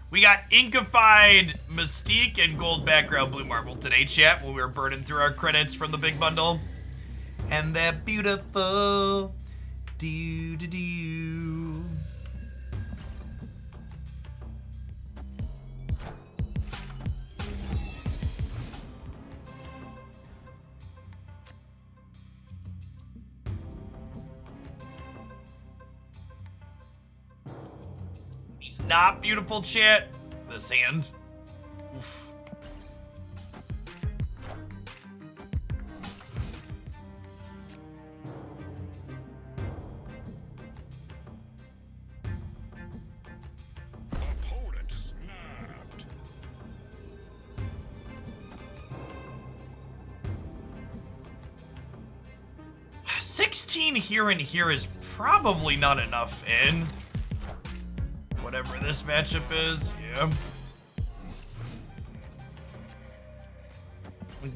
We got Inkified Mystique and gold background Blue Marvel today, chat, when we were burning through our credits from the big bundle. And that beautiful do-do-do. He's not beautiful, chat. This hand. Oof. 16 here and here is probably not enough in whatever this matchup is. Yeah.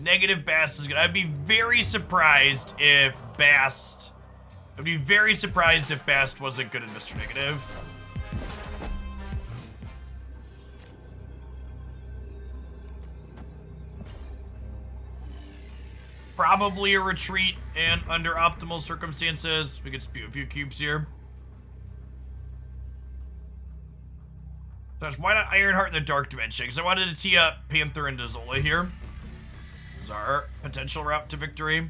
Negative Bast is good. I'd be very surprised if Bast... I'd be very surprised if Bast wasn't good in Mr. Negative. Probably a retreat, and under optimal circumstances, we could spew a few cubes here. Gosh, why not Ironheart in the Dark Dimension? Because I wanted to tee up Panther and Zola here. Is our potential route to victory.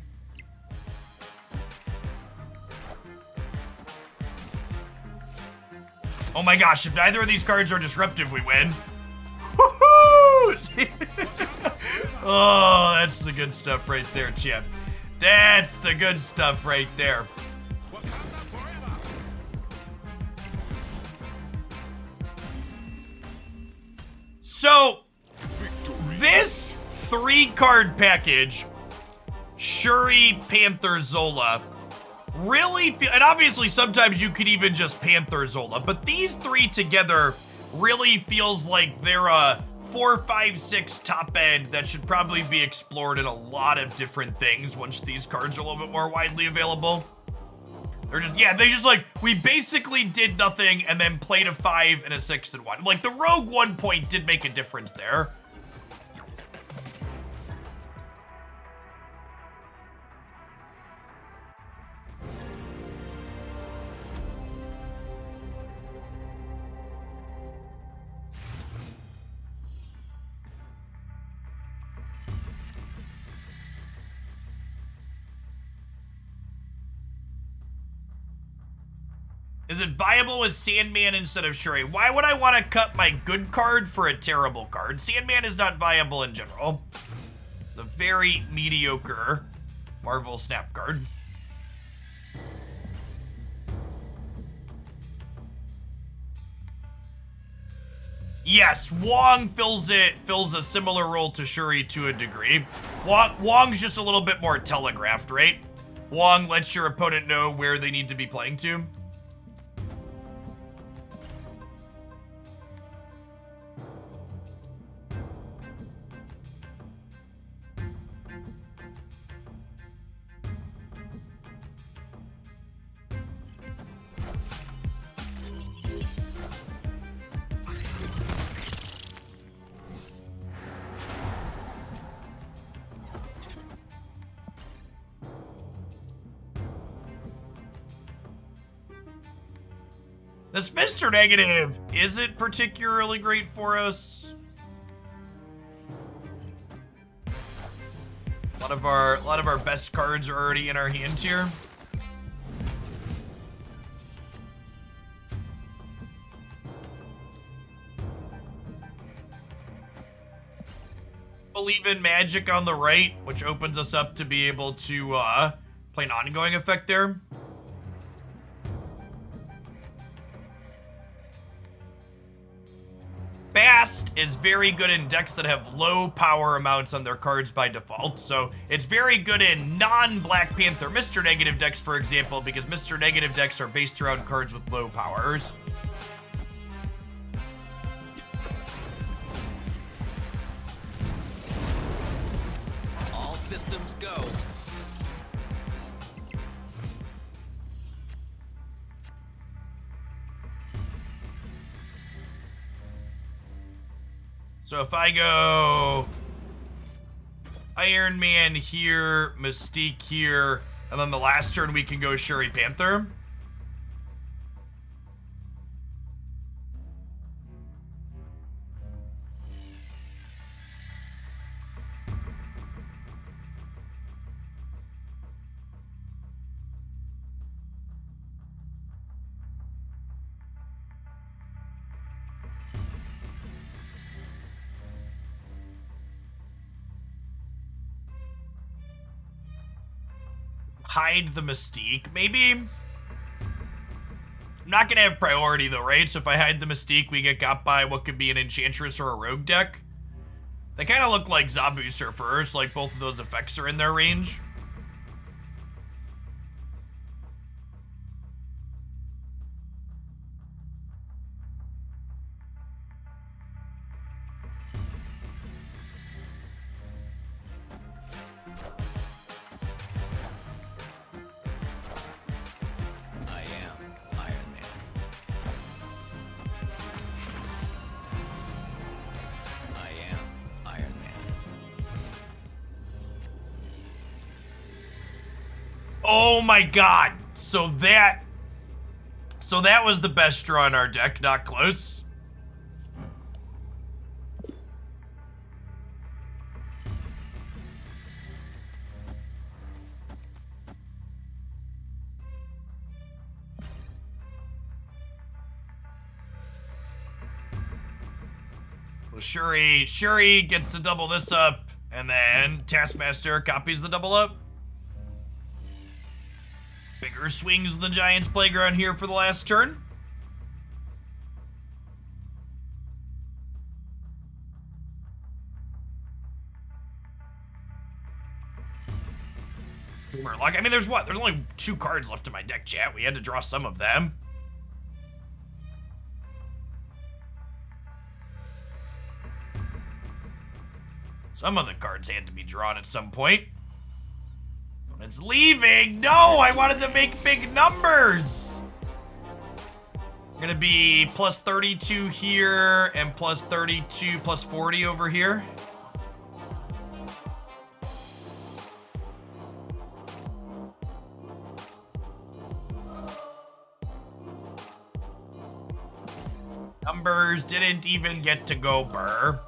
Oh my gosh, if neither of these cards are disruptive, we win. Woohoo! Oh, that's the good stuff right there, champ. That's the good stuff right there. So, this 3-card package, Shuri, Panther, Zola, really, and obviously sometimes you could even just Panther, Zola, but these 3 together really feels like they're a 4, 5, 6 top end that should probably be explored in a lot of different things once these cards are a little bit more widely available. They're just, yeah, they just like, we basically did nothing and then played a 5 and a 6 and 1. Like, the Rogue 1 point did make a difference there. Is it viable with Sandman instead of Shuri? Why would I want to cut my good card for a terrible card? Sandman is not viable in general. It's a very mediocre Marvel Snap card. Yes, Wong fills a similar role to Shuri to a degree. Wong's just a little bit more telegraphed, right? Wong lets your opponent know where they need to be playing to. This Mr. Negative isn't particularly great for us. A lot of our best cards are already in our hands here. Believe in Magic on the right, which opens us up to be able to play an ongoing effect there. Bast is very good in decks that have low power amounts on their cards by default, so it's very good in non-Black Panther Mr. Negative decks, for example, because Mr. Negative decks are based around cards with low powers. All systems go. So if I go Iron Man here, Mystique here, and then the last turn we can go Shuri Panther. Hide the Mystique, maybe? I'm not gonna have priority though, right? So if I hide the Mystique, we get got by what could be an Enchantress or a Rogue deck. They kind of look like Zabu Surfers, like both of those effects are in their range. Oh my god. So that was the best draw in our deck, not close. So Shuri gets to double this up, and then Taskmaster copies the double up. Bigger swings in the Giants' playground here for the last turn. Like, I mean, there's only 2 cards left in my deck, chat. We had to draw some of them. Some of the cards had to be drawn at some point. But it's leaving. No, I wanted to make big numbers. Gonna be plus 32 here and plus 32, plus 40 over here. Numbers didn't even get to go burr.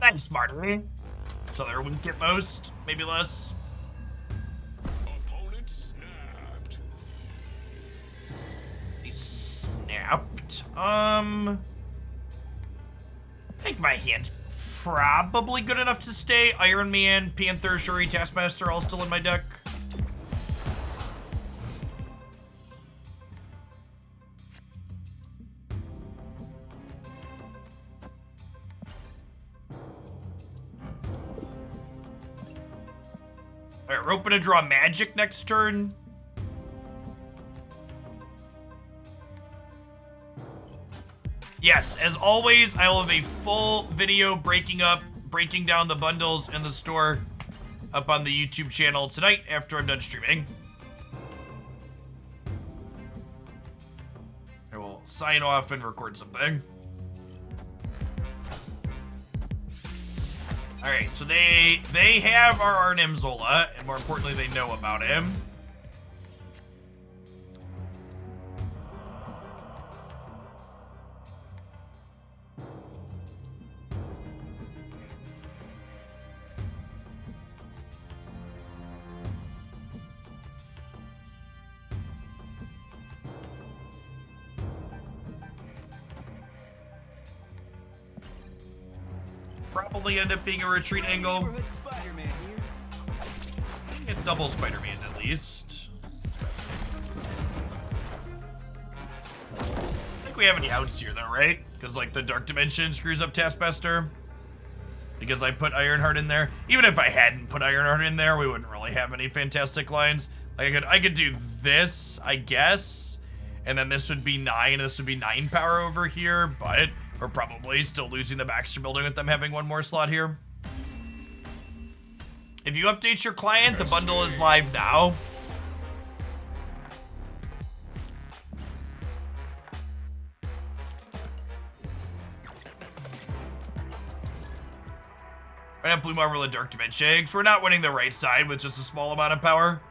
That's smarter. So they're weak at most, maybe less. Opponent snapped. He snapped. I think my hand's probably good enough to stay. Iron Man, Panther, Shuri, Taskmaster, all still in my deck. Alright, we're open to draw magic next turn. Yes, as always, I will have a full video breaking down the bundles in the store up on the YouTube channel tonight after I'm done streaming. I will sign off and record something. Alright, so they have our Arnim Zola, and more importantly, they know about him. Probably end up being a retreat angle. Spider-Man here. Get double Spider-Man at least. I think we have any outs here though, right? Because like the Dark Dimension screws up Taskmaster. Because I put Ironheart in there. Even if I hadn't put Ironheart in there, we wouldn't really have any fantastic lines. Like I could do this, I guess. And then this would be 9, and this would be 9 power over here, but we're probably still losing the Baxter building with them having one more slot here. If you update your client, the bundle is live now. Right now, Blue Marvel and Dark Dimension. So we're not winning the right side with just a small amount of power.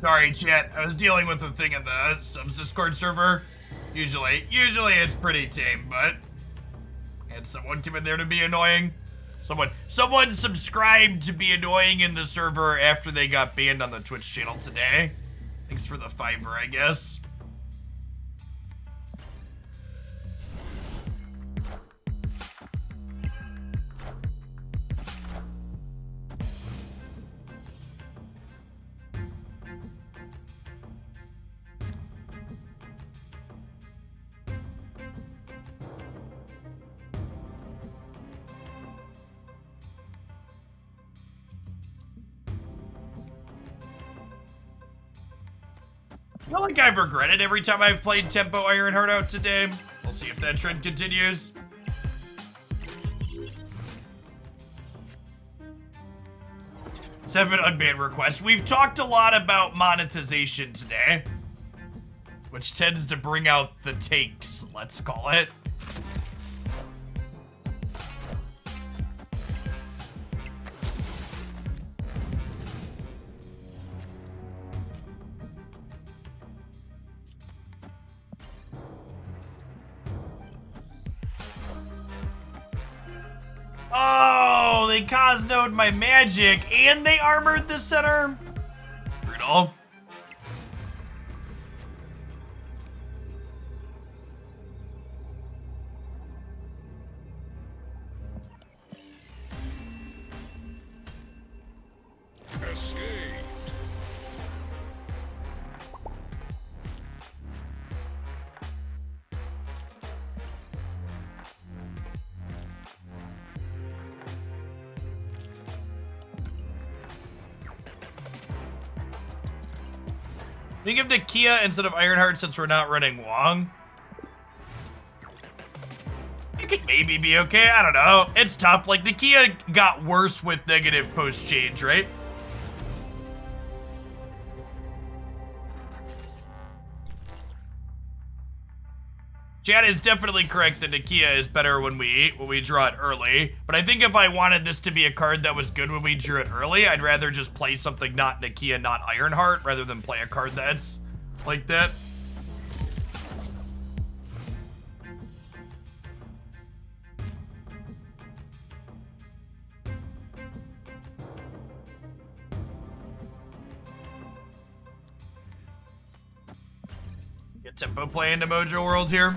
Sorry, chat. I was dealing with a thing in the subs Discord server. Usually it's pretty tame, but had someone come in there to be annoying. Someone subscribed to be annoying in the server after they got banned on the Twitch channel today. Thanks for the $5, I guess. I feel like I've regretted every time I've played Tempo Ironheart out today. We'll see if that trend continues. Seven unbanned requests. We've talked a lot about monetization today, which tends to bring out the takes, let's call it. Oh, they Cosnode my magic and they armored the center. Brutal. Escaped. Can you give Nakia instead of Ironheart since we're not running Wong? It could maybe be okay. I don't know. It's tough. Like, Nakia got worse with negative post-change, right? Chad is definitely correct that Nakia is better when we draw it early. But I think if I wanted this to be a card that was good when we drew it early, I'd rather just play something not Nakia, not Ironheart, rather than play a card that's like that. Get tempo play into Mojo World here.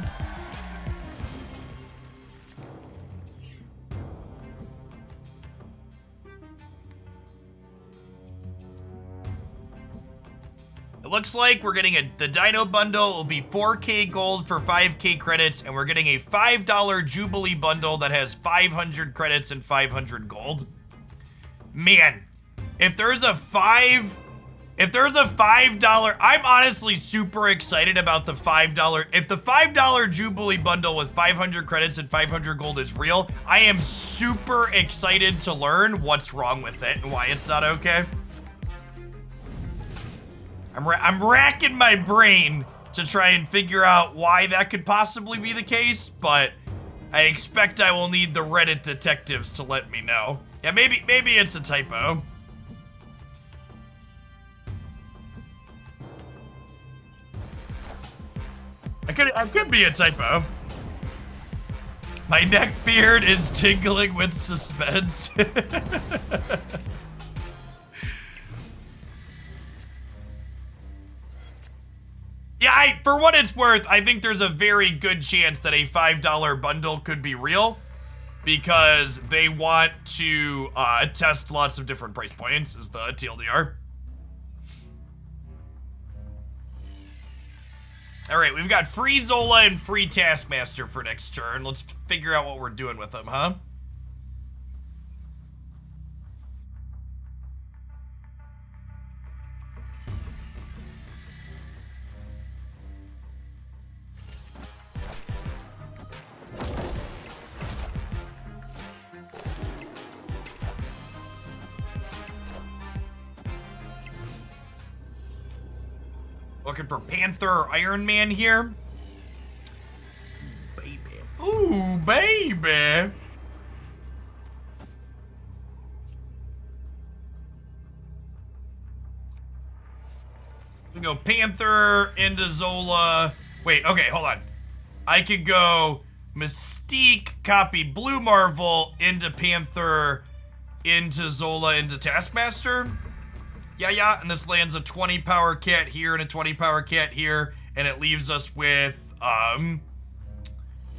It looks like we're getting the Dino bundle. Will be 4K gold for 5K credits, and we're getting a $5 Jubilee bundle that has 500 credits and 500 gold. Man, if there's a $5, I'm honestly super excited about the $5. If the $5 Jubilee bundle with 500 credits and 500 gold is real, I am super excited to learn what's wrong with it and why it's not okay. I'm racking my brain to try and figure out why that could possibly be the case, but I expect I will need the Reddit detectives to let me know. Yeah, maybe it's a typo. I could be a typo. My neck beard is tingling with suspense. Yeah, for what it's worth, I think there's a very good chance that a $5 bundle could be real because they want to test lots of different price points, is the TLDR. All right, we've got free Zola and free Taskmaster for next turn. Let's figure out what we're doing with them, huh? Looking for Panther or Iron Man here. Baby. Ooh, baby. go Panther into Zola. Wait, okay, hold on. I could go Mystique, copy Blue Marvel into Panther, into Zola, into Taskmaster. Yeah, and this lands a 20 power cat here and a 20 power cat here, and it leaves us with an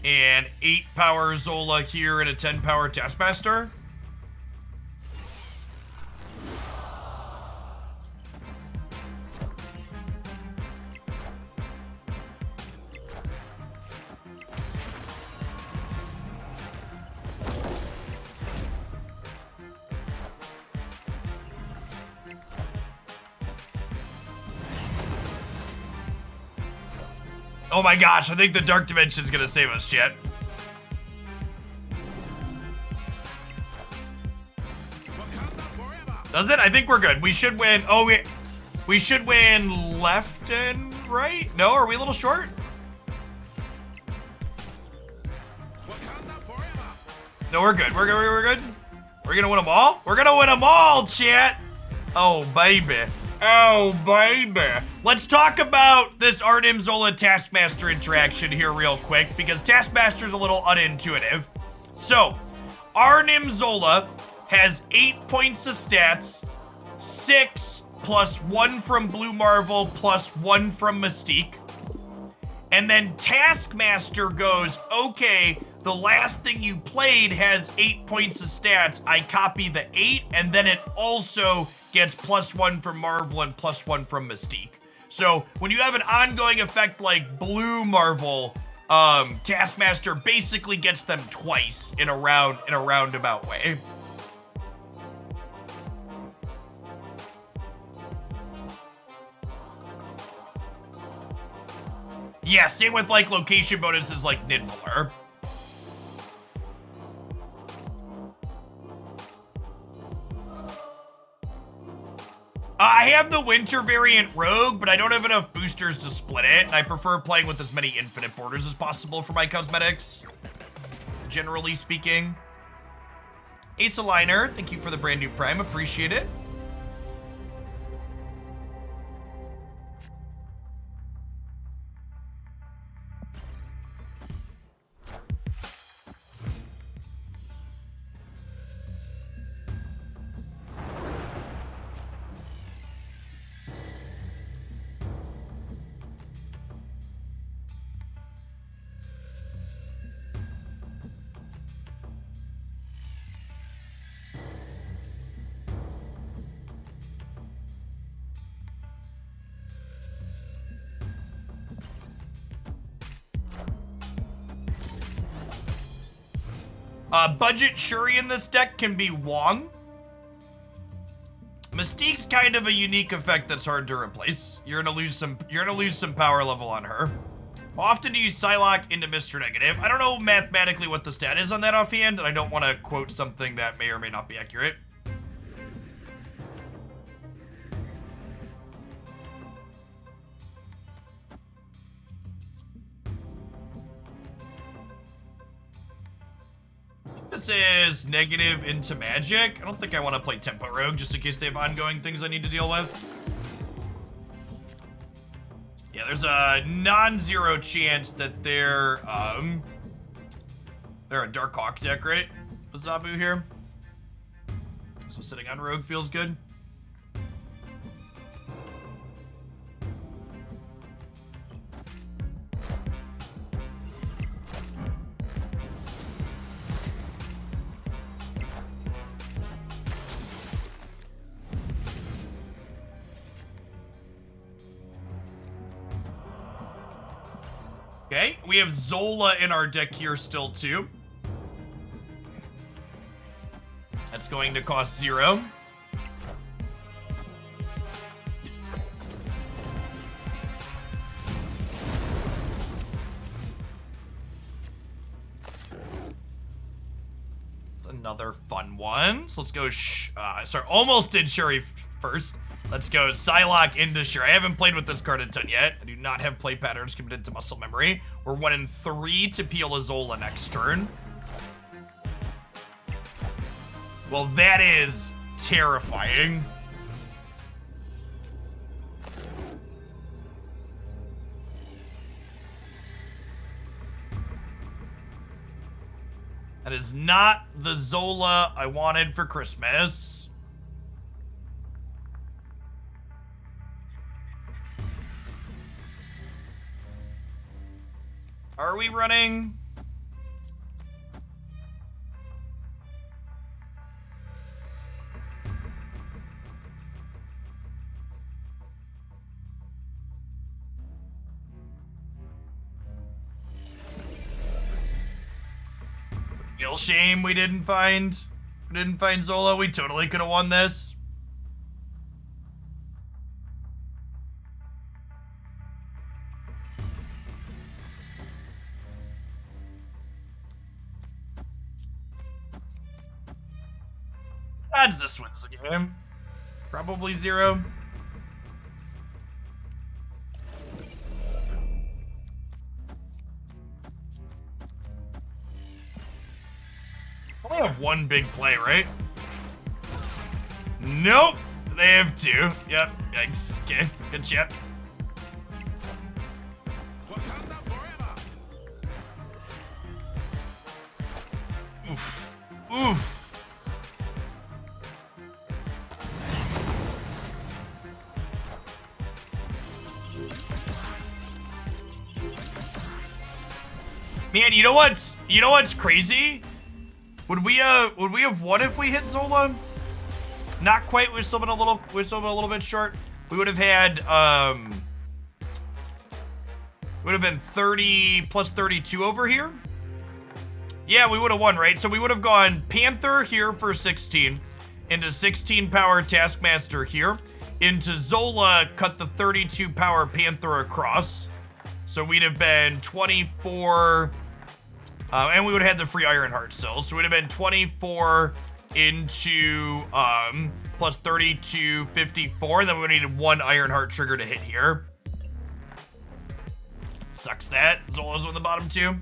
8 power Zola here and a 10 power Taskmaster. Oh my gosh, I think the Dark Dimension is gonna save us, chat. Does it? I think we're good. We should win. Oh, we should win left and right? No, are we a little short? No, we're good. We're good. We're good. We're gonna win them all? We're gonna win them all, chat. Oh, baby. Oh, baby. Let's talk about this Arnim Zola Taskmaster interaction here real quick, because Taskmaster's a little unintuitive. So, Arnim Zola has 8 points of stats, 6 plus 1 from Blue Marvel plus 1 from Mystique. And then Taskmaster goes, okay, the last thing you played has 8 points of stats. I copy the 8, and then it also gets plus 1 from Marvel and plus 1 from Mystique. So when you have an ongoing effect like Blue Marvel, Taskmaster basically gets them twice in a roundabout way. Yeah, same with like location bonuses like Nidvaler. I have the winter variant Rogue, but I don't have enough boosters to split it. I prefer playing with as many infinite borders as possible for my cosmetics, generally speaking. Ace Aligner, thank you for the brand new Prime, appreciate it. Budget Shuri in this deck can be Wong. Mystique's kind of a unique effect that's hard to replace. You're gonna lose some power level on her. How often do you Psylocke into Mr. Negative? I don't know mathematically what the stat is on that offhand, and I don't want to quote something that may or may not be accurate. This is negative into magic. I don't think I want to play Tempo Rogue just in case they have ongoing things I need to deal with. Yeah, there's a non-zero chance that they're a Dark Hawk deck, right? With Zabu here. So sitting on Rogue feels good. Okay, we have Zola in our deck here still too. That's going to cost 0. It's another fun one. So let's go, sorry, almost did Shuri first. Let's go Psylocke into Shuri. I haven't played with this card a ton yet. I do not have play patterns committed to muscle memory. We're 1 in 3 to peel a Zola next turn. Well, that is terrifying. That is not the Zola I wanted for Christmas. Are we running? Real shame we didn't find Zola. We totally could have won this. Odds this wins the game. Probably 0. Only have one big play, right? Nope. They have 2. Yep. Yikes. Okay. Good chip. Wakanda forever. Oof. Oof. Man, you know what's crazy? Would we have won if we hit Zola? Not quite. We're still been a little bit short. We would have had would have been 30 plus 32 over here. Yeah, we would have won, right? So we would have gone Panther here for 16, into 16 power Taskmaster here, into Zola, cut the 32 power Panther across. So we'd have been 24, and we would have had the free Ironheart still. So we'd have been 24 into plus 32, 54. Then we would have needed 1 Ironheart trigger to hit here. Sucks that. Zola's on the bottom 2.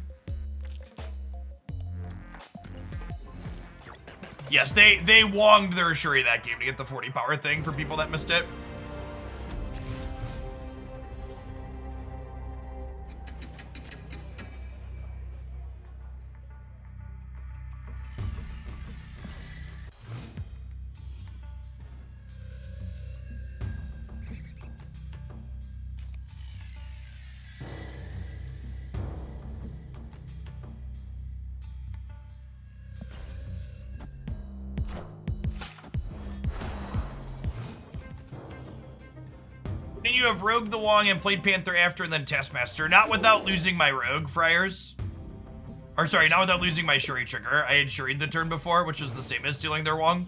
Yes, they wonged their Shuri that game to get the 40 power thing for people that missed it. Then you have Rogue the Wong and played Panther after and then Taskmaster. Not without losing my Rogue, Friars. Or sorry, not without losing my Shuri trigger. I had Shuri'd the turn before, which was the same as stealing their Wong.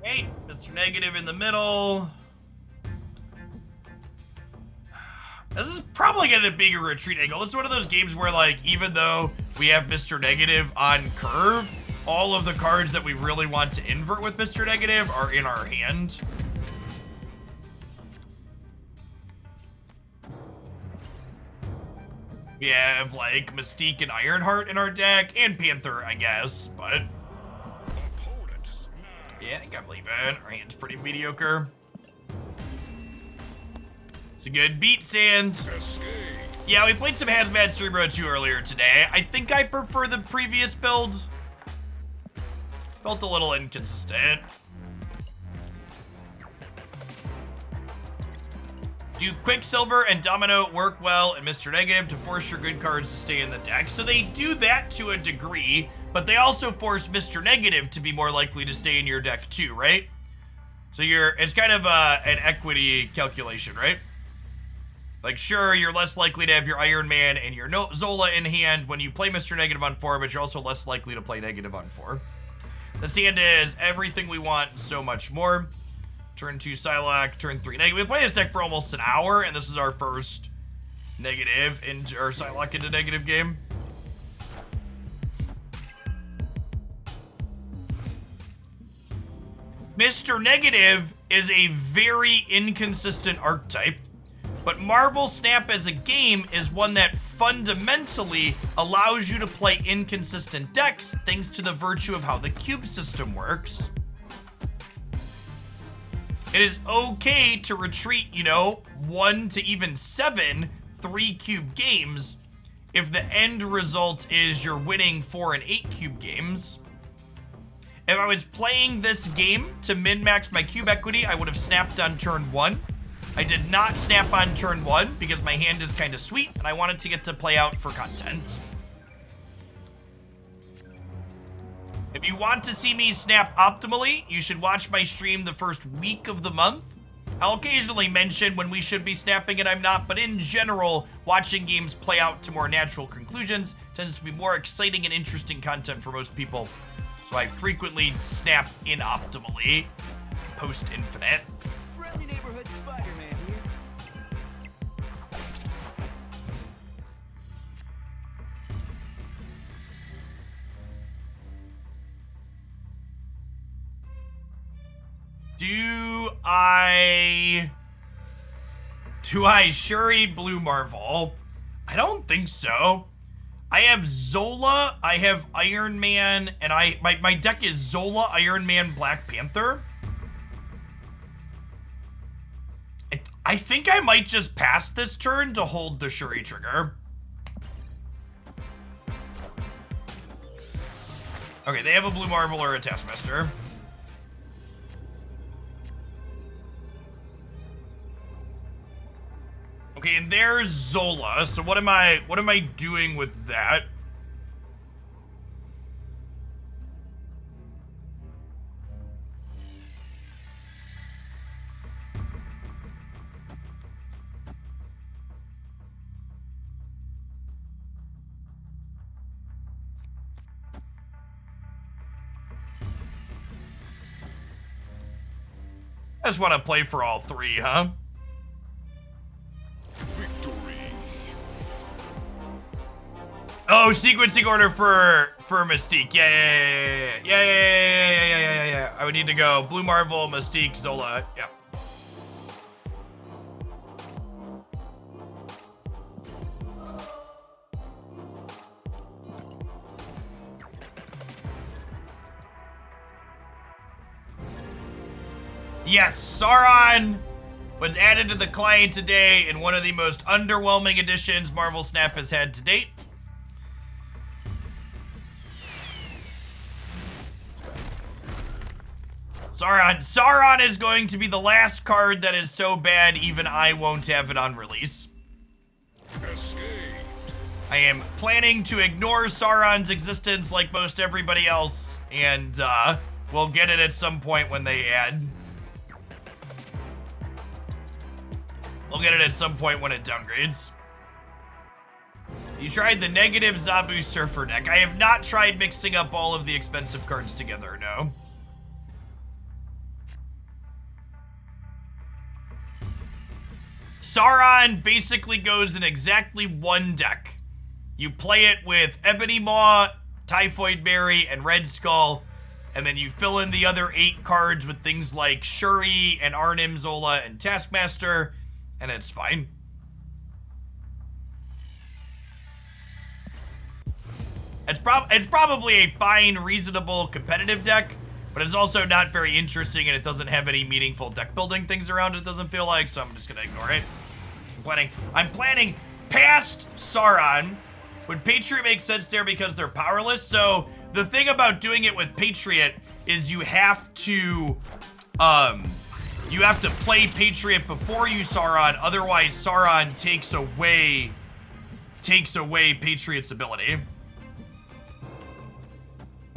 Hey, Mr. Negative in the middle. This is probably going to be a retreat angle. This is one of those games where, like, even though we have Mr. Negative on curve, all of the cards that we really want to invert with Mr. Negative are in our hand. We have, like, Mystique and Ironheart in our deck, and Panther, I guess, but... yeah, I think I'm leaving. Our hand's pretty mediocre. It's a good beat, Sand. Yeah, we played some Hazmat Cerebro 2 earlier today. I think I prefer the previous build. Felt a little inconsistent. Do Quicksilver and Domino work well in Mr. Negative to force your good cards to stay in the deck? So they do that to a degree, but they also force Mr. Negative to be more likely to stay in your deck too, right? So it's kind of an equity calculation, right? Like, sure, you're less likely to have your Iron Man and your Zola in hand when you play Mr. Negative on 4, but you're also less likely to play Negative on 4. The hand is everything we want and so much more. Turn 2 Psylocke, turn 3 Negative. We played this deck for almost an hour, and this is our first Negative or Psylocke into Negative game. Mr. Negative is a very inconsistent archetype, but Marvel Snap as a game is one that fundamentally allows you to play inconsistent decks thanks to the virtue of how the cube system works. It is okay to retreat, you know, 1 to even 7 3-cube games if the end result is you're winning 4 and 8-cube games. If I was playing this game to min-max my cube equity, I would have snapped on turn 1. I did not snap on turn 1 because my hand is kind of sweet and I wanted to get to play out for content. If you want to see me snap optimally, you should watch my stream the first week of the month. I'll occasionally mention when we should be snapping and I'm not, but in general, watching games play out to more natural conclusions tends to be more exciting and interesting content for most people. So I frequently snap inoptimally, post-infinite. Friendly neighborhood Spider-Man here. Do I Shuri Blue Marvel? I don't think so. I have Zola, I have Iron Man, and my deck is Zola, Iron Man, Black Panther. I think I might just pass this turn to hold the Shuri trigger. Okay, they have a Blue Marvel or a Taskmaster. Okay, and there's Zola. So what am I doing with that? I just want to play for all 3, huh? Oh, sequencing order for Mystique. Yeah. I would need to go Blue Marvel, Mystique, Zola. Yeah. Yes, Sauron was added to the client today in one of the most underwhelming additions Marvel Snap has had to date. Sauron is going to be the last card that is so bad even I won't have it on release. Escape. I am planning to ignore Sauron's existence like most everybody else, and we'll get it at some point when they add. We'll get it at some point when it downgrades. You tried the negative Zabu Surfer deck. I have not tried mixing up all of the expensive cards together, no. Sauron basically goes in exactly one deck. You play it with Ebony Maw, Typhoid Berry, and Red Skull, and then you fill in the other 8 cards with things like Shuri and Arnim, Zola, and Taskmaster, and it's fine. It's probably a fine, reasonable, competitive deck, but it's also not very interesting, and it doesn't have any meaningful deck building things around it, doesn't feel like, so I'm just gonna ignore it. I'm planning past Sauron. Would Patriot make sense there because they're powerless? So the thing about doing it with Patriot is you have to play Patriot before you Sauron, otherwise Sauron takes away Patriot's ability.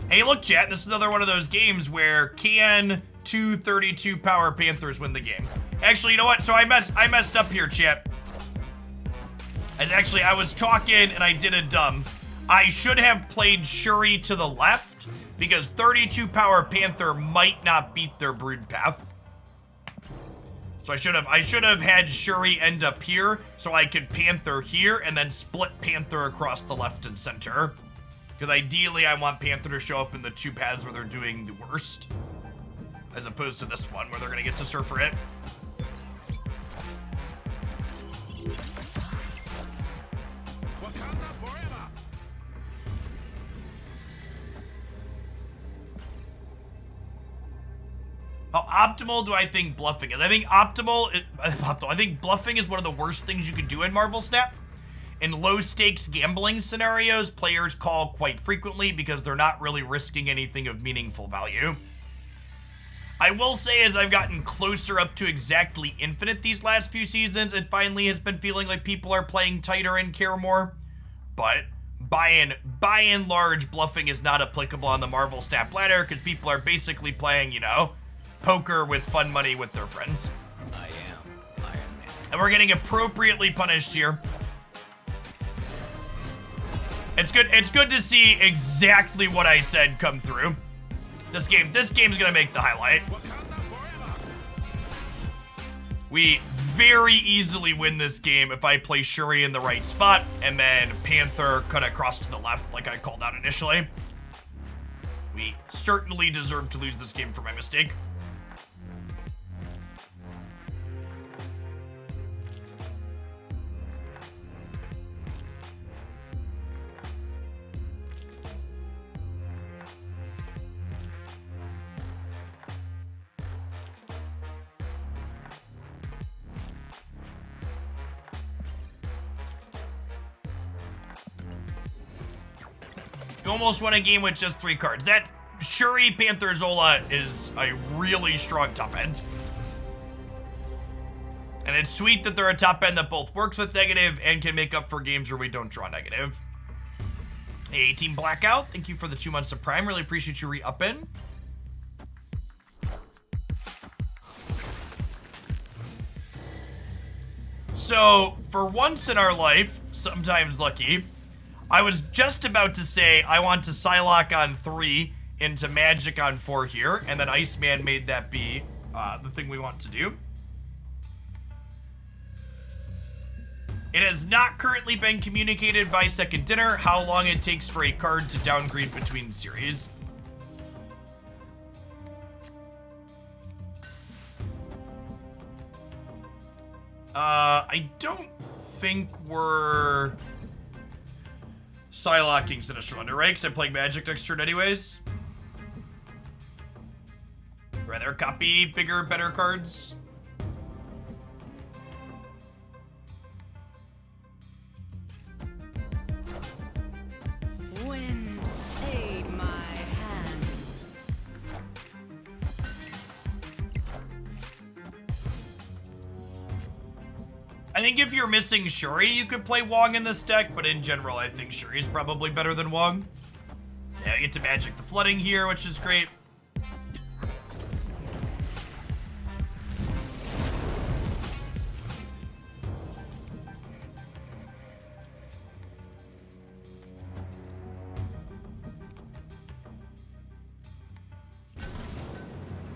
Hey, look, chat, this is another one of those games where can 2 32 power Panthers win the game? Actually, you know what? So I messed up here, chat. And actually, I was talking and I did a dumb. I should have played Shuri to the left because 32 power Panther might not beat their Brood Path. So I should have had Shuri end up here so I could Panther here and then split Panther across the left and center. Because ideally, I want Panther to show up in the 2 paths where they're doing the worst, as opposed to this one where they're gonna get to Surfer it. Wakanda forever. How optimal do I think bluffing is? I think I think bluffing is one of the worst things you could do in Marvel Snap. In low-stakes gambling scenarios, players call quite frequently because they're not really risking anything of meaningful value. I will say, as I've gotten closer up to exactly infinite these last few seasons, it finally has been feeling like people are playing tighter and care more. But by and large, bluffing is not applicable on the Marvel Snap ladder because people are basically playing, you know, poker with fun money with their friends. I am Iron Man. And we're getting appropriately punished here. It's good to see exactly what I said come through. This game's gonna make the highlight. We very easily win this game if I play Shuri in the right spot and then Panther cut across to the left like I called out initially. We certainly deserve to lose this game for my mistake. You almost won a game with just 3 cards. That Shuri, Panther, Zola is a really strong top end. And it's sweet that they're a top end that both works with negative and can make up for games where we don't draw negative. Hey, Team Blackout, thank you for the 2 months of Prime. Really appreciate you re-upping. So, for once in our life, sometimes lucky, I was just about to say I want to Psylocke on 3 into Magic on 4 here, and then Iceman made that be the thing we want to do. It has not currently been communicated by Second Dinner how long it takes for a card to downgrade between series. I don't think we're Psylocking Sinister Wonder, right? Because I'm playing Magic next turn anyways. Rather copy bigger, better cards. Wind, aid my hand. I think if you're missing Shuri, you could play Wong in this deck, but in general, I think Shuri's probably better than Wong. Yeah, I get to Magic the Flooding here, which is great.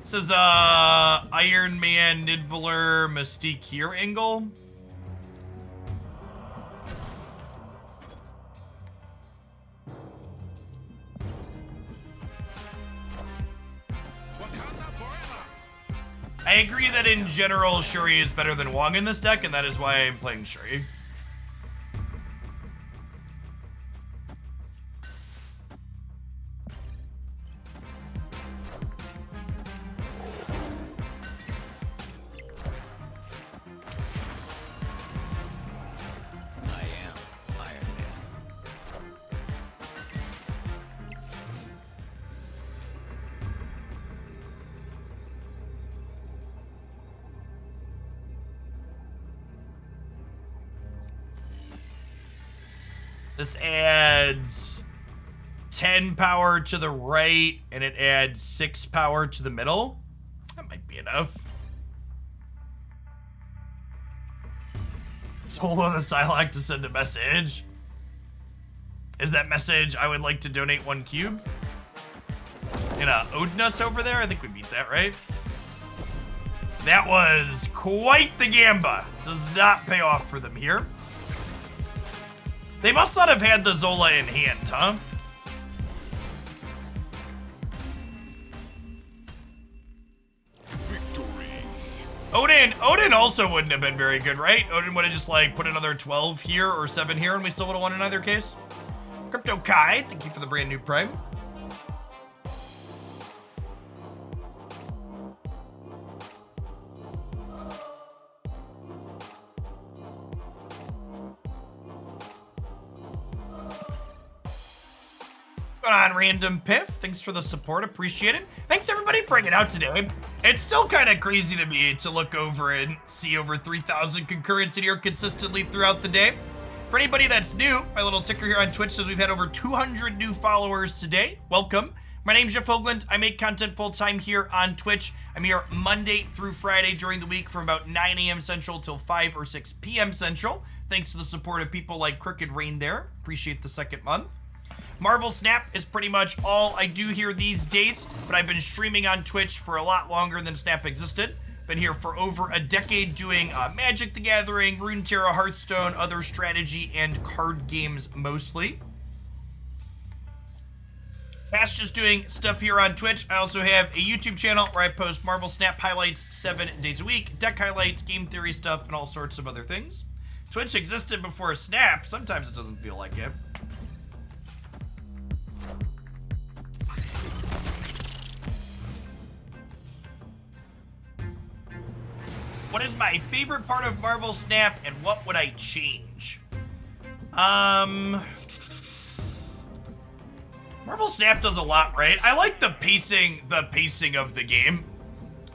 This is Iron Man, Nidavellir, Mystique here angle. I agree that in general, Shuri is better than Wong in this deck, and that is why I'm playing Shuri. I am Iron Man. This adds 10 power to the right, and it adds 6 power to the middle. That might be enough. Hold on a Psylocke to send a message. Is that message, I would like to donate 1 cube? And Odinus over there? I think we beat that, right? That was quite the gamba. Does not pay off for them here. They must not have had the Zola in hand, huh? Victory. Odin also wouldn't have been very good, right? Odin would have just like put another 12 here or 7 here and we still would have won in either case. Crypto Kai, thank you for the brand new Prime. Going on, Random Piff? Thanks for the support, appreciate it. Thanks everybody for hanging out today. It's still kind of crazy to me to look over and see over 3,000 concurrents in here consistently throughout the day. For anybody that's new, my little ticker here on Twitch says we've had over 200 new followers today. Welcome. My name's Jeff Hoagland. I make content full-time here on Twitch. I'm here Monday through Friday during the week from about 9 a.m. Central till 5 or 6 p.m. Central. Thanks to the support of people like Crooked Rain there. Appreciate the second month. Marvel Snap is pretty much all I do here these days, but I've been streaming on Twitch for a lot longer than Snap existed. Been here for over a decade doing Magic the Gathering, Runeterra, Hearthstone, other strategy and card games mostly. Past just doing stuff here on Twitch. I also have a YouTube channel where I post Marvel Snap highlights 7 days a week, deck highlights, game theory stuff, and all sorts of other things. Twitch existed before Snap. Sometimes it doesn't feel like it. What is my favorite part of Marvel Snap and what would I change? Marvel Snap does a lot right. I like the pacing of the game.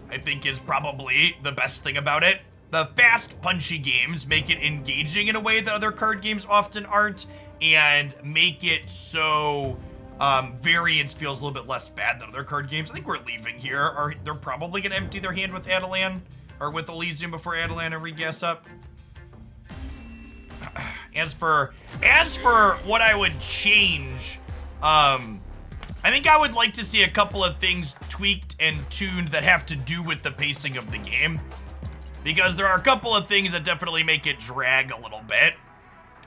I think is probably the best thing about it. The fast, punchy games make it engaging in a way that other card games often aren't, and make it so variance feels a little bit less bad than other card games. I think we're leaving here. They're probably gonna empty their hand with Adelan. Or with Elysium before Adelan and re-guess up. As for what I would change, I think I would like to see a couple of things tweaked and tuned that have to do with the pacing of the game. Because there are a couple of things that definitely make it drag a little bit.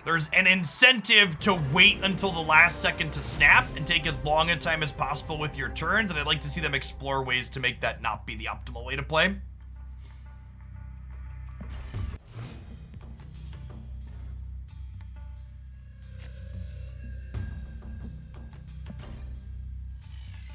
There's an incentive to wait until the last second to snap and take as long a time as possible with your turns, and I'd like to see them explore ways to make that not be the optimal way to play.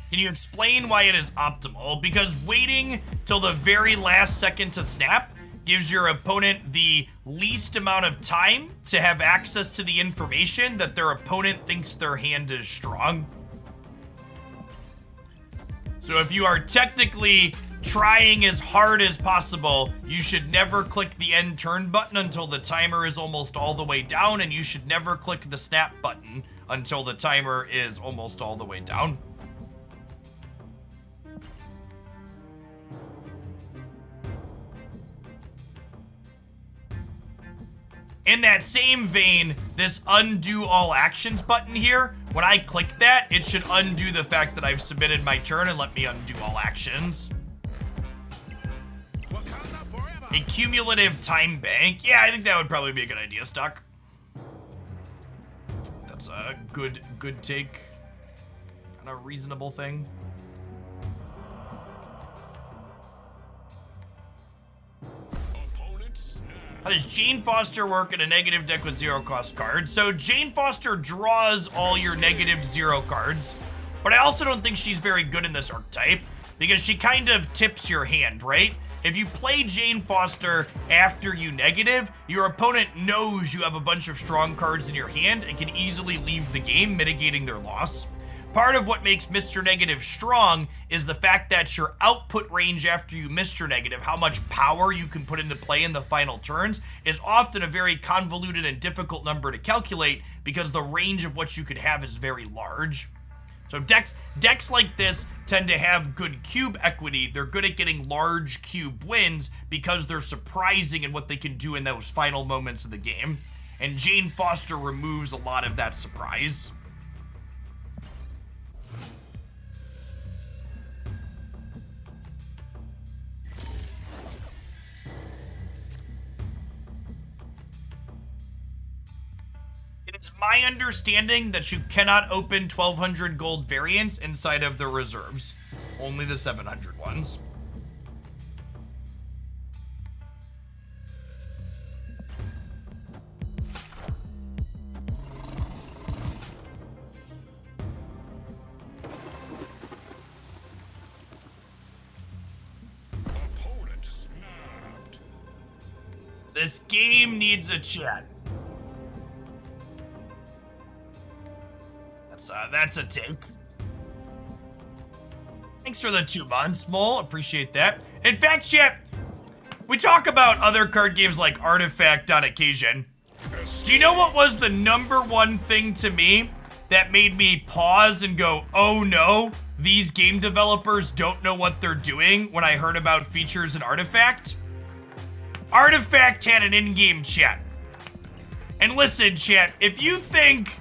Can you explain why it is optimal? Because waiting till the very last second to snap gives your opponent the least amount of time to have access to the information that their opponent thinks their hand is strong. So if you are technically trying as hard as possible, you should never click the end turn button until the timer is almost all the way down, and you should never click the snap button until the timer is almost all the way down. In that same vein, this undo all actions button here, when I click that, it should undo the fact that I've submitted my turn and let me undo all actions. A cumulative time bank. Yeah, I think that would probably be a good idea, Stuck. That's a good take on a reasonable thing. How does Jane Foster work in a negative deck with 0 cost cards? So Jane Foster draws all your negative 0 cards, but I also don't think she's very good in this archetype because she kind of tips your hand, right? If you play Jane Foster after you negative, your opponent knows you have a bunch of strong cards in your hand and can easily leave the game, mitigating their loss. Part of what makes Mr. Negative strong is the fact that your output range after you Mr. Negative, how much power you can put into play in the final turns, is often a very convoluted and difficult number to calculate because the range of what you could have is very large. So decks like this tend to have good cube equity. They're good at getting large cube wins because they're surprising in what they can do in those final moments of the game. And Jane Foster removes a lot of that surprise. It's my understanding that you cannot open 1,200 gold variants inside of the reserves. Only the 700 ones. Opponent snapped. This game needs a chat. That's a take. Thanks for the 2 months, Mole. Appreciate that. In fact, chat, we talk about other card games like Artifact on occasion. Do you know what was the #1 thing to me that made me pause and go, oh no, these game developers don't know what they're doing when I heard about features in Artifact? Artifact had an in-game chat. And listen, chat, if you think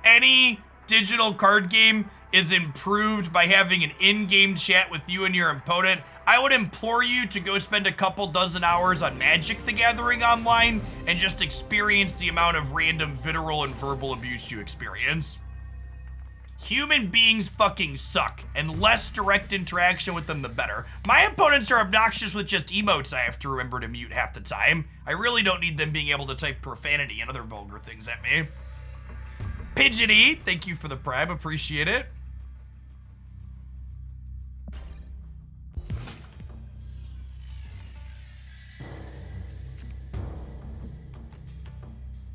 any digital card game is improved by having an in-game chat with you and your opponent, I would implore you to go spend a couple dozen hours on Magic the Gathering online and just experience the amount of random literal and verbal abuse you experience. Human beings fucking suck, and less direct interaction with them the better. My opponents are obnoxious with just emotes I have to remember to mute half the time. I really don't need them being able to type profanity and other vulgar things at me. Pigeony, thank you for the prime, appreciate it.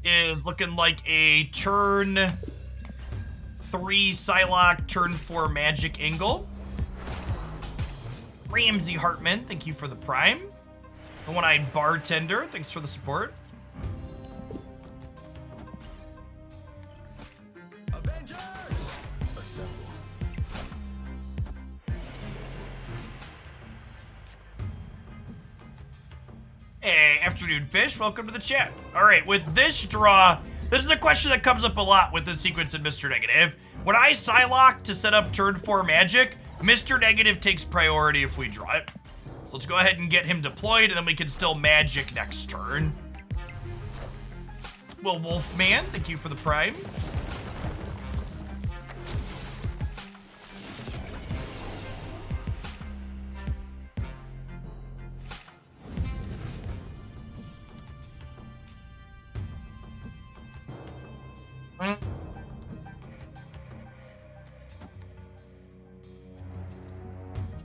Is looking like a turn 3 Psylocke, turn 4 Magic Angle. Ramsey Hartman, thank you for the prime. The One-Eyed Bartender, thanks for the support. Avengers! Assemble. Hey, Afternoon Fish, welcome to the chat. All right, with this draw, this is a question that comes up a lot with this sequence in Mr. Negative. When I Psylocke to set up turn 4 Magic, Mr. Negative takes priority if we draw it. So let's go ahead and get him deployed, and then we can still Magic next turn. Will Wolfman, thank you for the prime.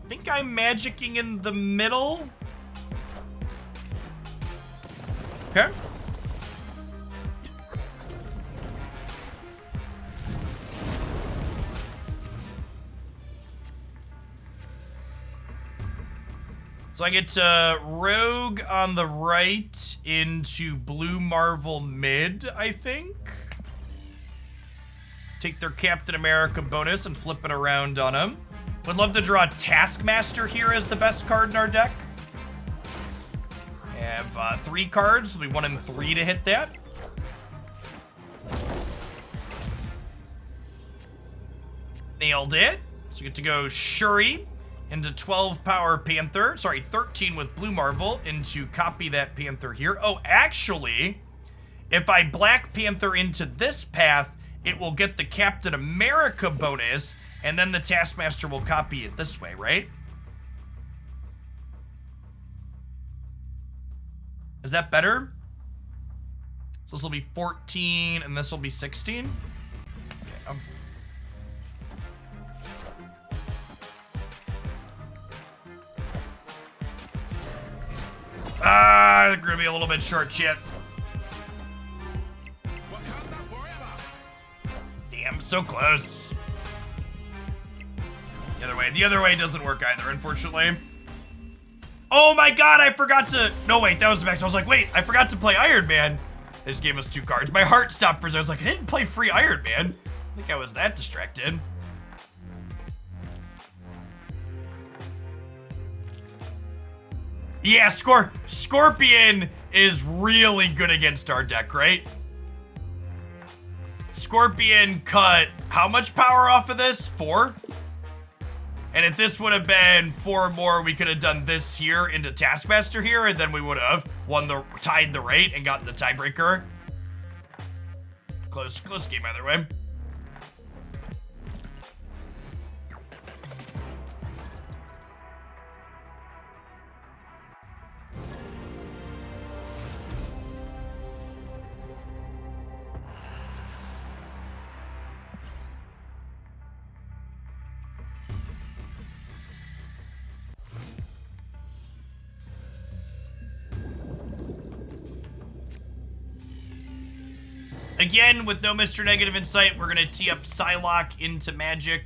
I think I'm magicking in the middle. Okay. So I get Rogue on the right into Blue Marvel mid, I think. Take their Captain America bonus and flip it around on them. Would love to draw Taskmaster here as the best card in our deck. Have 3 cards. We'll be 1 and 3 to hit that. Nailed it. So we get to go Shuri into 12 power Panther. Sorry, 13 with Blue Marvel into copy that Panther here. Oh, actually, if I Black Panther into this path, it will get the Captain America bonus, and then the Taskmaster will copy it this way, right? Is that better? So this will be 14, and this will be 16? Okay, they're gonna be a little bit short, chat. Damn, so close. The other way doesn't work either, unfortunately. Oh my god, I forgot to... No, wait, that was the max. I was like, wait, I forgot to play Iron Man. They just gave us 2 cards. My heart stopped for a second. I was like, I didn't play free Iron Man. I think I was that distracted. Yeah, Scorpion is really good against our deck, right? Scorpion cut how much power off of this? 4? And if this would have been 4 more, we could have done this here into Taskmaster here, and then we would have tied the rate and gotten the tiebreaker. Close game either way. Again, with no Mr. Negative Insight, we're gonna tee up Psylocke into magic.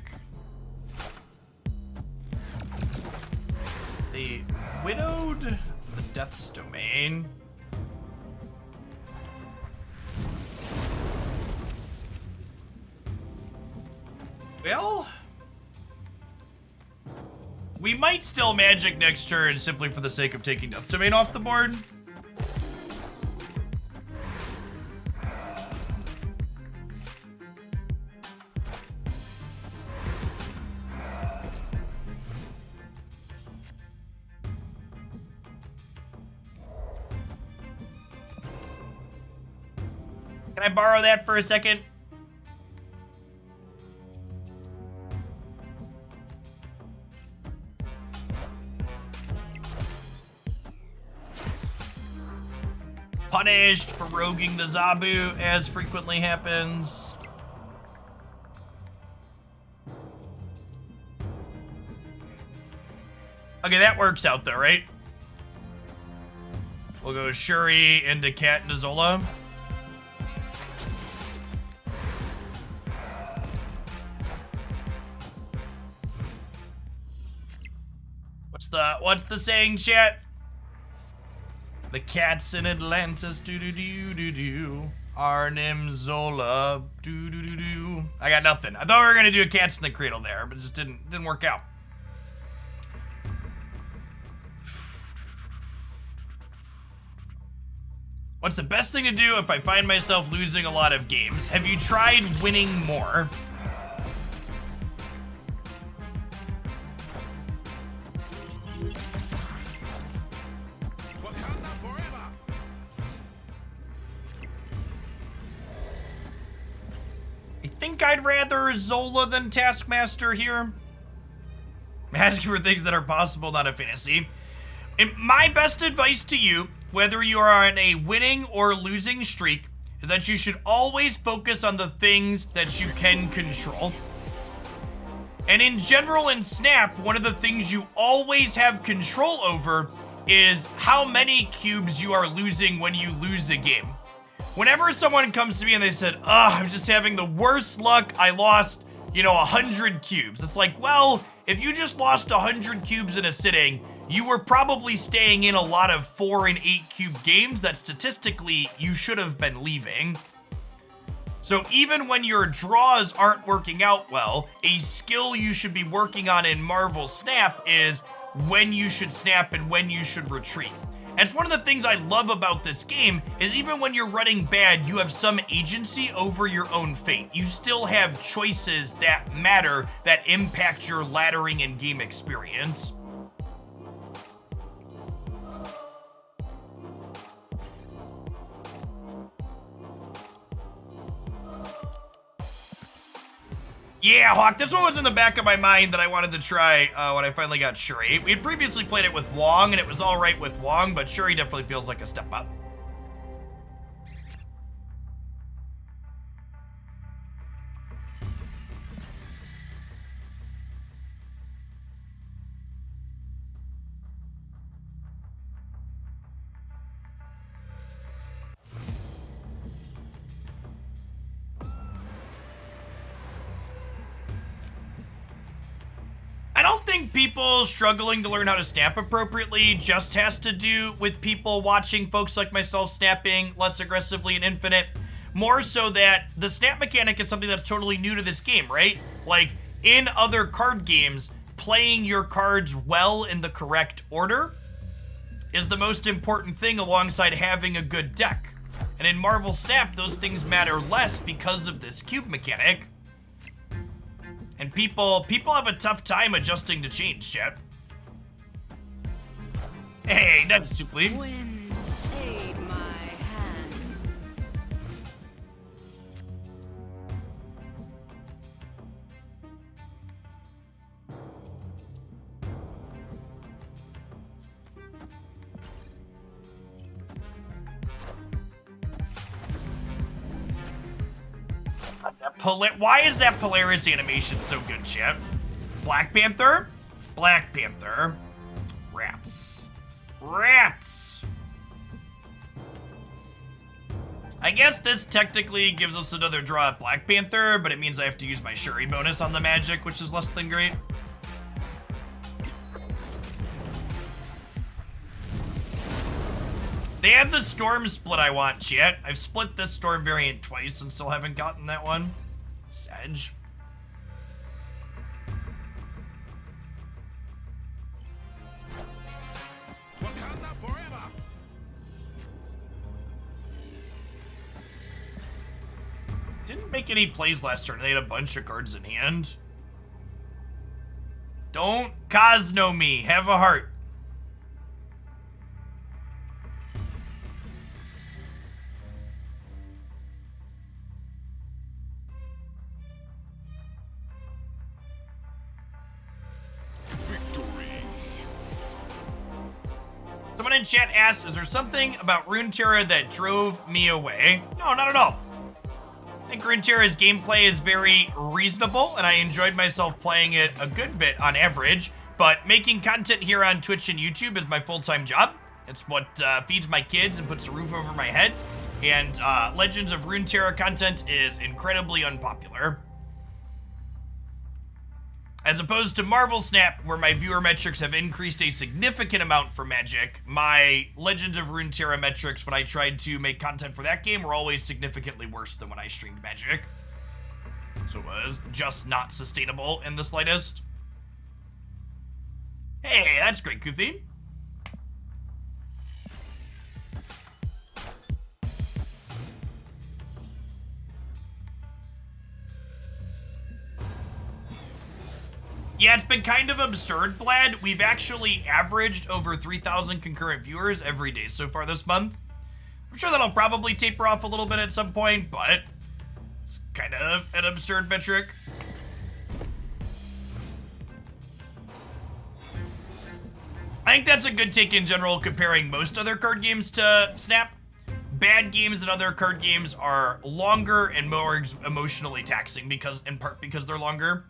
They widowed the Death's Domain. Well, we might still magic next turn simply for the sake of taking Death's Domain off the board. Can I borrow that for a second? Punished for roguing the Zabu, as frequently happens. Okay, that works out though, right? We'll go Shuri into Cat and Zola. What's the saying, chat? The cats in Atlantis, do-do-do-do-do. Arnim Zola, do-do-do-do. I got nothing. I thought we were gonna do a Cats in the Cradle there, but it just didn't work out. What's the best thing to do if I find myself losing a lot of games? Have you tried winning more? I think I'd rather Zola than Taskmaster here. I'm asking for things that are possible, not a fantasy. And my best advice to you, whether you are on a winning or losing streak, is that you should always focus on the things that you can control. And in general, in Snap, one of the things you always have control over is how many cubes you are losing when you lose a game. Whenever someone comes to me and they said, I'm just having the worst luck, I lost, 100 cubes. It's like, well, if you just lost 100 cubes in a sitting, you were probably staying in a lot of 4 and 8 cube games that statistically you should have been leaving. So even when your draws aren't working out well, a skill you should be working on in Marvel Snap is when you should snap and when you should retreat. And it's one of the things I love about this game is even when you're running bad, you have some agency over your own fate. You still have choices that matter, that impact your laddering and game experience. Yeah, Hawk, this one was in the back of my mind that I wanted to try when I finally got Shuri. We had previously played it with Wong, and it was all right with Wong, but Shuri definitely feels like a step up. I don't think people struggling to learn how to snap appropriately just has to do with people watching folks like myself snapping less aggressively in Infinite. More so that the snap mechanic is something that's totally new to this game, right? Like, in other card games, playing your cards well in the correct order is the most important thing alongside having a good deck. And in Marvel Snap, those things matter less because of this cube mechanic. And people have a tough time adjusting to change, chat. Hey, nice, Supli. Wind, aid my hand. Why is that Polaris animation so good, chat? Black Panther? Black Panther. Rats. Rats! I guess this technically gives us another draw at Black Panther, but it means I have to use my Shuri bonus on the magic, which is less than great. They have the storm split I want, chat. I've split this storm variant twice and still haven't gotten that one. Sedge. Wakanda forever. Didn't make any plays last turn. They had a bunch of cards in hand. Don't Cosno me. Have a heart. Someone in chat asked, is there something about Runeterra that drove me away? No, not at all. I think Runeterra's gameplay is very reasonable, and I enjoyed myself playing it a good bit on average, but making content here on Twitch and YouTube is my full-time job. It's what feeds my kids and puts a roof over my head, and Legends of Runeterra content is incredibly unpopular. As opposed to Marvel Snap, where my viewer metrics have increased a significant amount for Magic, my Legends of Runeterra metrics when I tried to make content for that game were always significantly worse than when I streamed Magic. So it was just not sustainable in the slightest. Hey, that's great, Kuthine. Yeah, it's been kind of absurd, Blad. We've actually averaged over 3,000 concurrent viewers every day so far this month. I'm sure that'll probably taper off a little bit at some point, but it's kind of an absurd metric. I think that's a good take in general comparing most other card games to Snap. Bad games and other card games are longer and more emotionally taxing in part because they're longer.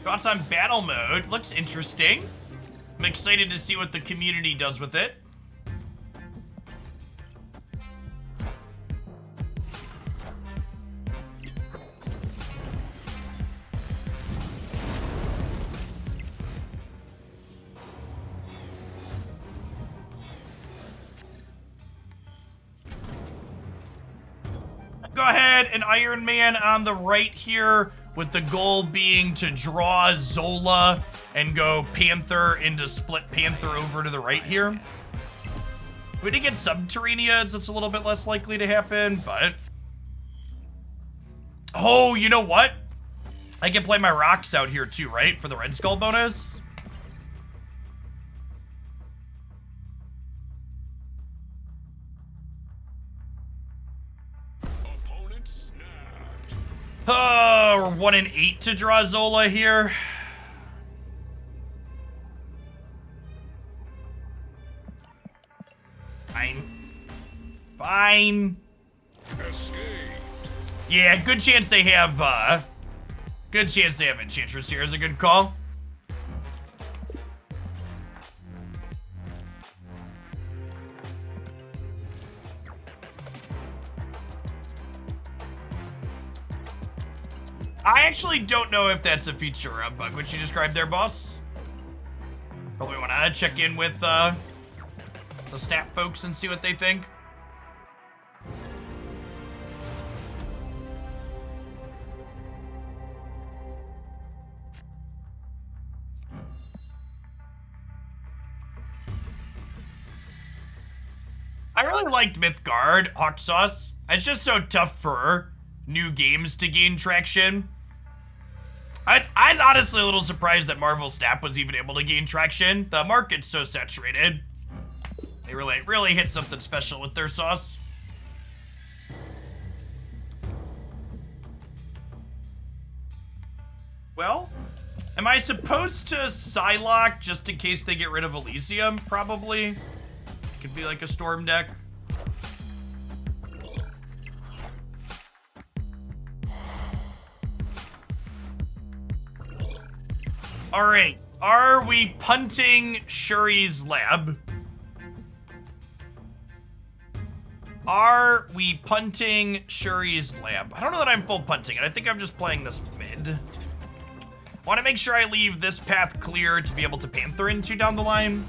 Thoughts on battle mode? Looks interesting. I'm excited to see what the community does with it. Go ahead and Iron Man on the right here, with the goal being to draw Zola and go Panther into split Panther over to the right here. We did get Subterranea, so it's a little bit less likely to happen, but... Oh, you know what? I can play my rocks out here too, right? For the Red Skull bonus? Oh, we're 1 in 8 to draw Zola here. Fine. Escape. Yeah, good chance they have Enchantress here is a good call. I actually don't know if that's a feature or a bug, which you described there, boss. Probably want to check in with the Snap folks and see what they think. I really liked Mythgard, Hawk Sauce. It's just so tough for new games to gain traction. I was honestly a little surprised that Marvel Snap was even able to gain traction. The market's so saturated. They really hit something special with their sauce. Well, am I supposed to Psylocke just in case they get rid of Elysium? Probably. Could be like a storm deck. All right. Are we punting Shuri's lab? Are we punting Shuri's lab? I don't know that I'm full punting it. I think I'm just playing this mid. Want to make sure I leave this path clear to be able to Panther into down the line.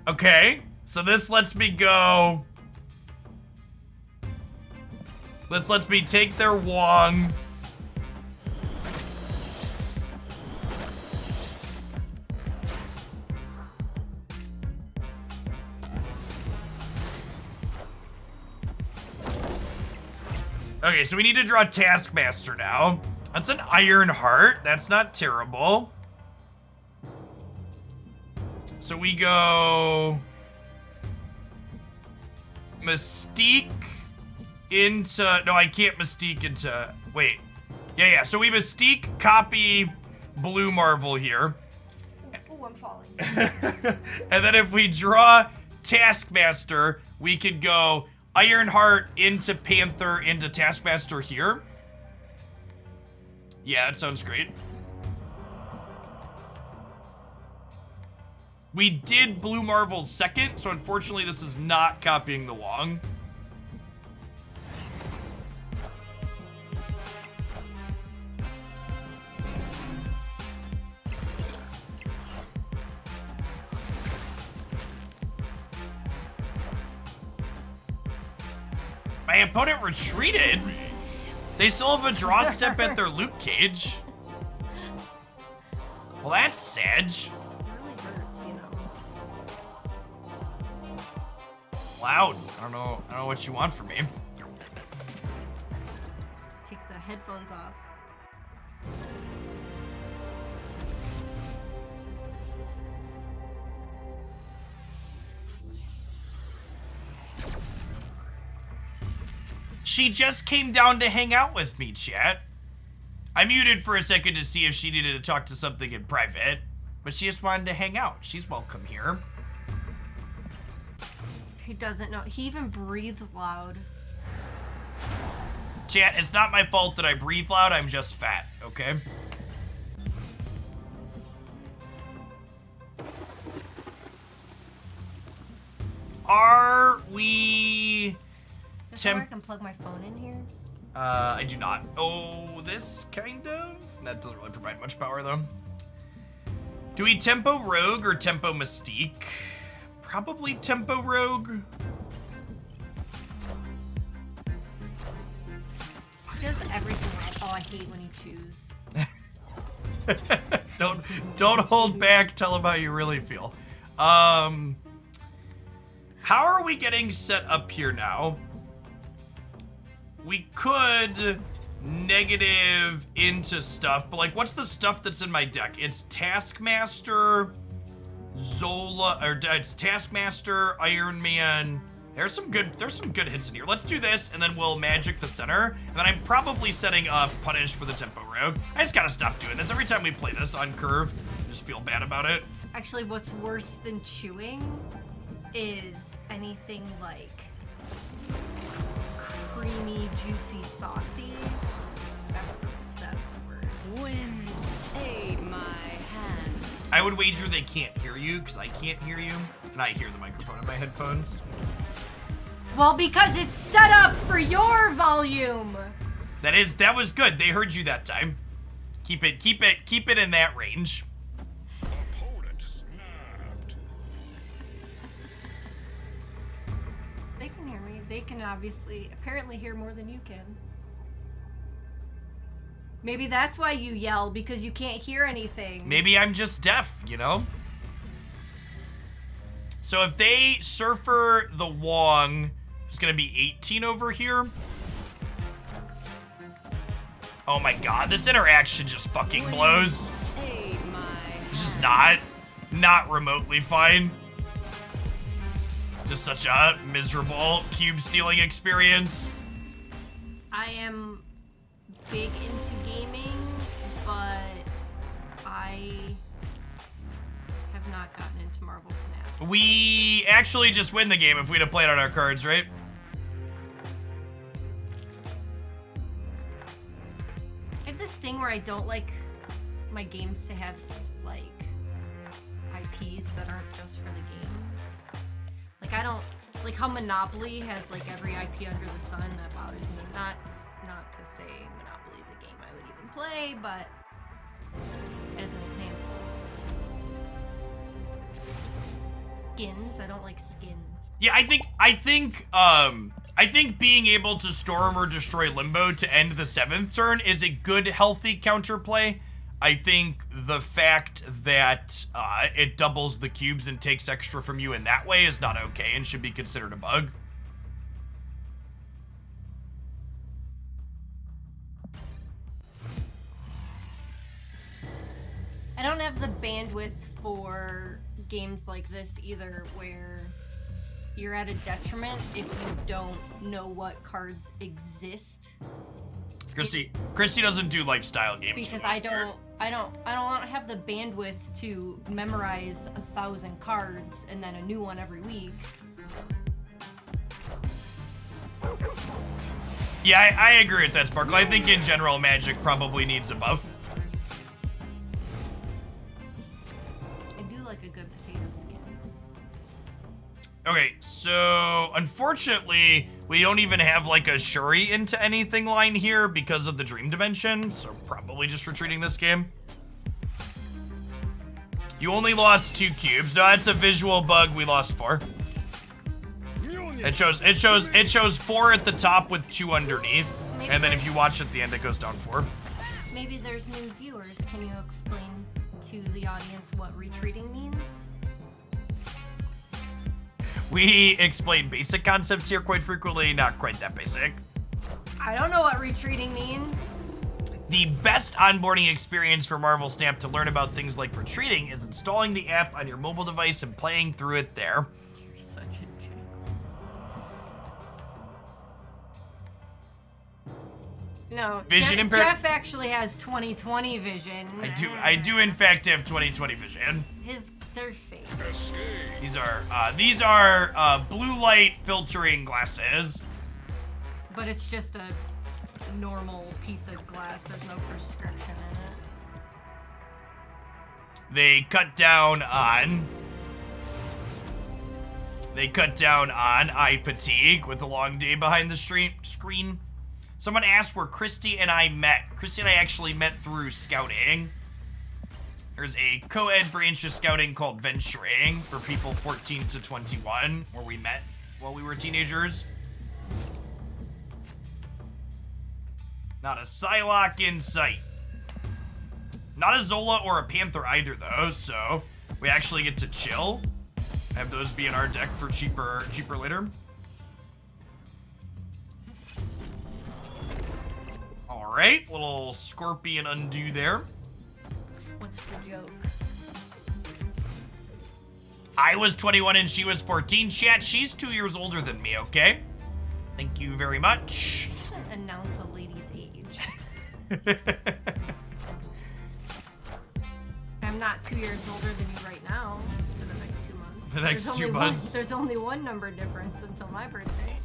Okay, so this lets me go. This lets me take their Wong. Okay, so we need to draw Taskmaster now. That's an Iron Heart. That's not terrible. So we go Mystique into, no, I can't Mystique into, wait. Yeah, so we Mystique, copy Blue Marvel here. Oh, I'm falling. And then if we draw Taskmaster, we could go Ironheart into Panther into Taskmaster here. Yeah, that sounds great. We did Blue Marvel second, so unfortunately this is not copying the Wong. My opponent retreated. They still have a draw step at their loot cage. Well, that's sad. Really hurts, you know. Loud. I don't know what you want from me. Take the headphones off. She just came down to hang out with me, chat. I muted for a second to see if she needed to talk to something in private, but she just wanted to hang out. She's welcome here. He doesn't know. He even breathes loud. Chat, it's not my fault that I breathe loud. I'm just fat, okay? Are we... Is there where I can plug my phone in here? I do not. Oh, this kind of? That doesn't really provide much power, though. Do we tempo Rogue or tempo Mystique? Probably tempo Rogue. He does everything right. Oh, I hate when you choose. Don't hold back. Tell him how you really feel. How are we getting set up here now? We could negative into stuff, but like, what's the stuff that's in my deck? It's Taskmaster, Zola, or it's Taskmaster, Iron Man. There's some good hits in here. Let's do this, and then we'll magic the center. And then I'm probably setting up Punish for the Tempo Rogue. I just gotta stop doing this. Every time we play this on curve, I just feel bad about it. Actually, what's worse than chewing is anything like creamy, juicy, saucy. That's the worst. Wind, aid my hand. I would wager they can't hear you, because I can't hear you, and I hear the microphone in my headphones. Well, because it's set up for your volume. That was good. They heard you that time. Keep it in that range. Opponent snapped. They can hear me. They can apparently hear more than you can. Maybe that's why you yell, because you can't hear anything. Maybe I'm just deaf, you know? So if they Surfer the Wong, it's gonna be 18 over here. Oh my god, this interaction just fucking blows. Aid my It's just not remotely fine. Just such a miserable cube stealing experience. I am big into game but I have not gotten into Marvel Snap. We actually just win the game if we'd have played on our cards, right? I have this thing where I don't like my games to have like IPs that aren't just for the game. Like I don't like how Monopoly has like every IP under the sun. That bothers me. Not to say Monopoly's a game I would even play, but as an example. Skins. I don't like skins. Yeah, I think being able to storm or destroy Limbo to end the 7th turn is a good, healthy counterplay. I think the fact that it doubles the cubes and takes extra from you in that way is not okay and should be considered a bug. I don't have the bandwidth for games like this either, where you're at a detriment if you don't know what cards exist. Christy doesn't do lifestyle games Because for the I most part. don't want to have the bandwidth to memorize 1,000 cards and then a new one every week. Yeah, I agree with that, Sparkle. I think in general, Magic probably needs a buff. I do like a good potato skin. Okay, so unfortunately, we don't even have like a Shuri into anything line here because of the Dream Dimension, so probably just retreating this game. You only lost 2 cubes. No, that's a visual bug. We lost 4. It shows 4 at the top with 2 underneath, Maybe and then if you watch at the end, it goes down 4. Maybe there's new viewers. Can you explain to the audience what retreating means? We explain basic concepts here quite frequently, not quite that basic. I don't know what retreating means. The best onboarding experience for Marvel Snap to learn about things like retreating is installing the app on your mobile device and playing through it there. You're such a jerk. No, Vision impair- Jeff actually has 20/20 vision. I do in fact have 20/20 vision. They're fake. These are blue light filtering glasses. But it's just a normal piece of glass. There's no prescription in it. They cut down on eye fatigue with a long day behind the screen. Someone asked where Christy and I met. Christy and I actually met through scouting. There's a co-ed branch of scouting called Venturing for people 14 to 21, where we met while we were teenagers. Not a Psylocke in sight. Not a Zola or a Panther either, though, so we actually get to chill. Have those be in our deck for cheaper later. All right, little Scorpion undo there. What's the joke? I was 21 and she was 14. Chat, she's 2 years older than me, okay? Thank you very much. Shouldn't announce a lady's age. I'm not 2 years older than you right now for the next 2 months. The next 2 months. There's only one number difference until my birthday.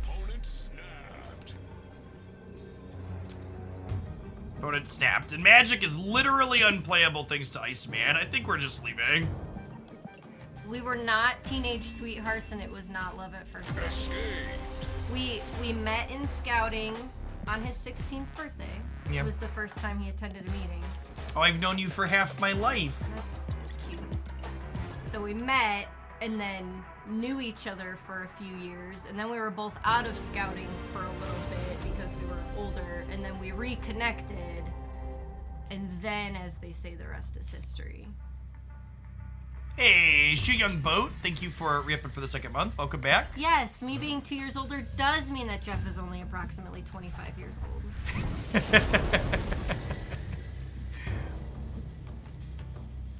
Opponent snapped. And Magic is literally unplayable thanks to Iceman. I think we're just leaving. We were not teenage sweethearts, and it was not love at first sight. We met in scouting on his 16th birthday. Yeah. It was the first time he attended a meeting. Oh, I've known you for half my life. That's cute. So we met and then knew each other for a few years, and then we were both out of scouting for a little bit because we were older, and then we reconnected, and then, as they say, the rest is history. Hey, Shoe Young Boat, thank you for re-upping for the 2nd month. Welcome back. Yes, me being 2 years older does mean that Jeff is only approximately 25 years old.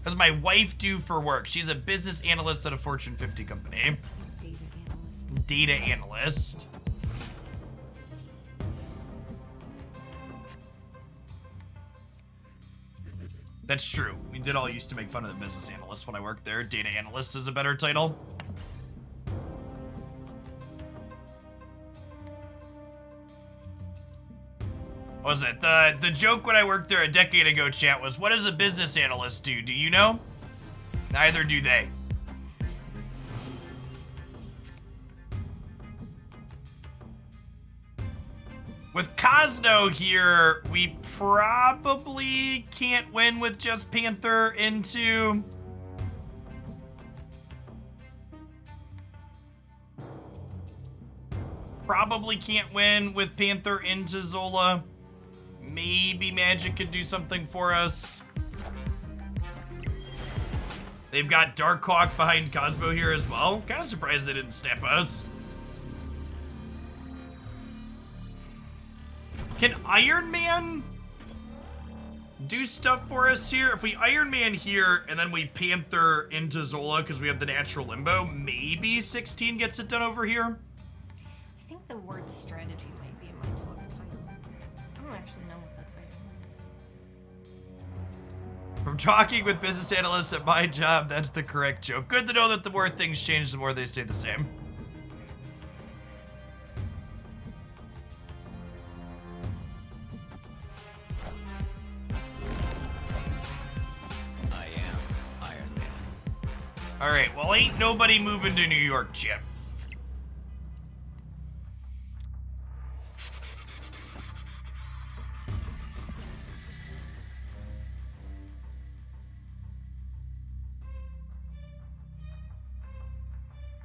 What does my wife do for work? She's a business analyst at a Fortune 50 company. Data analyst. Data analyst. That's true. We did all used to make fun of the business analyst when I worked there. Data analyst is a better title. What was it? The joke when I worked there a decade ago, chat, was, what does a business analyst do? Do you know? Neither do they. With Cosno here, we probably can't win with just Panther into... Probably can't win with Panther into Zola. Maybe Magic could do something for us. They've got Darkhawk behind Cosmo here as well. Kind of surprised they didn't snap us. Can Iron Man do stuff for us here? If we Iron Man here and then we Panther into Zola because we have the natural limbo, maybe 16 gets it done over here. I think the word strategy might be in my title. I don't actually know what the title is. From talking with business analysts at my job, that's the correct joke. Good to know that the more things change, the more they stay the same. I am Iron Man. All right, well, ain't nobody moving to New York, Chip.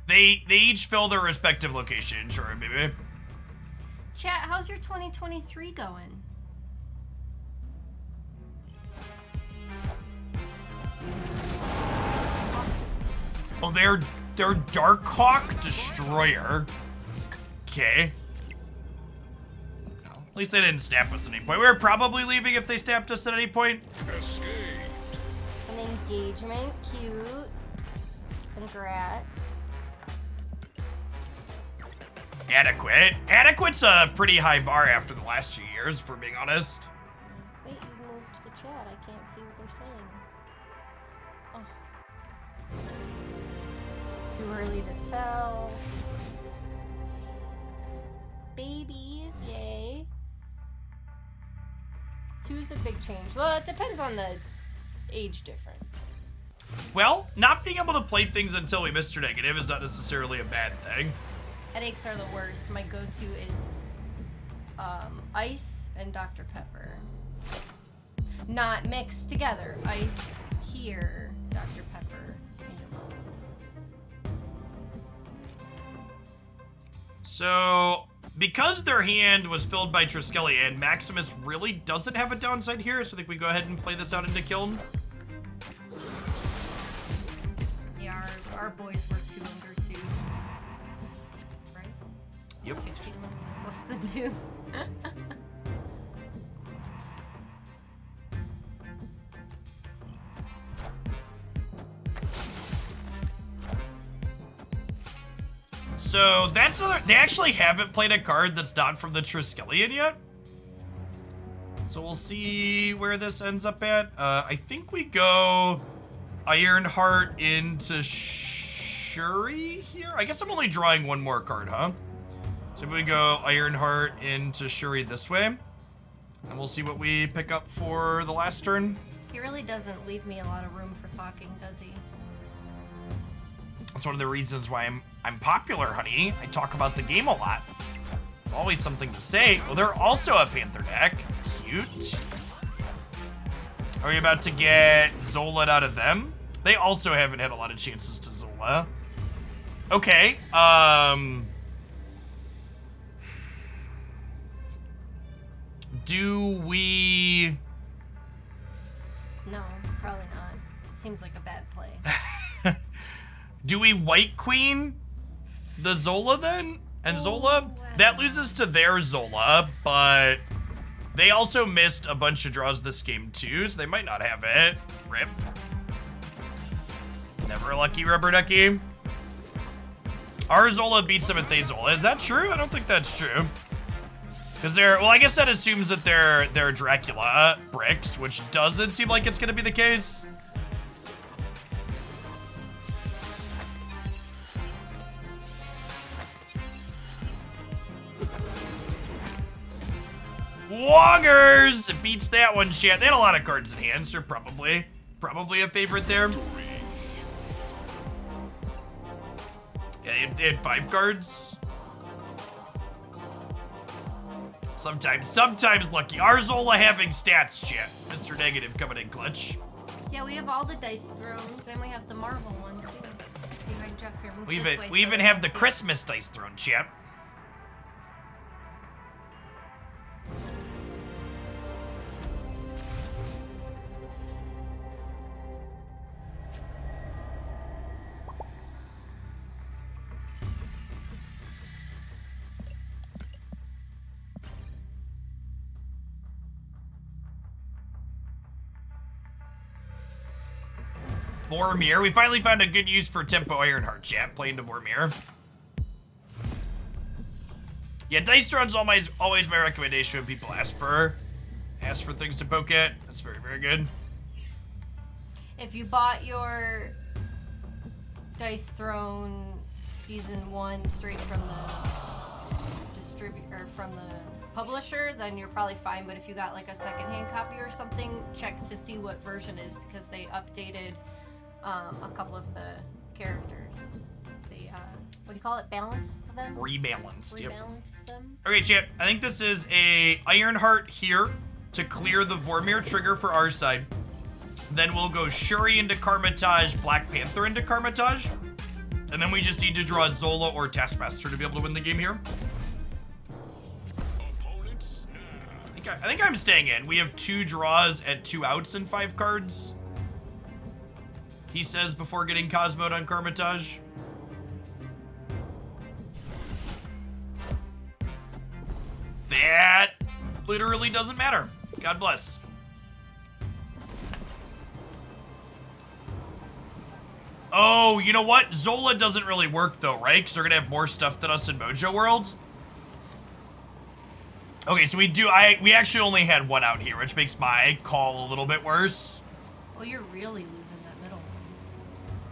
They each fill their respective location, sure, baby. Chat, how's your 2023 going? Oh, they're Darkhawk Destroyer. Okay. Well, at least they didn't snap us at any point. We were probably leaving if they snapped us at any point. Escape. An engagement, cute. Congrats. Adequate. Adequate's a pretty high bar after the last few years, if we're being honest. Wait, you moved the chat. I can't see what they're saying. Oh. Too early to tell. Babies, yay. 2's a big change. Well, it depends on the age difference. Well, not being able to play things until we missed your negative is not necessarily a bad thing. Headaches are the worst. My go-to is ice and Dr. Pepper. Not mixed together. Ice here, Dr. Pepper in your mouth. So, because their hand was filled by Triskelion, Maximus really doesn't have a downside here, so I think we go ahead and play this out into Kiln. Yeah, our boys were 2 under 2. Right? Yep. 15 months is less than 2. So that's another. They actually haven't played a card that's not from the Triskelion yet. So we'll see where this ends up at. I think we go Ironheart into Shuri here. I guess I'm only drawing one more card, huh? So we go Ironheart into Shuri this way. And we'll see what we pick up for the last turn. He really doesn't leave me a lot of room for talking, does he? That's one of the reasons why I'm popular, honey. I talk about the game a lot. There's always something to say. Well, they're also a Panther deck. Cute. Are we about to get Zola out of them? They also haven't had a lot of chances to Zola. Okay. Do we... No, probably not. Seems like a bad play. Do we White Queen the Zola then? And Zola? That loses to their Zola, but they also missed a bunch of draws this game too, so they might not have it. Rip. Never a lucky rubber ducky. Our Zola beats them at they Zola. Is that true? I don't think that's true. Because well, I guess that assumes that they're Dracula bricks, which doesn't seem like it's gonna be the case. Wongers! It beats that one, chat. They had a lot of cards in hand, so probably a favorite there. Yeah, they had 5 cards. Sometimes lucky. Arzola having stats, chat. Mr. Negative coming in clutch. Yeah, we have all the dice thrones, and we have the Marvel one too. Behind Jeff here. Move We this way even so they have don't the see it. Christmas dice throne, chat. Vormir. We finally found a good use for Tempo Ironheart, chat. Playing to Vormir. Yeah, Dice Throne's always my recommendation when people ask for things to poke at. That's very, very good. If you bought your Dice Throne Season 1 straight from the distributor, from the publisher, then you're probably fine. But if you got like a secondhand copy or something, check to see what version it is, because they updated a couple of the characters. They what do you call it? Balanced them? Rebalanced. Yep. Rebalanced them. Okay, chat. I think this is a Ironheart here to clear the Vormir trigger for our side. Then we'll go Shuri into Karmatage, Black Panther into Karmatage. And then we just need to draw Zola or Taskmaster to be able to win the game here. I think I'm staying in. We have 2 draws and 2 outs and 5 cards. He says before getting Cosmoed on Karmatage. That literally doesn't matter. God bless. Oh, you know what? Zola doesn't really work though, right? Because they're gonna have more stuff than us in Mojo World. Okay, so we actually only had 1 out here, which makes my call a little bit worse. Well, you're really losing that middle one.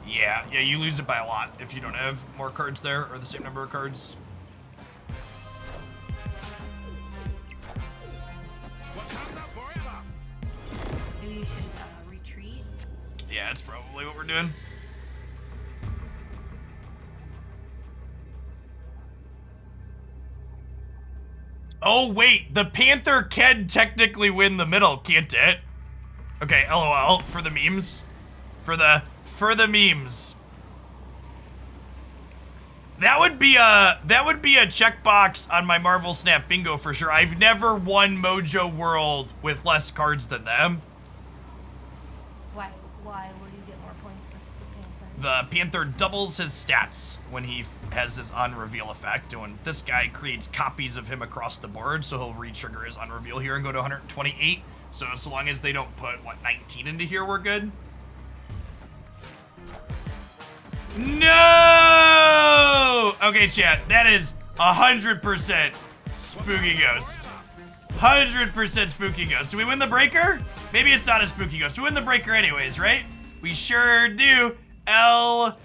Yeah, you lose it by a lot if you don't have more cards there or the same number of cards. Maybe you should retreat. Yeah, that's probably what we're doing. Oh, wait, the Panther can technically win the middle, can't it? Okay, LOL, for the memes. For the memes. That would be a checkbox on my Marvel Snap bingo for sure. I've never won Mojo World with less cards than them. Why will you get more points with the Panther? The Panther doubles his stats when he has his on-reveal effect, and when this guy creates copies of him across the board, so he'll re-trigger his on-reveal here and go to 128. So long as they don't put, what, 19 into here, we're good? No! Okay, chat, that is 100% Spooky Ghost. 100% Spooky Ghost. Do we win the breaker? Maybe it's not a Spooky Ghost. We win the breaker anyways, right? We sure do. L-O-L.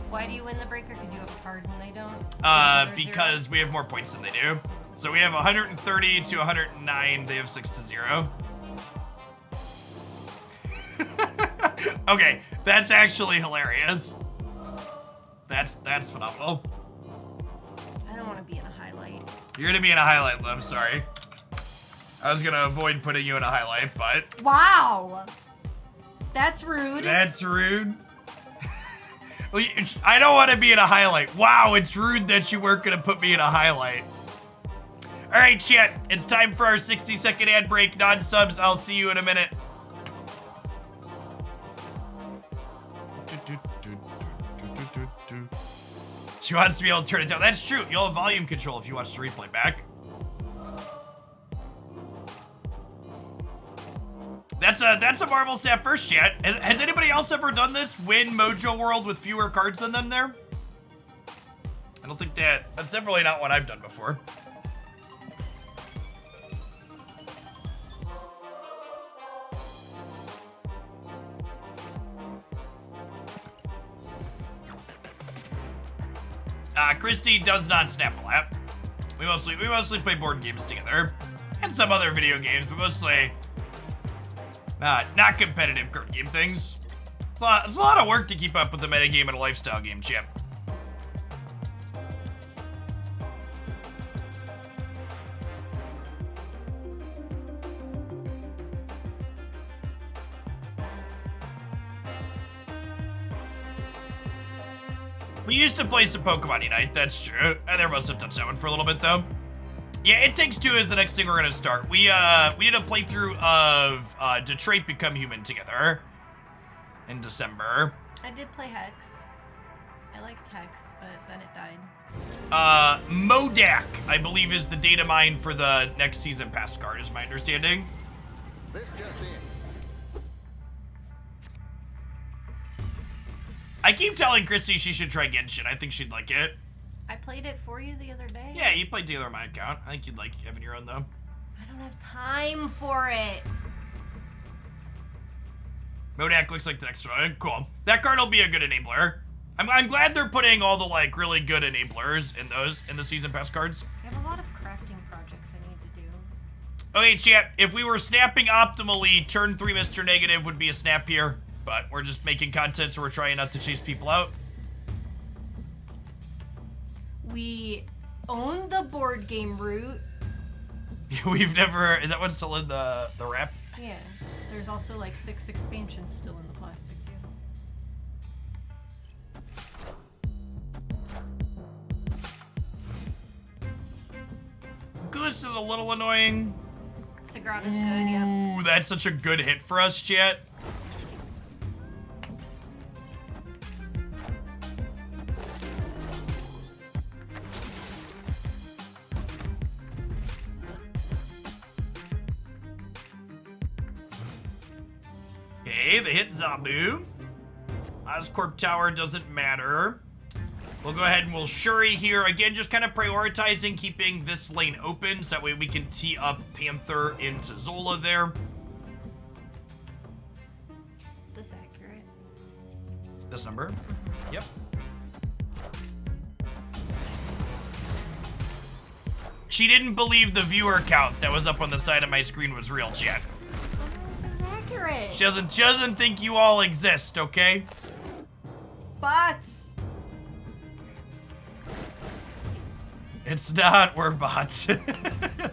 Why do you win the breaker? Because you have a card and they don't? Because we have more points than they do. So we have 130 to 109. They have 6 to 0. Okay, that's actually hilarious. That's phenomenal. I don't want to be in a highlight. You're gonna be in a highlight, I'm sorry. I was gonna avoid putting you in a highlight, but... Wow! That's rude. That's rude. Well, I don't want to be in a highlight. Wow, it's rude that you weren't gonna put me in a highlight. All right, chat, it's time for our 60-second ad break. Non-subs, I'll see you in a minute. She wants to be able to turn it down. That's true. You'll have volume control if you watch the replay back. That's a Marvel Snap first, chat. Has anybody else ever done this? Win Mojo World with fewer cards than them there? I don't think that's definitely not what I've done before. Christy does not snap a lap. We mostly play board games together, and some other video games, but mostly not competitive card game things. It's a lot of work to keep up with the metagame in a lifestyle game, Chip. We used to play some Pokemon Unite, that's true. I never must have touched that one for a little bit, though. Yeah, It Takes Two is the next thing we're gonna start. We did a playthrough of Detroit Become Human together in December. I did play Hex. I liked Hex, but then it died. Modak, I believe, is the data mine for the next season pass card, is my understanding. This just in. I keep telling Christy she should try Genshin. I think she'd like it. I played it for you the other day. Yeah, you played together on my account. I think you'd like having your own, though. I don't have time for it. Modak looks like the next one. Cool. That card will be a good enabler. I'm glad they're putting all the, like, really good enablers in the season pass cards. I have a lot of crafting projects I need to do. Okay, chat, if we were snapping optimally, turn 3 Mr. Negative would be a snap here. But we're just making content, so we're trying not to chase people out. We own the board game route. We've never... Is that one still in the wrap? Yeah. There's also like 6 expansions still in the plastic, too. Goose is a little annoying. Sagrada's good, yeah. Ooh, that's such a good hit for us, chat. Okay, they hit Zabu. Oscorp Tower doesn't matter. We'll go ahead and we'll Shuri here. Again, just kind of prioritizing keeping this lane open so that way we can tee up Panther into Zola there. Is this accurate? This number? Yep. She didn't believe the viewer count that was up on the side of my screen was real, chat. It's accurate. She doesn't think you all exist, okay? Bots. It's not, we're bots.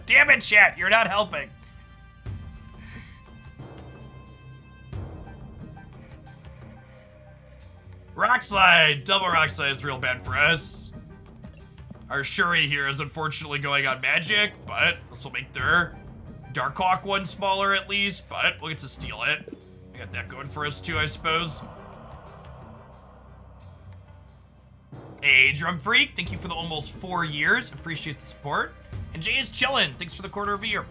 Damn it, chat, you're not helping. Rock Slide, double Rock Slide is real bad for us. Our Shuri here is unfortunately going on magic, but this will make their Darkhawk one smaller at least, but we'll get to steal it. We got that going for us too, I suppose. Hey, Drum Freak, thank you for the almost 4 years. Appreciate the support. And Jay is chillin'. Thanks for the quarter of a year.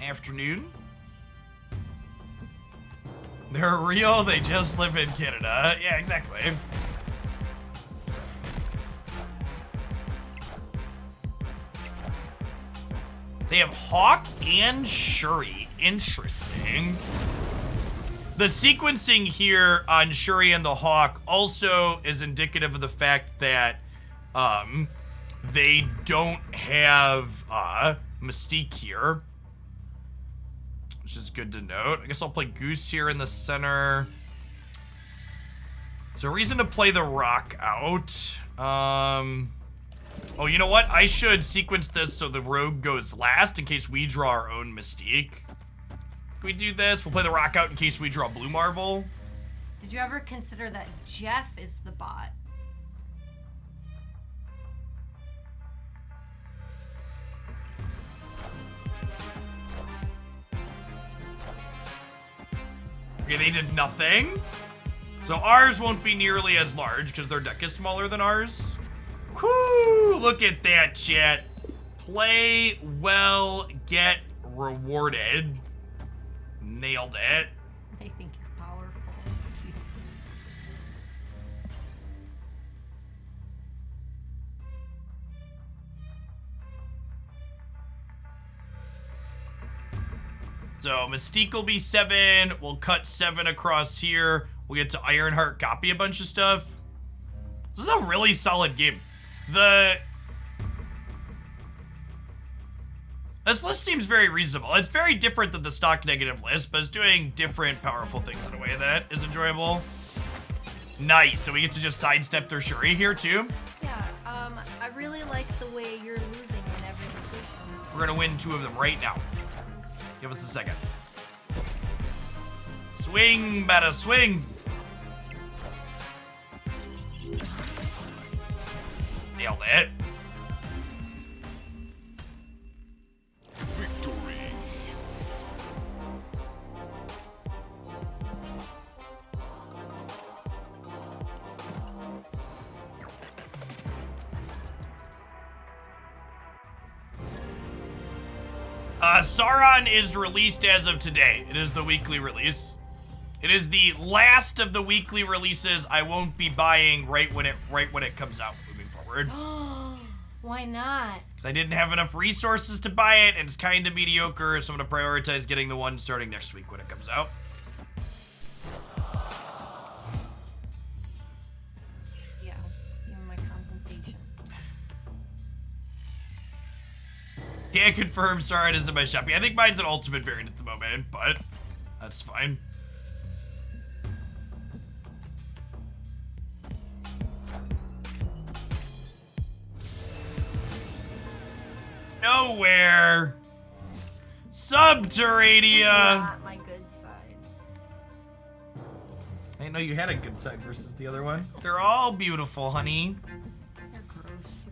Afternoon. They're real, they just live in Canada. Yeah, exactly. They have Hawk and Shuri. Interesting. The sequencing here on Shuri and the Hawk also is indicative of the fact that they don't have Mystique here, which is good to note. I guess I'll play Goose here in the center. Is there a reason to play the Rock out? Oh, you know what? I should sequence this so the Rogue goes last in case we draw our own Mystique. Can we do this? We'll play the Rock out in case we draw Blue Marvel. Did you ever consider that Jeff is the bot? Okay, they did nothing. So ours won't be nearly as large because their deck is smaller than ours. Whoo! Look at that, chat. Play well, get rewarded. Nailed it. They think you're powerful. It's cute. So Mystique will be 7. We'll cut 7 across here. We'll get to Ironheart, copy a bunch of stuff. This is a really solid game. This list seems very reasonable. It's very different than the stock negative list, but it's doing different powerful things in a way that is enjoyable. Nice. So we get to just sidestep their Shuri here too. Yeah, I really like the way you're losing in every position. We're gonna win 2 of them right now. Give us a second. Swing, better swing. Nailed it. Victory. Sauron is released as of today. It is the weekly release. It is the last of the weekly releases I won't be buying right when it comes out moving forward. Why not? I didn't have enough resources to buy it, and it's kind of mediocre, so I'm going to prioritize getting the one starting next week when it comes out. Yeah, even my compensation. Can't confirm Sauron is in my shop. Yeah, I think mine's an ultimate variant at the moment, but that's fine. Nowhere. Subterranea. Not my good side. I didn't know you had a good side versus the other one. They're all beautiful, honey. You're gross.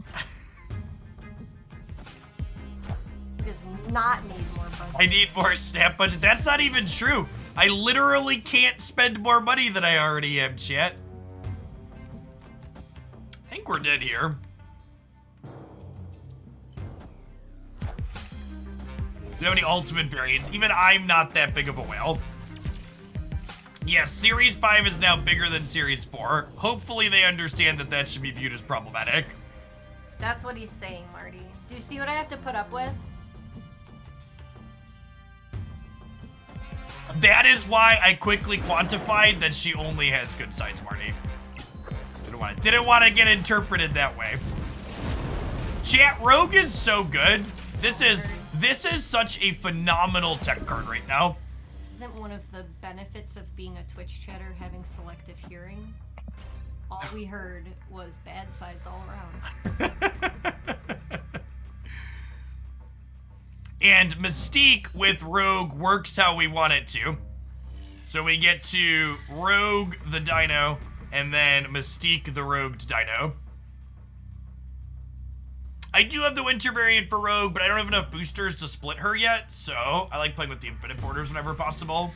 Does not need more budget. I need more snap budget. That's not even true. I literally can't spend more money than I already have, chat. I think we're dead here. Do you have any ultimate variants? Even I'm not that big of a whale. Yes, Series 5 is now bigger than Series 4. Hopefully they understand that that should be viewed as problematic. That's what he's saying, Marty. Do you see what I have to put up with? That is why I quickly quantified that she only has good sides, Marty. Didn't want to get interpreted that way. Chat, Rogue is so good. This is such a phenomenal tech card right now. Isn't one of the benefits of being a Twitch chatter having selective hearing? All we heard was bad sides all around. And Mystique with Rogue works how we want it to. So we get to Rogue the Dino, and then Mystique the Rogued Dino. I do have the winter variant for Rogue, but I don't have enough boosters to split her yet, so I like playing with the infinite borders whenever possible.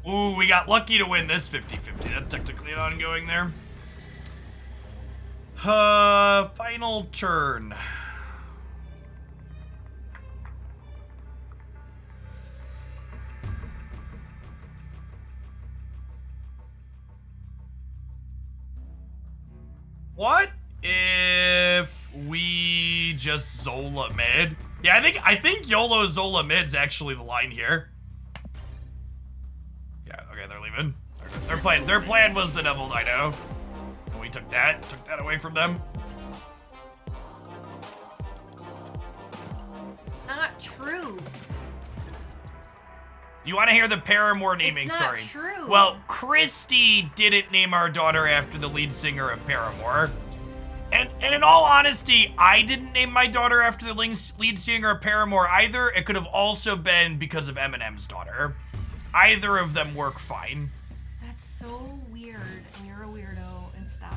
Ooh, we got lucky to win this 50-50. That's technically an ongoing there. Final turn. What if we just Zola mid? Yeah, I think YOLO Zola mid's actually the line here. Yeah, okay, they're leaving. Their plan was the Devil Dino. And we took that away from them. Not true. You want to hear the Paramore naming It's not story? true. Well, Christy didn't name our daughter after the lead singer of Paramore. And in all honesty, I didn't name my daughter after the lead singer of Paramore either. It could have also been because of Eminem's daughter. Either of them work fine. That's so weird, and you're a weirdo, and stop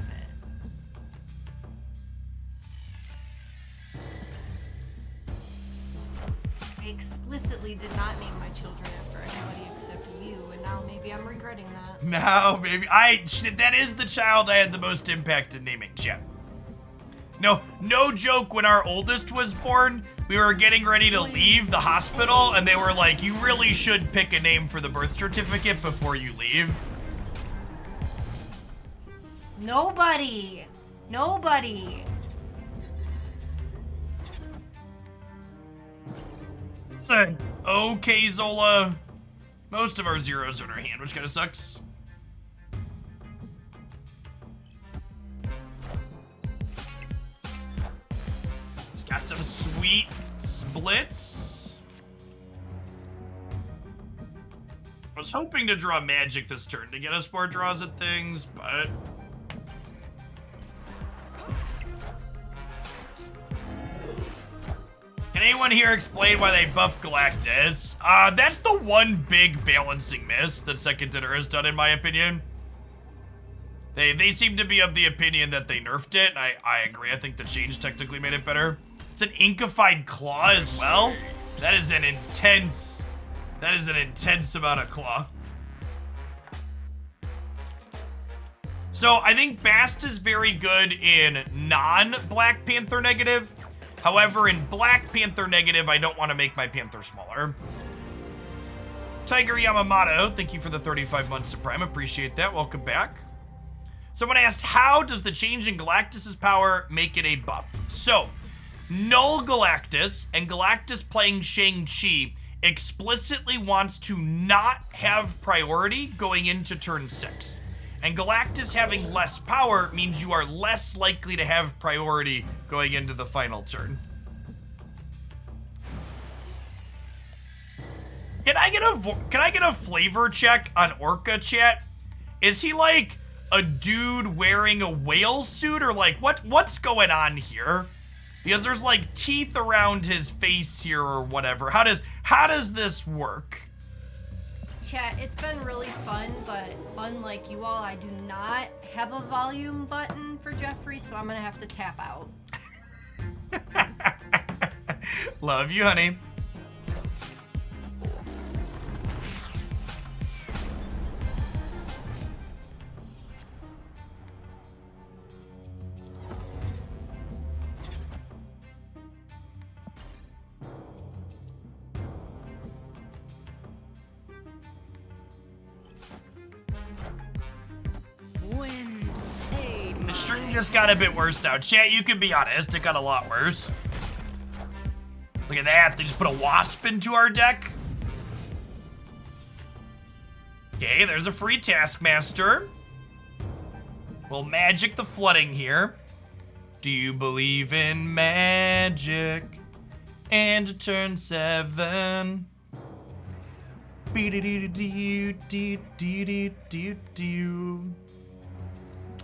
it. explicitly did not name my children after anybody except you, and now maybe I'm regretting that. No, baby. That is the child I had the most impact in naming, chat. No joke, when our oldest was born, we were getting ready to leave the hospital, and they were like, you really should pick a name for the birth certificate before you leave. Nobody. So, okay, Zola. Most of our zeros are in our hand, which kind of sucks. It's got some sweet splits. I was hoping to draw magic this turn to get us more draws at things, but... Can anyone here explain why they buffed Galactus? That's the one big balancing miss that Second Dinner has done, in my opinion. They seem to be of the opinion that they nerfed it, and I agree. I think the change technically made it better. It's an inkified claw as well. That is an intense amount of claw. So I think Bast is very good in non-Black Panther negative. However, in Black Panther negative, I don't want to make my Panther smaller. Tiger Yamamoto, thank you for the 35 months of Prime. Appreciate that. Welcome back. Someone asked, how does the change in Galactus's power make it a buff? So, Null Galactus and Galactus playing Shang-Chi explicitly wants to not have priority going into turn 6. And Galactus having less power means you are less likely to have priority going into the final turn. Can I get a flavor check on Orca, chat? Is he like a dude wearing a whale suit, or like what's going on here? Because there's like teeth around his face here or whatever. How does this work? Chat, it's been really fun, but unlike you all, I do not have a volume button for Jeffrey, so I'm gonna have to tap out. Love you, honey. Wind, aid The stream my just got a bit worse now. Chat, you can be honest, it got a lot worse. Look at that, they just put a wasp into our deck. Okay, there's a free Taskmaster. We'll magic the flooding here. Do you believe in magic? And turn 7.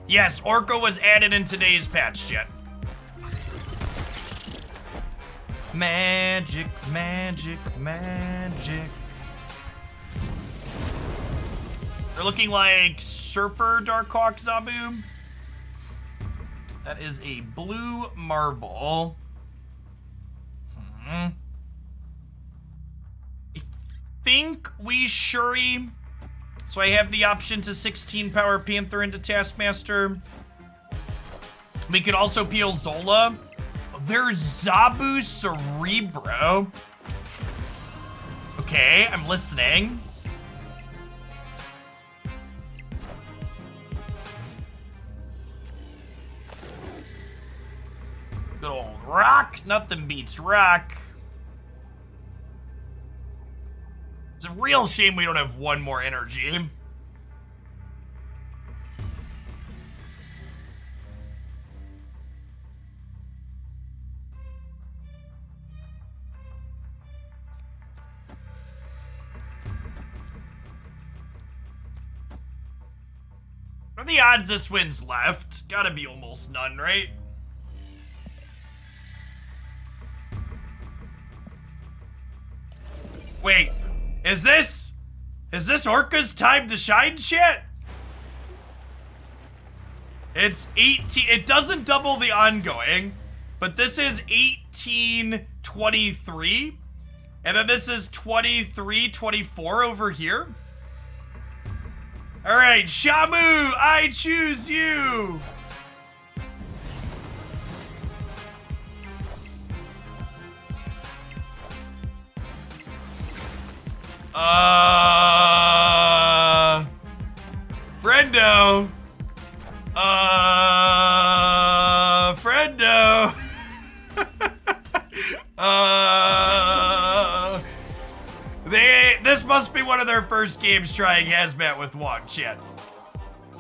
Yes, Orca was added in today's patch, chat. Magic, magic, magic. They're looking like Surfer Darkhawk Zabu. That is a blue marble. I think we Shuri. So I have the option to 16 power Panther into Taskmaster. We could also peel Zola. There's Zabu Cerebro. Okay, I'm listening. Good old Rock. Nothing beats Rock. It's a real shame we don't have one more energy. What are the odds this wins left? Gotta be almost none, right? Wait, is this Orca's time to shine shit? It's 18, it doesn't double the ongoing, but this is 1823, And then this is 23, 24 over here. All right, Shamu, I choose you. Friendo. Friendo. This must be one of their first games trying Hazmat with Wong Chen.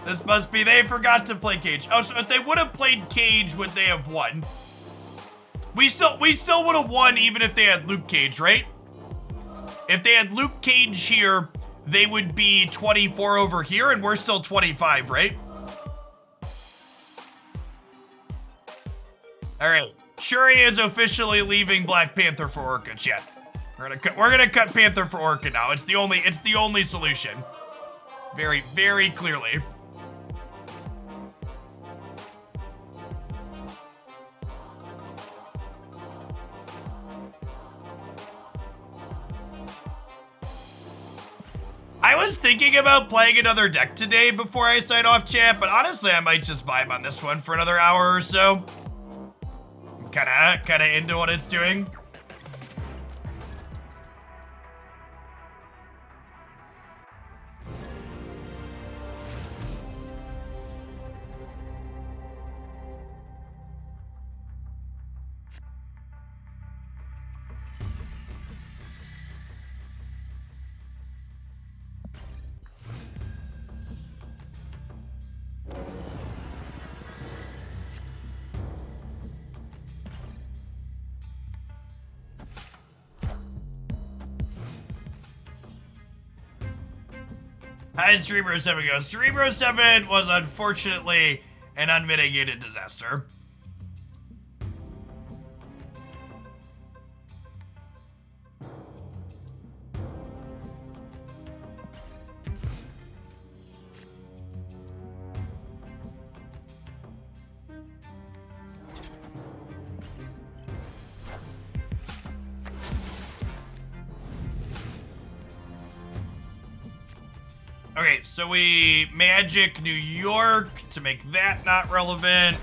This must be, they forgot to play Cage. Oh, so if they would have played Cage, would they have won? We still would have won even if they had Luke Cage, right? If they had Luke Cage here, they would be 24 over here, and we're still 25, right? All right, Shuri is officially leaving Black Panther for Orca, chat. We're gonna cut Panther for Orca now. It's the only solution. Very, very clearly. I was thinking about playing another deck today before I sign off, chat, but honestly, I might just vibe on this one for another hour or so. I'm kinda into what it's doing. How did Cerebro 7 go? Cerebro 7 was unfortunately an unmitigated disaster. Okay, so we magic New York to make that not relevant.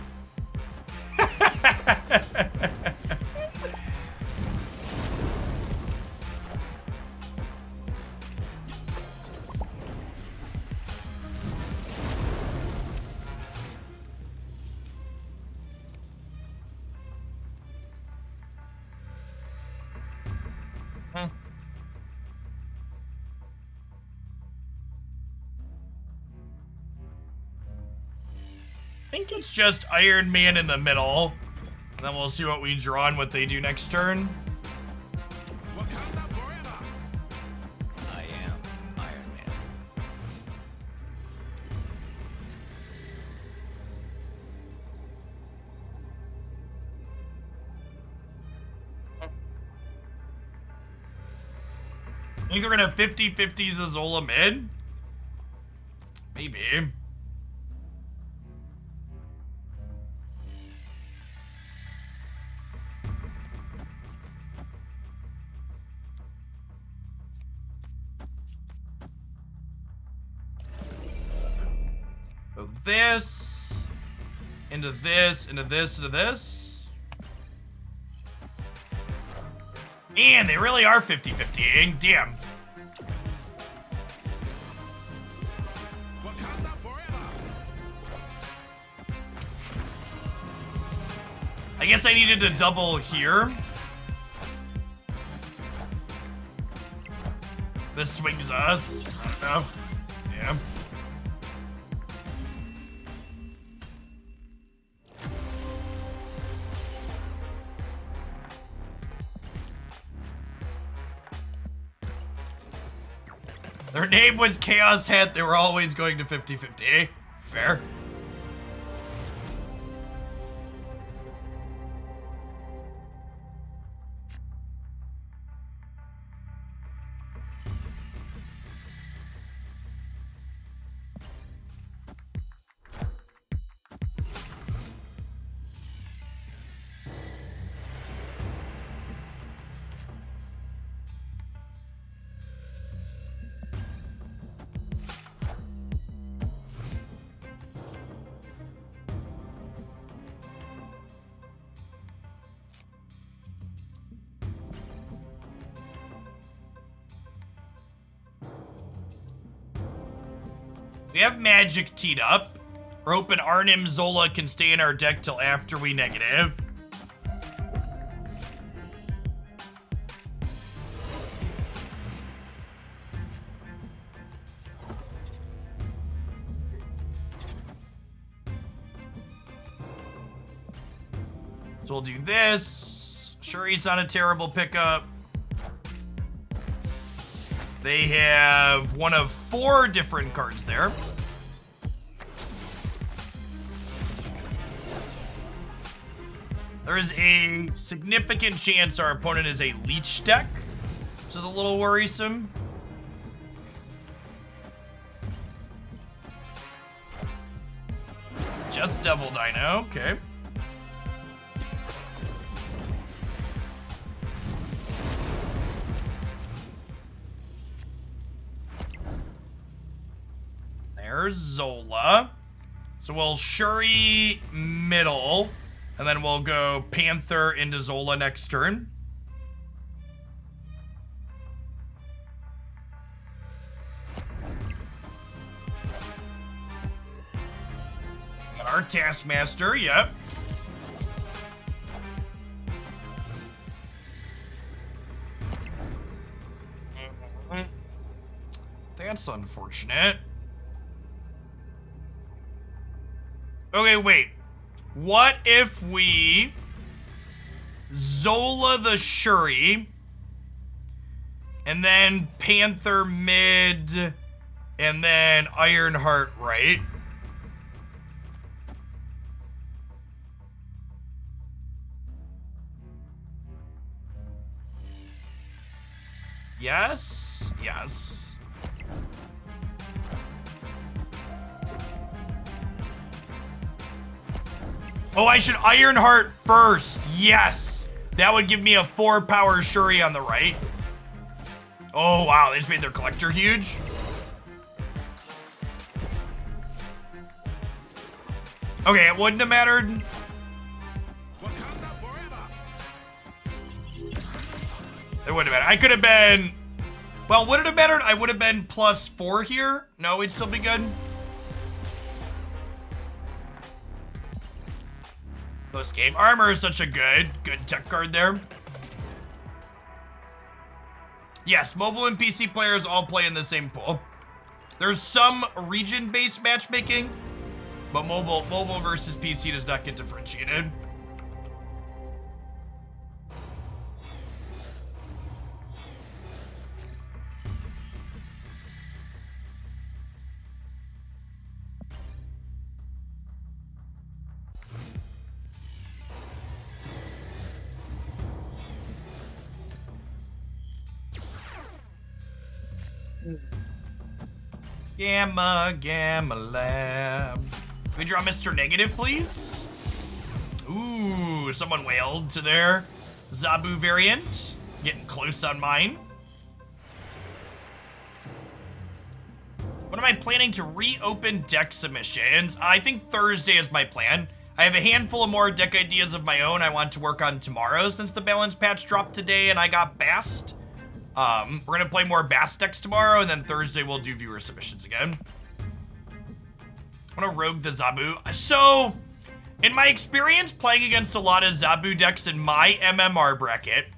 I think it's just Iron Man in the middle. Then we'll see what we draw and what they do next turn. Wakanda forever. I am Iron Man. I think they're gonna 50-50s the Zola mid? Maybe. So this, into this, into this, into this. And they really are 50-50ing, damn. Wakanda forever. I guess I needed to double here. This swings us. Enough. Yeah. Their name was Chaos Hat. They were always going to 50-50. Fair. We have Magic teed up. We're hoping Arnim Zola can stay in our deck till after we negative. So we'll do this. Shuri's not a terrible pickup. They have one of 4 different cards there. There is a significant chance our opponent is a leech deck, which is a little worrisome. Just Devil Dino, okay. There's Zola. So we'll Shuri middle, and then we'll go Panther into Zola next turn. Got our Taskmaster, yep. That's unfortunate. Okay, wait. What if we Zola the Shuri and then Panther mid and then Ironheart right? Yes, yes. Oh, I should Ironheart first. Yes. That would give me a 4-power Shuri on the right. Oh, wow. They just made their collector huge. Okay, it wouldn't have mattered. It wouldn't have mattered. I could have been... Well, would it have mattered? I would have been +4 here. No, we'd still be good. Close game. Armor is such a good tech card there. Yes, mobile and PC players all play in the same pool. There's some region-based matchmaking, but mobile versus PC does not get differentiated. Gamma Lab. Can we draw Mr. Negative, please? Ooh, someone wailed to their Zabu variant. Getting close on mine. What am I planning to reopen deck submissions? I think Thursday is my plan. I have a handful of more deck ideas of my own I want to work on tomorrow since the balance patch dropped today and I got Bast. We're gonna play more Bast decks tomorrow, and then Thursday we'll do viewer submissions again. I'm gonna rogue the Zabu. So, in my experience playing against a lot of Zabu decks in my MMR bracket,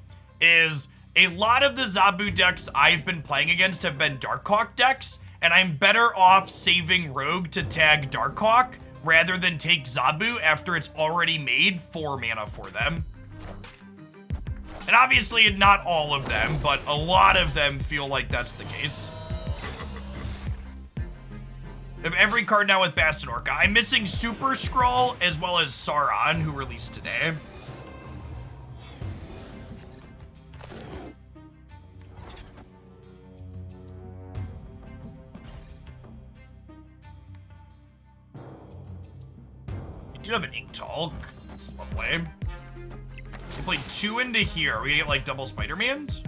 is a lot of the Zabu decks I've been playing against have been Darkhawk decks, and I'm better off saving rogue to tag Darkhawk rather than take Zabu after it's already made 4 mana for them. And obviously not all of them, but a lot of them feel like that's the case. I have every card now with Bast and Orca. I'm missing Super Skrull as well as Sauron, who released today. We do have an Ink Talk. That's lovely. We play 2 into here. We get like double Spider-Mans.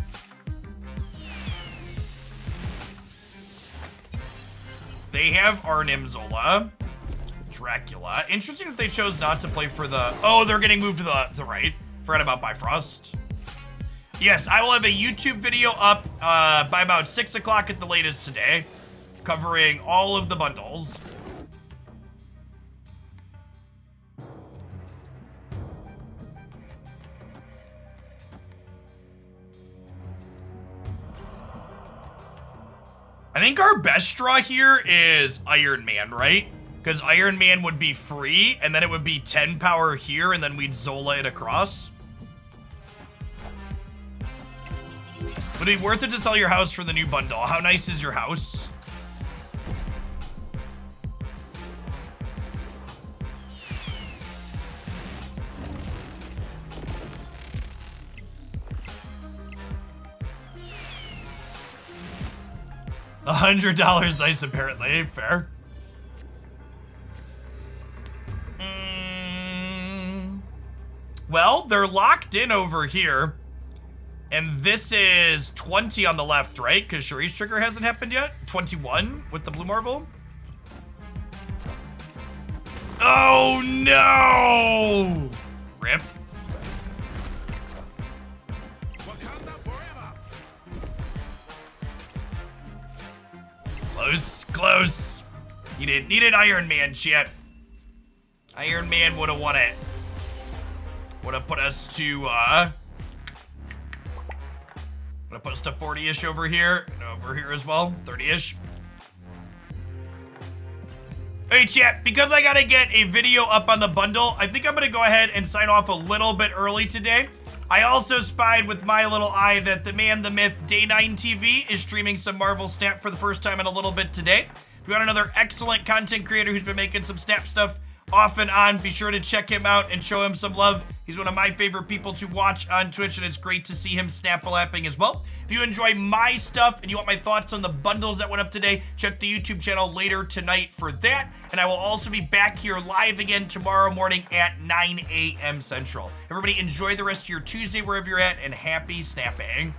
They have Arnim Zola, Dracula. Interesting that they chose not to play for the... Oh, they're getting moved to the right. Forgot about Bifrost. Yes, I will have a YouTube video up by about 6 o'clock at the latest today. covering all of the bundles. I think our best draw here is Iron Man, right? Because Iron Man would be free, and then it would be 10 power here, and then we'd Zola it across. Would it be worth it to sell your house for the new bundle? How nice is your house? $100 dice, apparently. Fair. Well, they're locked in over here. And this is 20 on the left, right? Because Shuri's trigger hasn't happened yet. 21 with the blue marble. Oh, no! Rip. Wakanda forever. Close, close. Needed Iron Man shit. Iron Man would have won it. Would have put us to, would have put us to 40-ish over here. And over here as well, 30-ish. Hey, chat, because I gotta get a video up on the bundle, I think I'm gonna go ahead and sign off a little bit early today. I also spied with my little eye that the man, the myth, Day 9 TV is streaming some Marvel Snap for the first time in a little bit today. If you want another excellent content creator who's been making some Snap stuff off and on, be sure to check him out and show him some love. He's one of my favorite people to watch on Twitch, and it's great to see him snap-a-lapping as well. If you enjoy my stuff and you want my thoughts on the bundles that went up today, check the YouTube channel later tonight for that. And I will also be back here live again tomorrow morning at 9 a.m. Central. Everybody enjoy the rest of your Tuesday wherever you're at, and happy snapping.